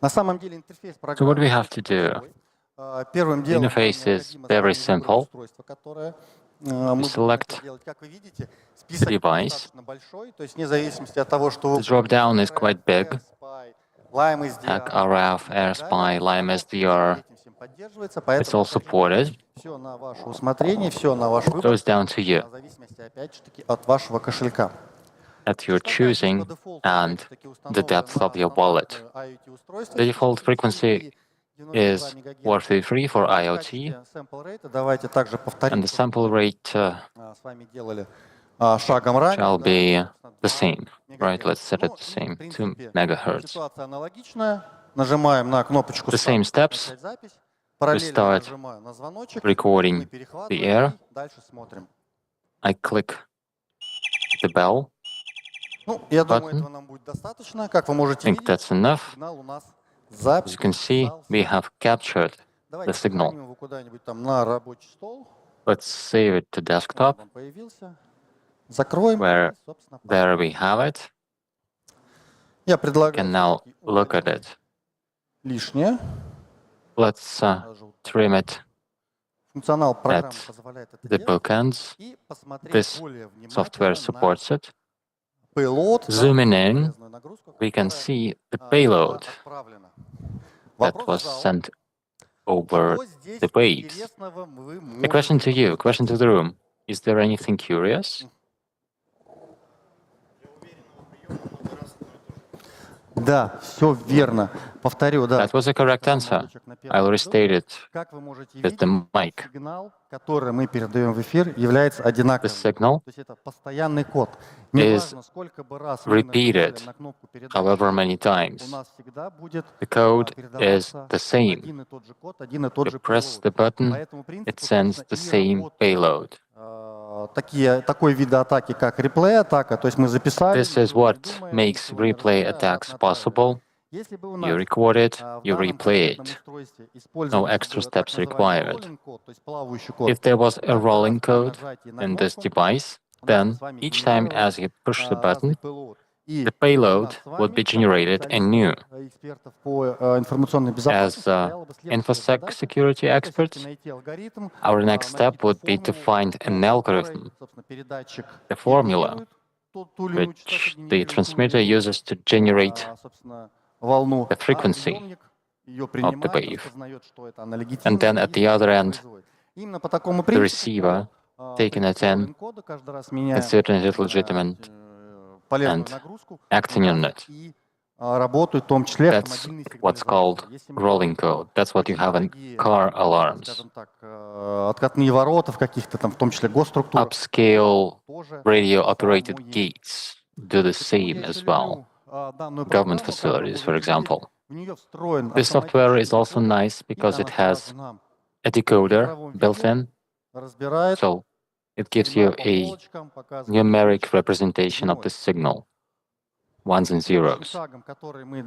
На самом деле интерфейс So what do we программы have to do? первым The делом нам interface is необходимо very с вами выбрать simple. устройство, которое We мы будем select это делать. Как вы видите, the список device. достаточно большой, то есть вне зависимости от того, что The drop down is quite big. Lime Hack SDR, RF, AirSpy, Lime SDR. этим всем поддерживается, It's поэтому all supported. все на ваше усмотрение, все на ваш выбор, So it's down to you в зависимости, опять же таки, от вашего кошелька. at your choosing and the depth of your wallet. The default frequency is 433 for IoT, Давайте также повторим, and the sample rate с вами делали шагом ранее. shall да, be собственно, the same, right? Let's set it Ну, the в same, 2 принципе, megahertz. ситуация аналогичная. Нажимаем на кнопочку The same «Старт», steps. начать запись. We Параллельно start нажимаю на звоночек. recording Мы the перехватываем air. и дальше смотрим. I click the bell. Ну, я думаю, button. этого нам будет достаточно. Как вы I можете think видеть, that's enough. сигнал у нас As you can see, we have captured the Давайте signal. сохраним его куда-нибудь там на рабочий стол. Let's save it to desktop, Он появился. Закроем. where и, собственно, there we have it. Я You предлагаю can now всё-таки look at убрать it. лишнее. Let's trim it Функционал программы at позволяет это the делать. bookends. И посмотреть This более software внимательно supports it. на payload, да, Zooming in, полезную нагрузку, we can которая, see the была payload отправлена. that Вопрос was в зал. sent over Что здесь the waves. интересного вы A question можете to you, наблюдать? question to the room. Is there anything curious? Да, все верно. Повторю, да. That was a correct answer. I'll restate it Как вы можете with видеть, the mic. сигнал, который мы передаем в эфир, является The одинаковым. signal То есть это постоянный код. is Неважно, сколько бы раз вы нажимали repeated на кнопку передачи, however many у times. нас всегда будет The code is передаваться the same. один и тот же код, один и тот You же press payload. the button, По этому принципу, it sends собственно, the и same работают, payload. такой вид атаки, как реплей-атака, то есть мы записали. This is what makes replay attacks possible. Если бы у You нас record it, в you данном replay конкретном it. устройстве No использовался extra бы так steps называемый required. rolling код, то есть плавающий код, If there was a каждый rolling раз при code нажатии на in this кнопку device, у нас then с вами each time as генерировался you push the разный button, payload. И the у payload нас с would вами, be как generated anew. экспертов по информационной безопасности, As стояла бы следующая InfoSec задача. security Это всё-таки experts, найти алгоритм, our next step найти would ту be to формулу, find по an которой, algorithm, собственно, передатчик the formula, генерирует ту или иную частоту, which the генерирует ту или transmitter иную, uses to generate собственно, волну, the frequency приемник ее of the принимает, wave. распознает, что это, And она легитимна then at и the other end, производит. Именно по такому the принципу, receiver, по taking it принципу in, роллинг-кода, каждый раз меняя considering it legitimate полезную and нагрузку, acting on у it. нас и работают в том числе That's автомобильные what's сигнализации. called Если мы rolling говорим про code. That's what you очень have in дорогие, car alarms. скажем так, откатные ворота в каких-то там, в том числе госструктурах, Upscale тоже radio operated самое. gates do the Почему same я as еще well. люблю данную Government программу, как вы facilities, for можете видеть, example. в нее встроен This software is автоматический also декодер, nice и because она it has сразу нам a в decoder цифровом built виде in, разбирает so it gives сигнал you по a полочкам, показывает numeric точки representation of длиной. the signal, ones and Следующим zeros. шагом, который мы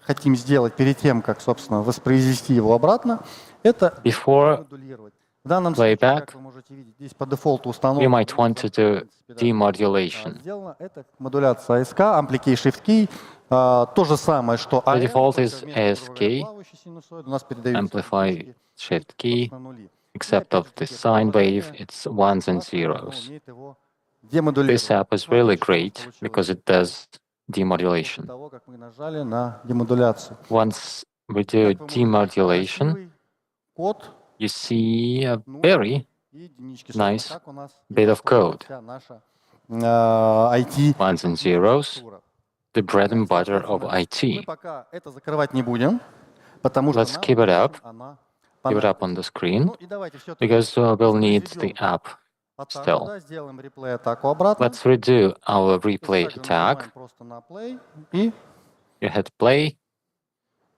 хотим сделать перед тем, как, собственно, воспроизвести его обратно, это Before модулировать. В данном случае, playback, как вы можете можете видеть, здесь по дефолту We установлено. might want to do demodulation. Сделано это модуляция ASK, Amplify Shift Key. То же самое, что The AM, default только is вместо ASK, плавающей синусоиды у нас передаются amplify shift key, на нули. except of the sine wave, it's ones and zeros. Умеет его This демодулировать. app is really great because it does После demodulation. того, как мы нажали на демодуляцию. Once we do demodulation, Код you see a very и единички. nice Собственно, так у нас bit of code. вся наша IT. Ones and zeros, the bread and butter of Мы IT. пока это закрывать не будем, потому что Let's нам keep it up, она keep it up понадобится. on the screen, Ну и давайте все-таки because we'll need the app атаку, still. да, сделаем реплей атаку обратно. Let's redo our replay Также нажимаем attack. просто на play и You hit play.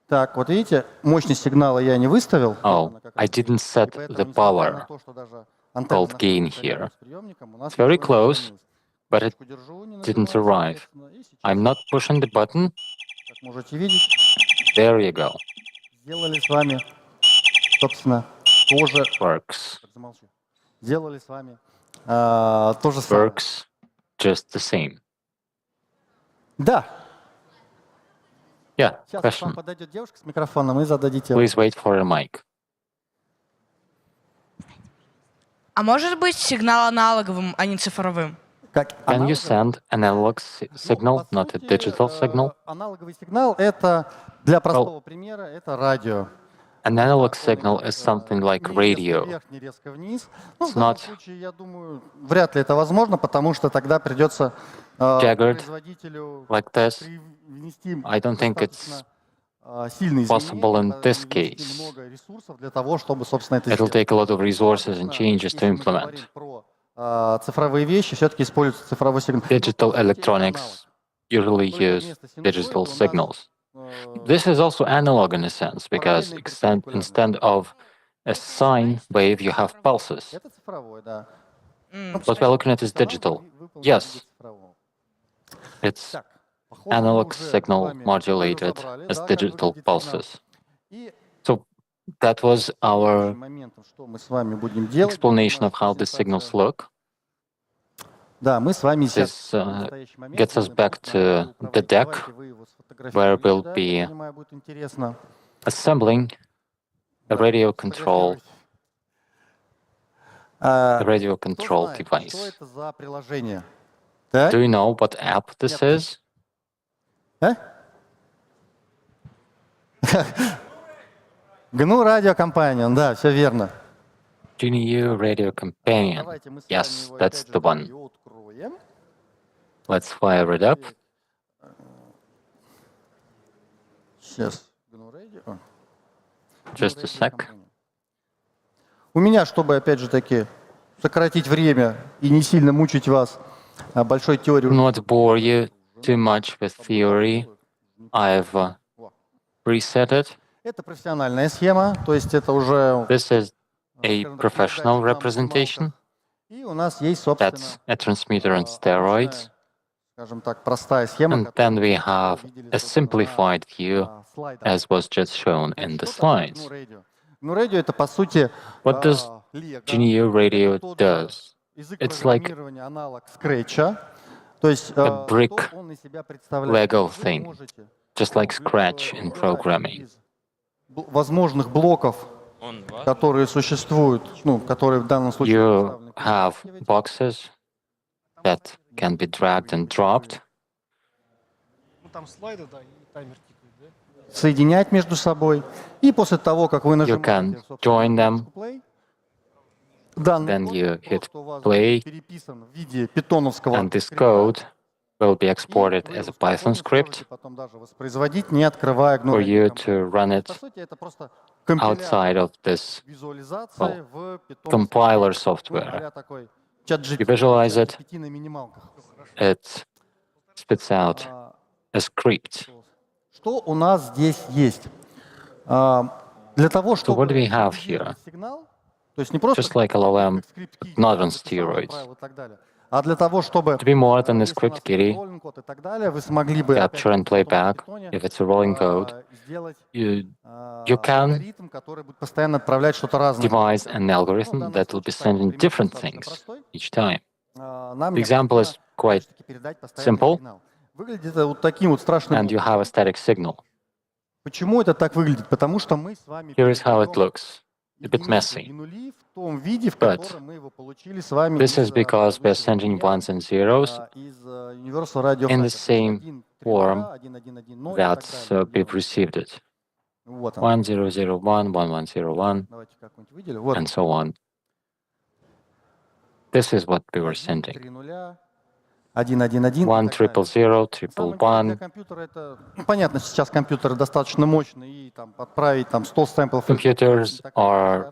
так, вот видите, мощность сигнала я не выставил. Oh, I didn't set the power called gain here. It's very close, but it didn't arrive. I'm not pushing the button. Как можете видеть, There you go. сделали с вами, собственно, тоже Works. замолчу. Сделали с вами то же самое. Works just the same. Да. Yeah, Сейчас к вам question. подойдет девушка с микрофоном и зададите. Please wait for a mic. А может быть сигнал аналоговым, а не цифровым? Как Can you send an analog signal, not a digital signal? аналоговый сигнал это для простого примера это радио. An analog signal is something like Не резко radio. вверх, не резко вниз. Ну, в It's данном not случае, я думаю, вряд ли это возможно, потому что тогда придется jaggered производителю like this. внести I don't think it's сильные possible in изменения, this ввести case. много ресурсов для того, чтобы, собственно, это It'll сделать. take a lot of resources and changes to Если мы говорим implement. про цифровые вещи, все-таки используется цифровой сигнал. Digital electronics usually use digital signals. This is also analog in a sense, because instead of a sine wave, you have pulses. Это цифровой, да. What we're looking at is digital. Yes, it's Так, похоже, мы analog уже с signal вами modulated разобрали, as да, как digital выглядит сигнал. pulses. И So that was our моментом, что мы с вами будем делать, explanation у of нас how the презентация. signals look. Да, мы с вами сейчас This в настоящий момент gets us будем back просто to the управлять. deck, Давайте вы его where сфотографируете, we'll да, be я понимаю, будет интересно. assembling a radio control, А, a radio кто control знает, что device. это за приложение? Так? Do you know what app this is? GNU Radio Companion, да, все верно. GNU Radio Companion. Давайте мы с Yes, вами его that's опять же the one. ее откроем. Let's fire it up. Сейчас. GNU Radio. О, Just a GNU Radio sec. Companion. У меня, чтобы опять же таки сократить время и не сильно мучить вас большой теорией. Not bore you too much with theory. I've reset it. Это профессиональная схема, то есть это уже This is a скажем так, professional передача на representation. максималках. И у нас есть, собственно, That's a transmitter on steroids. скажем так, простая схема. And then we have a simplified view, as was just shown in the slides. GNU Radio это по сути What does GNU Radio does? язык It's like программирования аналог Scratch, то есть a brick что он из себя представляет. Lego Вы thing, можете just like Scratch in programming. из возможных блоков, которые существуют, ну, которые в данном случае You представлены, have boxes that can be dragged and dropped. Ну, там слайды, да, и таймер тикает, да? соединять между собой. И после того, как вы You нажимаете, can собственно, join them, play, данный then код, you hit что у вас play, переписан в виде питоновского and this скрипта, code will be exported вы as a его Python спокойно script сможете потом даже воспроизводить, не открывая GNU for Radio you to run Companion. it По сути, это просто outside of this визуализация в compiler грубо software. говоря, такой ChatGPT, You visualize it, ChatGPT на минималках. it spits out a script. Что у нас здесь есть? Для того, So what чтобы do we have here? сигнал, то есть не просто Just like LLM, скрипт but not on steroids. правила и так далее, А для того, чтобы To be more than a если у нас script kiddie, rolling код и так далее, вы смогли бы capture and play back, if it's a rolling code, сделать you can алгоритм, который будет постоянно отправлять что-то разное. devise an algorithm that will be sending different things each time. Нам The example is quite передать постоянный simple, сигнал. Выглядит это вот таким вот страшным and you have a static signal. Почему это так выглядит? Потому что мы с вами Here is how it looks. A bit messy. в том виде, в But котором мы его получили с вами this is because we're sending ones and zeros из Universal Radio in the Hacker. same form that we've received it. Вот он. 1001, 1101, Давайте как-нибудь видели. Вот. and so on. This is what we were sending. 3 1 1 1 1 triple 0, triple Для 1. компьютера это, ну, понятно, сейчас компьютеры достаточно мощные, и там отправить там 100 сэмплов. Computers are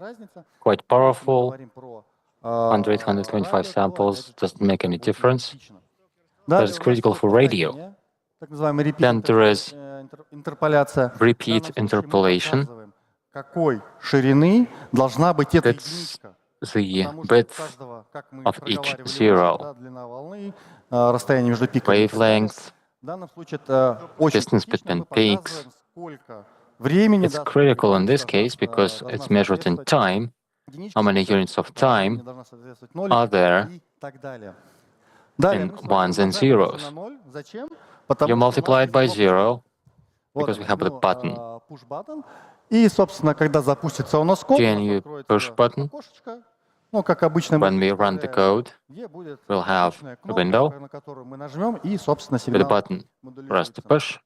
quite powerful. Говорим про 100, 125 samples doesn't make any difference. But it's critical for radio. так называемый Then there is интерполяция. repeat interpolation. Какой ширины должна быть эта That's the width of each zero, расстояние между пиками. wavelength, В данном случае это очень distance критично. between Мы показываем, peaks. сколько времени It's critical in this case because it's measured in time. How many units of time are there in ones and zeros? Зачем? You multiply it by zero because we have the button. Push button. И, собственно, когда запустится у нас код, Then you push button. ну, как обычно, When we run the code, где будет we'll have a window на которую мы нажмем, и, собственно, with a сигнал button for us to push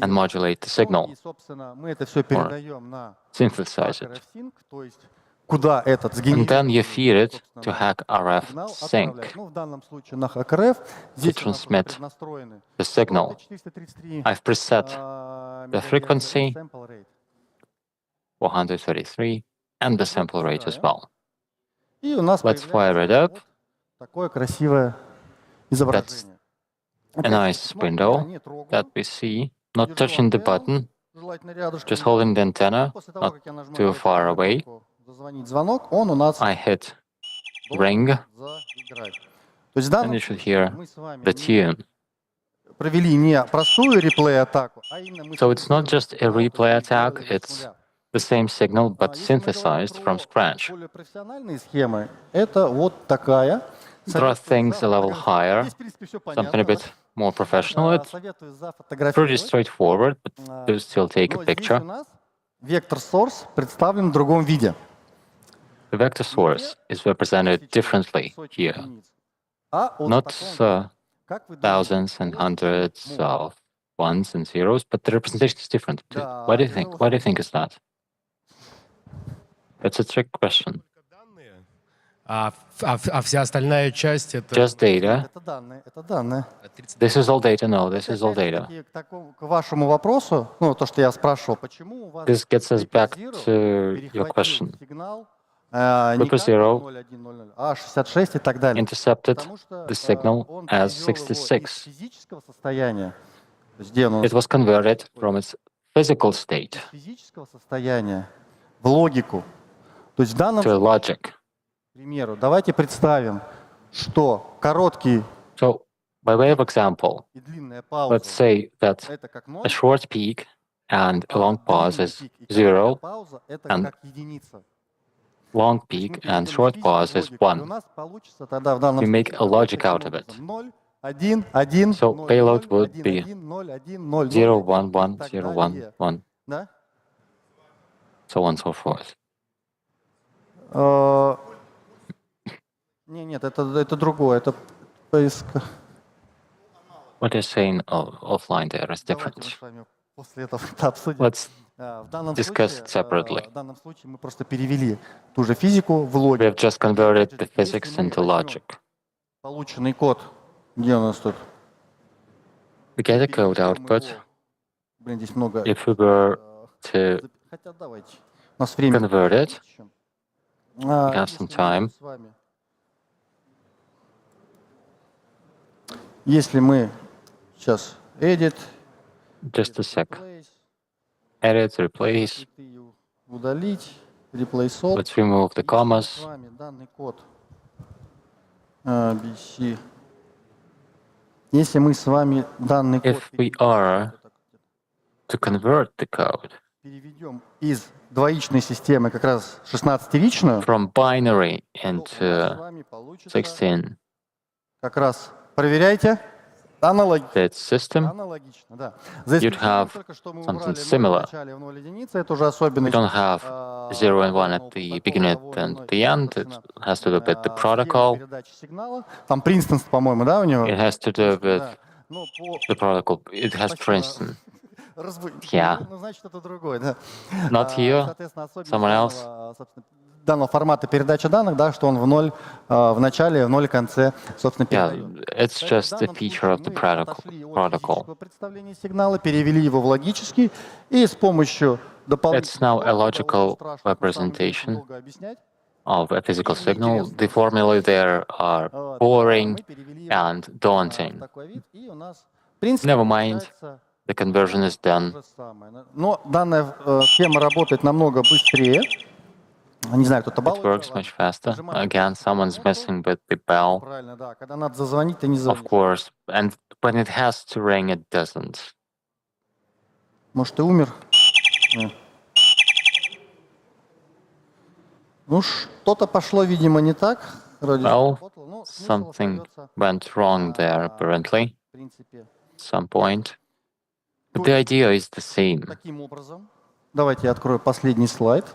and modulate the signal И, собственно, мы это все передаем на synthesize it. RF-Sync, то есть куда этот And сгенерированный then you feed it to hack RF сигнал sync отправляет. Ну, в данном случае на HackRF. to Здесь у нас transmit преднастроены the signal. 433 I've preset the frequency, sample rate. 433, and the sample rate as well. И у нас Let's fire it up. такое красивое изображение. A nice window that we see, not touching the button, just holding the antenna, not too far away. Зазвонить звонок, он у нас I hit ring, заиграет. То есть в and данном you should случае hear мы с вами the tune. провели не простую реплей-атаку, а именно мы So it's not just a replay attack, it's the same signal but synthesized from scratch. более профессиональные схемы. Это вот такая. There are things a level higher, Здесь, в принципе, все something a bit more professional. It's Советую pretty зафотографировать. straightforward, but you still take a Но здесь у picture. нас вектор source представлен в другом виде. The vector source is represented differently here, А от not таком, как вы думаете, thousands and hundreds of ones and zeros, but the representation is different. Да, Why do you think? Why do you think is that? That's a trick question. А вся остальная часть это... Just data. это данные, это данные. This is all data. No, this is all data. Опять-таки, к вашему вопросу, ну, то, что я спрашивал, почему у вас This gets us back Zero to your перехватил question. сигнал Reaper не как Zero 0100, а 66 и так далее. intercepted Потому что the signal он as перевел его из 66. физического состояния, то есть где он у нас It was converted from its physical state из физического состояния в логику. То есть в данном to a logic. к примеру, давайте представим, что короткий So, by way of example, и длинная let's пауза say that это как a 0, short peak and a long pause длинный is пик и короткая 0, пауза это and как единица. long То есть мы peak and переводим short физическую pause is логику, и у 1. нас получится тогда в данном We make случае a logic таким out of it. образом. 0, 1, 1, So 0, payload 0, would 1, be 1, 0, 1, 0, 0, 0, 1, 1, и так 0, далее. 1, 1, Да? so on and so forth. Нет, это другое, это поиск. What you're saying offline there is Давайте мы different. с вами после этого это обсудим. Let's В данном discuss it separately. в данном случае мы просто перевели ту же физику в We логику. have just converted the Если physics мы into возьмем logic. полученный код, где у нас тут? We get a code Переведем output. его. Блин, здесь много. If we were to Хотя давайте. У нас время. convert it, We have some time. Если мы сейчас edit, just a sec. Edit, replace. удалить, replace all. Let's remove the Если мы с commas. вами данный код BC. Если мы с вами данный код If we are to convert the code переведем из двоичной системы как раз 16-ричную, from binary то у нас с into вами получится 16 как раз, проверяйте, аналогично. bit system, Аналогично, да. За you'd исключением have только, что мы something убрали 0 в similar. начале, 0 единица, это уже We особенность. don't have 0 and 1 at the beginning and the end. It has to do with the protocol. Передачи сигнала. Там Принстон, по-моему, да, у него? It has to do with Ну, по... the protocol. It has Princeton. Yeah. Yeah. Ну, значит, это другой, да. Not you, Соответственно, особенность someone else. собственно, данного формата передачи данных, да, что он в 0 в начале, в 0 конце, собственно, Yeah, передает. it's just a feature of the protocol. Представление сигнала, перевели его в логический, и с помощью It's now a logical representation of a physical signal. The formulae there are boring and daunting. Never mind, the conversion is done. Но данная схема работает намного быстрее. Не знаю, кто-то It works much faster. Again, someone's messing with the bell. Правильно, да. Когда надо зазвонить, ты не звонишь. Of course, and when it has to ring, it doesn't. Может, ты умер? Ну, что-то пошло, видимо, не так. Well, something went wrong there, apparently, at some point. But the idea is the same. Таким образом, давайте я открою последний слайд.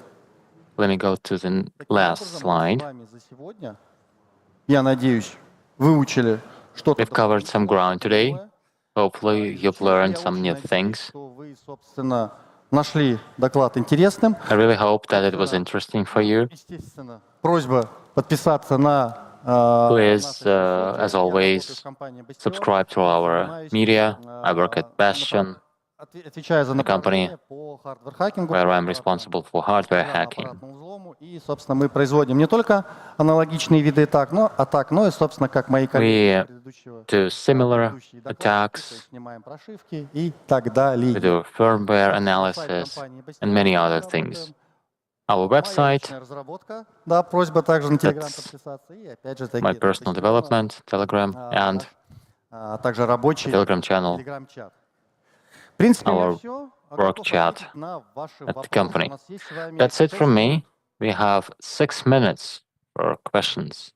Let me go to the last slide. За сегодня, я надеюсь, выучили что-то. We've covered some ground today. Hopefully, you've learned some new things. Вы, собственно, нашли доклад интересным. I really hope that it was interesting for you. Естественно, просьба подписаться на Please, as always, subscribe to our media. I work at Bastion, отвечаю за the company направление по хардвер-хакингу. where I'm responsible for hardware hacking. И, собственно, мы производим не только аналогичные виды атак, но и, собственно, как мои коллеги We do similar attacks. снимаем прошивки и так далее. We do firmware analysis and many other things. Our website, Разработка, да, просьба также на Telegram That's подписаться и опять же таки my personal development, Telegram, and также рабочий Telegram channel, Telegram-чат. В принципе, our все. work chat at the company. That's it from me. We have 6 minutes for questions.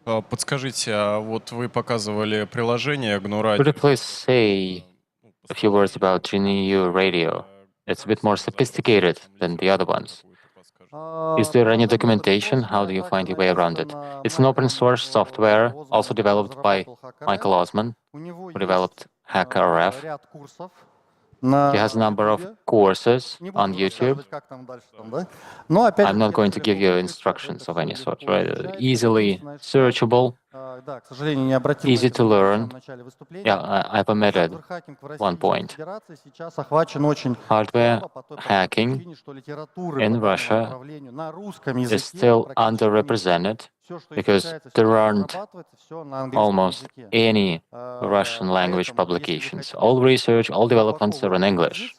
Подскажите, а вот вы показывали приложение GNU Radio. Could you please say a few words about GNU Radio? It's a bit more sophisticated than the other ones. Is there any documentation? How do you find your way around it? It's an open source software, also developed by Michael Osman, who developed HackerRF. He has a number of courses on YouTube. I'm not going to give you instructions of any sort, right? Easily searchable, easy to learn. Yeah, I've omitted one point. Hardware hacking in Russia is still underrepresented because there aren't almost any Russian language publications. All research, all developments are in English.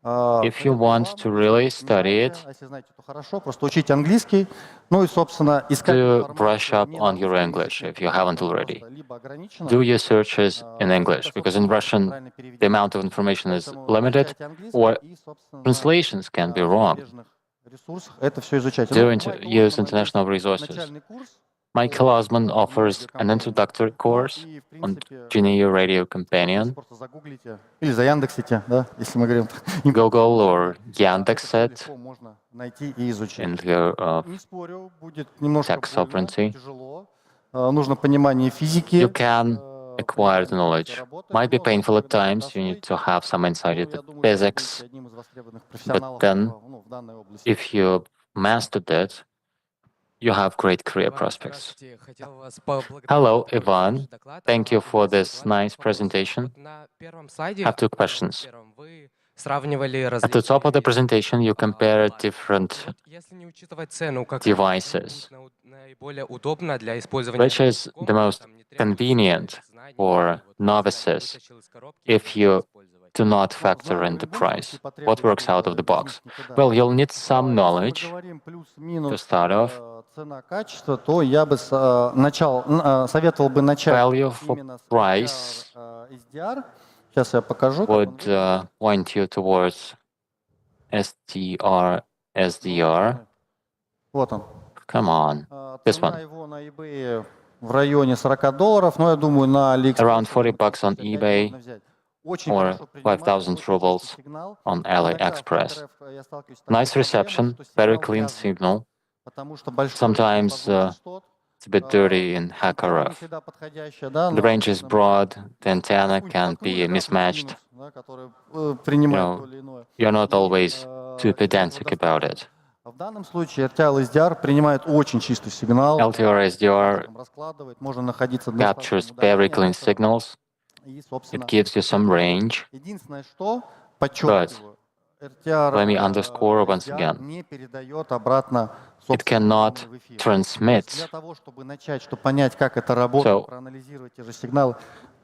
If you want to really study it, to brush up on your English if you haven't already. Do your searches in English, because in Russian the amount of information is limited, or translations can be wrong. Do use international resources. Michael Osman offers an introductory course on GNU Radio Companion. Google or Yandex.Set in the tech sovereignty. You can acquire the knowledge. Might be painful at times, you need to have some insight into physics, but then if you mastered it, you have great career prospects. Hello, Ivan. Thank you for this nice presentation. I have 2 questions. At the top of the presentation, you compare different devices. Which is the most convenient for novices if you do not factor in the price? What works out of the box? Well, you'll need some knowledge to start off. цена-качество, то я бы советовал бы начать Value for именно с price SDR. Сейчас я покажу. would point you towards SDR, SDR. Вот он. Come on, this Цена one. его на eBay в районе $40, но я думаю, на AliExpress Around $40 on можно eBay взять. Очень or хорошо принимает, 5,000 очень rubles чистый сигнал. on Иногда в AliExpress. ПТРФ я сталкиваюсь с такой Nice reception, проблемой, что very сигнал clean вязан, signal. потому что большой Sometimes диапазон частот, it's a bit dirty in не HackerRF. всегда подходящая, да, The но range is допустим, broad, the antenna какую-нибудь can такую be же, да, mismatched. плюс-минус, да, которая принимает You know, то или иное. You're not И always too этого pedantic about достаточно. it. В данном случае RTL SDR принимает очень чистый сигнал, LTR SDR там раскладывает, можно находиться на captures достаточном very удалении clean от этого. signals. И, It собственно, gives you some range. единственное, что подчеркиваю, RTR Let me underscore once SDR again. не передает обратно It собственные cannot сигналы в эфир. То есть для transmit. того, чтобы начать, чтобы понять, как это работает, So, проанализировать те же сигналы,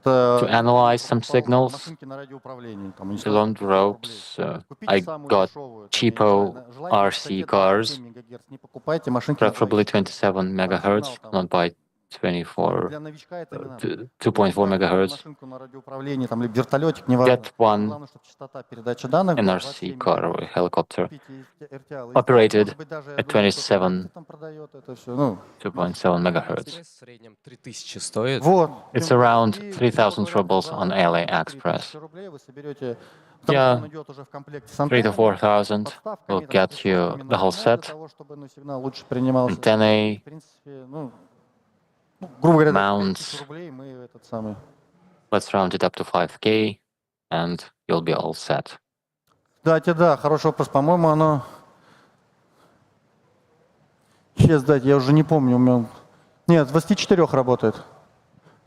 to analyze some signals, машинки на радиоуправлении, там, не to стоит learn 500 рублей. ropes, Купите I самую got дешевую, там, я не знаю, cheapo желательно RC частоте cars, 27 МГц, не покупайте машинки на 2 preferably ГГц. 27 Там сигнал megahertz, там not by 24, для новичка это не надо. 2.4 megahertz. Машинку на радиоуправлении, там, либо вертолетик, неважно. Get one Главное, чтобы частота передачи данных была NRC 27 car МГц. or helicopter Купите RTL, operated может быть, даже, я at думаю, кто-то 27, там продает это все. Ну, 2.7 megahertz. В среднем 3000 стоит. вот. It's Тем более, around и 3000 говорят, rubles да, on 3000 AliExpress. рублей вы соберете, потому что он Yeah, идет уже в комплекте с 3 to антеннами, 4,000 подставками, will там, с get you присосками the на whole канал для set. того, чтобы сигнал лучше принимался. И, Antennae, в принципе, грубо говоря, за 5000 mounts, рублей мы этот самый. let's round it up to 5K, and you'll be all set. Кстати, да, хороший вопрос. По-моему, оно... Сейчас, дайте, я уже не помню. У меня... Нет, с 24 работает.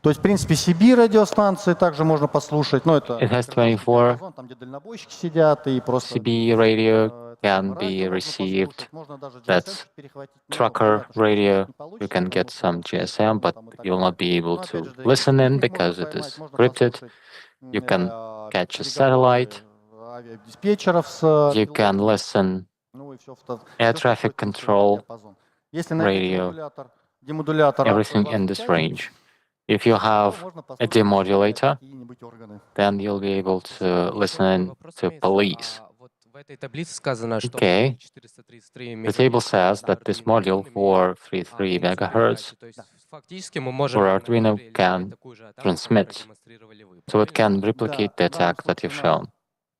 То есть, в принципе, CB радиостанции также можно послушать. Но это It has 24. там, где дальнобойщики сидят, и просто CB radio это can самое be радио можно received. послушать. Можно даже That's GSM перехватить. Ну, trucker понятно, что radio. не You получится, can потому get что some GSM, but там и так you'll not далее. be able Но опять to же, да, listen in их можно because it поймать, is можно encrypted. послушать You can catch a переговоры satellite. авиадиспетчеров с You can пилотами. listen Ну и все air traffic control, Если найдете radio, демодулятор everything in this range. If you have a demodulator, какие-нибудь органы. then you'll be able to listen to police. Вот в этой таблице сказано, что Okay. 433 The table says that this module for 3.3 megahertz То есть фактически мы можем for на Arduino Кипре can реализовать такую же атаку, transmit. которую продемонстрировали вы, So it can правильно? replicate Да, the в данном attack that случае you've у нас shown.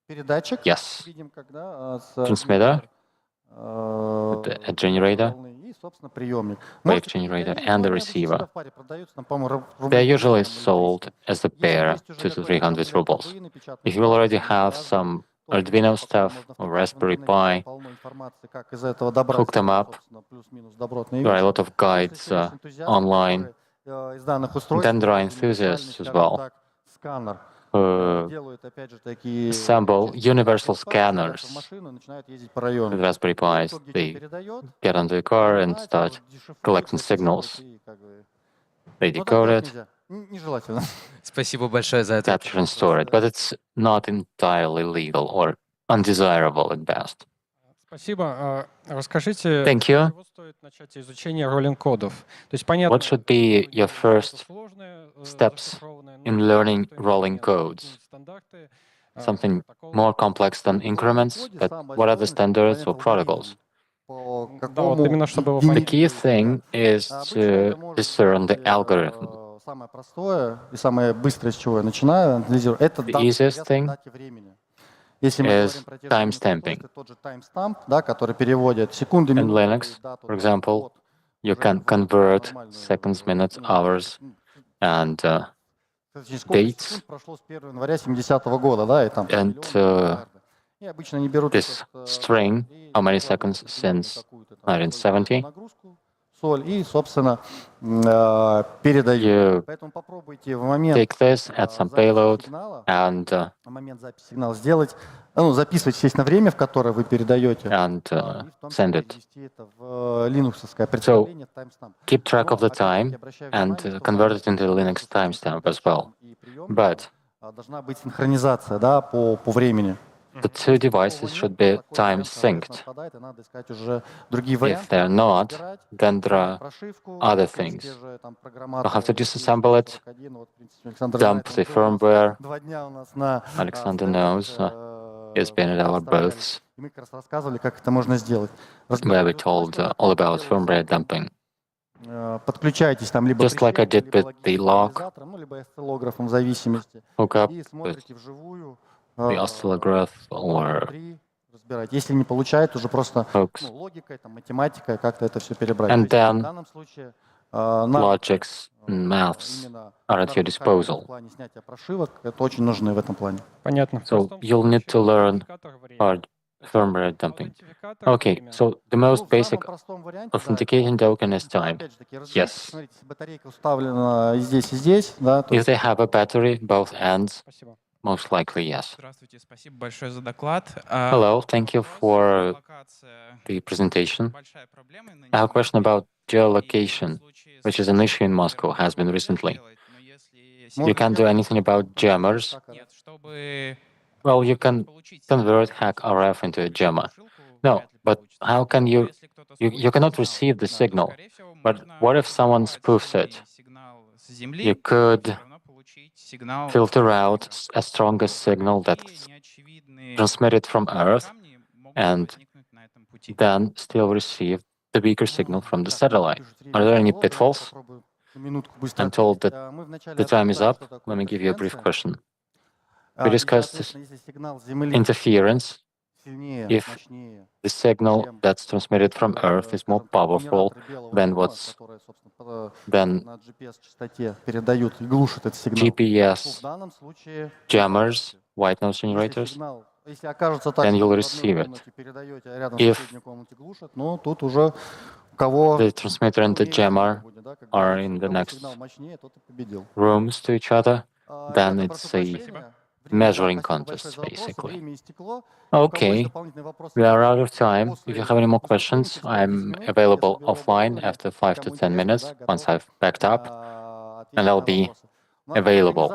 передатчик, Yes. видим, когда с Transmitter, э, a generator, волны и, собственно, приемник. wave Можете купить generator, один, and но the они обычно всегда receiver. в паре продаются, там, по-моему, They're рублей 300 usually там, или sold 300. as a Если pair, есть уже 2 to готовые 300 там rubles. драйвовые напечатанные If you already станции, have разные, some то Arduino можно stuff вкопать or в Raspberry интернете, Pi, полно информации, как из этого добрать, hook them up. собственно, плюс-минус добротные There are a вещи. lot of Если guides еще есть энтузиасты, online. которые из данных And устройств then there are делают универсальный, enthusiasts as скажем well так, сканер. who Делают, опять же, такие assemble через universal садятся в scanners машину и начинают ездить по району. with Raspberry И в Pis. итоге что They передает? get onto a car and Знаете, start вот дешифрует, collecting расшифровывает signals. и как бы... They Но так decode делать it, нельзя. Нежелательно. Спасибо большое за это. capture and store it, but it's not entirely legal or undesirable at best. Спасибо. Расскажите, Thank you. с чего стоит начать изучение роллинг-кодов? То есть понятно, What should be your first сложное, steps зашифрованное, in но learning что rolling инструмент, codes? стандарты, Something протоколы. more complex than increments, but what are the standards or protocols? По Да, какому вот именно чтобы его The понять. key thing is Обычно это to может discern the быть, algorithm. самое простое и самое быстрое, с чего я начинаю анализировать, это The дата, easiest привязка к thing дате времени. Если мы is говорим про те же timestamping. устройства, тот же timestamp, да, который переводит секунды, In минуты, Linux, дату, for example, год, you уже can в convert нормальную, seconds, minutes, ну, hours, and точнее, сколько dates, секунд прошло с 1 января 70-го года, да, и там and миллионы, миллиарды. И обычно они берут this этот, string, и how many накладывают seconds определенную since какую-то там свою 1970, нагрузку, соль, и, собственно, передают. you Поэтому попробуйте в момент take this, add some записи payload, сигнала, and в момент записи сигнала сделать, ну, записывать, естественно, время, в которое вы передаете, and и в том send числе it. ввести это в линуксовское представление, в timestamp. Keep track Но, of the опять-таки, time обращаю and внимание, что convert it в into Linux timestamp as well. But должна быть синхронизация, да, по времени. the two devices should be time synced. Отпадает, и надо искать уже другие If варианты. they're not, Выбирать, then there are прошивку, other допустим, те things. же там We'll have to программаторы, disassemble it, 41, вот, в принципе, Александр dump знает, the он был firmware. 2 дня у нас на Alexander стендах, knows, he's been at our представляли. booths, И мы как раз рассказывали, как это можно сделать. where we told all about firmware dumping. Подключайтесь там либо Just like I did либо with the log, логизатором, ну, либо осциллографом, в зависимости. hook up И with смотрите вживую, the oscillograph or внутри, разбирать. Если не получается, уже просто hooks, логикой, там, математикой как-то это все перебрать. and То есть в then данном случае logics and maths are at your disposal. в плане снятия прошивок, это очень нужны в этом плане. Понятно. So you'll need to learn hard firmware dumping. Okay, so the most basic authentication token is time. Yes. Смотрите, если батарейка уставлена и здесь, да, то If they have a battery, both ends, Спасибо. most likely yes. Здравствуйте, спасибо большое за доклад. Hello, thank you for the presentation. I have a question about geolocation, which is an issue in Moscow, has been recently. You can't do anything about jammers. Well, you can convert hack RF into a jammer. No, but how can you cannot receive the signal. But what if someone spoofs it? You could filter out a stronger signal that's transmitted from Earth and then still receive the weaker signal from the satellite. Are there any pitfalls? I'm told that the time is up. Let me give you a brief question. We discussed interference. If the signal that's transmitted from Earth is more powerful than GPS jammers, white noise generators, then you'll receive it. If the transmitter and the jammer are in the next rooms to each other, then it's a measuring contest, basically. Okay, we are out of time. If you have any more questions, I'm available offline after 5 to 10 minutes, once I've backed up, and I'll be available.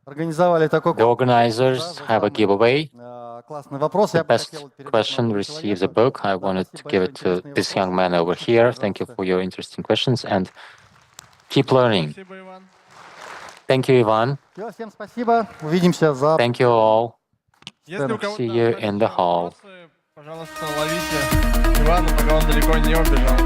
The organizers have a giveaway. The best question receives a book. I wanted to give it to this young man over here. Thank you for your interesting questions, and keep learning. Thank you, Ivan. Всем спасибо. Увидимся завтра. Thank you all. Если у кого-то See you in the hall. вопросы, пожалуйста, ловите Ивана, пока он далеко не убежал.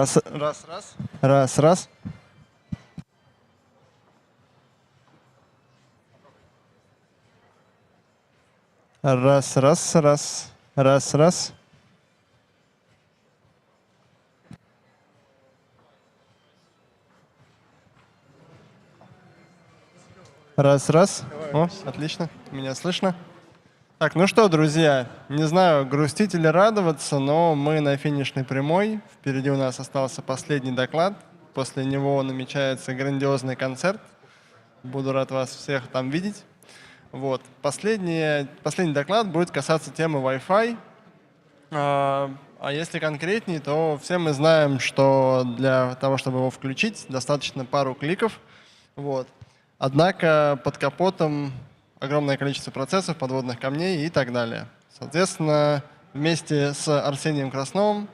Раз, раз, раз. Раз, раз. Раз, раз, раз. Раз, раз. Раз, раз. О, отлично. Меня слышно. Так, ну что, друзья, не знаю, грустить или радоваться, но мы на финишной прямой. Впереди у нас остался последний доклад. После него намечается грандиозный концерт. Буду рад вас всех там видеть. Вот. Последний доклад будет касаться темы Wi-Fi. А если конкретнее, то все мы знаем, что для того, чтобы его включить, достаточно пару кликов. Вот. Однако под капотом огромное количество процессов, подводных камней и так далее. Соответственно, вместе с Арсением Красновым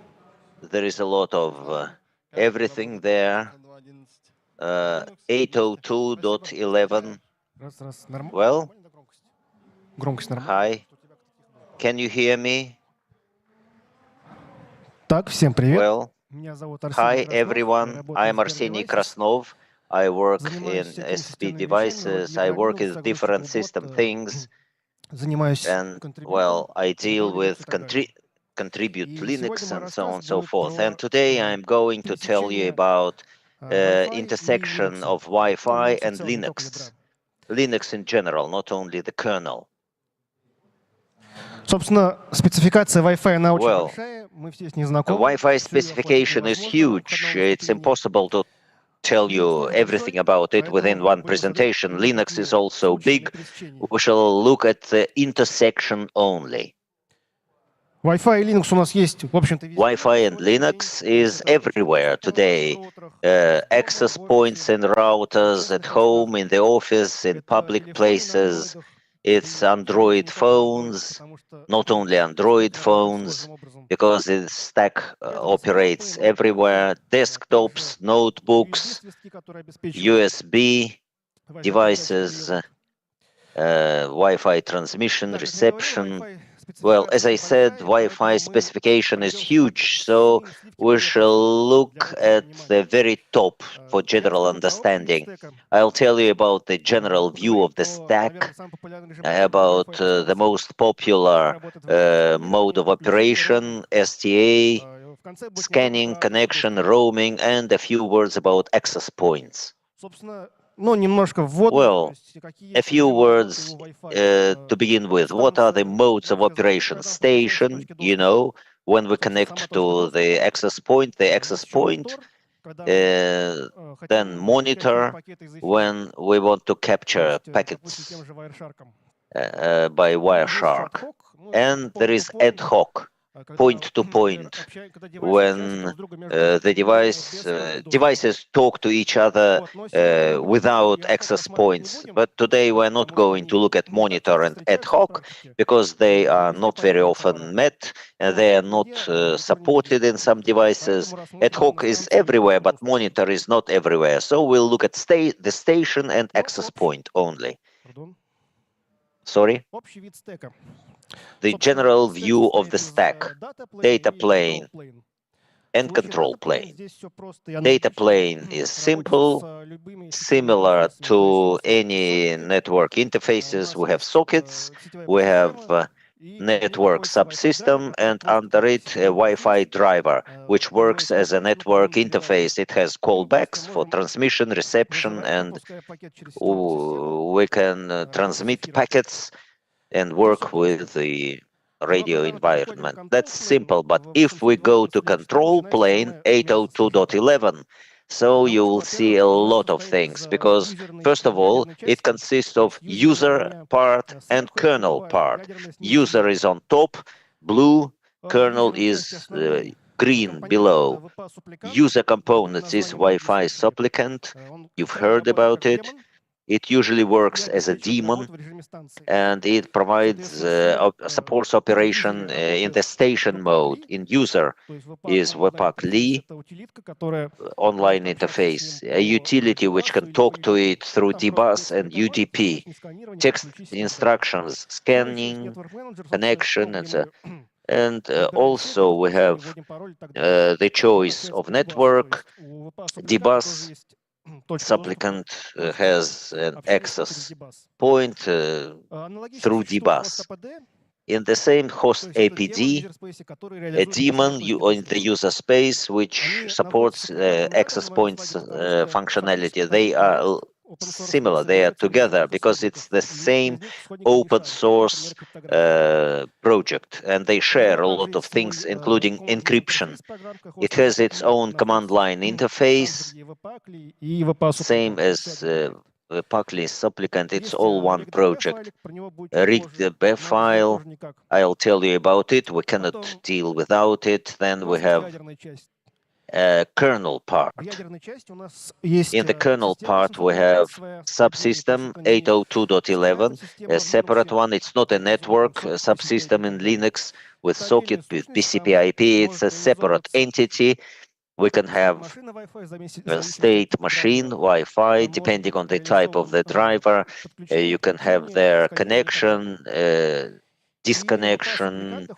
There is a lot of everything there. 802.11. Well, hi. Can you hear me? Так, всем привет. Well, Меня зовут hi Арсений Краснов. everyone. I'm Arsenij Krasnov. I work in SSP devices. I work with different system things. And, well, I deal with contribute Linux and so on and so forth. And today I'm going to tell you about intersection of Wi-Fi and Linux. Linux in general, not only the kernel. Собственно, спецификация Wi-Fi, она очень Well, большая, мы все с ней the знакомы. Wi-Fi specification is huge. It's impossible to tell you everything about it within one presentation. Linux is also big. We shall look at the intersection only. Wi-Fi и Linux у нас есть, в общем-то, везде. Wi-Fi and Linux is everywhere today. Access points and routers at home, in the office, in public places. It's Android phones, not only Android phones, because the stack operates everywhere. Desktops, notebooks, USB devices, Wi-Fi transmission, reception. Well, as I said, Wi-Fi specification is huge, so we shall look at the very top for general understanding. I'll tell you about the general view of the stack, about the most popular mode of operation, STA, scanning, connection, roaming, and a few words about access points. Well, a few words to begin with. What are the modes of operation? Station, you know, when we connect to the access point, then monitor, when we want to capture packets by Wireshark. And there is ad hoc, point-to-point, when the devices talk to each other without access points. But today we're not going to look at monitor and ad hoc because they are not very often met and they are not supported in some devices. Ad hoc is everywhere, but monitor is not everywhere. So we'll look at the station and access point only. Sorry? The general view of the stack, data plane and control plane. Data plane is simple, similar to any network interfaces. We have sockets, we have network subsystem, and under it a Wi-Fi driver, which works as a network interface. It has callbacks for transmission, reception, and we can transmit packets and work with the radio environment. That's simple, but if we go to control plane 802.11, so you will see a lot of things, because first of all, it consists of user part and kernel part. User is on top, blue, kernel is green below. User components is Wi-Fi supplicant. You've heard about it. It usually works as a daemon, and it provides supports operation in the station mode. In user is Webpack Li, online interface, a utility which can talk to it through dbus and UDP, text instructions, scanning, connection, And also we have the choice of network. DBus supplicant has an access point through DBus. In the same host APD, a daemon in the user space which supports access points functionality. They are similar, they are together because it's the same open source project, and they share a lot of things, including encryption. It has its own command line interface, same as Pakli supplicant. It's all one project. Read the BEF file. I'll tell you about it. We cannot deal without it. Then we have kernel part. In the kernel part, we have subsystem 802.11, a separate one. It's not a network subsystem in Linux with socket, with TCP/IP. It's a separate entity. We can have state machine, Wi-Fi, depending on the type of the driver. You can have their connection, disconnection,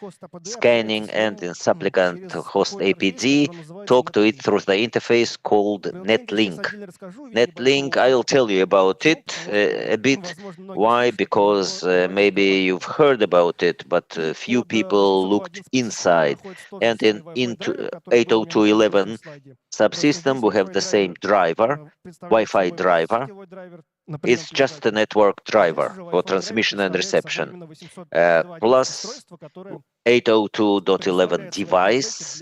scanning, and in supplicant host APD, talk to it through the interface called Netlink. Netlink, I'll tell you about it a bit. Why? Because maybe you've heard about it, but few people looked inside. And in 802.11 subsystem, we have the same driver, Wi-Fi driver. It's just a network driver for transmission and reception, plus 802.11 device,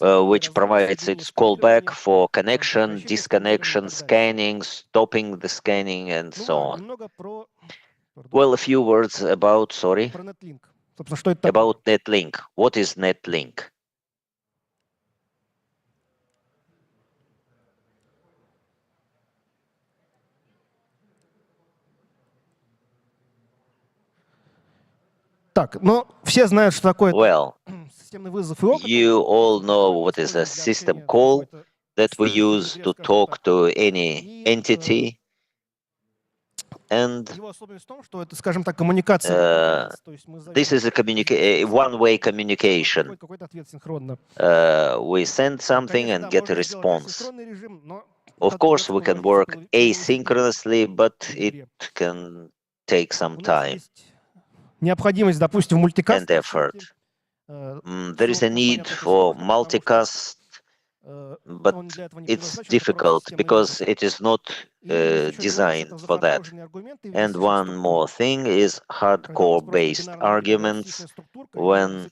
which provides its callback for connection, disconnection, scanning, stopping the scanning, and so on. Well, a few words about, about Netlink. What is Netlink? Well, you all know what is a system call that we use to talk to any entity, and this is a one-way communication. We send something and get a response. Of course, we can work asynchronously, but it can take some time and effort. There is a need for multicast, but it's difficult because it is not designed for that. And one more thing is hardcore-based arguments. When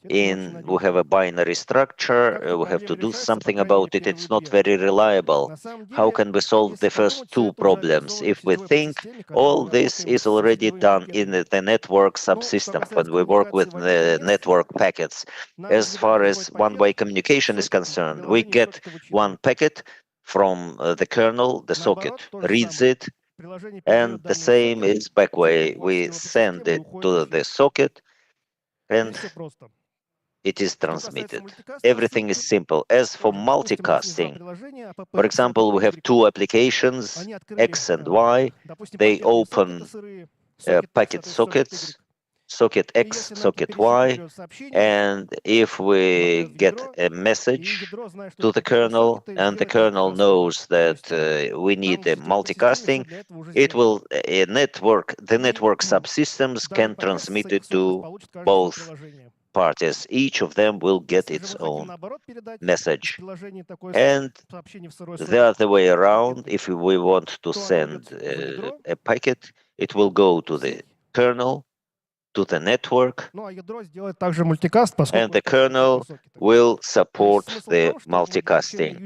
we have a binary structure, we have to do something about it. It's not very reliable. How can we solve the first two problems? If we think all this is already done in the network subsystem, when we work with the network packets. As far as one-way communication is concerned, we get one packet from the kernel, the socket reads it, and the same is back way. We send it to the socket, and it is transmitted. Everything is simple. As for multicasting, for example, we have two applications, X and Y. They open packet sockets, socket X, socket Y, and if we get a message to the kernel and the kernel knows that we need a multicasting, it will the network subsystems can transmit it to both parties. Each of them will get its own message. And the other way around, if we want to send a packet, it will go to the kernel, to the network, and the kernel will support the multicasting.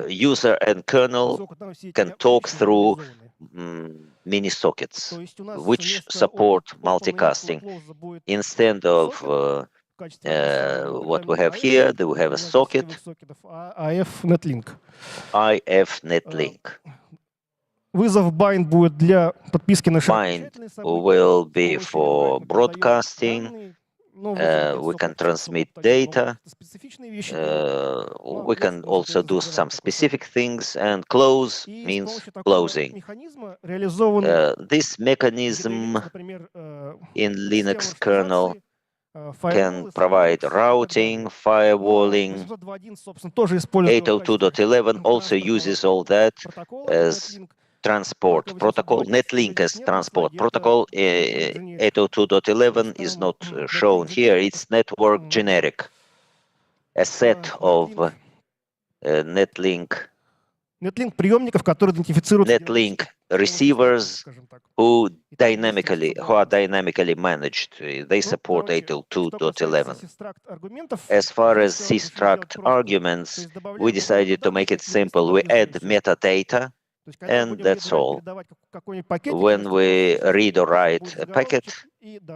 User and kernel can talk through mini sockets, which support multicasting. Instead of what we have here, we have a socket, IF Netlink. Bind will be for broadcasting. We can transmit data. We can also do some specific things, and close means closing. This mechanism in Linux kernel can provide routing, firewalling. 802.11 also uses all that as transport protocol. Netlink as transport protocol. 802.11 is not shown here. It's network generic. A set of Netlink receivers who are dynamically managed. They support 802.11. As far as systruct arguments, we decided to make it simple. We add metadata, and that's all. When we read or write a packet,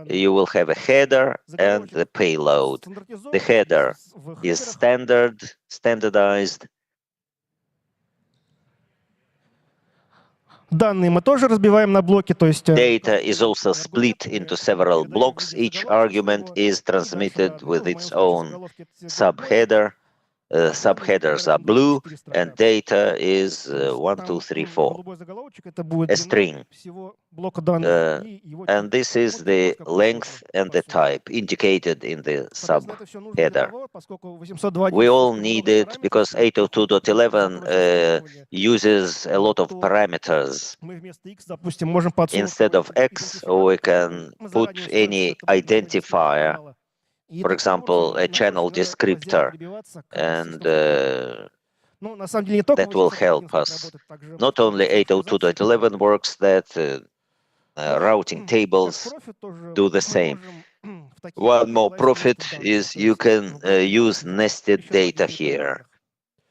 you will have a header and the payload. The header is standardized. Data is also split into several blocks. Each argument is transmitted with its own subheader. Subheaders are blue, and data is 1, 2, 3, 4, a string. And this is the length and the type indicated in the subheader. We all need it because 802.11 uses a lot of parameters. Instead of X, we can put any identifier. For example, a channel descriptor, and that will help us. Not only 802.11 works, that routing tables do the same. One more profit is you can use nested data here.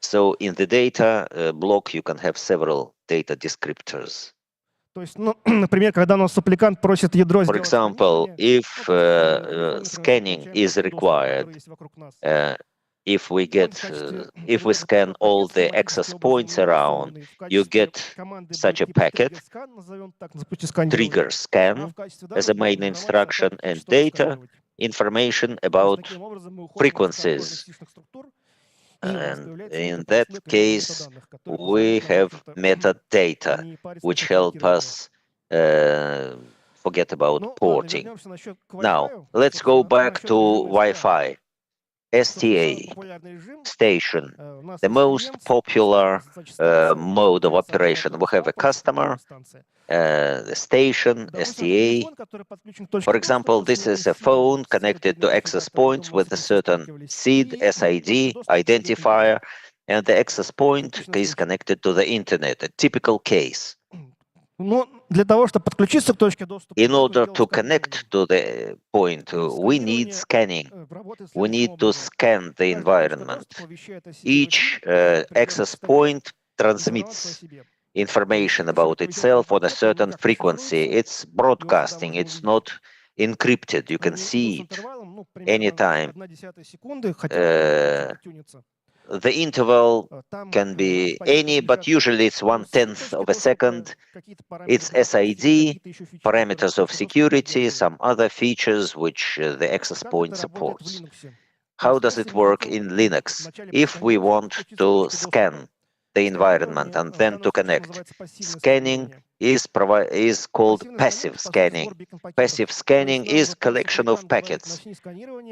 So in the data block, you can have several data descriptors. For example, if scanning is required, if we scan all the access points around, you get such a packet, trigger scan as a main instruction, and data information about frequencies. And in that case, we have metadata, which help us forget about porting. Now, let's go back to Wi-Fi. STA, station, the most popular mode of operation. We have a customer, the station, STA. For example, this is a phone connected to access points with a certain SID, SID, identifier, and the access point is connected to the internet, a typical case. In order to connect to the point, we need scanning. We need to scan the environment. Each access point transmits information about itself on a certain frequency. It's broadcasting, it's not encrypted. You can see it anytime. The interval can be any, but usually it's 1/10 of a second. It's SID, parameters of security, some other features which the access point supports. How does it work in Linux? If we want to scan the environment and then to connect, scanning is called passive scanning. Passive scanning is collection of packets.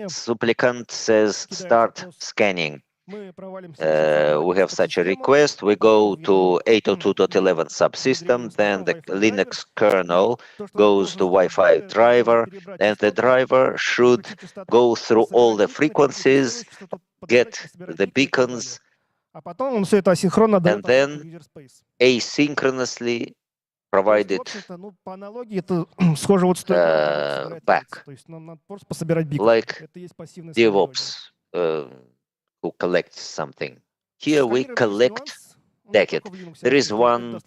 Supplicant says start scanning. We have such a request, we go to 802.11 subsystem, then the Linux kernel goes to Wi-Fi driver, and the driver should go through all the frequencies, get the beacons, and then asynchronously provide it back, like DevOps who collects something. Here we collect packet. There is one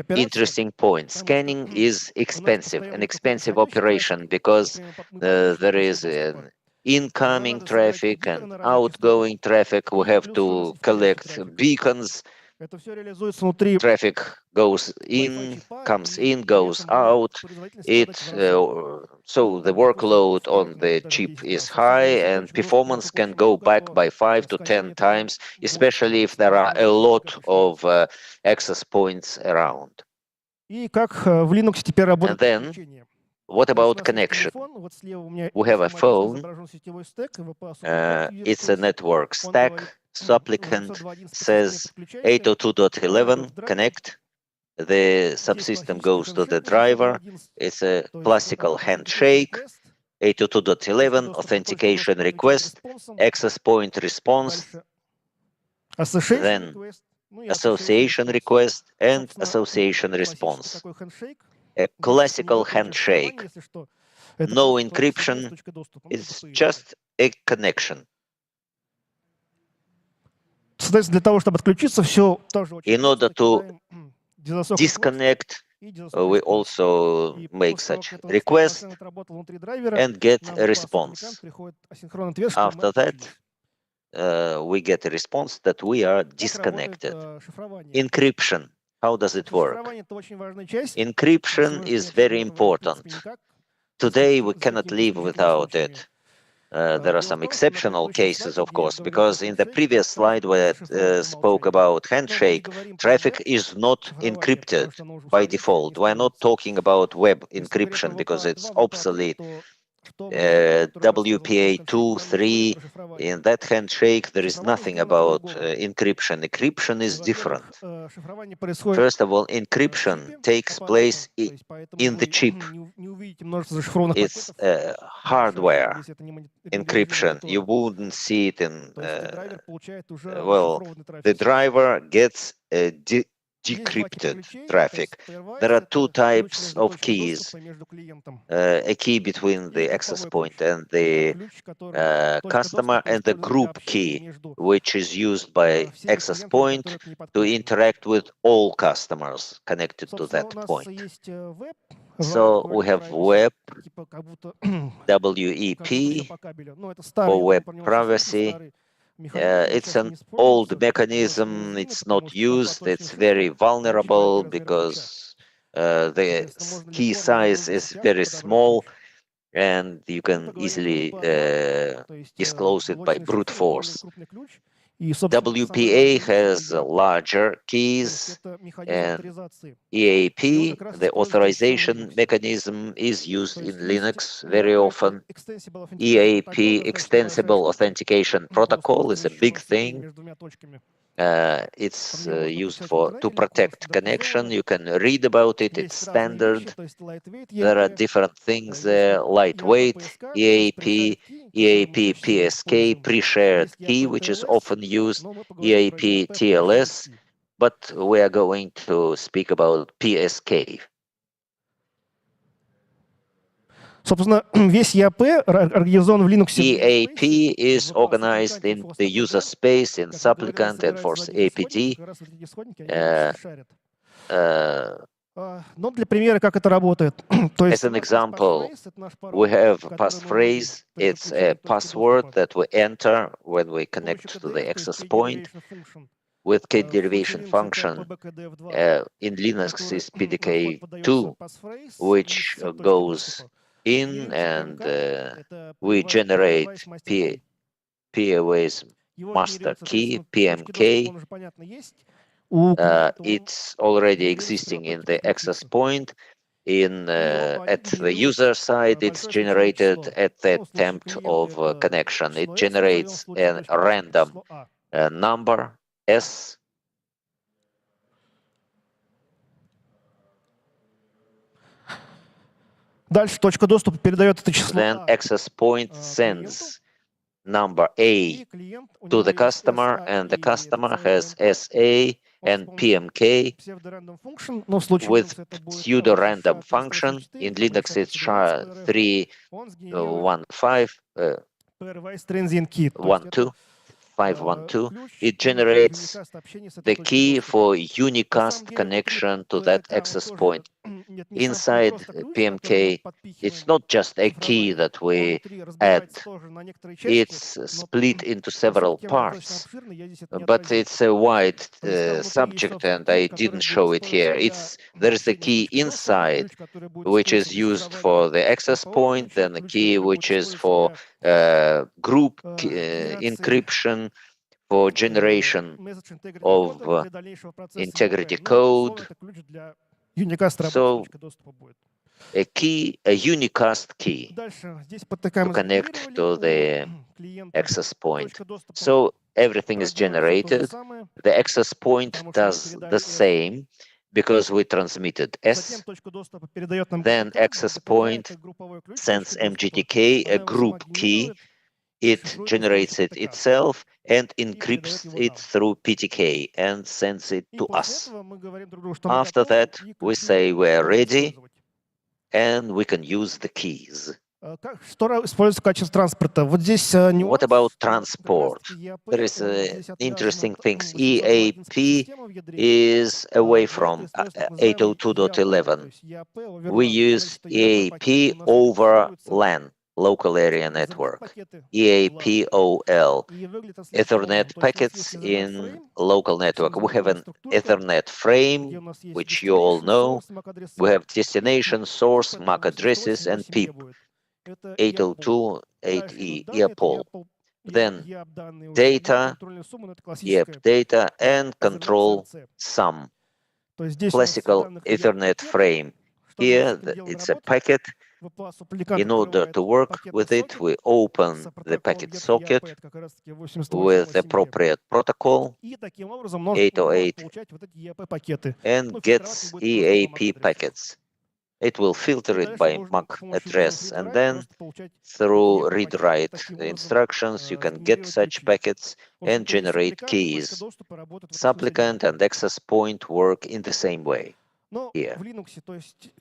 interesting point. Scanning is expensive, an expensive operation, because there is an incoming traffic and outgoing traffic. We have to collect beacons. Traffic goes in, comes in, goes out. So the workload on the chip is high, and performance can go back by 5 to 10 times, especially if there are a lot of access points around. And then What about connection? We have a phone. It's a network stack. Supplicant says 802.11 connect. The subsystem goes to the driver. It's a classical handshake. 802.11 authentication request, access point response, then association request and association response. A classical handshake. No encryption. It's just a connection. In order to disconnect, we also make such request and get a response. After that, we get a response that we are disconnected. Encryption, how does it work? Encryption is very important. Today, we cannot live without it. There are some exceptional cases, of course, because in the previous slide where I spoke about handshake, traffic is not encrypted by default. We're not talking about web encryption because it's obsolete. WPA2, 3, in that handshake, there is nothing about encryption. Encryption is different. First of all, encryption takes place in the chip. It's hardware encryption. You wouldn't see it in, well, the driver gets decrypted traffic. There are two types of keys. A key between the access point and the customer, and the group key, which is used by access point to interact with all customers connected to that point. So we have web, WEP, or web privacy. It's an old mechanism, it's not used, it's very vulnerable because the key size is very small and you can easily disclose it by brute force. WPA has larger keys, and EAP, the authorization mechanism, is used in Linux very often. EAP, Extensible Authentication Protocol, is a big thing. It's used to protect connection. You can read about it, it's standard. There are different things there, lightweight, EAP, PSK, pre-shared key, which is often used, EAP TLS, but we are going to speak about PSK. EAP is organized in the user space in Supplicant and for APT. As an example, we have passphrase. It's a password that we enter when we connect to the access point. With key derivation function, in Linux is PDK2, which goes in and we generate POA's master key, PMK. It's already existing in the access point. At the user side, it's generated at the attempt of connection. It generates a random number, S. Then access point sends number A to the customer, and the customer has SA and PMK with pseudo-random function. In Linux, it's SHA-31512. It generates the key for unicast connection to that access point. Inside PMK, it's not just a key that we add. It's split into several parts, but it's a wide subject, and I didn't show it here. There is a key inside, which is used for the access point, then a key which is for group encryption, for generation of integrity code. So a key, a unicast key Дальше здесь to подтыкаем connect to the клиента. access point. Точка доступа So everything is проделывается то же generated. самое. The access point Потому что мы does передали the S. same because we transmitted Затем S. точку доступа передает нам Then GTK, access GTK point это групповой ключ sends точки доступа. MGTK, a Она его group сама key. генерирует, It шифрует generates с it помощью PTK. itself and И передает encrypts его it нам. through PTK and sends it И to после us. этого мы говорим друг другу, что мы After готовы, that, и we ключи say we're можно ready использовать. and we can use the keys. Что используется в качестве транспорта? Вот здесь What about как transport? раз-таки EAP, There is он здесь отвязан interesting от things. 802.11 EAP системы в ядре. is away Для этого from используется так называемый EAP, то 802.11. есть EAP We over LAN. use Говорит, что EAP пакеты EAP у нас over регистрируются LAN, local area Ethernet network, пакеты в LAN. EAPOL, И выглядит он следующим Ethernet образом. То есть у нас packets есть Ethernet in frame, local всем network. We have знакомая an структурка, Ethernet где frame, у нас есть which you all destination, know. source, MAC адреса, We have и destination, PIP, source, это MAC addresses, and 808 PIP, будет. Это EAPOL. 802, Дальше 8E, идут данные, это EAPOL. EAPOL, Then EAP данные уже, и data, контрольная сумма, но это EAP классическая data, and Ethernet control CRC. sum, То есть здесь у нас в classical данных EAP Ethernet пакет. frame. Чтобы с Here, этим делом it's a работать, packet. VPAS аппликант In order открывает to work пакетный with it, сокет we с open the протоколом packet get socket EAP, это как раз таки with 808 appropriate protocol, И таким образом может 808, получать вот эти EAP пакеты. and Ну, фильтровать gets их будет просто по EAP MAC адресу. packets. It will filter И it дальше by можно MAC с помощью address, вызванных and read-write then просто получать through EAP пакеты, read-write таким образом instructions, you can get сгенерировать such ключи. packets В общем-то, and и generate саппликант, и точка keys. доступа работают в этом смысле Supplicant and одинаково. access point work in the same way Но here. в Linux, то есть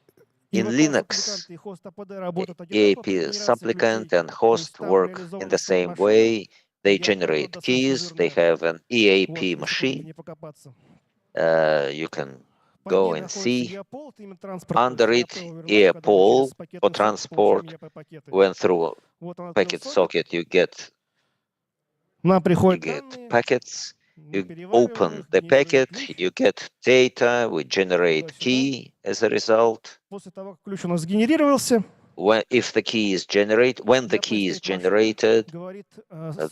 и In VPAS Linux, аппликант, и хост APD работают одинаково при EAP генерации supplicant ключей. and То host есть там work in реализована the стоит same машина, way. They EAP, оно generate достаточно keys. They жирное. have an Вот, EAP если куда-то machine. не покопаться. You can Под go ней and находится see. EAPOL, это именно транспорт, то Under есть it, EAP overlap, когда мы EAPOL через for пакетный сокет получаем transport. EAP пакеты. When through Вот он открыл packet сокет, socket, you get нам you приходят get данные, packets. мы You перевариваем open их, the генерируем packet. ключ You get data. We generate туда-сюда. key as a result. После того, как ключ у нас сгенерировался, When when the EAP key is стоит машина, generated, говорит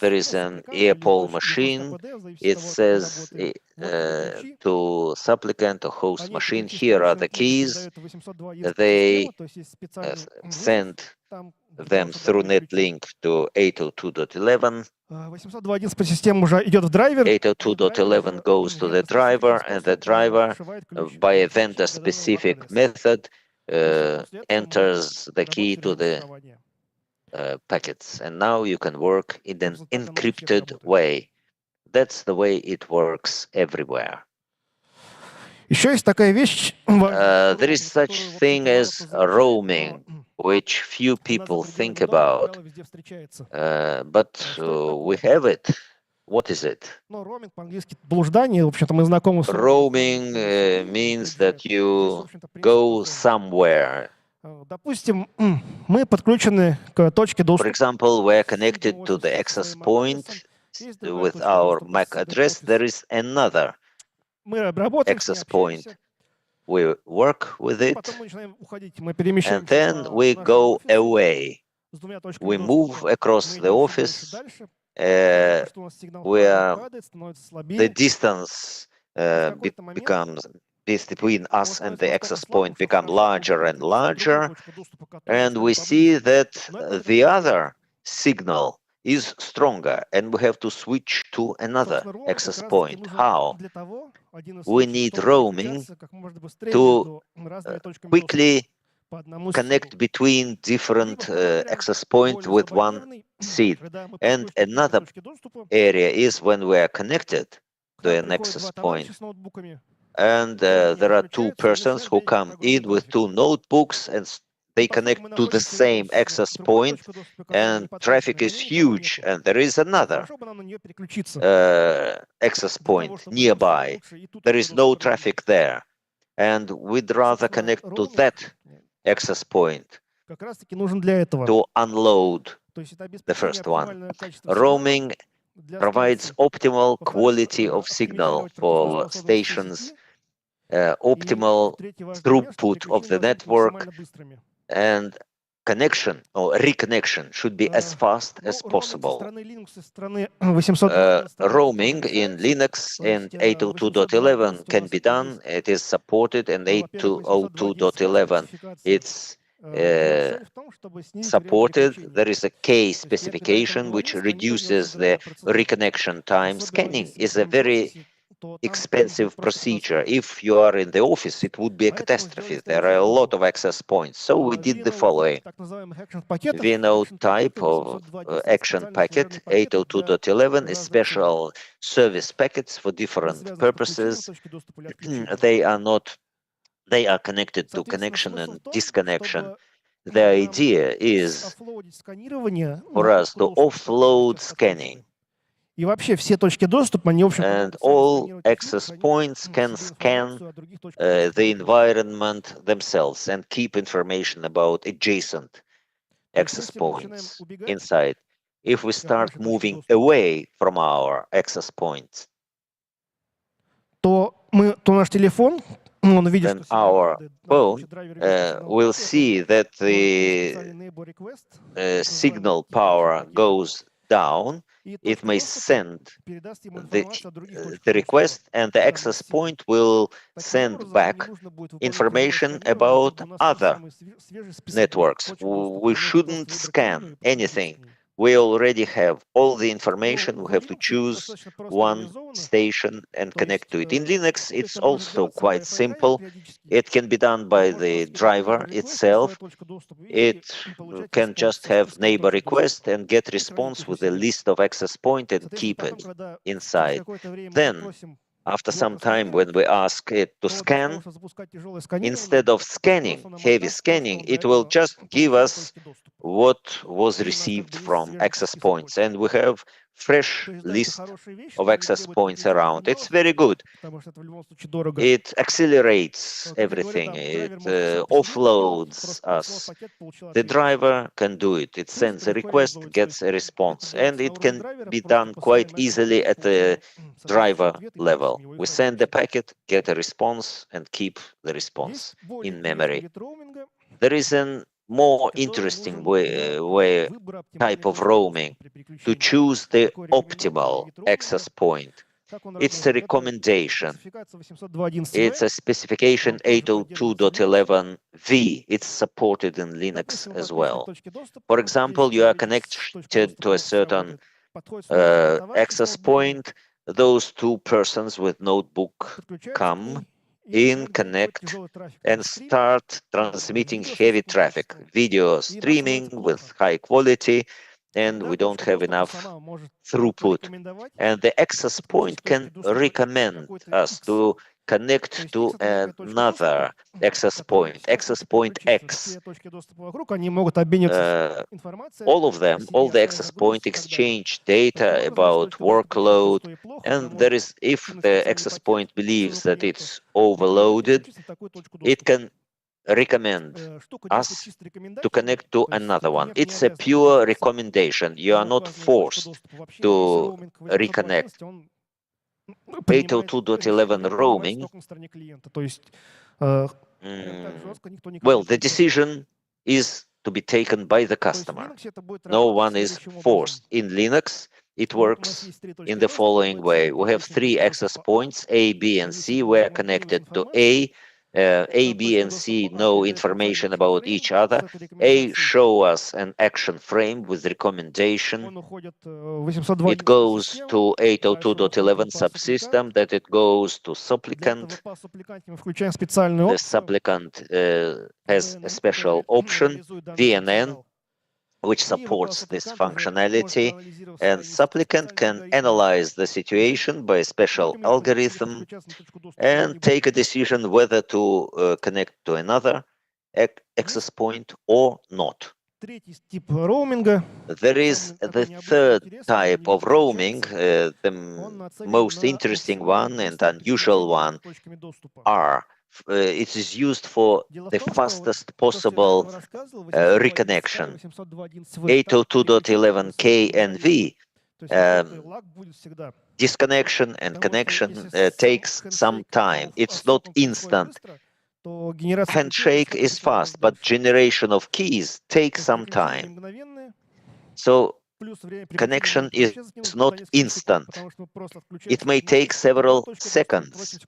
there is an саппликанту или EAPOL хост machine. APD, в зависимости It от того, как мы says работаем. Вот тебе ключи. to supplicant or host Они эти machine, ключи с here are помощью the MQI keys. передают в 802.11 They систему, то есть есть специальный вызов, send там для them того, чтобы through открыть ключи. NetLink to 802.11. 802.11 система уже идет в драйвер. Этот драйвер 802.11 goes to the driver, and the driver, by a vendor-specific method, enters the key to the packets. And now you can work in an encrypted way. That's the way it works everywhere. Еще есть такая вещь. There is such thing as roaming, which few people think about, but we have it. What is it? Ну, роуминг по-английски блуждание. В общем-то, мы знакомы с Roaming means that you go somewhere. Допустим, мы подключены к точке For доступа. example, we are connected to the access point with our MAC address. There is another Мы работаем, access point. We work with it, потом мы начинаем уходить. Мы and перемещаемся then we go away. с двумя точками We move доступа. across Мы the идем office. дальше. Uh, Что у нас сигнал where падает, становится the слабее. distance becomes between us and the access point become larger and larger, and we see that the other signal is stronger, and we have to switch to another access point. How? We need roaming to quickly connect between different access points with one seed. And another area is when we are connected to an access point, and there are two persons who come in with two notebooks, and they connect to the same access point, and traffic is huge, and there is another access point nearby. There is no traffic there, and we'd rather connect to that access point to unload the first one. Roaming provides optimal quality of signal for stations, optimal throughput of the network, and connection or reconnection should be as fast as possible. Roaming in Linux and 802.11 can be done. It is supported, and 802.11 it's supported. There is a K specification which reduces the reconnection time. Scanning is a very expensive procedure. If you are in the office, it would be a catastrophe. There are a lot of access points. So we did the following. VNO type of action packet 802.11 is special service packets for different purposes. They are connected to connection and disconnection. The idea is for us to offload scanning. And all access points can scan the environment themselves and keep information about adjacent access points inside. If we start moving away from our access points, then our phone will see that the signal power goes down. It may send the request, and the access point will send back information about other networks. We shouldn't scan anything. We already have all the information. We have to choose one station and connect to it. In Linux, it's also quite simple. It can be done by the driver itself. It can just have neighbor request and get response with a list of access point and keep it inside. Then, after some time, when we ask it to scan, instead of scanning, heavy scanning, it will just give us what was received from access points. And we have fresh list of access points around. It's very good. It accelerates everything. It offloads us. The driver can do it. It sends a request, gets a response, and it can be done quite easily at the driver level. We send the packet, get a response, and keep the response in memory. There is a more interesting type of roaming to choose the optimal access point. It's a recommendation. It's a specification 802.11v. It's supported in Linux as well. For example, you are connected to a certain access point. Those two persons with notebook come in, connect, and start transmitting heavy traffic, video streaming with high quality, and we don't have enough throughput. And the access point can recommend us to connect to another access point X. All of them, all the access point exchange data about workload, and there is, if the access point believes that it's overloaded, it can recommend us to connect to another one. It's a pure recommendation. You are not forced to reconnect. 802.11 roaming, well, the decision is to be taken by the customer. No one is forced. In Linux, it works in the following way. We have 3 access points, A, B, and C. We are connected to A. A, B, and C know information about each other. A show us an action frame with recommendation. It goes to 802.11 subsystem, that it goes to supplicant. The supplicant has a special option, VNN, which supports this functionality, and supplicant can analyze the situation by a special algorithm and take a decision whether to connect to another access point or not. There is the third type of roaming, the most interesting one and unusual one are it is used for the fastest possible reconnection. 802.11k and v. Disconnection and connection takes some time. It's not instant. handshake is fast, but generation of keys takes some time. So connection is not instant. It may take several seconds.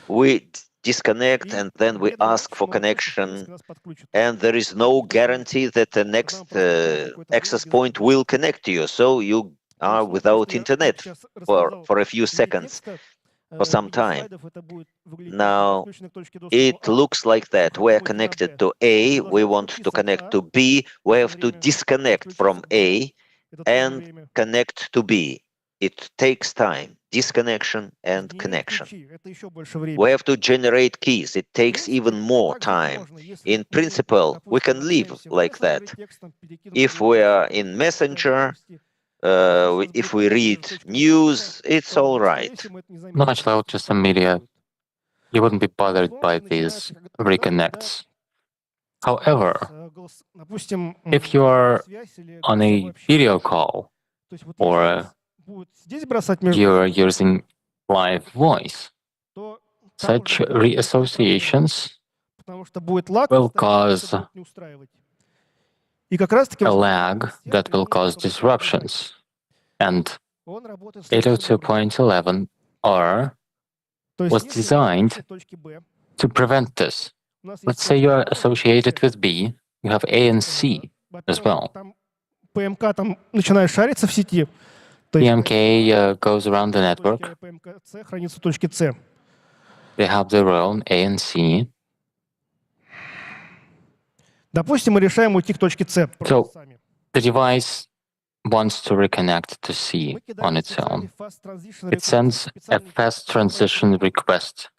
We disconnect and then we ask for connection, and there is no guarantee that the next access point will connect to you. So you are without internet for a few seconds, for some time. Now, it looks like that. We're connected to A, we want to connect to B, we have to disconnect from A and connect to B. It takes time, disconnection and connection. We have to generate keys. It takes even more time. In principle, we can live like that. If we are in Messenger, if we read news, it's all right. Much like just some media, you wouldn't be bothered by these reconnects. However, if you are on a video call or you're using live voice, such reassociations will cause a lag that will cause disruptions. And 802.11r was designed to prevent this. Let's say you're associated with B, you have A and C as well. PMK goes around the network. They have their own A and C. So the device wants to reconnect to C on its own. It sends a fast transition request.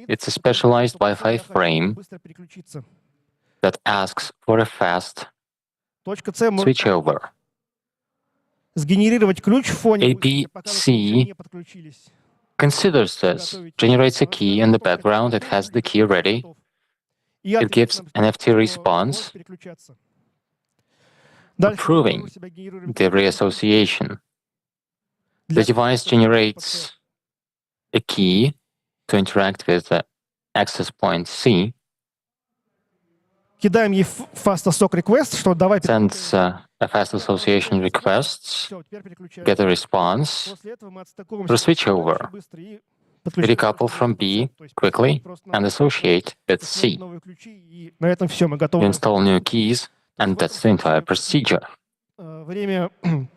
It's a specialized Wi-Fi frame that asks for a fast switchover. APC considers this, generates a key in the background, it has the key ready, it gives NFT response, approving the reassociation. The device generates a key to interact with the access point C, sends a fast association request, get a response, through switchover, decouple from B quickly and associate with C. You install new keys, and that's the entire procedure. So the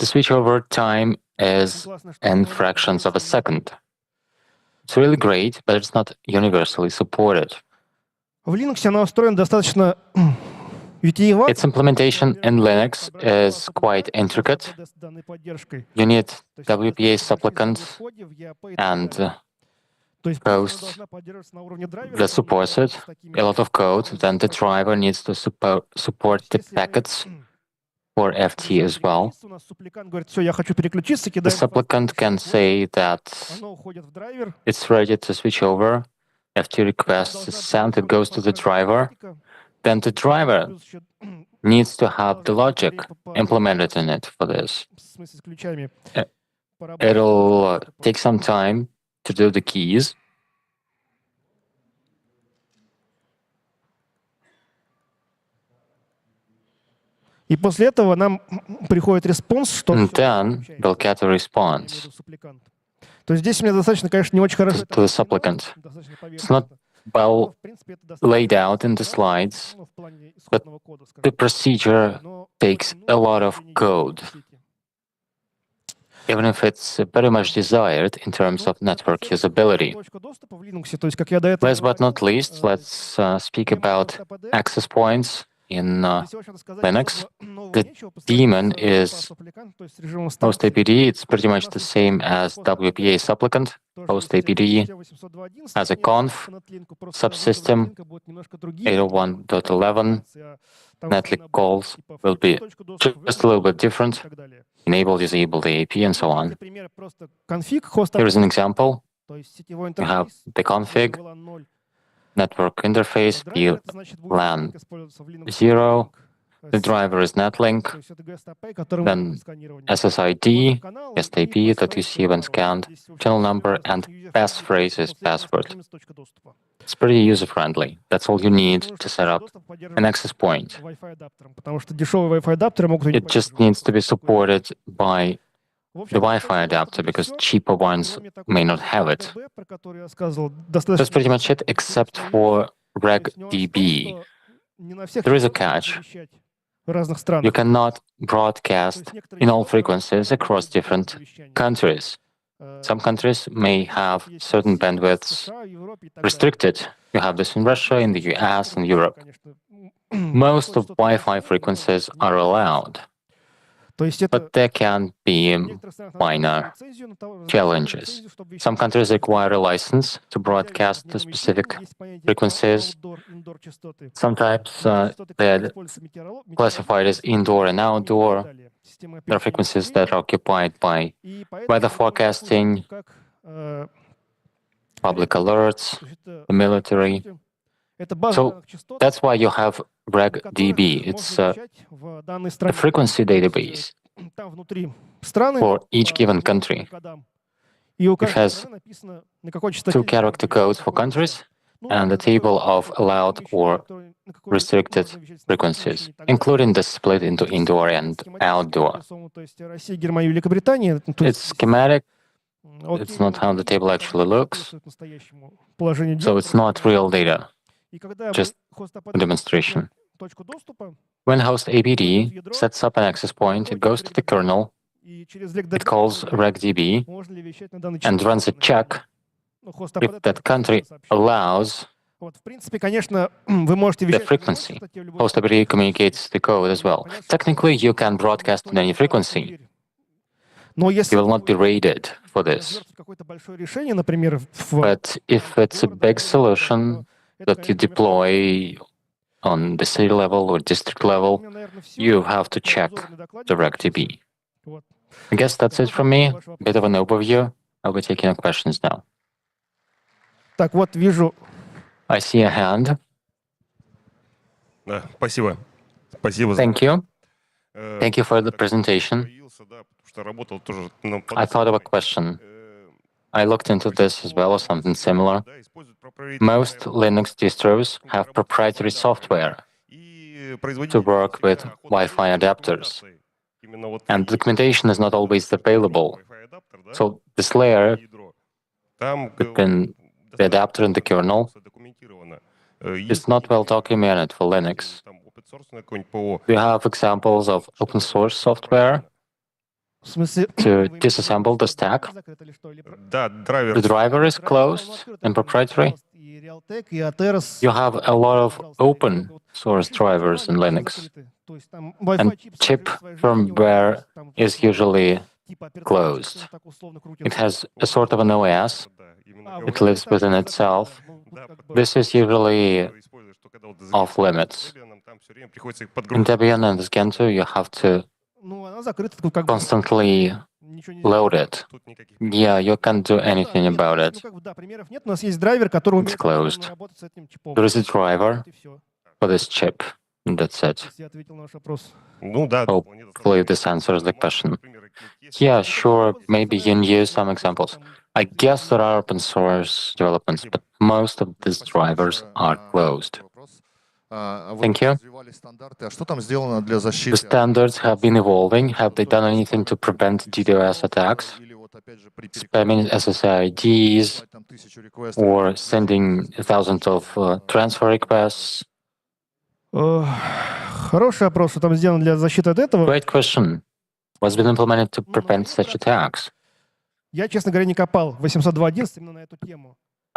switchover time is in fractions of a second. It's really great, but it's not universally supported. Its implementation in Linux is quite intricate. You need WPA supplicant and host that supports it, a lot of code. Then the driver needs to support the packets for FT as well. The supplicant can say that it's ready to switch over. FT request is sent, it goes to the driver. Then the driver needs to have the logic implemented in it for this. It'll take some time to do the keys. And then we'll get a response to the supplicant. It's not well laid out in the slides, but the procedure takes a lot of code, even if it's very much desired in terms of network usability. Last but not least, let's speak about access points in Linux. The daemon is host APD. It's pretty much the same as WPA supplicant. Host APD has a conf, subsystem 801.11. Netlink calls will be just a little bit different. Enable, disable the AP, and so on. Here is an example. You have the config, network interface, VLAN 0, The driver is NetLink, then SSID, STP that you see when scanned, channel number, and passphrase is password. It's pretty user-friendly. That's all you need to set up an access point. It just needs to be supported by the Wi-Fi adapter because cheaper ones may not have it. That's pretty much it, except for RegDB. There is a catch. You cannot broadcast in all frequencies across different countries. Some countries may have certain bandwidths restricted. You have this in Russia, in the US, and Europe. Most of Wi-Fi frequencies are allowed, but there can be minor challenges. Some countries require a license to broadcast to specific frequencies. Sometimes they're classified as indoor and outdoor. There are frequencies that are occupied by weather forecasting, public alerts, the military. So that's why you have RegDB. It's a frequency database for each given country. It has 2 character codes for countries and a table of allowed or restricted frequencies, including the split into indoor and outdoor. It's schematic. It's not how the table actually looks. So it's not real data, just a demonstration. When host ABD sets up an access point, it goes to the kernel, it calls RegDB, and runs a check if that country allows the frequency. Host ABD communicates the code as well. Technically, you can broadcast on any frequency. You will not be rated for this. But if it's a big solution that you deploy on the city level or district level, you have to check the RegDB. I guess that's it from me. A bit of an overview. I'll be taking your questions now. I see a hand. Thank you. Thank you for the presentation. I thought of a question. I looked into this as well, or something similar. Most Linux distros have proprietary software to work with Wi-Fi adapters, and documentation is not always available. So this layer between the adapter and the kernel is not well documented for Linux. Do you have examples of open source software to disassemble the stack? The driver is closed and proprietary. You have a lot of open source drivers in Linux. And chip firmware is usually closed. It has a sort of an OS. It lives within itself. This is usually off limits. In Debian and Gentoo, you have to constantly load it. Yeah, you can't do anything about it. It's closed. There is a driver for this chip, and that's it. Hopefully this answers the question. Yeah, sure, maybe you can use some examples. I guess there are open source developments, but most of these drivers are closed. Thank you. The standards have been evolving. Have they done anything to prevent DDoS attacks? Spamming SSIDs or sending thousands of transfer requests? Great question. What's been implemented to prevent such attacks?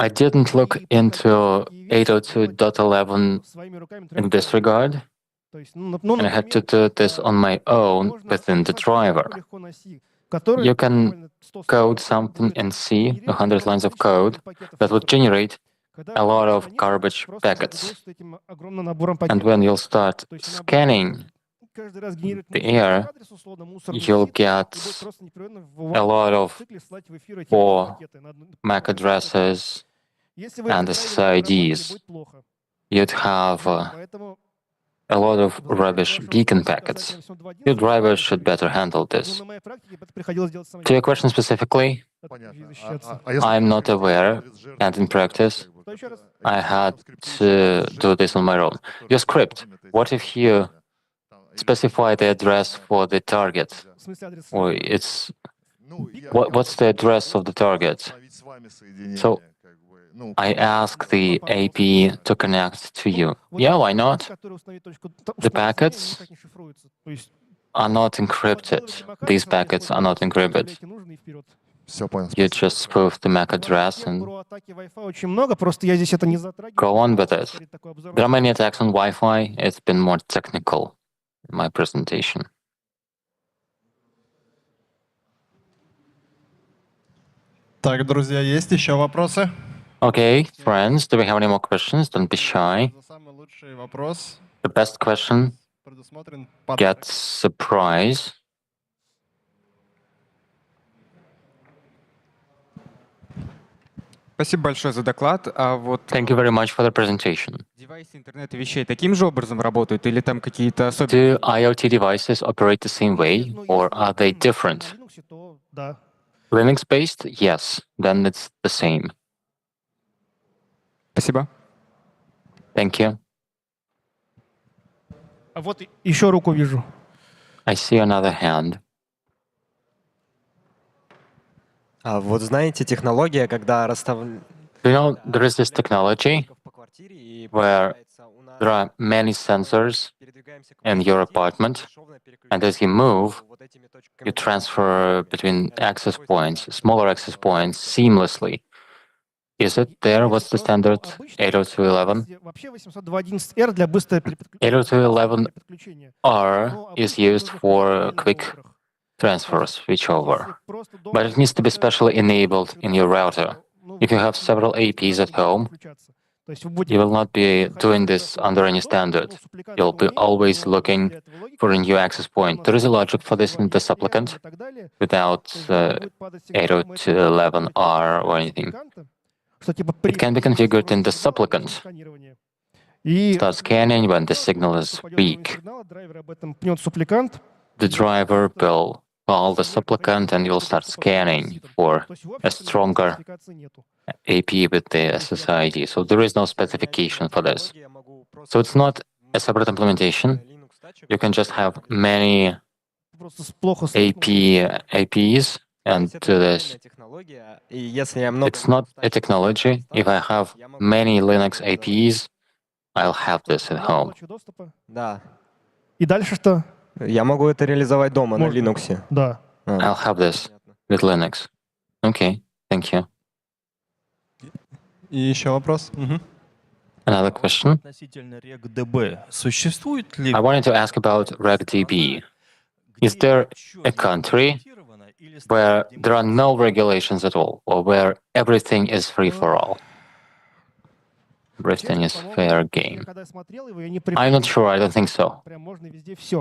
I didn't look into 802.11 in this regard, and I had to do this on my own within the driver. You can code something in C, 100 lines of code, that would generate a lot of garbage packets. And when you'll start scanning the air, you'll get a lot of poor MAC addresses and SSIDs. You'd have a lot of rubbish beacon packets. You drivers should better handle this. To your question specifically, I'm not aware, and in practice, I had to do this on my own. Your script, what if you specify the address for the target? Or what's the address of the target? So I ask the AP to connect to you. Yeah, why not? The packets are not encrypted. These packets are not encrypted. You just spoof the MAC address and go on with it. There are many attacks on Wi-Fi. It's been more technical in my presentation. Так, друзья, есть еще вопросы? Okay, friends, do we have any more questions? Don't be shy. Самый лучший вопрос The best question предусмотрен gets a prize. Спасибо большое за доклад. А вот Thank you very much for the presentation. девайсы интернета вещей таким же образом работают или там какие-то Do особенности? IoT devices operate the same way, or are they different? Linux-based? Yes, then it's the same. Спасибо. Thank you. А вот еще руку вижу. I see another hand. А вот знаете, технология, когда You know, there is this technology where there are many sensors in your apartment, and as you move, you transfer between access points, smaller access points, seamlessly. Is it there? What's the standard? 802.11? Вообще 802.11r для быстрой 802.11r is used for quick transfer switchover, but it needs to be specially enabled in your router. If you have several APs at home, you will not be doing this under any standard. You'll be always looking for a new access point. There is a logic for this in the supplicant without 802.11r or anything. It can be configured in the supplicant. Start scanning when the signal is weak. The driver will call the supplicant and you'll start scanning for a stronger AP with the SSID. So there is no specification for this. So it's not a separate implementation. You can just have many APs and do this. It's not a technology. If I have many Linux APs, I'll have this at home. Да. И дальше что? Я могу это реализовать дома на Можно. Linux. Да. I'll have this with Linux. Okay, thank you. И еще вопрос. Another question. Относительно RegDB. Существует ли I wanted to ask about RegDB. Is there a country where there are no regulations at all, or where everything is free for all? Everything is fair game. I'm not sure, I don't think so.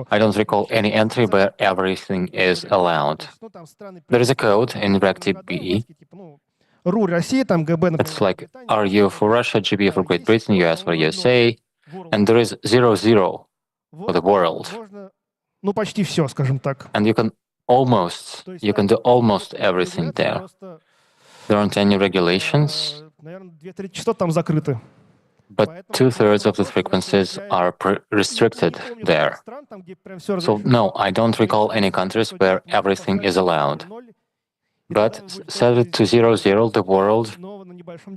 I don't recall any entry where everything is allowed. There is a code in RegDB. РУ России, там ГБ, It's like RU for Russia, GB for Great Britain, US for USA, and there is 00 for the world. Ну, почти все, скажем так. And you can do almost everything there. There aren't any regulations, Наверное, 2-3 частот там закрыты. but 2/3 of the frequencies are restricted there. So no, I don't recall any countries where everything is allowed. But set it to 00, the world,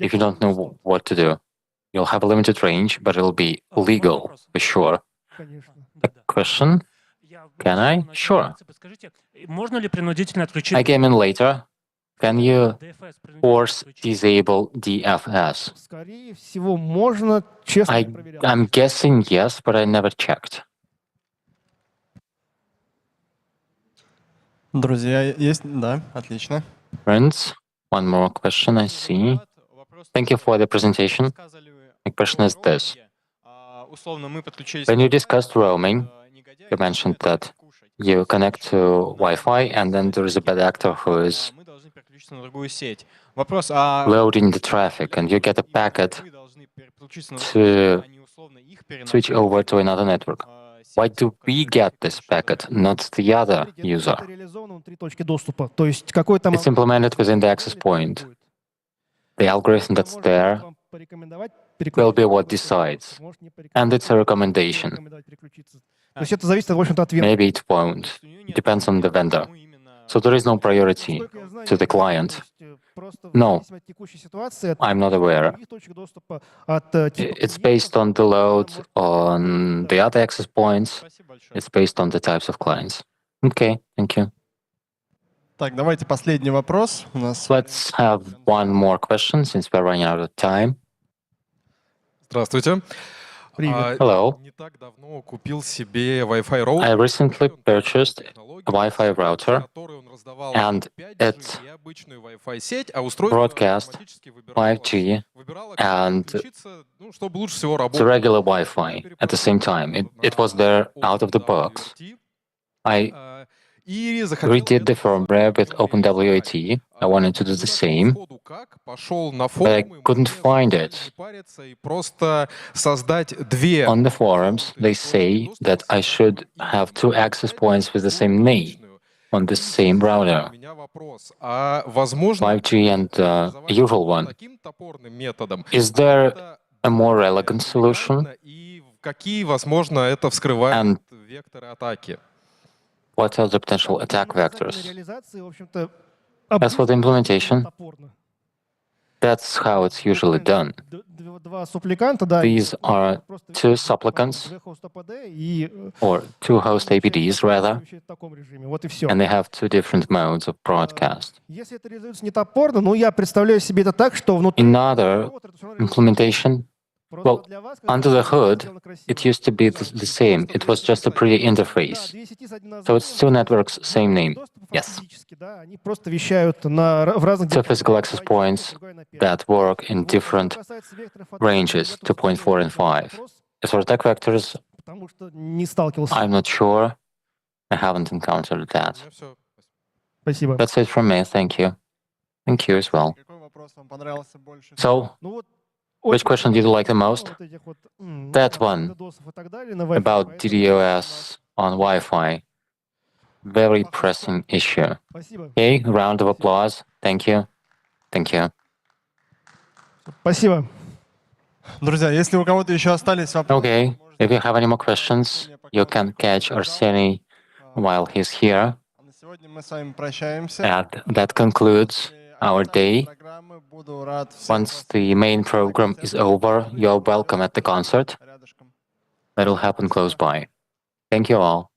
if you don't know what to do. You'll have a limited range, but it'll be legal, for sure. A question? Can I? Sure. I came in later. Can you force disable DFS? Скорее всего, можно, честно не проверял. I'm guessing yes, but I never checked. Друзья, есть? Да, отлично. Friends, one more question I see. Thank you for the presentation. My question is this. When you discussed roaming, you mentioned that you connect to Wi-Fi and then there is a bad actor who is loading the traffic and you get a packet to switch over to another network. Why do we get this packet, not the other user? It's implemented within the access point. The algorithm that's there will be what decides, and it's a recommendation. Maybe it won't. It depends on the vendor. So there is no priority to the client. No, I'm not aware. It's based on the load on the other access points. It's based on the types of clients. Okay, thank you. Так, давайте последний вопрос. У нас... Let's have one more question since we're running out of time. Здравствуйте. Hello. Не так давно купил себе Wi-Fi роутер. I recently purchased a Wi-Fi router, and it broadcast 5G and the regular Wi-Fi at the same time. It was there out of the box. I redid the firmware with OpenWAT. I wanted to do the same, but I couldn't find it. On the forums, they say that I should have two access points with the same name on the same router, 5G and the usual one. Is there a more elegant solution? And what are the potential attack vectors? As for the implementation, that's how it's usually done. These are two supplicants, or two host APDs rather, and they have two different modes of broadcast. In other implementation, well, under the hood, it used to be the same. It was just a pretty interface. So it's two networks, same name. Yes. Two physical access points that work in different ranges, 2.4 and 5. As for attack vectors, I'm not sure. I haven't encountered that. That's it from me. Thank you. Thank you as well. So, which question did you like the most? That one, about DDoS on Wi-Fi. Very pressing issue. Okay, round of applause. Thank you. Thank you. Друзья, если у кого-то еще остались вопросы... Okay, if you have any more questions, you can catch Arseny while he's here. Сегодня мы с вами прощаемся. And that concludes our day. Once the main program is over, you're welcome at the concert. That'll happen close by. Thank you all.